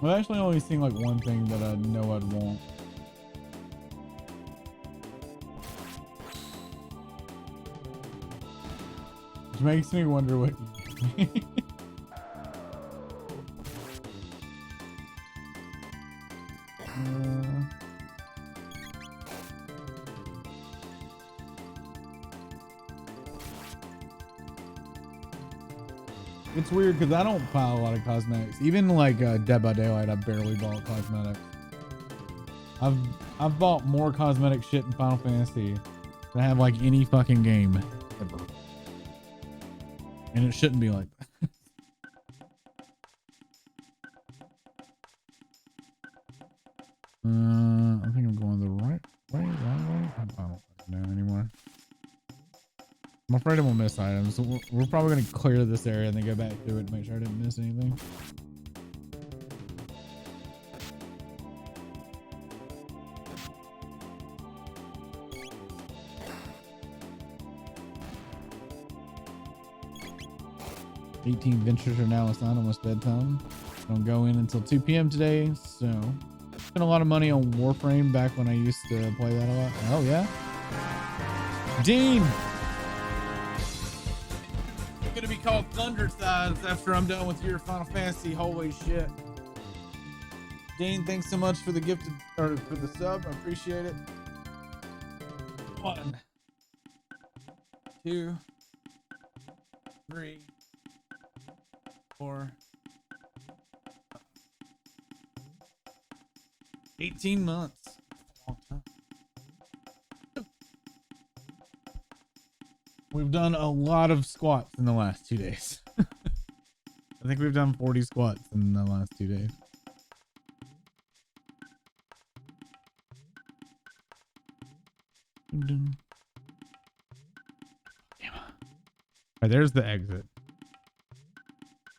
I've actually only seen like one thing that I know I'd want. Which makes me wonder what you It's weird because I don't buy a lot of cosmetics. Even like Dead by Daylight, I barely bought cosmetics. I've bought more cosmetic shit in Final Fantasy than I have like any fucking game ever. And it shouldn't be like that. I think I'm going the right way, wrong way. I don't know anymore. I'm afraid I will miss items. So we're probably going to clear this area and then go back through it to make sure I didn't miss anything. $18 ventures are now assigned, almost bedtime. I don't go in until 2 p.m. today, so spent a lot of money on Warframe back when I used to play that a lot. Oh yeah, Dean. You're gonna be called Thunder Thighs after I'm done with your Final Fantasy. Holy shit, Dean! Thanks so much for the gifted or for the sub. I appreciate it. 1, 2, 3, 4, 18 months. A long time. We've done a lot of squats in the last 2 days. I think we've done 40 squats in the last 2 days. Damn. All right, there's the exit.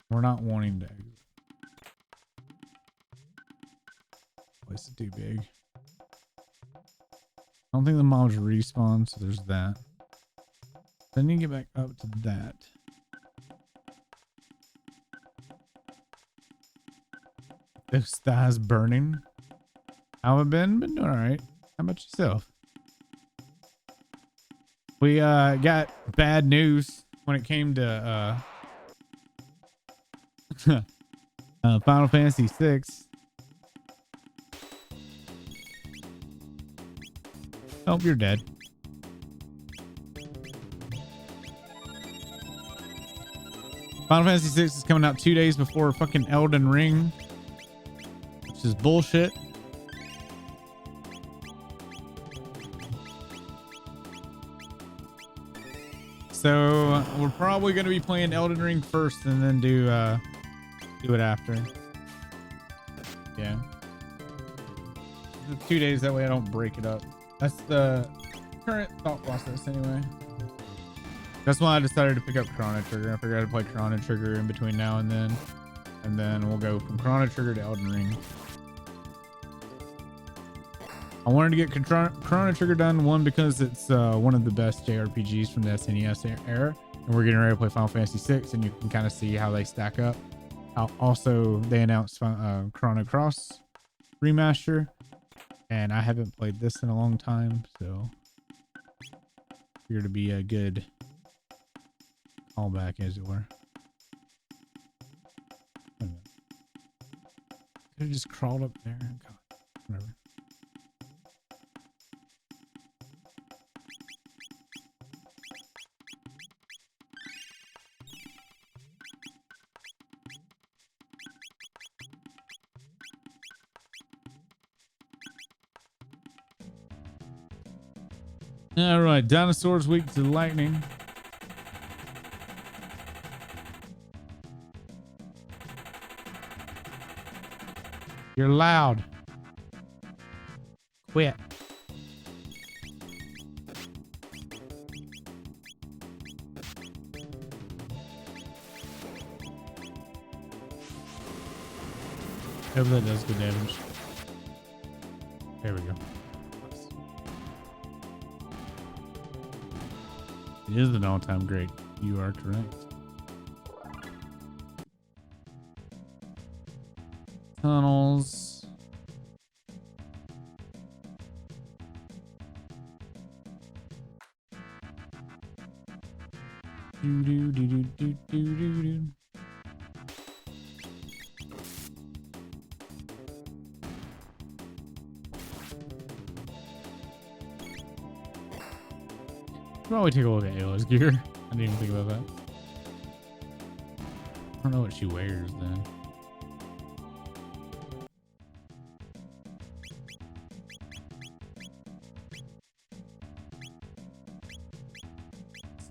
We're not wanting to exit. Place is too big. I don't think the mobs respawn, so there's that. Then you get back up to that. Those thighs burning. How have I been? Been doing all right. How about yourself? We got bad news when it came to Final Fantasy 6. Oh, you're dead. Final Fantasy 6 is coming out 2 days before fucking Elden Ring, which is bullshit. So we're probably going to be playing Elden Ring first and then do it after. Yeah. The 2 days, that way I don't break it up. That's the current thought process anyway. That's why I decided to pick up Chrono Trigger. I figured I'd play Chrono Trigger in between now and then we'll go from Chrono Trigger to Elden Ring. I wanted to get Chrono Trigger done, one, because it's one of the best JRPGs from the SNES era, and we're getting ready to play Final Fantasy 6, and you can kind of see how they stack up. Also, they announced Chrono Cross remaster, and I haven't played this in a long time, so here to be a good callback, as it were. Could have just crawled up there. God, whatever. All right, dinosaurs weak to lightning. You're loud. Quit. Hope that does good damage. There we go. Nice. It is an all-time great. You are correct. Tunnels. Do do do do do do do do. Probably take a look at Ayla's gear. I didn't even think about that. I don't know what she wears then.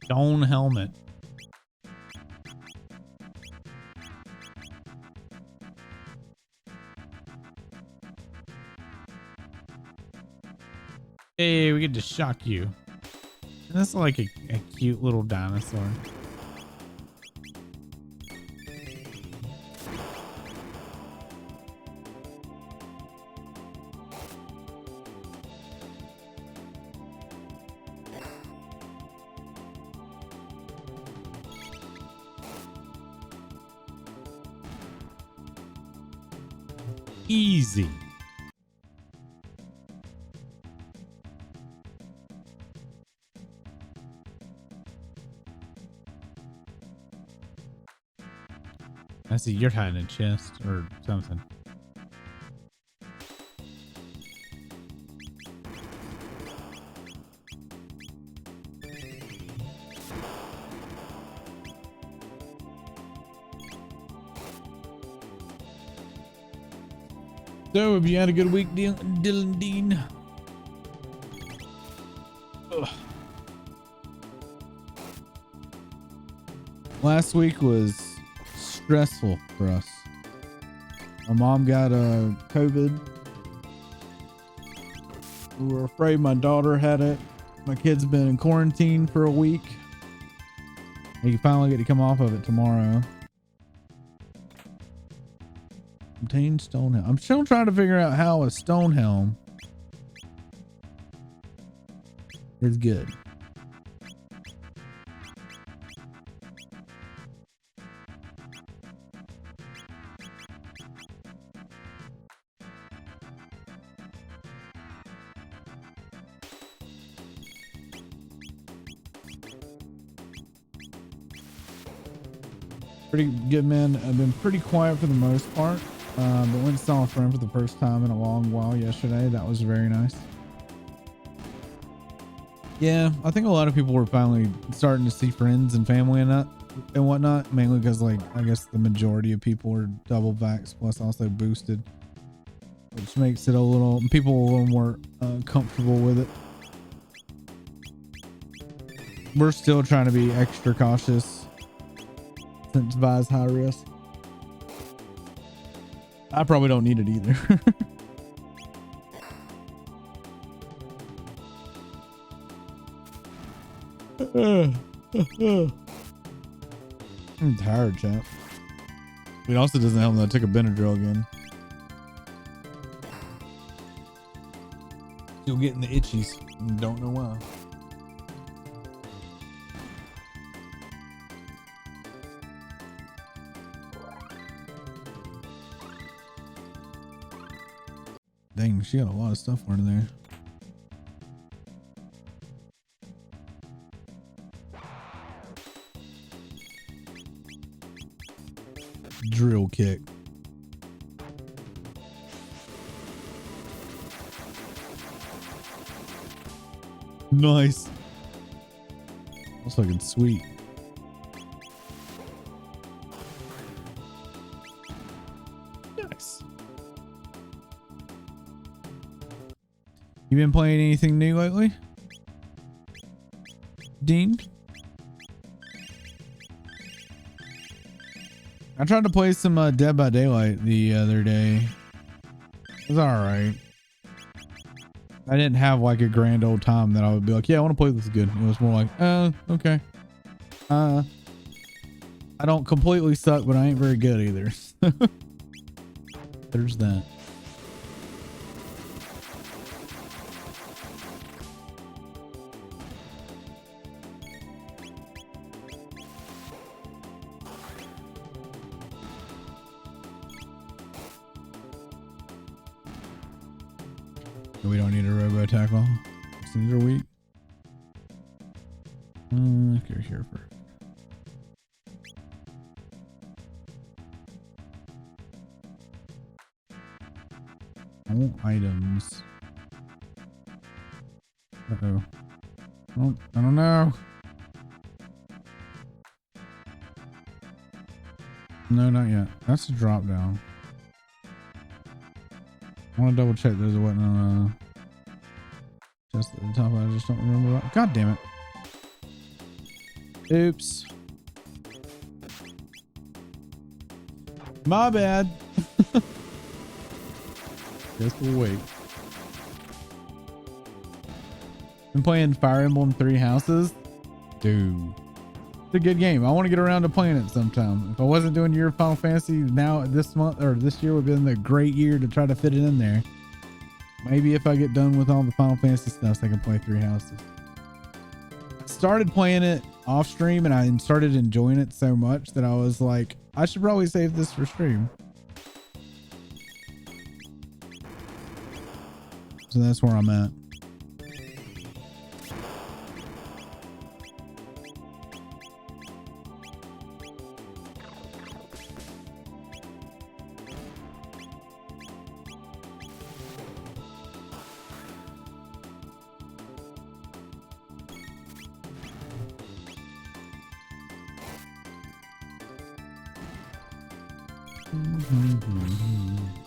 Stone helmet. Hey, we get to shock you. That's like a cute little dinosaur. Easy. I see you're hiding a chest or something. So, have you had a good week, Dylan Dean? Ugh. Last week was stressful for us. My mom got COVID. We were afraid my daughter had it. My kid's been in quarantine for a week. He finally get to come off of it tomorrow. Obtain stone helm. I'm still trying to figure out how a stone helm is good. Pretty good, man. I've been pretty quiet for the most part, but went and saw a friend for the first time in a long while yesterday. That was very nice. Yeah, I think a lot of people were finally starting to see friends and family and whatnot, mainly because, like, I guess the majority of people are double vax plus also boosted, which makes it people a little more comfortable with it. We're still trying to be extra cautious since Vi's high risk. I probably don't need it either. I'm tired, chap. It also doesn't help that I took a Benadryl again. Still getting the itchies. Don't know why. Dang, she got a lot of stuff in there. Drill kick. Nice. That's fucking sweet. Nice. You been playing anything new lately? Dean. I tried to play some Dead by Daylight the other day. It was all right. I didn't have like a grand old time that I would be like, yeah, I want to play this good. It was more like, okay. I don't completely suck, but I ain't very good either. There's that. We don't need a robo tackle. These are weak. Okay, here first. All items. Uh-oh. Oh, I don't know. No, not yet. That's a drop down. I want to double check there's a button on just at the top. I just don't remember that. God damn it. Oops. My bad. Guess we'll wait. Been playing Fire Emblem Three Houses. Dude. It's a good game. I want to get around to playing it sometime. If I wasn't doing Year of Final Fantasy, now this month or this year would have been a great year to try to fit it in there. Maybe if I get done with all the Final Fantasy stuff, so I can play Three Houses. I started playing it off stream and I started enjoying it so much that I was like, I should probably save this for stream. So that's where I'm at.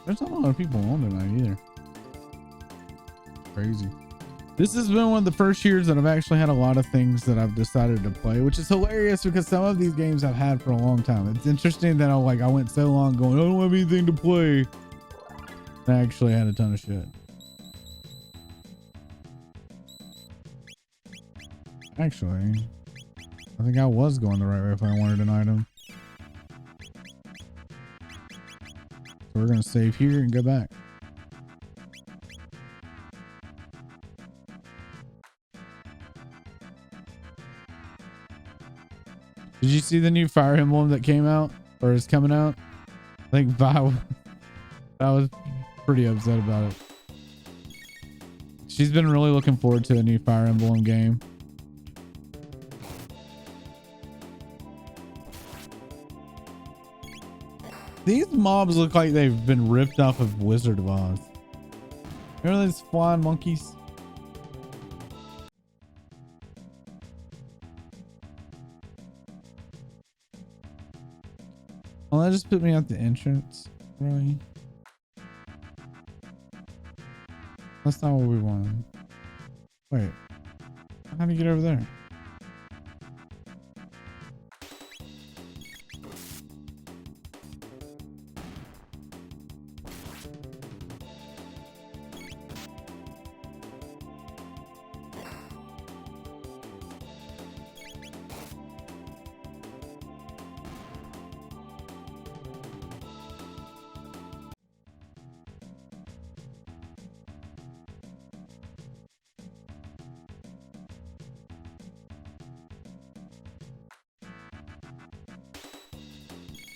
There's not a lot of people on tonight either. Crazy. This has been one of the first years that I've actually had a lot of things that I've decided to play, which is hilarious because some of these games I've had for a long time. It's interesting that I went so long going, I don't have anything to play. I actually had a ton of shit. Actually, I think I was going the right way if I wanted an item. So we're going to save here and go back. Did you see the new Fire Emblem that came out or is coming out? I think Vi was pretty upset about it. She's been really looking forward to a new Fire Emblem game. These mobs look like they've been ripped off of Wizard of Oz. Remember these flying monkeys? Well, that just put me at the entrance, really. That's not what we wanted. Wait, how do you get over there?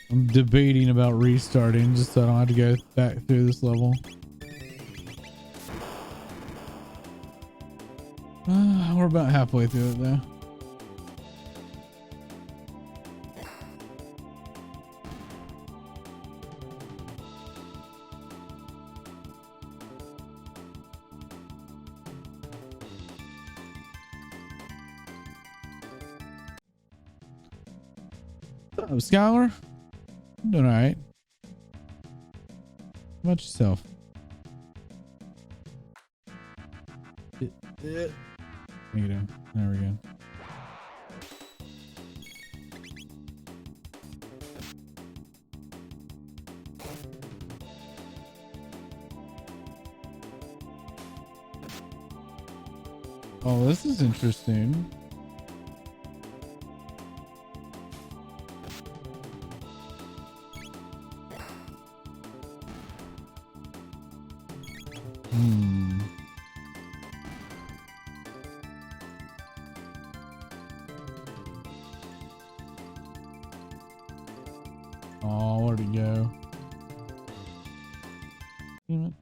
I'm debating about restarting just so I don't have to go back through this level. We're about halfway through it though. What's up, Skylar? I'm doing all right. How about yourself? There we go. Oh, this is interesting. Oh, where'd it go? Damn it.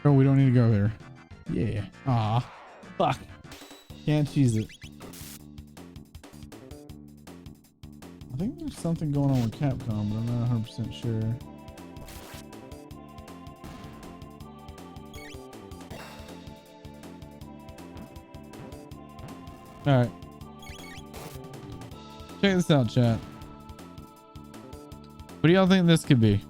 Oh, we don't need to go there. Yeah. Aw. Fuck. Can't cheese it. I think there's something going on with Capcom, but I'm not 100% sure. Alright. Check this out, chat. What do y'all think this could be?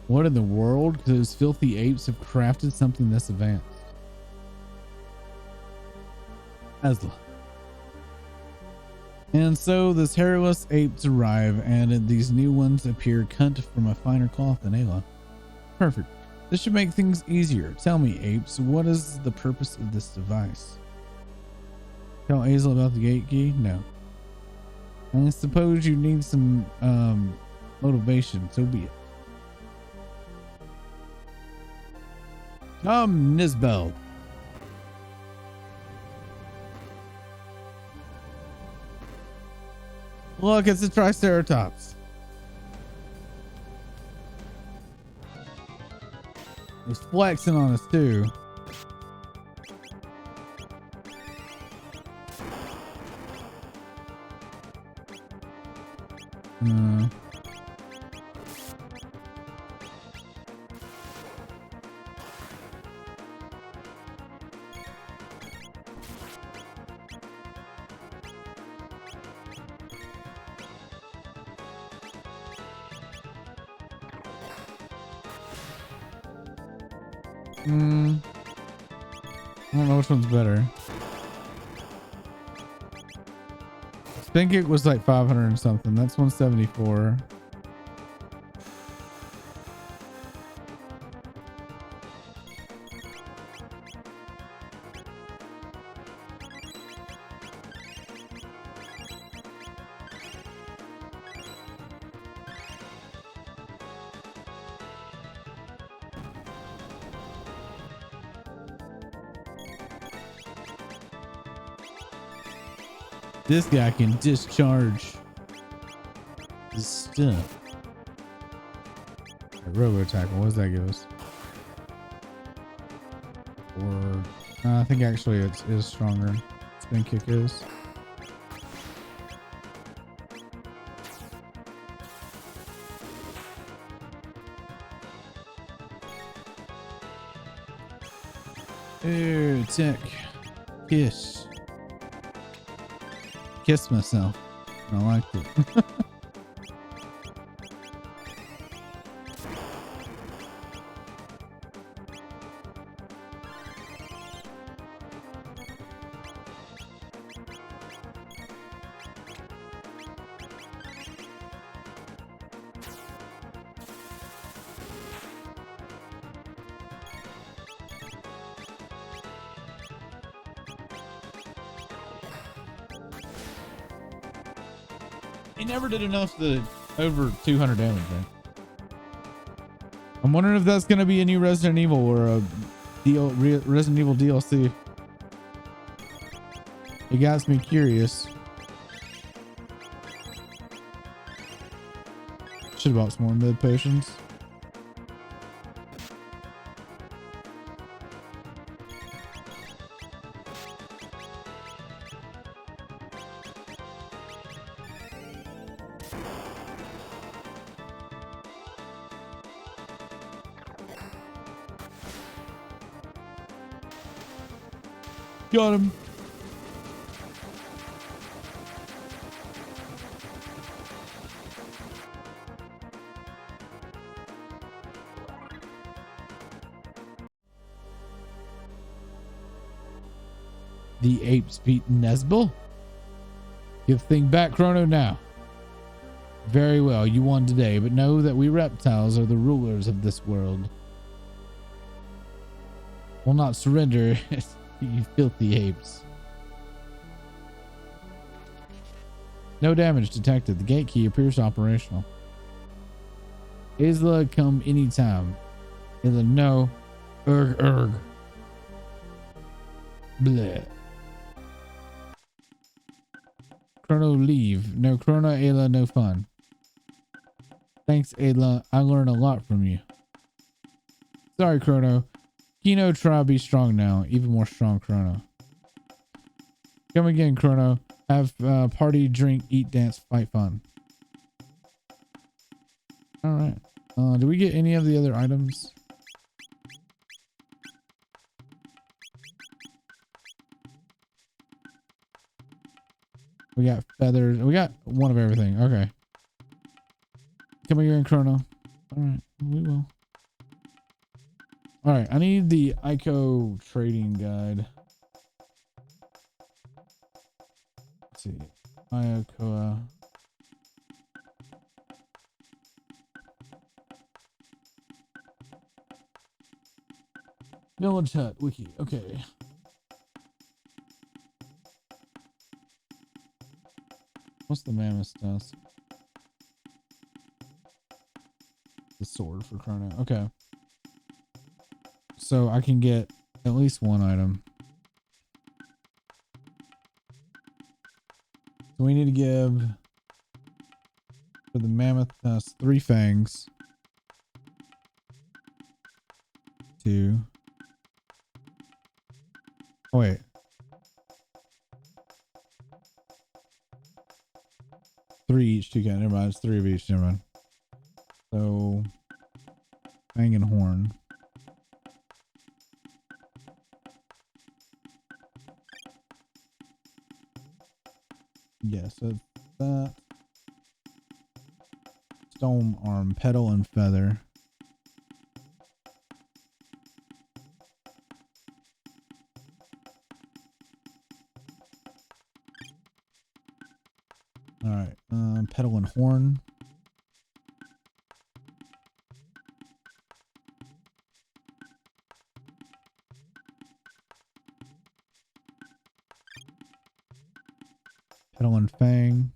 What in the world? Because those filthy apes have crafted something this advanced. Asla. And so this hairless apes arrive, and these new ones appear cut from a finer cloth than Ayla. Perfect. This should make things easier. Tell me, apes, what is the purpose of this device? Tell Azel about the gate key? No. I suppose you need some motivation, so be it. Come, Nisbel. Look, it's a Triceratops. He's flexing on us too. I don't know which one's better. Spin kick was like 500 and something. That's 174. This guy can discharge his stuff. Robo tackle, what does that give us? Or I think actually it is stronger. Spin kick is. Ooh, tech. Kiss. Kissed myself. I liked it. He never did enough to over 200 damage, right? I'm wondering if that's going to be a new Resident Evil or a Resident Evil DLC. It got me curious. Should have bought some more mid potions. Got him. The apes beat Nesbel? Give the thing back, Chrono, now. Very well, you won today, but know that we reptiles are the rulers of this world. Will not surrender, you filthy apes. No damage detected. The gate key appears operational. Isla, come anytime. Isla, no. Erg. Bleh. Chrono, leave. No Chrono, Ayla, no fun. Thanks, Ayla. I learned a lot from you. Sorry, Chrono. Kino, try be strong now. Even more strong, Chrono. Come again, Chrono. Have party, drink, eat, dance, fight, fun. Alright. Do we get any of the other items? We got feathers. We got one of everything. Okay. Come here in Chrono. Alright, we will. Alright, I need the Ico trading guide. Let's see. Icoa. Village Hut Wiki. Okay. What's the mammoth tusk? The sword for Chrono. Okay. So I can get at least one item. So we need to give for the mammoth tusk 3 fangs. 2. Oh wait. Three each. 2 can. Never mind. It's 3 of each. Never mind. So fang and horn. Yeah, so that stone arm, petal and feather. All right, petal and horn. Petal and fang.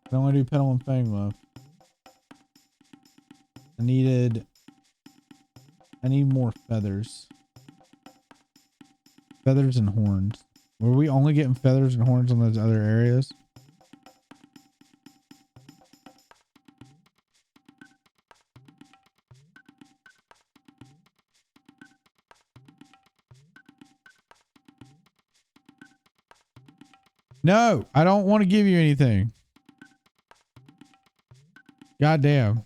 I don't want to do petal and fang left. I need more feathers. Feathers and horns. Were we only getting feathers and horns on those other areas? No, I don't want to give you anything. God damn.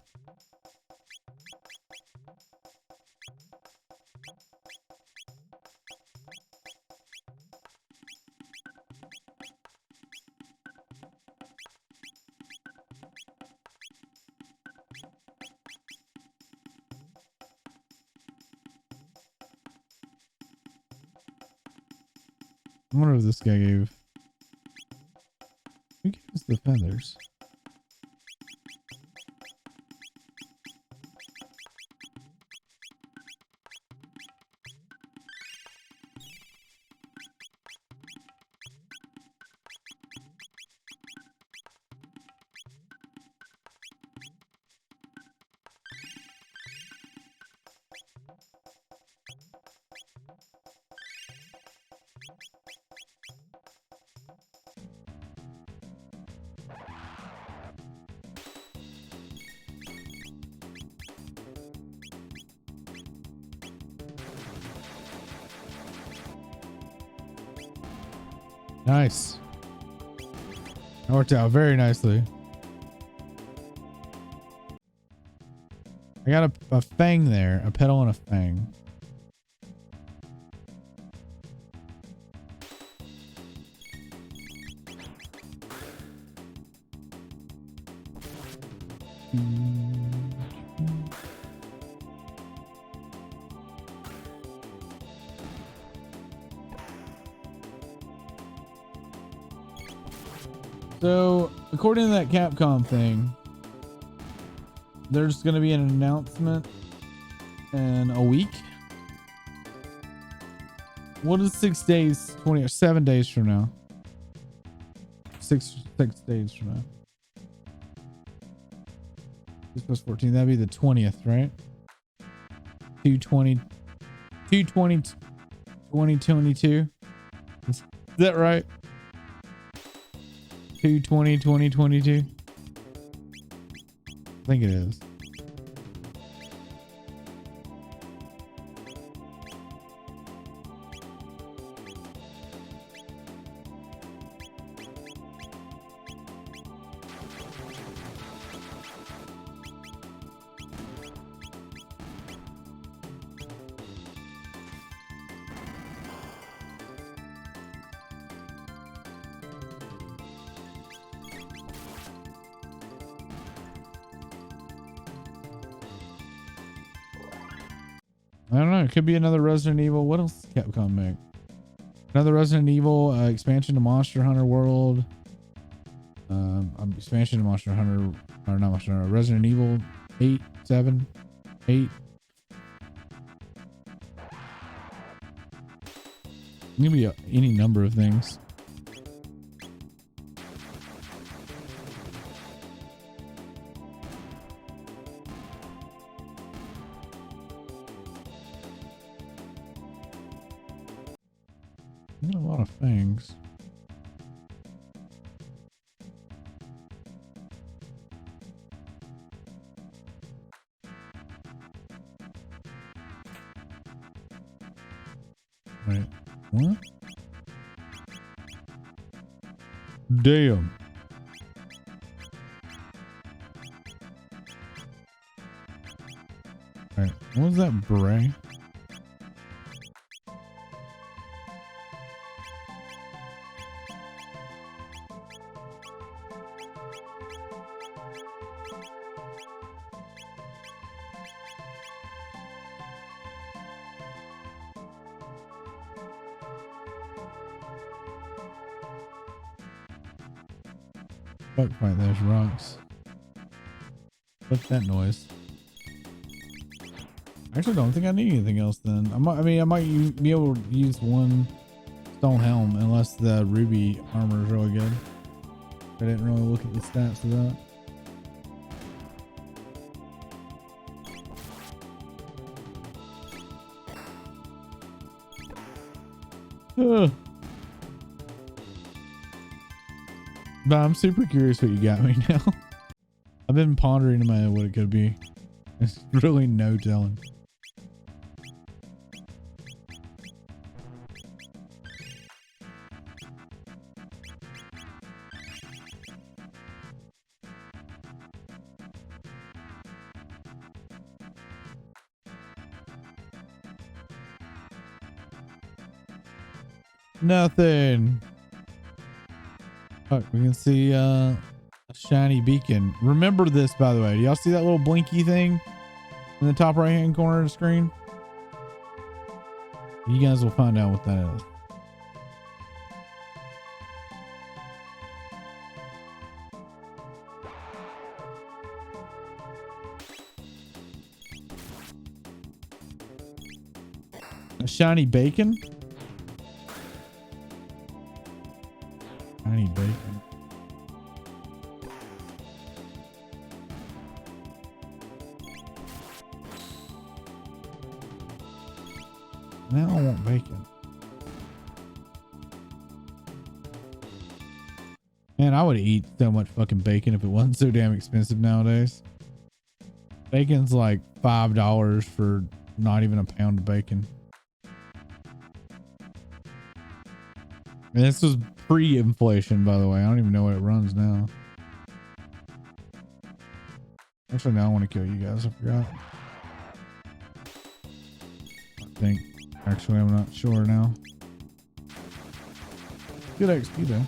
I wonder if this guy gave. Who gave us the feathers? Nice. That worked out very nicely. I got a fang there, a petal and a fang. So, according to that Capcom thing, there's going to be an announcement in a week. What is 6 days, 20 or 7 days from now? Six days from now. This was 14. That'd be the 20th, right? 2022. Is that right? 2022. I think it is. I don't know. It could be another Resident Evil. What else does Capcom make? Another Resident Evil expansion to Monster Hunter World. Expansion to Monster Hunter, or not Monster Hunter, Resident Evil 8, 7, 8. Maybe any number of things. Not a lot of things. Wait, what? Damn. Alright, what was that beret? Fuck fight those rocks. What's that noise? I actually don't think I need anything else then. I might be able to use one stone helm unless the ruby armor is really good. I didn't really look at the stats of that. Ugh. But I'm super curious what you got me now. I've been pondering in my head what it could be. There's really no telling. Nothing. Look, we can see a shiny beacon. Remember this, by the way. Do y'all see that little blinky thing in the top right hand corner of the screen? You guys will find out what that is. A shiny bacon? Shiny bacon. Now I want bacon. Man, I would eat so much fucking bacon if it wasn't so damn expensive nowadays. Bacon's like $5 for not even a pound of bacon. And this was pre-inflation, by the way. I don't even know what it runs now. Actually, now I want to kill you guys. I forgot. I think. Actually, I'm not sure now. Good XP though.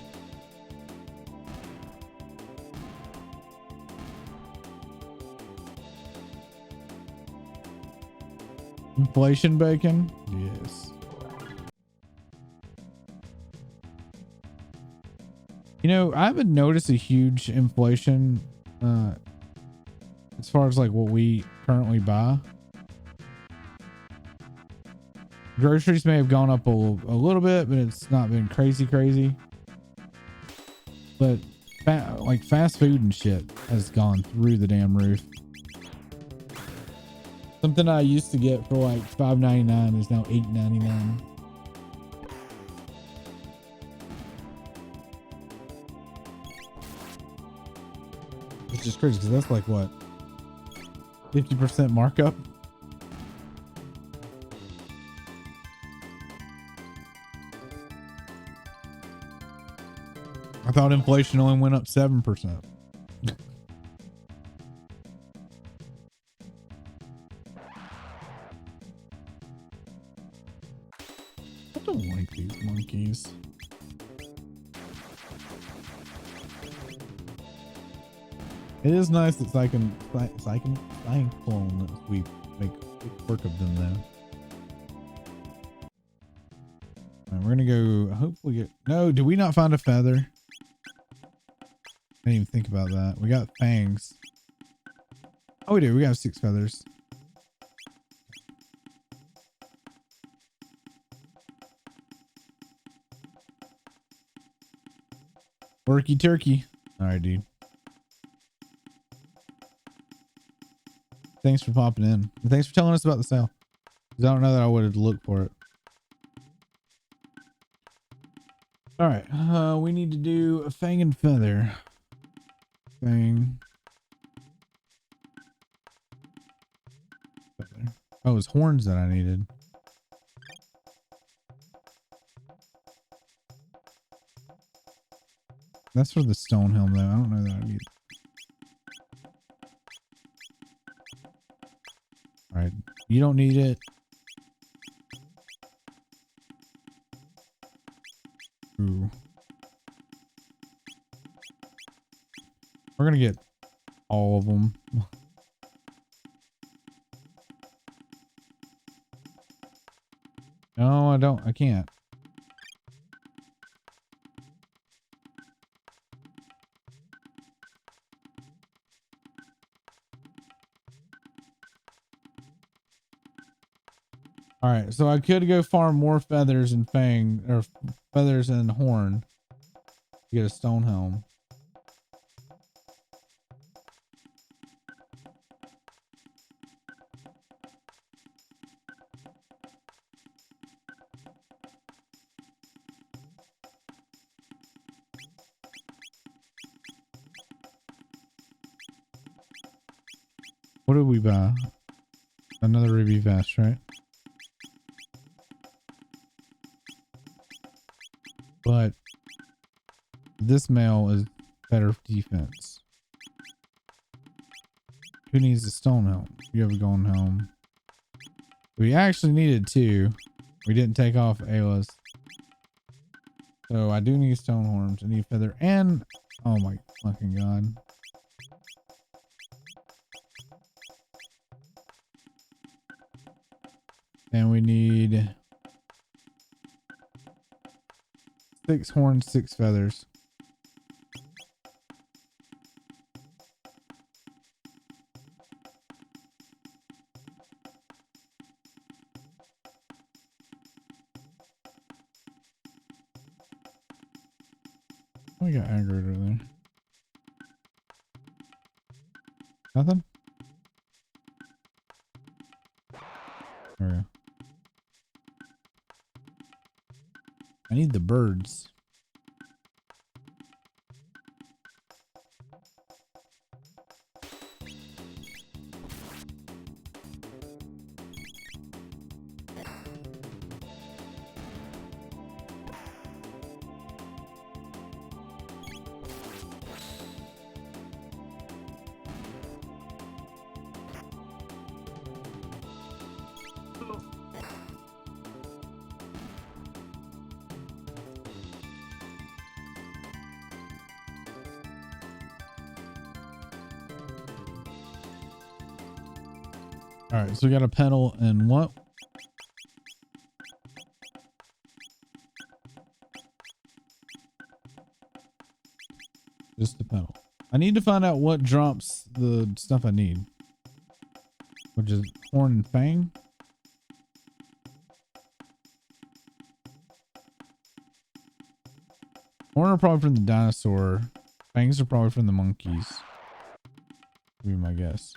Inflation bacon? Yes. You know, I haven't noticed a huge inflation as far as like what we currently buy. Groceries may have gone up a little bit, but it's not been crazy. But like fast food and shit has gone through the damn roof. Something I used to get for like $5.99 is now $8.99. Which is crazy because that's like what, 50% markup. I thought inflation only went up 7%. I don't like these monkeys. It is nice that cyclone that we make work of them though. Right, we're gonna go hopefully get, no, did we not find a feather? I didn't even think about that. We got fangs. Oh, we do. We got 6 feathers. Worky turkey. All right, dude. Thanks for popping in. And thanks for telling us about the sale. Because I don't know that I would have looked for it. All right. We need to do a fang and feather. Fang. Feather. Oh, it was horns that I needed. That's for the stone helm, though. I don't know that I need. All right. You don't need it. Ooh. We're going to get all of them. No, I don't. I can't. All right, so I could go farm more feathers and fang, or feathers and horn to get a stone helm. What did we buy? Another ruby vest, right? But this male is better defense. Who needs a stone helm? You have a golden helm. We actually needed 2. We didn't take off Ayla's. So I do need stone horns. I need feather and, oh my fucking god. And we need 6 horns, 6 feathers. We got aggroed over there. Nothing? There we go. I need the birds. All right, so we got a pedal and what? Just the pedal. I need to find out what drops the stuff I need, which is horn and fang. Horn are probably from the dinosaur. Fangs are probably from the monkeys. Would be my guess.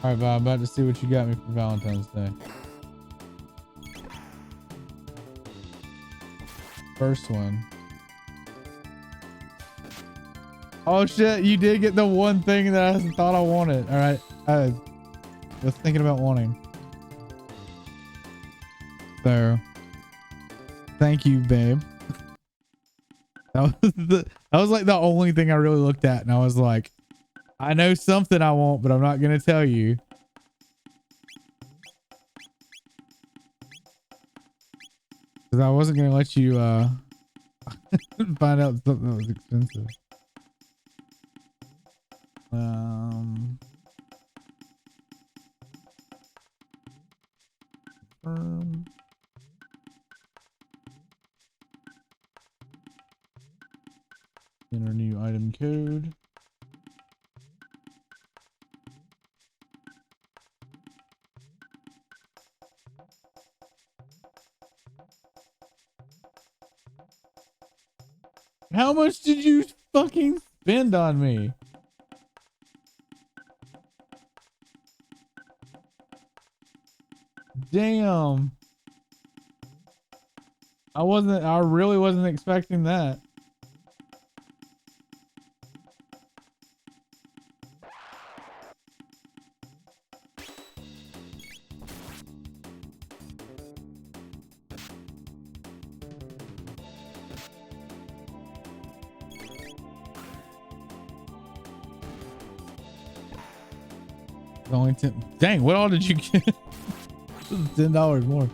All right, Bob, I'm about to see what you got me for Valentine's Day. First one. Oh shit, you did get the one thing that I thought I wanted. All right, I was thinking about wanting. So, thank you, babe. That was like the only thing I really looked at, and I was like, I know something I want, but I'm not gonna tell you. Because I wasn't gonna let you find out something that was expensive. Enter new item code. How much did you fucking spend on me? Damn. I really wasn't expecting that. Only 10. Dang, what all did you get? $10 more.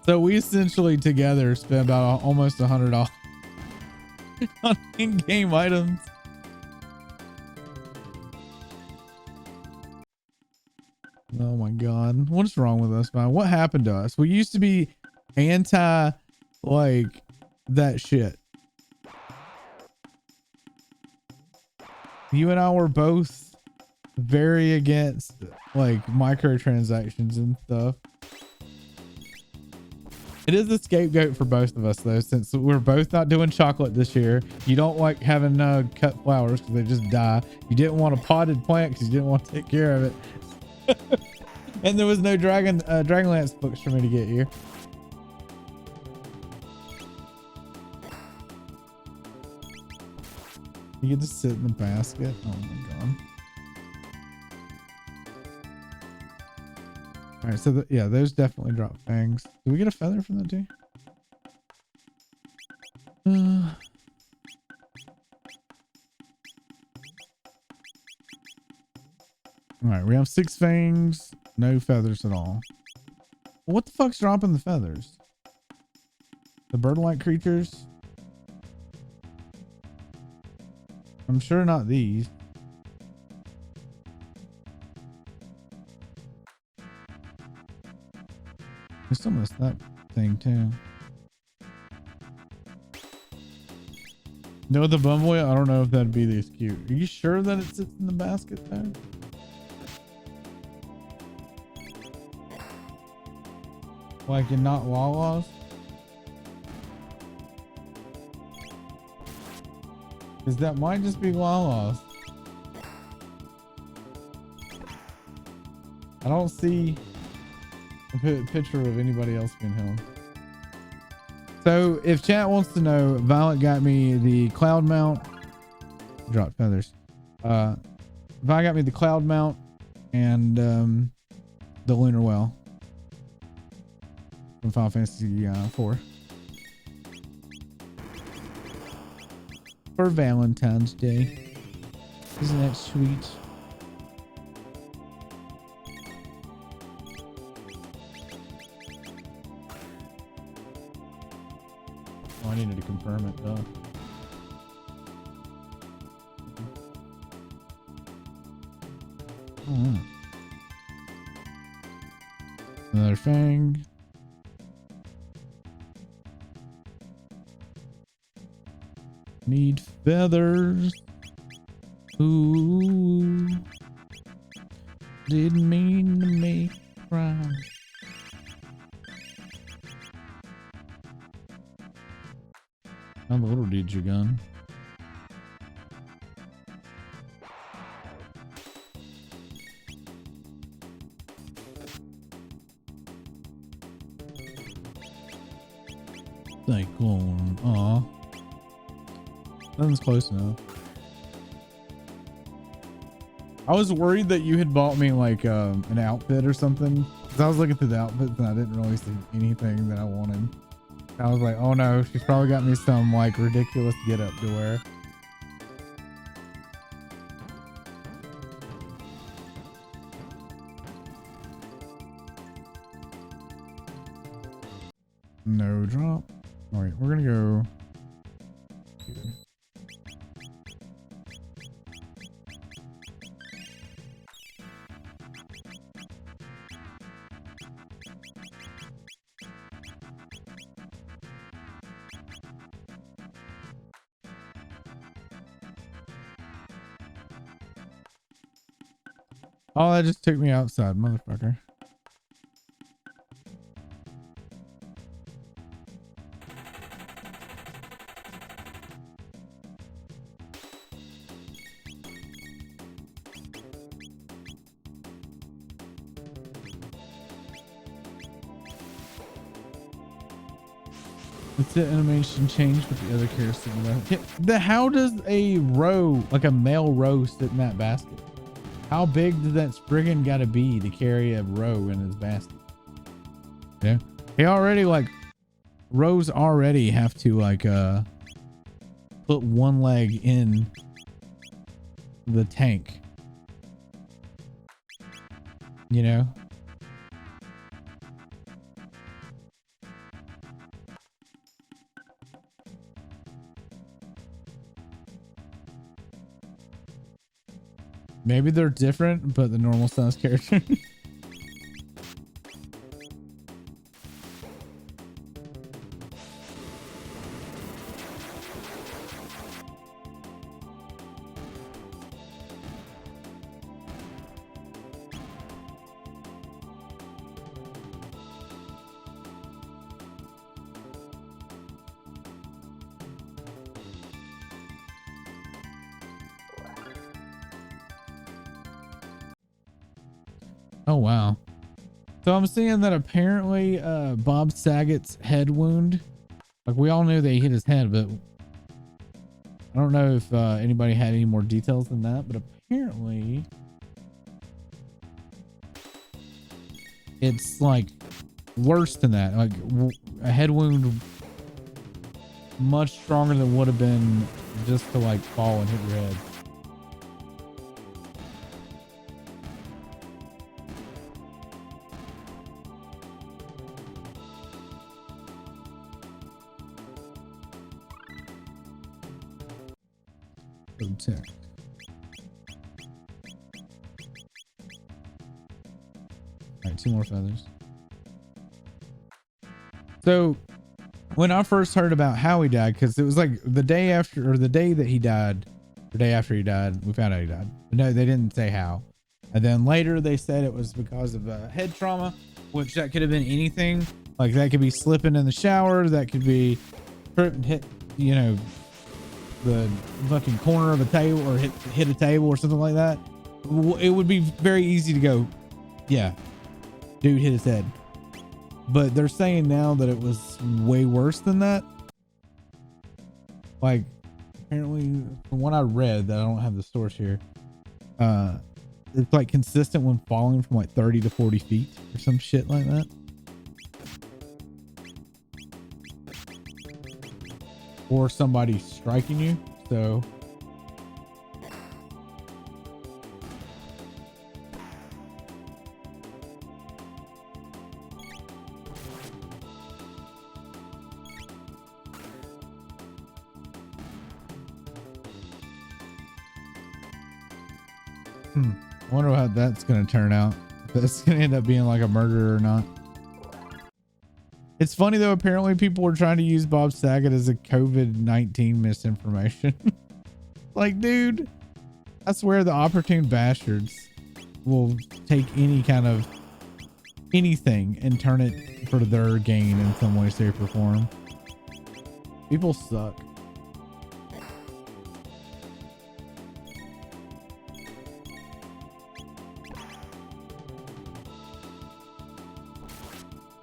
So we essentially together spent about almost $100 on in-game items. Oh my god, what's wrong with us, man? What happened to us? We used to be anti like that shit. You and I were both very against like microtransactions and stuff. It is a scapegoat for both of us though, since we're both not doing chocolate this year. You don't like having cut flowers because they just die. You didn't want a potted plant because you didn't want to take care of it. And there was no Dragonlance books for me to get you. You get to sit in the basket. Oh my god. All right, so yeah, those definitely drop fangs. Did we get a feather from that too? All right, we have 6 fangs, no feathers at all. What the fuck's dropping the feathers? The bird-like creatures? I'm sure not these. I still missed that thing too. No, the bumblebee, I don't know if that'd be this cute. Are you sure that it sits in the basket there? Like in not Wawa's? Because that might just be Lala's. I don't see a picture of anybody else being held. So if chat wants to know, Violet got me the cloud mount. Dropped feathers. Violet got me the cloud mount and the lunar well from Final Fantasy 4. for Valentine's Day. Isn't that sweet? Oh, I needed to confirm it though. Oh. Another fang. Need feathers. Ooh. Didn't mean to make you cry. How little did you gun? Cyclone. Aw. Nothing's close enough. I was worried that you had bought me like an outfit or something. Cause I was looking through the outfits and I didn't really see anything that I wanted. I was like, oh no, she's probably got me some like ridiculous getup to wear. No drop. All right, we're gonna go here. Oh, that just took me outside, motherfucker. It's the animation changed with the other characters. How does a row, like a male row, sit in that basket? How big does that Spriggan gotta be to carry a row in his basket? Yeah. He already like rows already have to like put one leg in the tank. You know? Maybe they're different, but the normal size character. Oh, wow. So I'm seeing that apparently Bob Saget's head wound, like we all knew that he hit his head, but I don't know if anybody had any more details than that, but apparently it's like worse than that. Like a head wound much stronger than would have been just to like fall and hit your head. Protect. All right, 2 more feathers. So when I first heard about how he died, because it was like the day after, or the day that he died, the day after he died, we found out he died. But no, they didn't say how. And then later they said it was because of head trauma, which that could have been anything. Like that could be slipping in the shower, that could be trip and hit, you know, the fucking corner of a table, or hit a table or something like that. It would be very easy to go, yeah, dude hit his head. But they're saying now that it was way worse than that. Like apparently from what I read, that I don't have the source here, it's like consistent when falling from like 30 to 40 feet or some shit like that. Or somebody striking you. So I wonder how that's going to turn out. If that's going to end up being like a murder or not. It's funny though, apparently people were trying to use Bob Saget as a COVID-19 misinformation. Like, dude, I swear the opportune bastards will take any kind of anything and turn it for their gain in some way, shape, or form. People suck.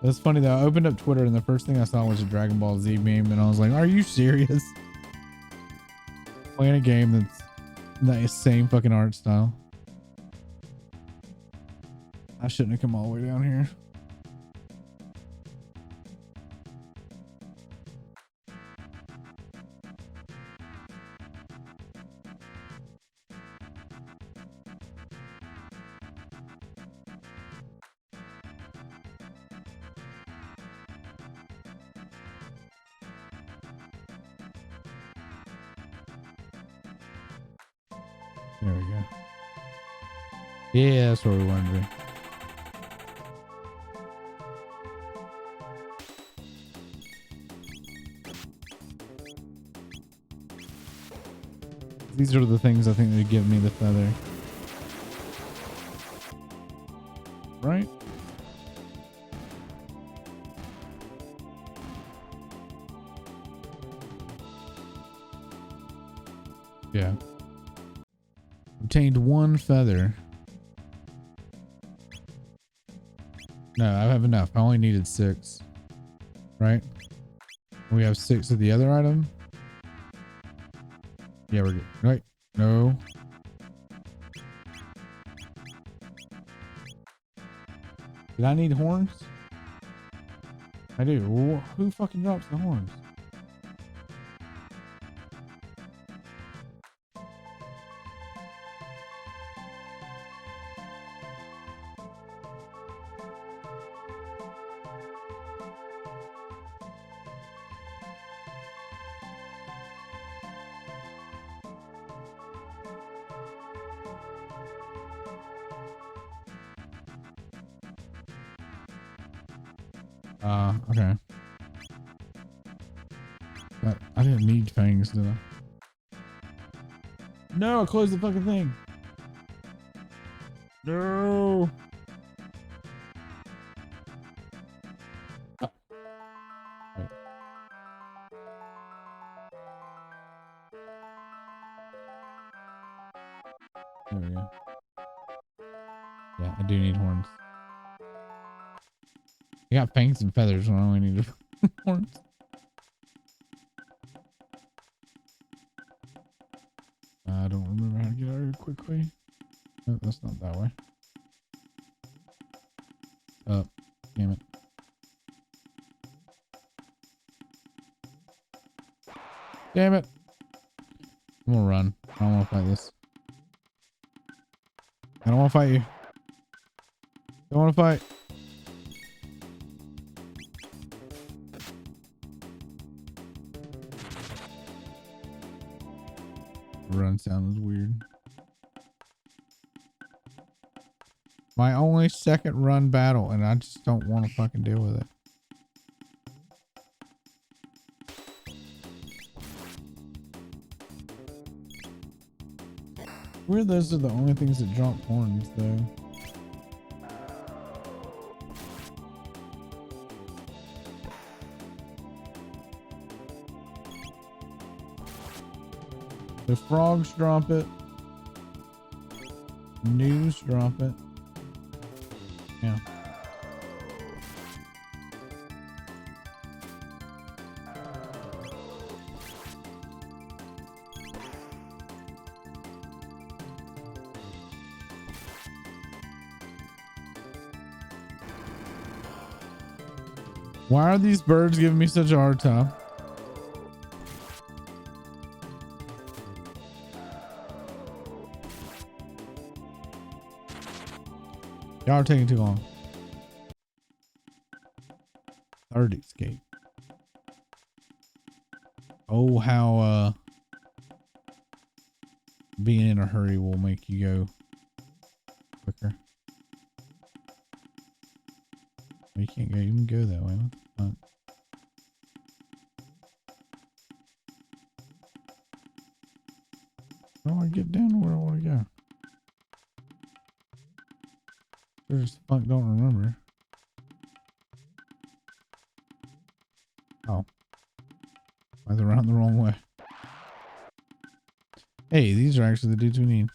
That's funny though. I opened up Twitter and the first thing I saw was a Dragon Ball Z meme, and I was like, "Are you serious?" Playing a game that's the same fucking art style. I shouldn't have come all the way down here. There we go. Yeah, that's where we want to be. These are the things I think that give me the feather. Right? Yeah. Obtained 1 feather. No, I have enough. I only needed 6. Right? We have 6 of the other item. Yeah, we're good. Right? No. Did I need horns? I do. Who fucking drops the horns? Okay. But I didn't need fangs, did I? No, I closed the fucking thing. No. Wait. There we go. Yeah, I do need horns. I got fangs and feathers when I only need horns. I don't remember how to get out of here quickly. No, that's not that way. Oh, damn it. Damn it. I'm gonna run. I don't want to fight this. I don't want to fight you. Don't want to fight. Run sound is weird. My only second run battle, and I just don't want to fucking deal with it. Weird, those are the only things that drop horns, though. The frogs drop it. News drop it. Yeah. Why are these birds giving me such a hard time? Y'all are taking too long. Third escape. Oh, how being in a hurry will make you go quicker. You can't go. You can go that way. What the fuck? How do I get down to where I want to go? There's fuck don't remember. Oh. I was around the wrong way. Hey, these are actually the dudes we need.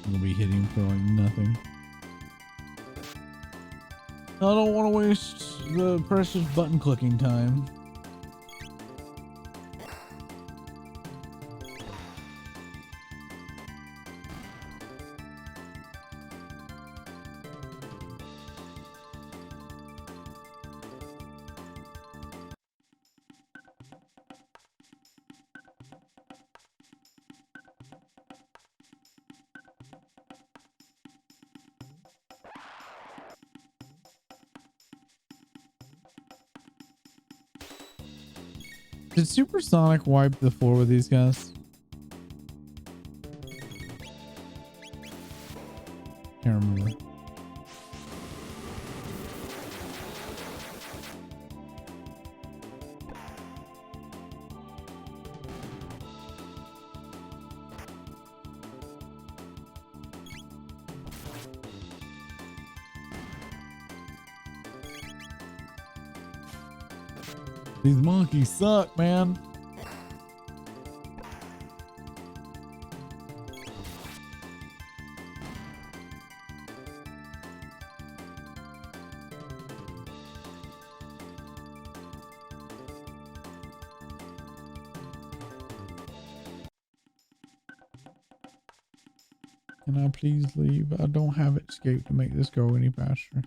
We'll be hitting for like nothing. I don't want to waste the precious button clicking time. Did Supersonic wipe the floor with these guys? Can't remember. These monkeys suck, man. Can I please leave? I don't have escape to make this go any faster.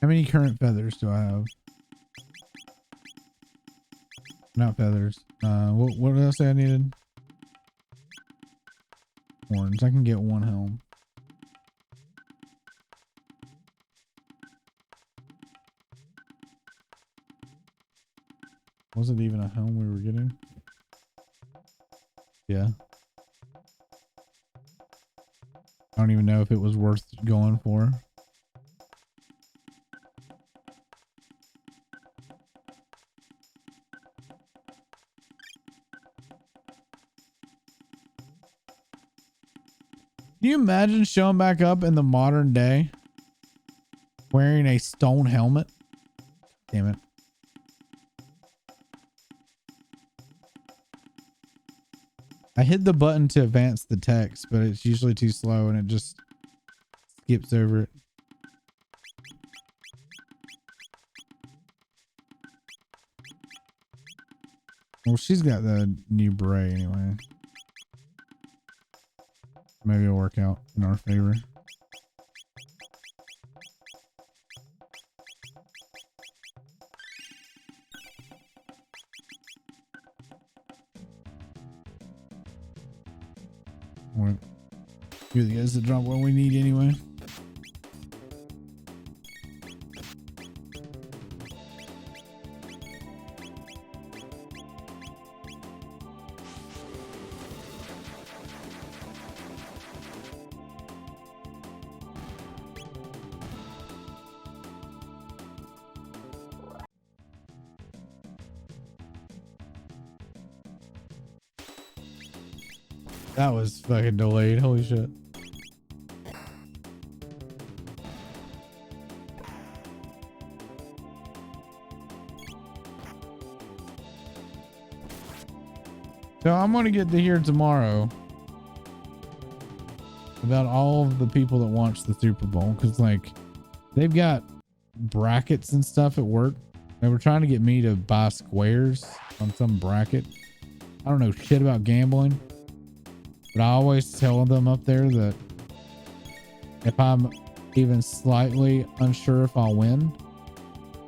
How many current feathers do I have? Not feathers. What did I say I needed? Horns. I can get one helm. Was it even a helm we were getting? Yeah. I don't even know if it was worth going for. Can you imagine showing back up in the modern day wearing a stone helmet? Damn it. I hit the button to advance the text, but it's usually too slow and it just skips over it. Well, she's got the new beret anyway. Maybe it'll work out in our favor. Alright. You're the guys that drop what we need anyway. That was fucking delayed. Holy shit. So I'm going to get to hear tomorrow about all of the people that watch the Super Bowl. Cause like they've got brackets and stuff at work. They were trying to get me to buy squares on some bracket. I don't know shit about gambling, but I always tell them up there that if I'm even slightly unsure if I'll win,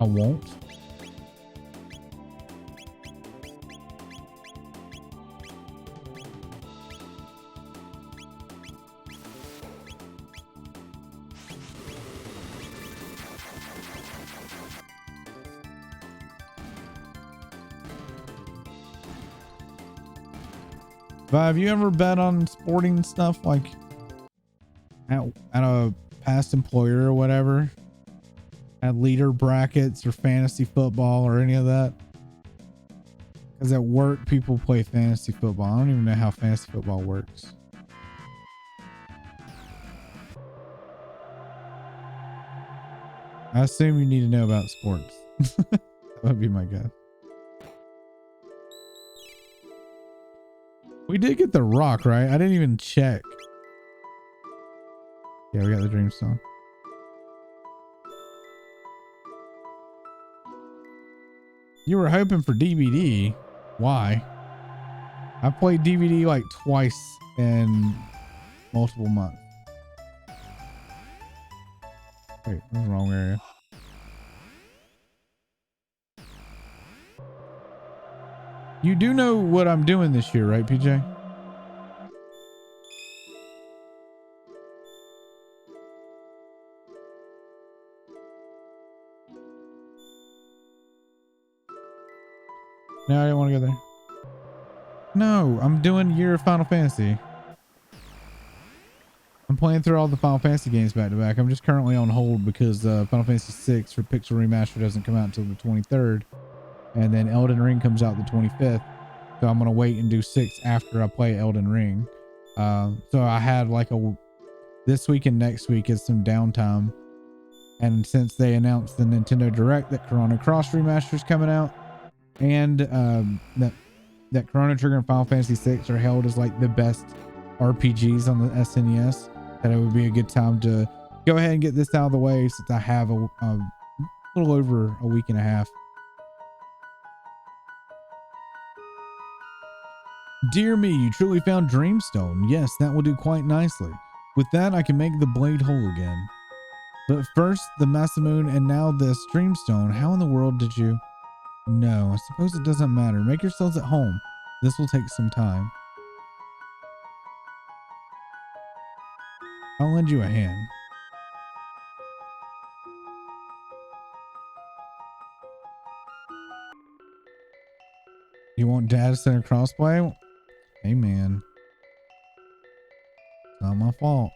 I won't. But have you ever bet on sporting stuff like at a past employer or whatever? At leader brackets or fantasy football or any of that? Because at work, people play fantasy football. I don't even know how fantasy football works. I assume you need to know about sports. That would be my guess. We did get the rock, right? I didn't even check. Yeah, we got the Dreamstone. You were hoping for DVD. Why? I played DVD like twice in multiple months. Wait, that's the wrong area. You do know what I'm doing this year, right, PJ? No, I didn't want to go there. No, I'm doing Year of Final Fantasy. I'm playing through all the Final Fantasy games back to back. I'm just currently on hold because Final Fantasy 6 for Pixel Remaster doesn't come out until the 23rd. And then Elden Ring comes out the 25th. So I'm going to wait and do 6 after I play Elden Ring. So I had like this week and next week is some downtime. And since they announced the Nintendo Direct that Chrono Cross Remaster is coming out, and that Chrono Trigger and Final Fantasy 6 are held as like the best RPGs on the SNES, that it would be a good time to go ahead and get this out of the way since I have a little over a week and a half. Dear me, you truly found Dreamstone. Yes, that will do quite nicely. With that, I can make the blade whole again. But first, the Masamune and now this Dreamstone. How in the world did you... No, I suppose it doesn't matter. Make yourselves at home. This will take some time. I'll lend you a hand. You want data center crossplay? Hey man, it's not my fault.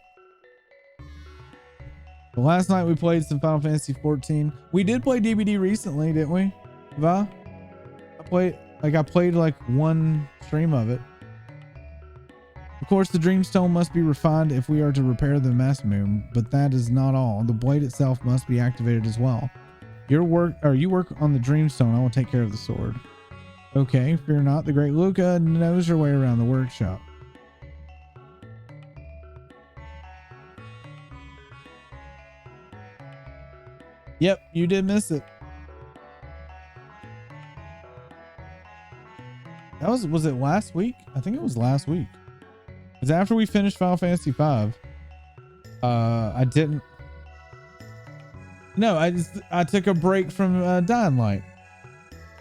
But last night we played some Final Fantasy 14. We did play DBD recently, didn't we? Va? I played like one stream of it. Of course, the Dreamstone must be refined if we are to repair the Masamune, but that is not all. The blade itself must be activated as well. You work on the Dreamstone. I will take care of the sword. Okay, fear not. The great Luca knows her way around the workshop. Yep, you did miss it. Was it last week? I think it was last week. Because after we finished Final Fantasy V, I didn't. No, I took a break from Dying Light.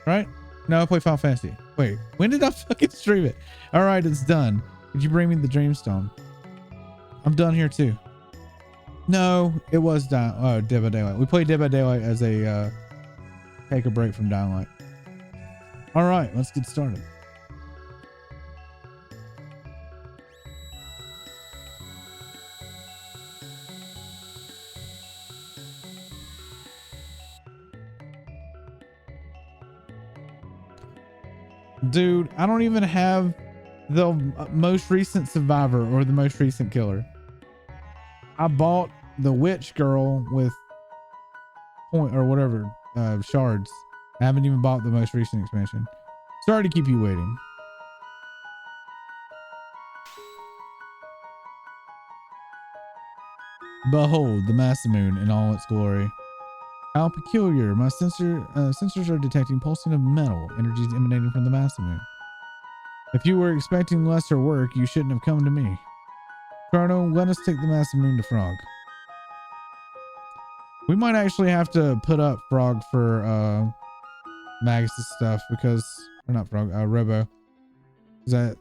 Right? No, I played Final Fantasy. Wait, when did I fucking stream it? All right, it's done. Could you bring me the Dreamstone? I'm done here too. No, it was Dead by Daylight. We played Dead by Daylight as a take a break from Dying Light. All right, let's get started. Dude, I don't even have the most recent survivor or the most recent killer. I bought the witch girl with point or whatever shards. I haven't even bought the most recent expansion. Sorry to keep you waiting. Behold the Masamune in all its glory. How peculiar. My sensors are detecting pulsing of metal energies emanating from the Masamune. If you were expecting lesser work, you shouldn't have come to me. Chrono, let us take the Masamune to Frog. We might actually have to put up Frog for Magus' stuff because, or not Frog, Robo. Is that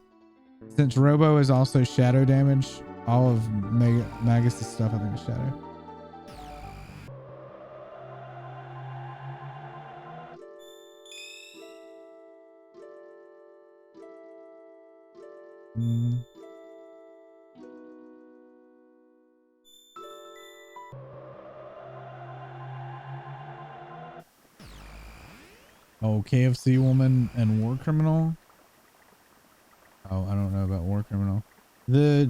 since Robo is also shadow damage, all of Magus' stuff I think is shadow. Oh, KFC woman and war criminal. Oh, I don't know about war criminal. The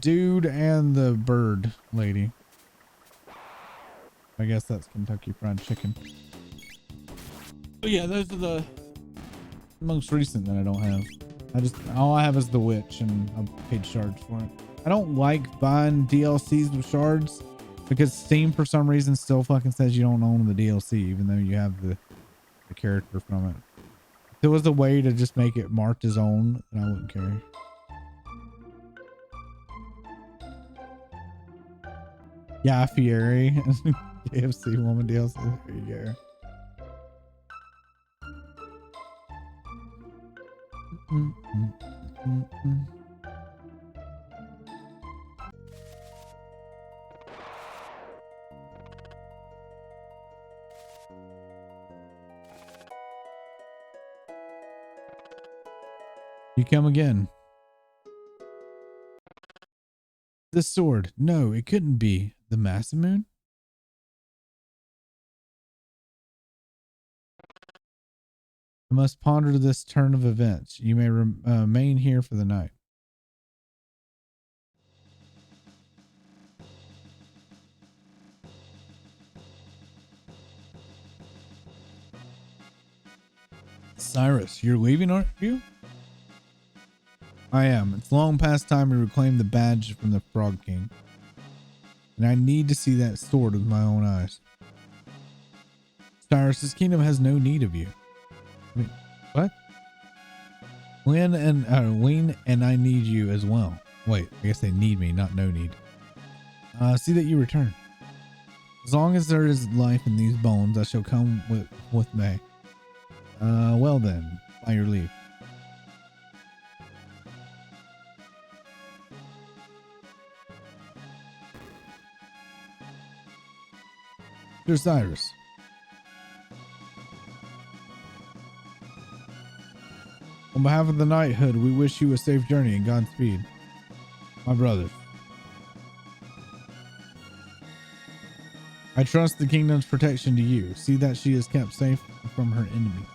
dude and the bird lady. I guess that's Kentucky Fried Chicken. Oh yeah, those are the most recent that I don't have. All I have is the witch, and I paid shards for it. I don't like buying DLCs with shards because Steam for some reason still fucking says you don't own the DLC even though you have the character from it. If there was a way to just make it marked as own, then I wouldn't care. Yeah, Fieri. KFC woman DLC. There you go. You come again. This sword. No, it couldn't be. The Masamune? I must ponder this turn of events. You may remain here for the night. Cyrus, you're leaving, aren't you? I am. It's long past time we reclaim the badge from the Frog King. And I need to see that sword with my own eyes. Cyrus, this kingdom has no need of you. Wait, what? Lynn and I need you as well. Wait, I guess they need me, not no need. See that you return. As long as there is life in these bones, I shall come with May. Well then, by your leave. Dear Cyrus. On behalf of the knighthood, we wish you a safe journey and Godspeed. My brothers. I trust the kingdom's protection to you. See that she is kept safe from her enemies.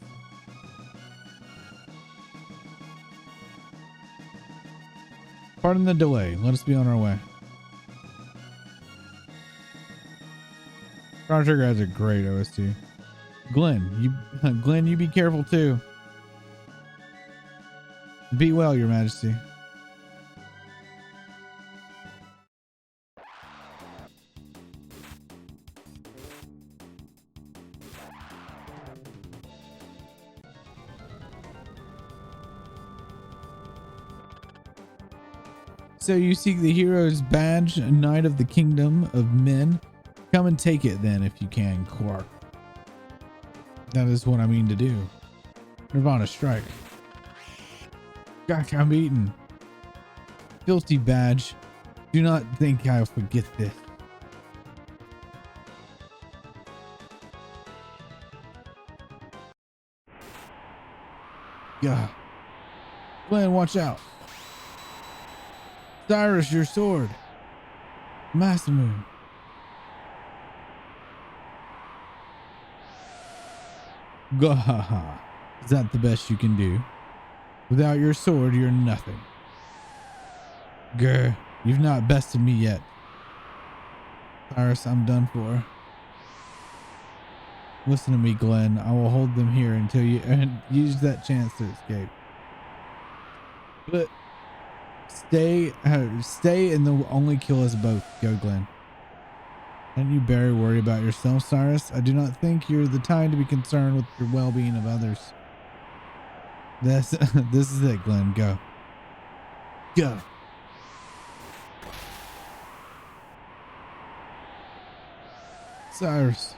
Pardon the delay. Let us be on our way. Chrono Trigger has a great OST. Glenn, you be careful too. Be well, Your Majesty. So you seek the hero's badge, Knight of the Kingdom of Men. Come and take it then if you can, Quark. That is what I mean to do. Nirvana strike. Gosh, I'm eaten. Filthy badge. Do not think I'll forget this. Yeah. Glenn, watch out. Cyrus, your sword. Masamune. Gahaha. Is that the best you can do? Without your sword, you're nothing. Grr, you've not bested me yet. Cyrus, I'm done for. Listen to me, Glenn. I will hold them here until you use that chance to escape. But stay and they'll only kill us both. Go, Glenn. And you better worry about yourself, Cyrus. I do not think you're the time to be concerned with your well-being of others. This is it, Glenn. Go. Go. Cyrus.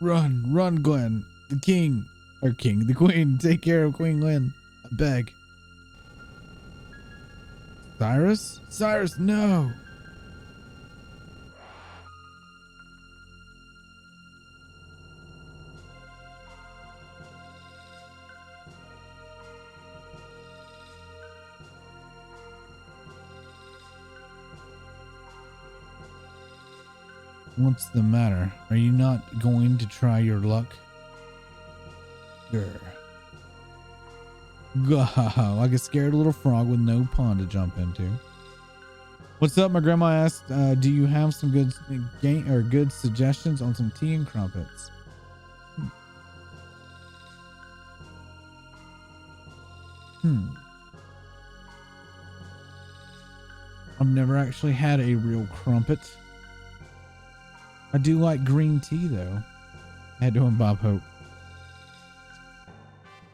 Run, Glenn. The the queen. Take care of Queen Lynn. I beg. Cyrus? Cyrus, no. What's the matter? Are you not going to try your luck? Grr. Gah, like a scared little frog with no pond to jump into. What's up? My grandma asked, do you have some good suggestions on some tea and crumpets? I've never actually had a real crumpet. I do like green tea though. Had to Bob Hope.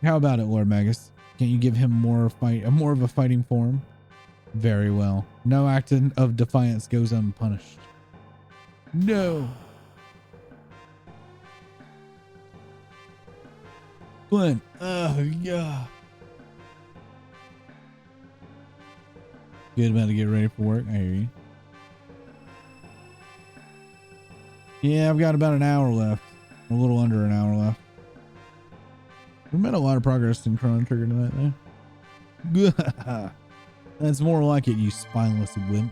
How about it, Lord Magus? Can't you give him more of a fighting form? Very well. No act of defiance goes unpunished. No. Glenn. Yeah. Good, about to get ready for work. I hear you. Yeah, I've got about an hour left. A little under an hour left. We made a lot of progress in Chrono Trigger tonight, though. That's more like it, you spineless wimp.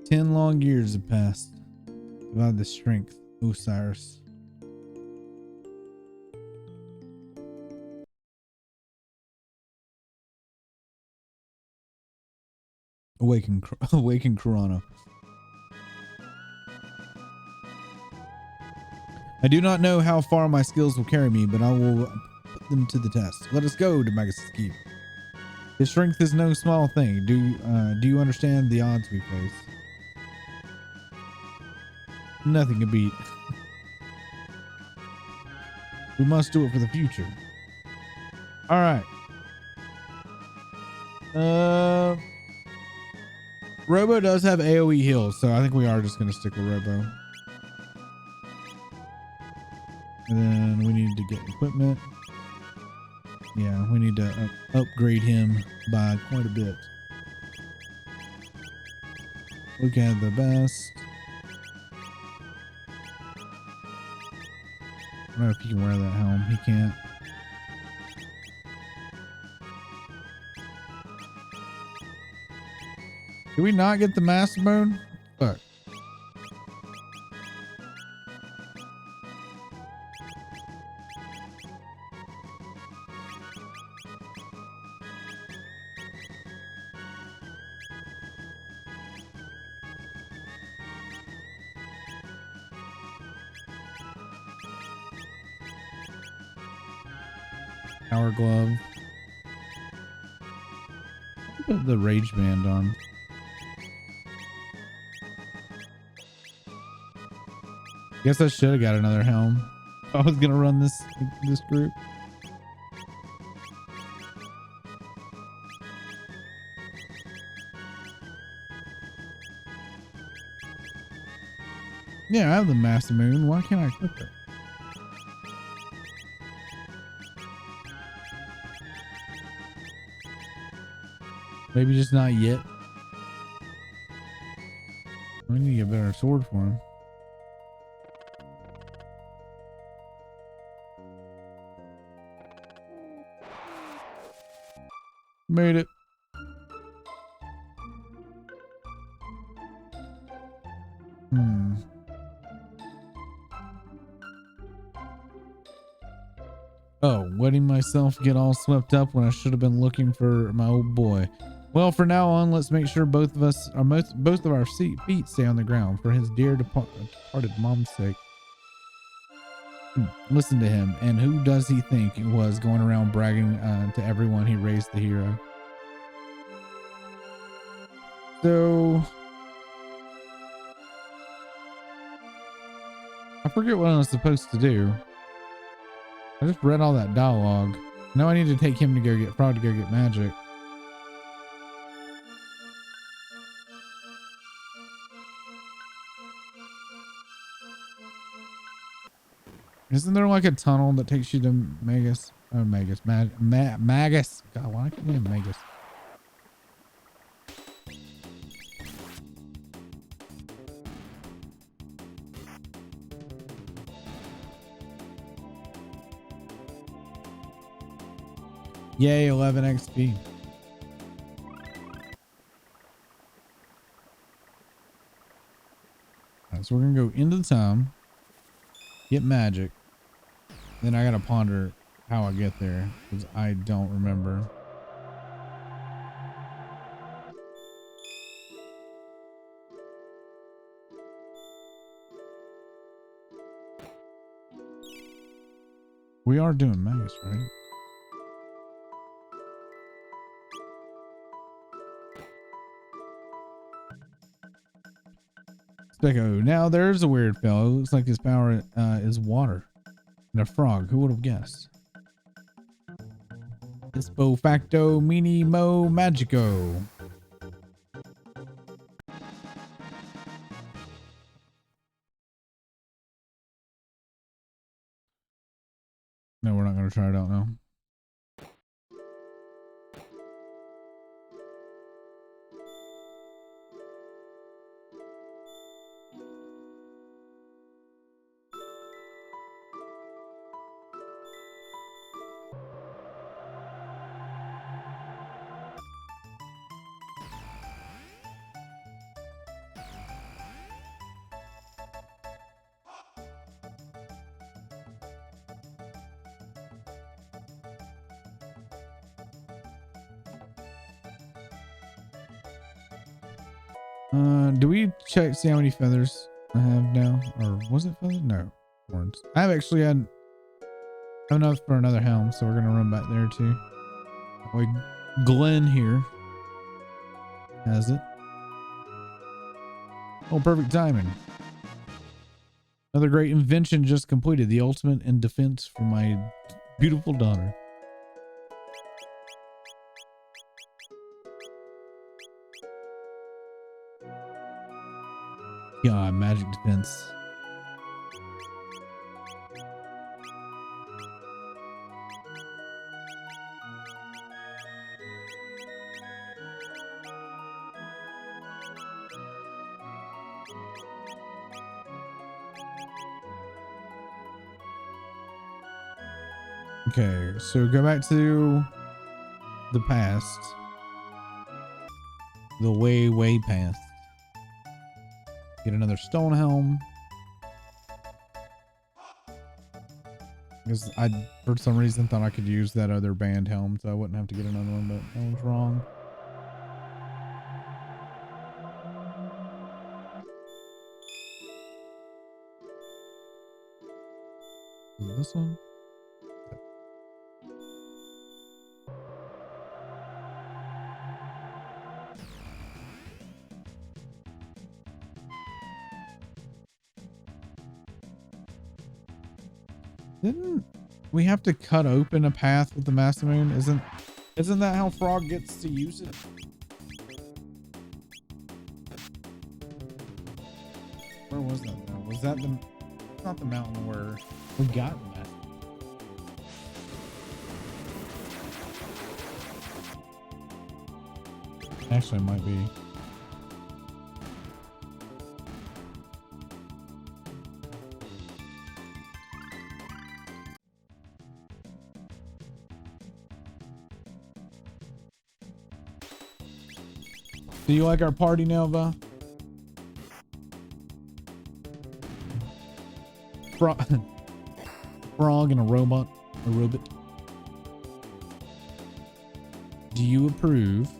Ten long years have passed. Without the strength, Osiris. Awaken Chrono. I do not know how far my skills will carry me, but I will put them to the test. Let us go to Magus' Keep. His strength is no small thing. Do you understand the odds we face? Nothing can beat. We must do it for the future. All right. Robo does have AoE heals, so I think we are just going to stick with Robo. And then we need to get equipment. Yeah, we need to upgrade him by quite a bit. Look at the best. I don't know if he can wear that helm. He can't. Did we not get the master bone? Fuck. Power glove. Put the rage band on. Guess I should have got another helm. I was gonna run this group. Yeah, I have the Master Moon. Why can't I equip it? Maybe just not yet. We need to get a better sword for him. Made it. Oh, letting myself get all swept up when I should have been looking for my old boy. Well, for now on, let's make sure both of our feet stay on the ground for his dear departed mom's sake. Listen to him. And who does he think it was going around bragging to everyone he raised the hero? So I forget what I was supposed to do. I just read all that dialogue. Now I need to take him to go get Frog to go get magic. Isn't there like a tunnel that takes you to Magus? Oh, Magus. Magus. God, why can't I name Magus? Yay, 11 XP. Alright, so we're gonna go into the town, get magic. Then I gotta ponder how I get there because I don't remember. We are doing Magus, right? Specco. Now there's a weird fellow. Looks like his power is water. And a frog. Who would have guessed? Ispo facto minimo magico. No, we're not going to try it out now. Do we check, see how many feathers I have now? Or was it feathers? No. Horns. I've actually had enough for another helm, so we're going to run back there too. That way Glenn here has it. Oh, perfect timing. Another great invention just completed. The ultimate in defense for my beautiful daughter. God, magic defense. Okay, so go back to the past. The way past. Get another stone helm. Because I, for some reason, thought I could use that other band helm, so I wouldn't have to get another one, but I was wrong. Is it this one? Didn't we have to cut open a path with the Master Moon? Isn't that how Frog gets to use it? Where was that though? Was that the, not the mountain where we got the Master Moon? Actually, it might be. Do you like our party, Nelva? Frog and a robot. A robot. Do you approve?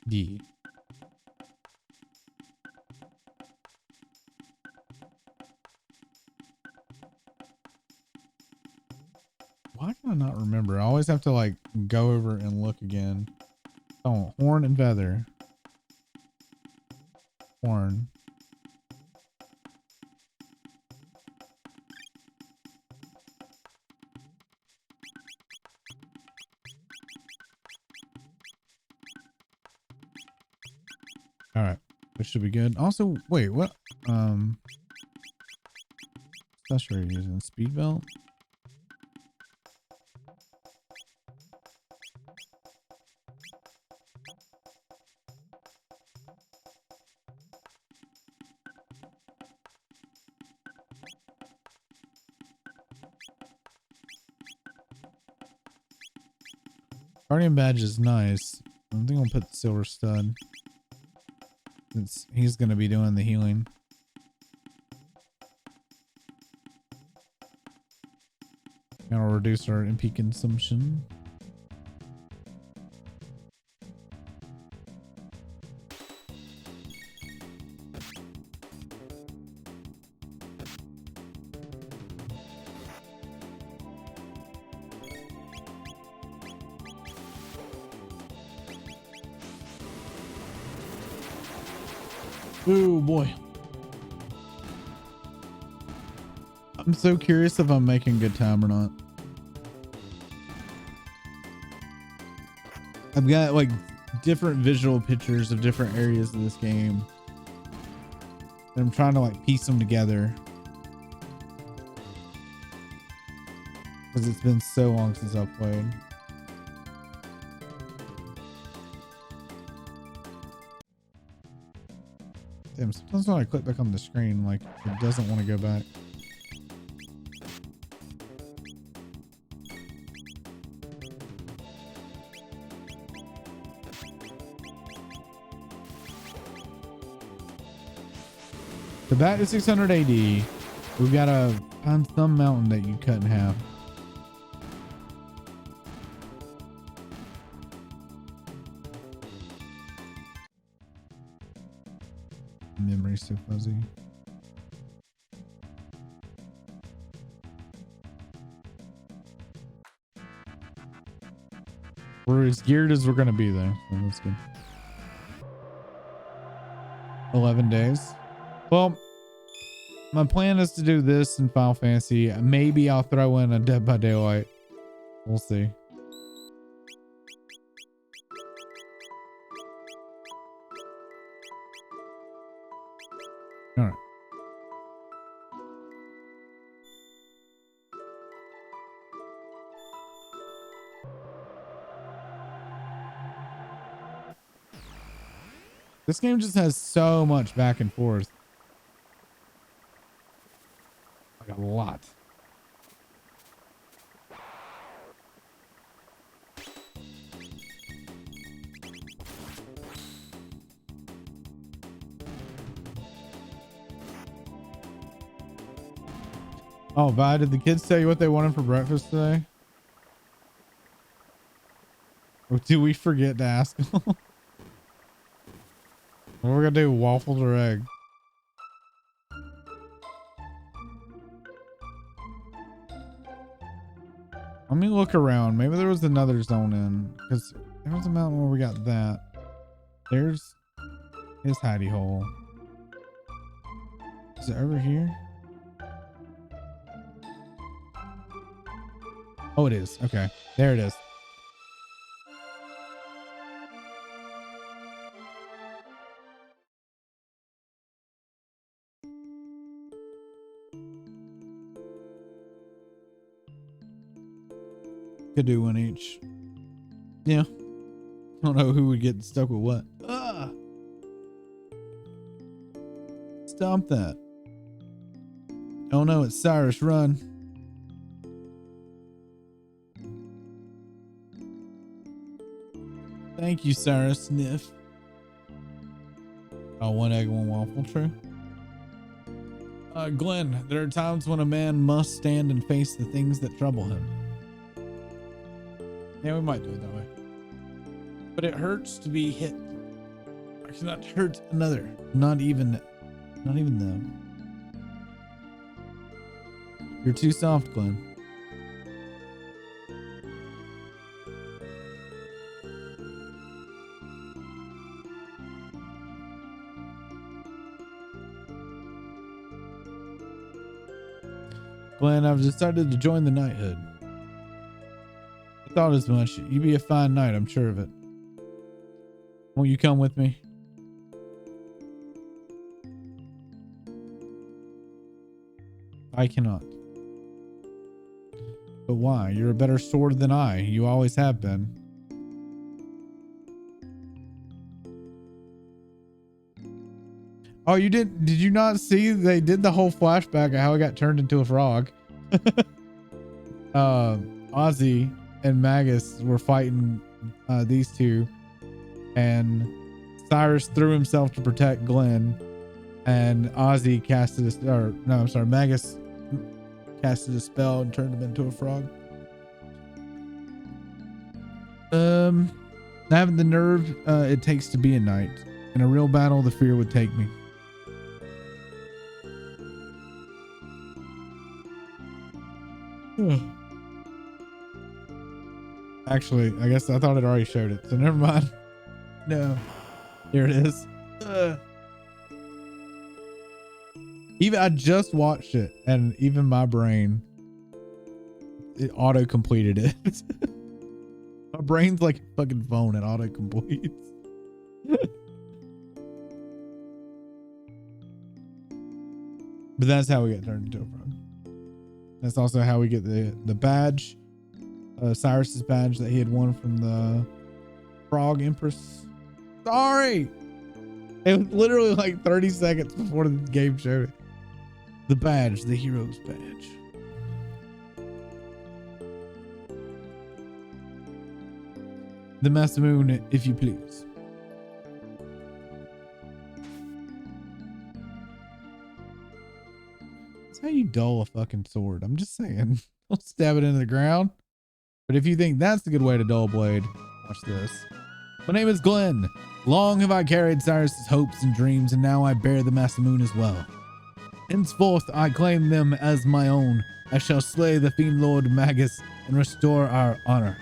D. not remember? I always have to like go over and look again. Oh, horn and feather. Horn. All right, which should be good. Also, wait, what? Accessory using speed belt. Guardian badge is nice. I think I'll put the silver stud. Since he's going to be doing the healing. And I'll reduce our MP consumption. Oh boy. I'm so curious if I'm making good time or not. I've got like different visual pictures of different areas of this game. And I'm trying to like piece them together. Because it's been so long since I've played. Damn, sometimes when I click back on the screen, like it doesn't want to go back. So back to 600 AD. We've got to find some mountain that you cut in half. Memory's so fuzzy. We're as geared as we're going to be though. So that's good. 11 days. Well, my plan is to do this in Final Fantasy. Maybe I'll throw in a Dead by Daylight. We'll see. All right. This game just has so much back and forth. Like a lot. Oh, Vi, did the kids tell you what they wanted for breakfast today? Or did we forget to ask them? What we're gonna do, waffles or egg? Let me look around. Maybe there was another zone in, because there was a mountain where we got that. There's his hidey hole. Is it over here? Oh, it is. Okay, there it is. Could do one each. Yeah. I don't know who would get stuck with what. Ah! Stomp that. Oh no, it's Cyrus. Run. Thank you, Cyrus. Sniff. Oh, one egg, one waffle. True. Glenn, there are times when a man must stand and face the things that trouble him. Yeah, we might do it that way. But it hurts to be hit. I cannot hurt another. Not even them. You're too soft, Glenn. Glenn, I've decided to join the knighthood. I thought as much. You'd be a fine knight, I'm sure of it. Won't you come with me? I cannot. But why? You're a better sword than I. You always have been. Oh, you did you not see they did the whole flashback of how he got turned into a frog? Ozzy and Magus were fighting these two, and Cyrus threw himself to protect Glenn, and Ozzy casted Magus casted a spell and turned him into a frog. Having the nerve it takes to be a knight. In a real battle, the fear would take me. Actually, I guess I thought it already showed it, so never mind. No, here it is. Even I just watched it, and even my brain, it auto completed it. My brain's like a fucking phone, and auto completes. But that's how we get turned into a frog. That's also how we get the badge, Cyrus's badge that he had won from the Frog Empress. Sorry, it was literally like 30 seconds before the game showed it. The badge, the hero's badge. The Master Moon, if you please. That's how you dull a fucking sword. I'm just saying. Don't stab it into the ground. But if you think that's a good way to dull a blade, watch this. My name is Glenn. Long have I carried Cyrus's hopes and dreams, and now I bear the Master Moon as well. Henceforth I claim them as my own. I shall slay the Fiend Lord Magus and restore our honor.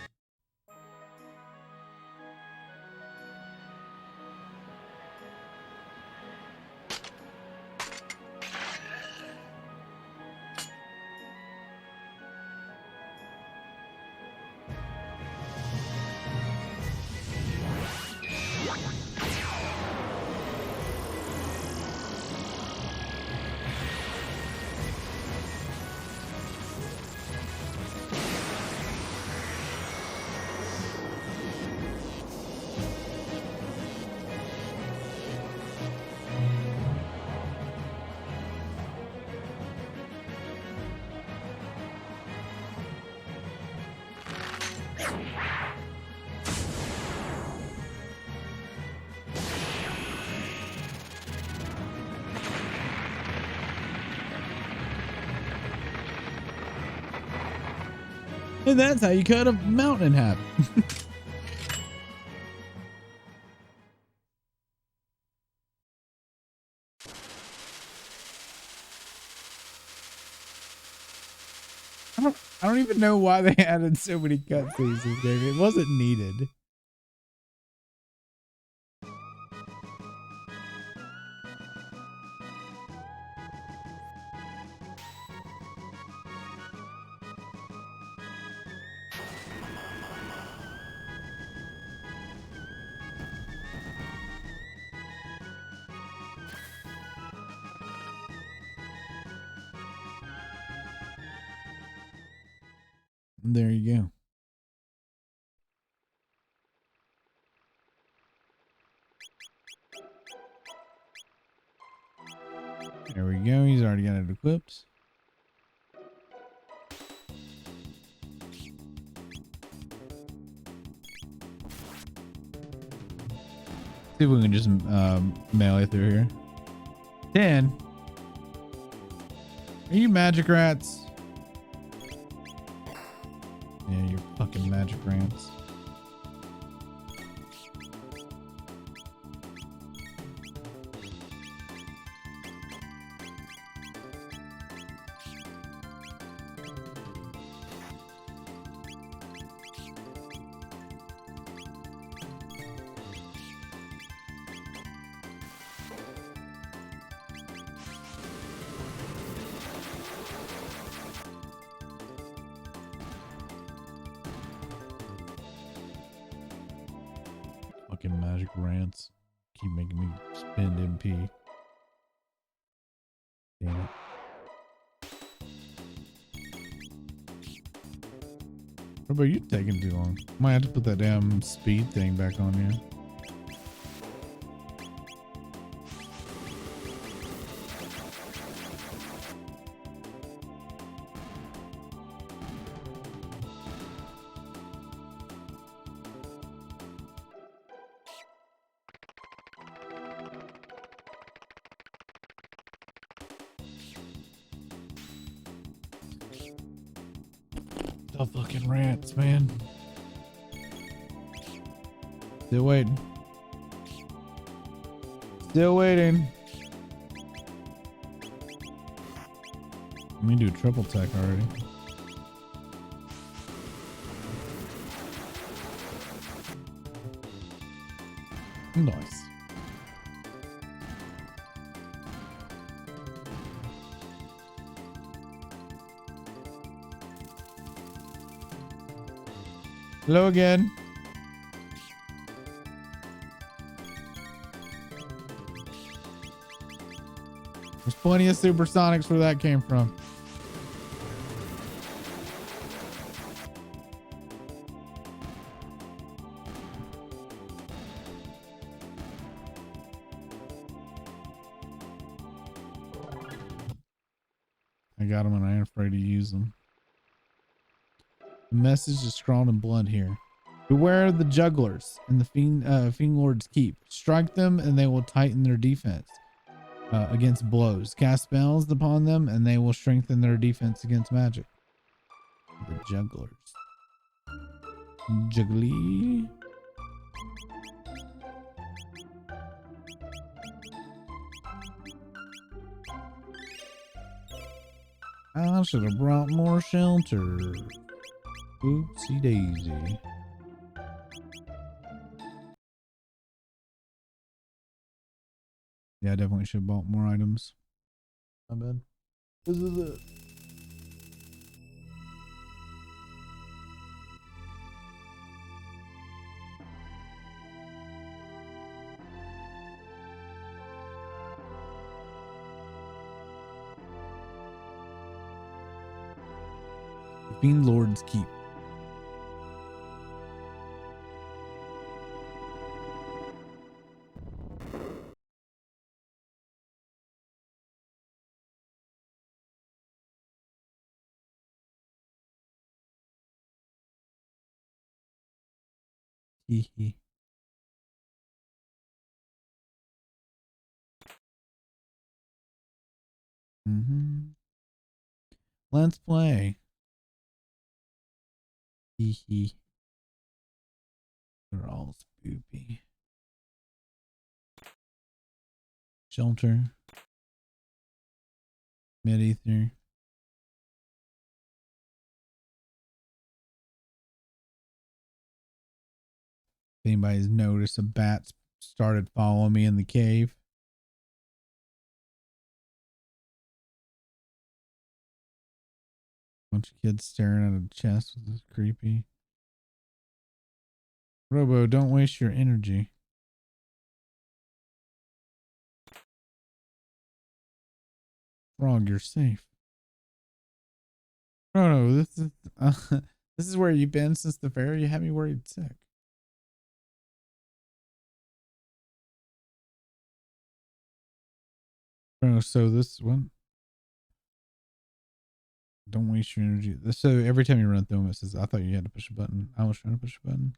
And that's how you cut a mountain in half. I don't even know why they added so many cutscenes in this game. It wasn't needed. There you go. There we go. He's already got it equipped. See if we can just melee through here. 10. Are you magic rats? Yeah, you're fucking magic rats. Magic rants keep making me spend MP. Damn it. What about you taking too long? Might have to put that damn speed thing back on you. The fucking rants, man. Still waiting. Still waiting. Let me do triple tech already. Nice. Hello again. There's plenty of supersonics where that came from. I got them and I ain't afraid to use them. The message is scrawled in blood here. Beware of the jugglers in the Fiend Lord's Keep. Strike them and they will tighten their defense against blows. Cast spells upon them and they will strengthen their defense against magic. The jugglers. Juggly. I should have brought more shelter. Oopsie daisy. Yeah, I definitely should have bought more items. My bad. This is it. Fiend Lord's Keep. Hee hee. Let's play. Hee hee. They're all spoopy. Shelter. Mid-ether. If anybody's noticed, a bat started following me in the cave. Bunch of kids staring at a chest. This is creepy. Robo, don't waste your energy. Frog, you're safe. Chrono, this is where you've been since the fair. You had me worried sick. Chrono, so this one. Don't waste your energy. So every time you run through them, it says, I thought you had to push a button. I was trying to push a button.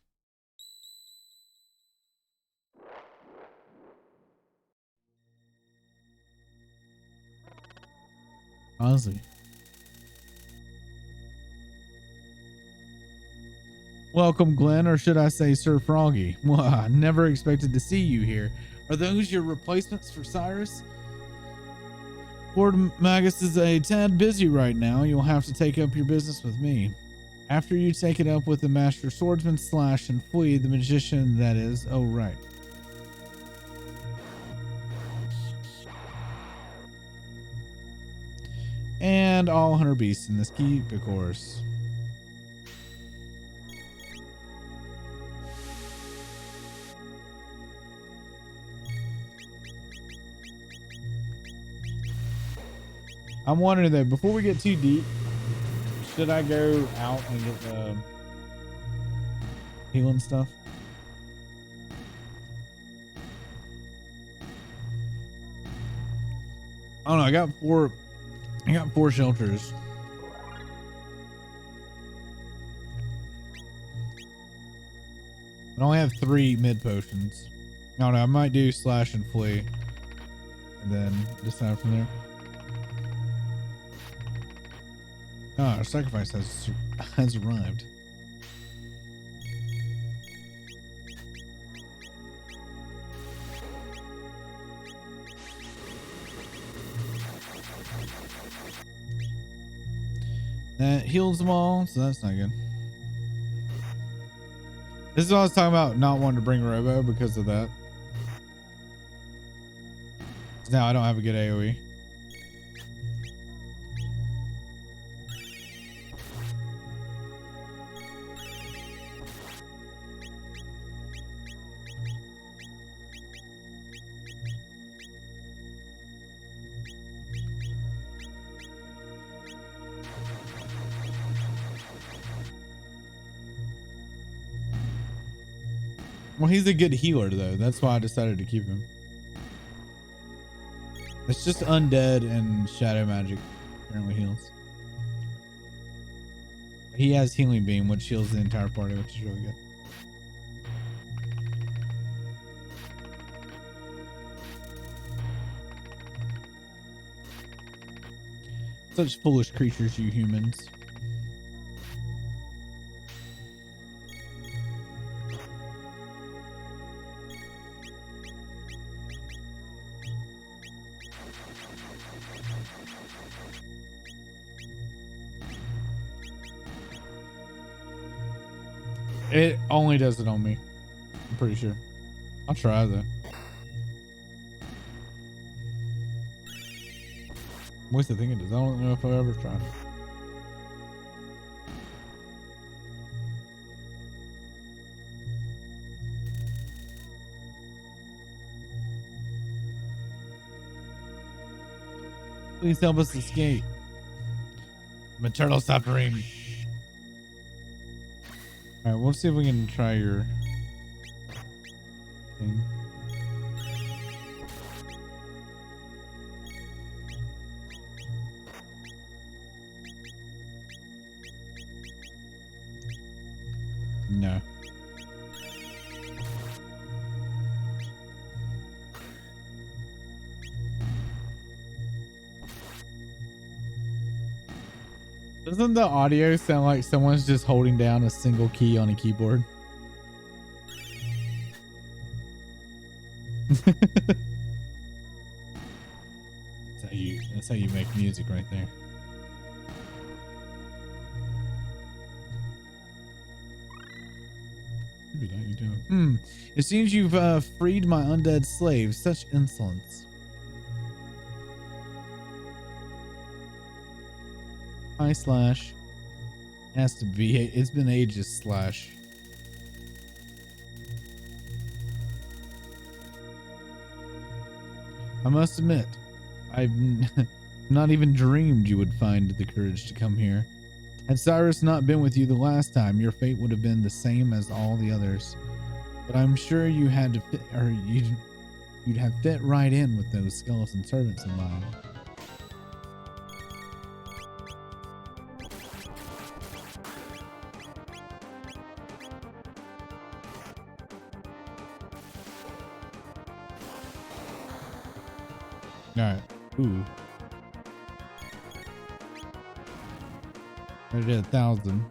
Ozzy. Welcome, Glenn, or should I say Sir Froggy? Well, I never expected to see you here. Are those your replacements for Cyrus? Lord Magus is a tad busy right now. You'll have to take up your business with me. After you take it up with the Master Swordsman Slash and Flea, the magician, that is. Oh, right. And all 100 beasts in this keep, of course. I'm wondering though, before we get too deep, should I go out and get the healing stuff? I don't know. I got four shelters. I only have 3 mid potions. I don't know. I might do slash and flee, and then decide from there. Ah, our sacrifice has arrived. That heals them all, so that's not good. This is what I was talking about, not wanting to bring Robo because of that. Now I don't have a good AoE. Well, he's a good healer though. That's why I decided to keep him. It's just undead and shadow magic apparently heals. He has healing beam, which heals the entire party, which is really good. Such foolish creatures, you humans. It only does it on me. I'm pretty sure. I'll try though. What's the thing it does? I don't know if I've ever tried. Please help us escape. Maternal suffering. All right, we'll see if we can try your thing. No. Doesn't the audio sound like someone's just holding down a single key on a keyboard? That's how you make music right there. What are you doing? It seems you've freed my undead slaves. Such insolence. Hi slash. Has to be. It's been ages slash. I must admit, I've not even dreamed you would find the courage to come here. Had Cyrus not been with you the last time, your fate would have been the same as all the others. But I'm sure you had to fit, or you'd have fit right in with those skeleton servants of mine. All right. Ooh. I did 1,000.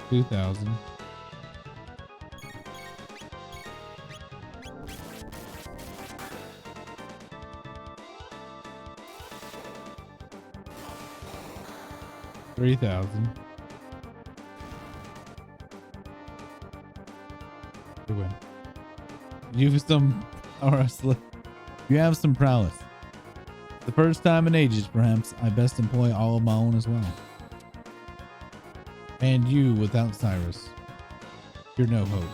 $2,000. $3,000. You win. You have some, you have some prowess. The first time in ages, perhaps, I best employ all of my own as well. And you, without Cyrus, you're no hope.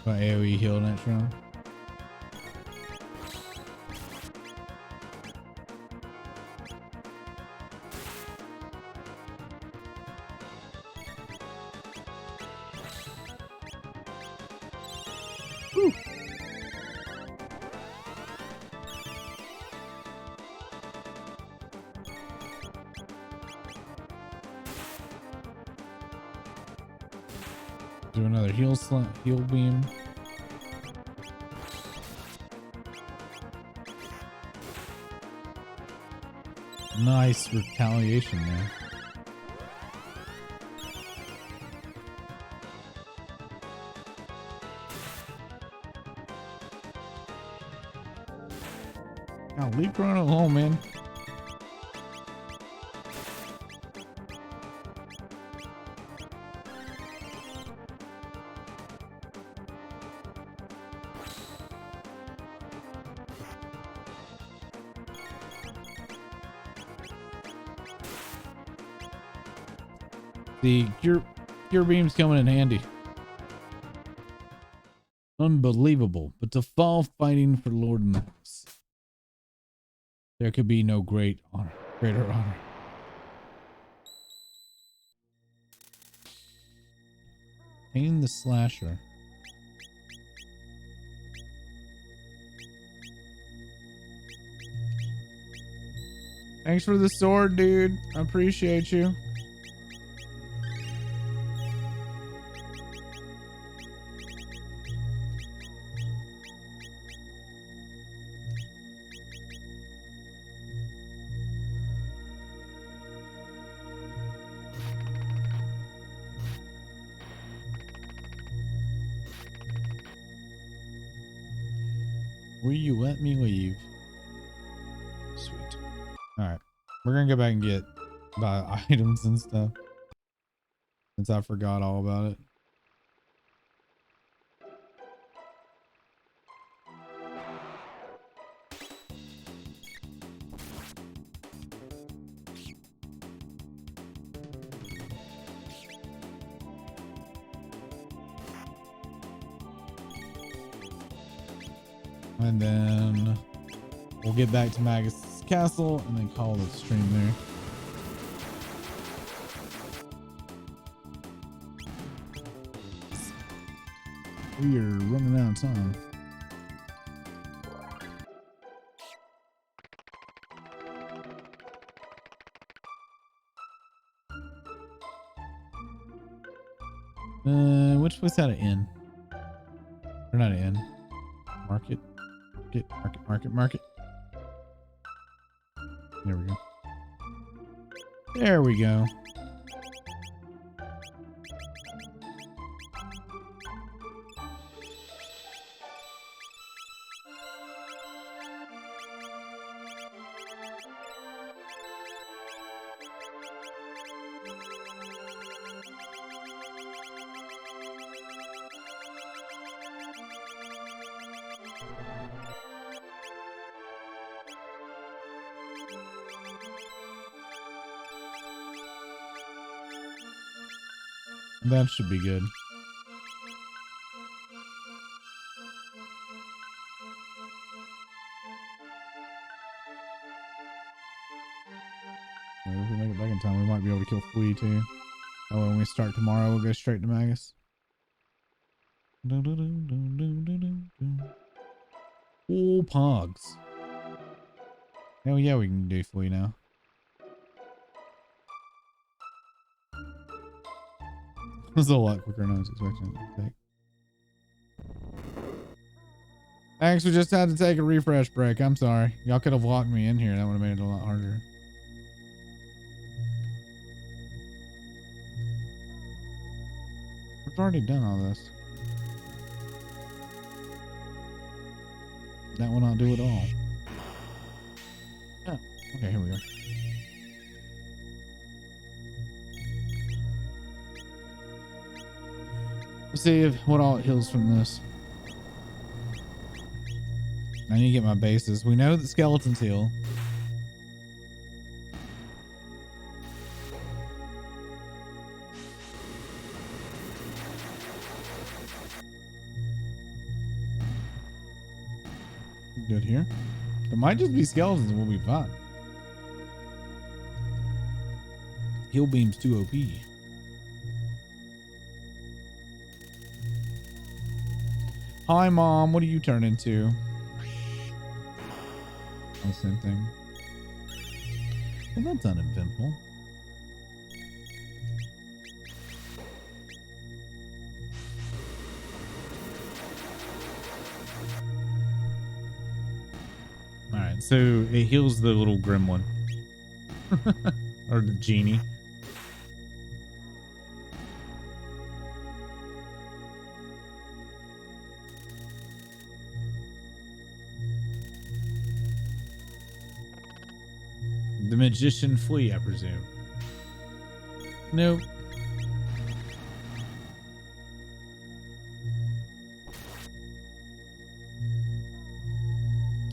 By AoE heal next round. Woo. Do another heal beam. Nice retaliation there. Now leave Chrono alone, man. The cure beam's coming in handy. Unbelievable, but to fall fighting for Lord Max, there could be no greater honor. Aim the slasher. Thanks for the sword, dude. I appreciate you. Will you let me leave? Sweet. All right. We're going to go back and get items and stuff, since I forgot all about it. And then we'll get back to Magus' castle and then call the stream there. We are running out of time. Which was that an inn? Or not an inn. Market. Market. There we go. There we go. That should be good. Well, if we make it back in time, we might be able to kill Flea too. Oh, when we start tomorrow, we'll go straight to Magus. Oh, Pogs. Hell yeah, we can do Flea now. This is a lot quicker than I was expecting it to take. Thanks, we just had to take a refresh break. I'm sorry. Y'all could have locked me in here. That would have made it a lot harder. We've already done all this. That will not do it all. Oh, okay, here we go. Let's see what all it heals from this. I need to get my bases. We know that skeletons heal. Good here. There might just be skeletons and we'll be fine. Heal beam's too OP. Hi, Mom. What do you turn into? Oh, same thing. Well, that's uneventful. All right, so it heals the little gremlin. Or the genie. The magician flee, I presume. Nope.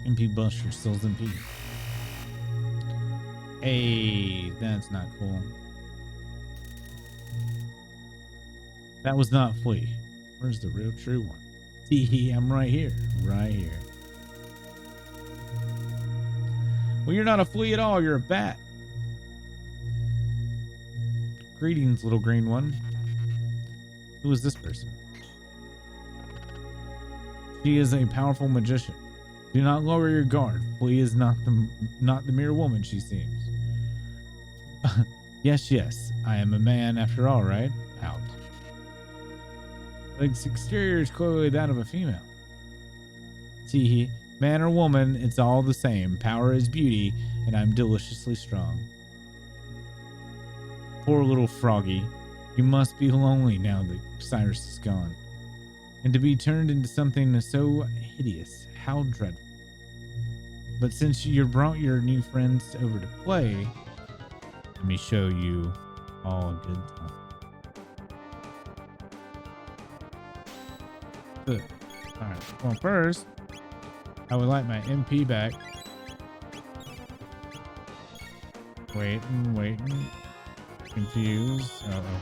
MP Buster still MP. Hey, that's not cool. That was not flee. Where's the real true one? Tee, I'm right here. Right here. Well, you're not a flea at all. You're a bat. Greetings, little green one. Who is this person? She is a powerful magician. Do not lower your guard. Flea is not the mere woman she seems. Yes. I am a man after all, right? Pout. Its exterior is clearly that of a female. Tee. Man or woman, it's all the same. Power is beauty, and I'm deliciously strong. Poor little froggy. You must be lonely now that Cyrus is gone. And to be turned into something so hideous. How dreadful. But since you brought your new friends over to play, let me show you all a good time. Good. Alright, well first, I would like my MP back. Waiting. Confused. Uh-oh.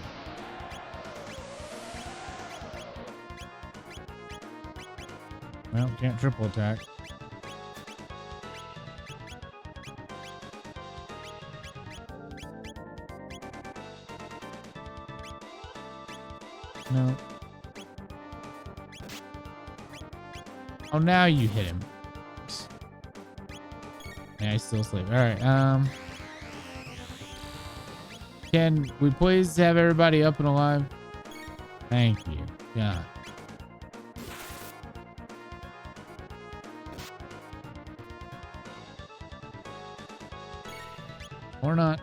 Well, can't triple attack. No. Oh, now you hit him. Yeah, he's still asleep. All right. Can we please have everybody up and alive? Thank you. Yeah. Or not.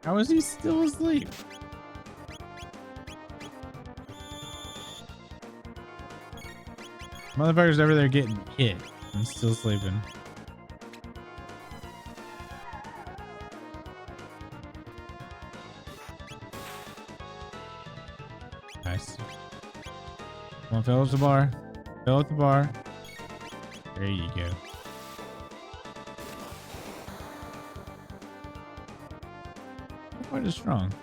How is he still asleep? Motherfucker's over there getting hit and still sleeping. Nice. Come on, fill up the bar. Fill up the bar. There you go. Quite as strong.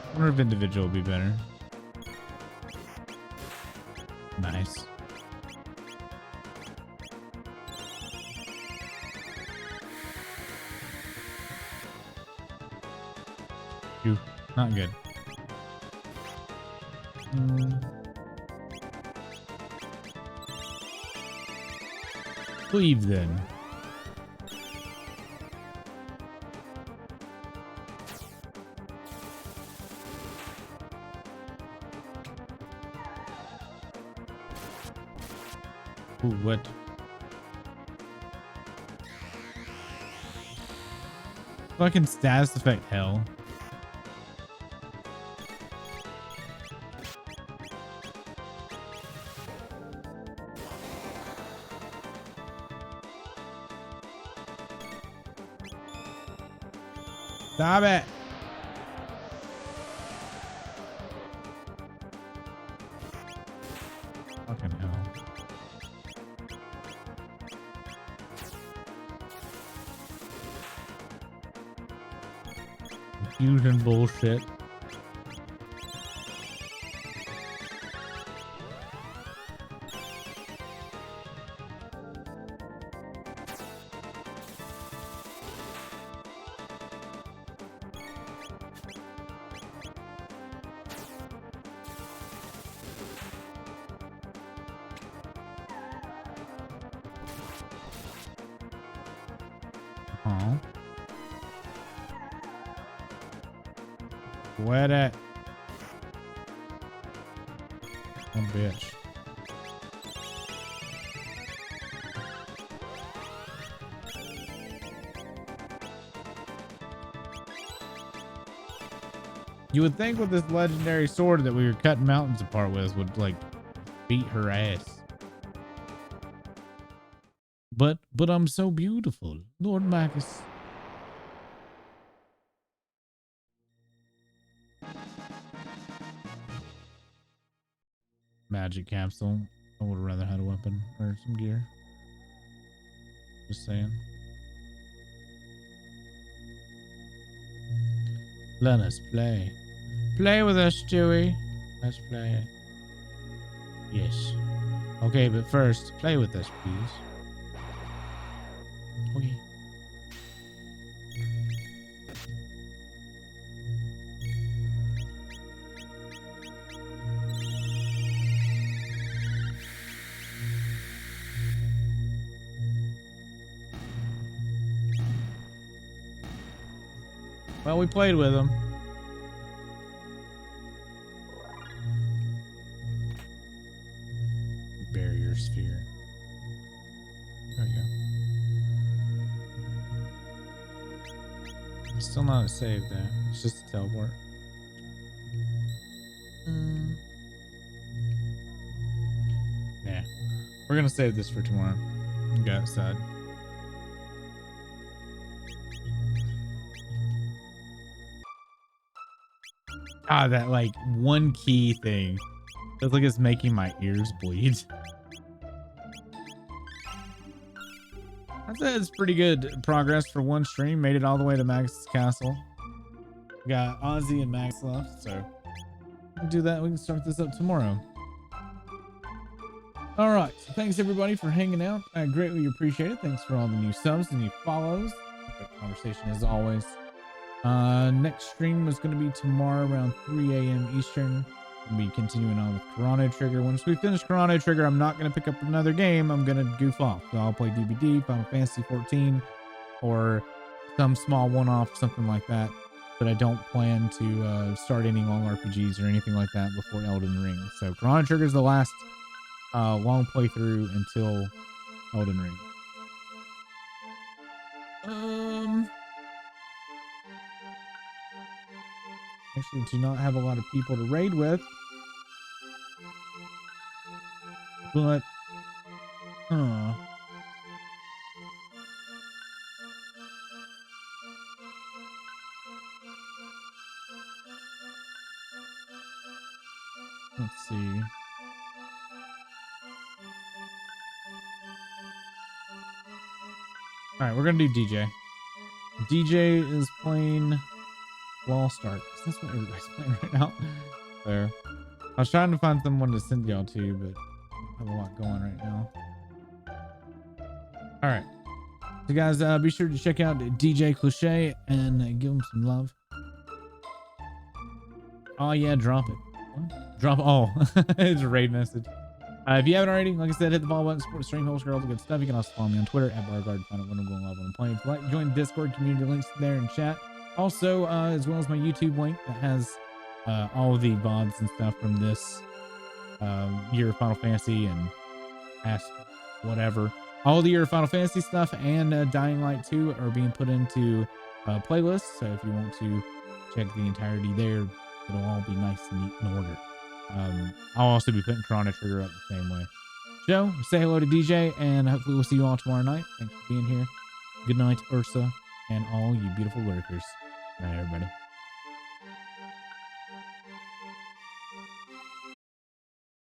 I wonder if individual would be better. Nice. Phew, not good. Leave then. Ooh, what? Fucking status effect hell. Stop it. Fucking hell. fusion bullshit. Oh. Wet it. Oh, bitch. You would think with this legendary sword that we were cutting mountains apart with would like beat her ass. But I'm so beautiful, Lord Marcus. Magic capsule. I would have rather had a weapon or some gear. Just saying. Let us play. Play with us, Stewie. Let's play. Yes. Okay, but first, play with us, please. Okay. Well, we played with him. Barrier sphere. There we go. It's still not a save there. It's just a teleport. Yeah. We're gonna save this for tomorrow. Go outside. Ah, that like one key thing. Feels like it's making my ears bleed. I'd say it's pretty good progress for one stream. Made it all the way to Max's castle. We got Ozzy and Max left, so we can do that. We can start this up tomorrow. All right. So thanks everybody for hanging out. I greatly appreciate it. Thanks for all the new subs and new follows. Great conversation as always. Next stream is going to be tomorrow around 3 a.m. Eastern. We'll be continuing on with Chrono Trigger. Once we finish Chrono Trigger, I'm not going to pick up another game. I'm going to goof off. So I'll play DBD, Final Fantasy 14, or some small one-off, something like that. But I don't plan to start any long RPGs or anything like that before Elden Ring. So Chrono Trigger is the last long playthrough until Elden Ring. Actually do not have a lot of people to raid with, but let's see. All right, we're gonna do DJ. DJ is playing Lost Ark. That's what everybody's playing right now. So I was trying to find someone to send y'all to, but I have a lot going right now. All right. So guys, be sure to check out DJ Cliche and give him some love. Oh yeah, drop it. What? Drop all. It's a raid message. If you haven't already, like I said, hit the follow button, support the stream, host, all the good stuff. You can also follow me on Twitter at @BarGuard. Find out when I'm going live on the plane. If you like, join the Discord community, links there in chat. Also, as well as my YouTube link that has all of the VODs and stuff from this year of Final Fantasy and past whatever. All the year of Final Fantasy stuff and Dying Light 2 are being put into playlists. So if you want to check the entirety there, it'll all be nice and neat in order. I'll also be putting Chrono Trigger up the same way. So, say hello to DJ, and hopefully we'll see you all tomorrow night. Thanks for being here. Good night, Ursa, and all you beautiful lurkers. Good night, everybody.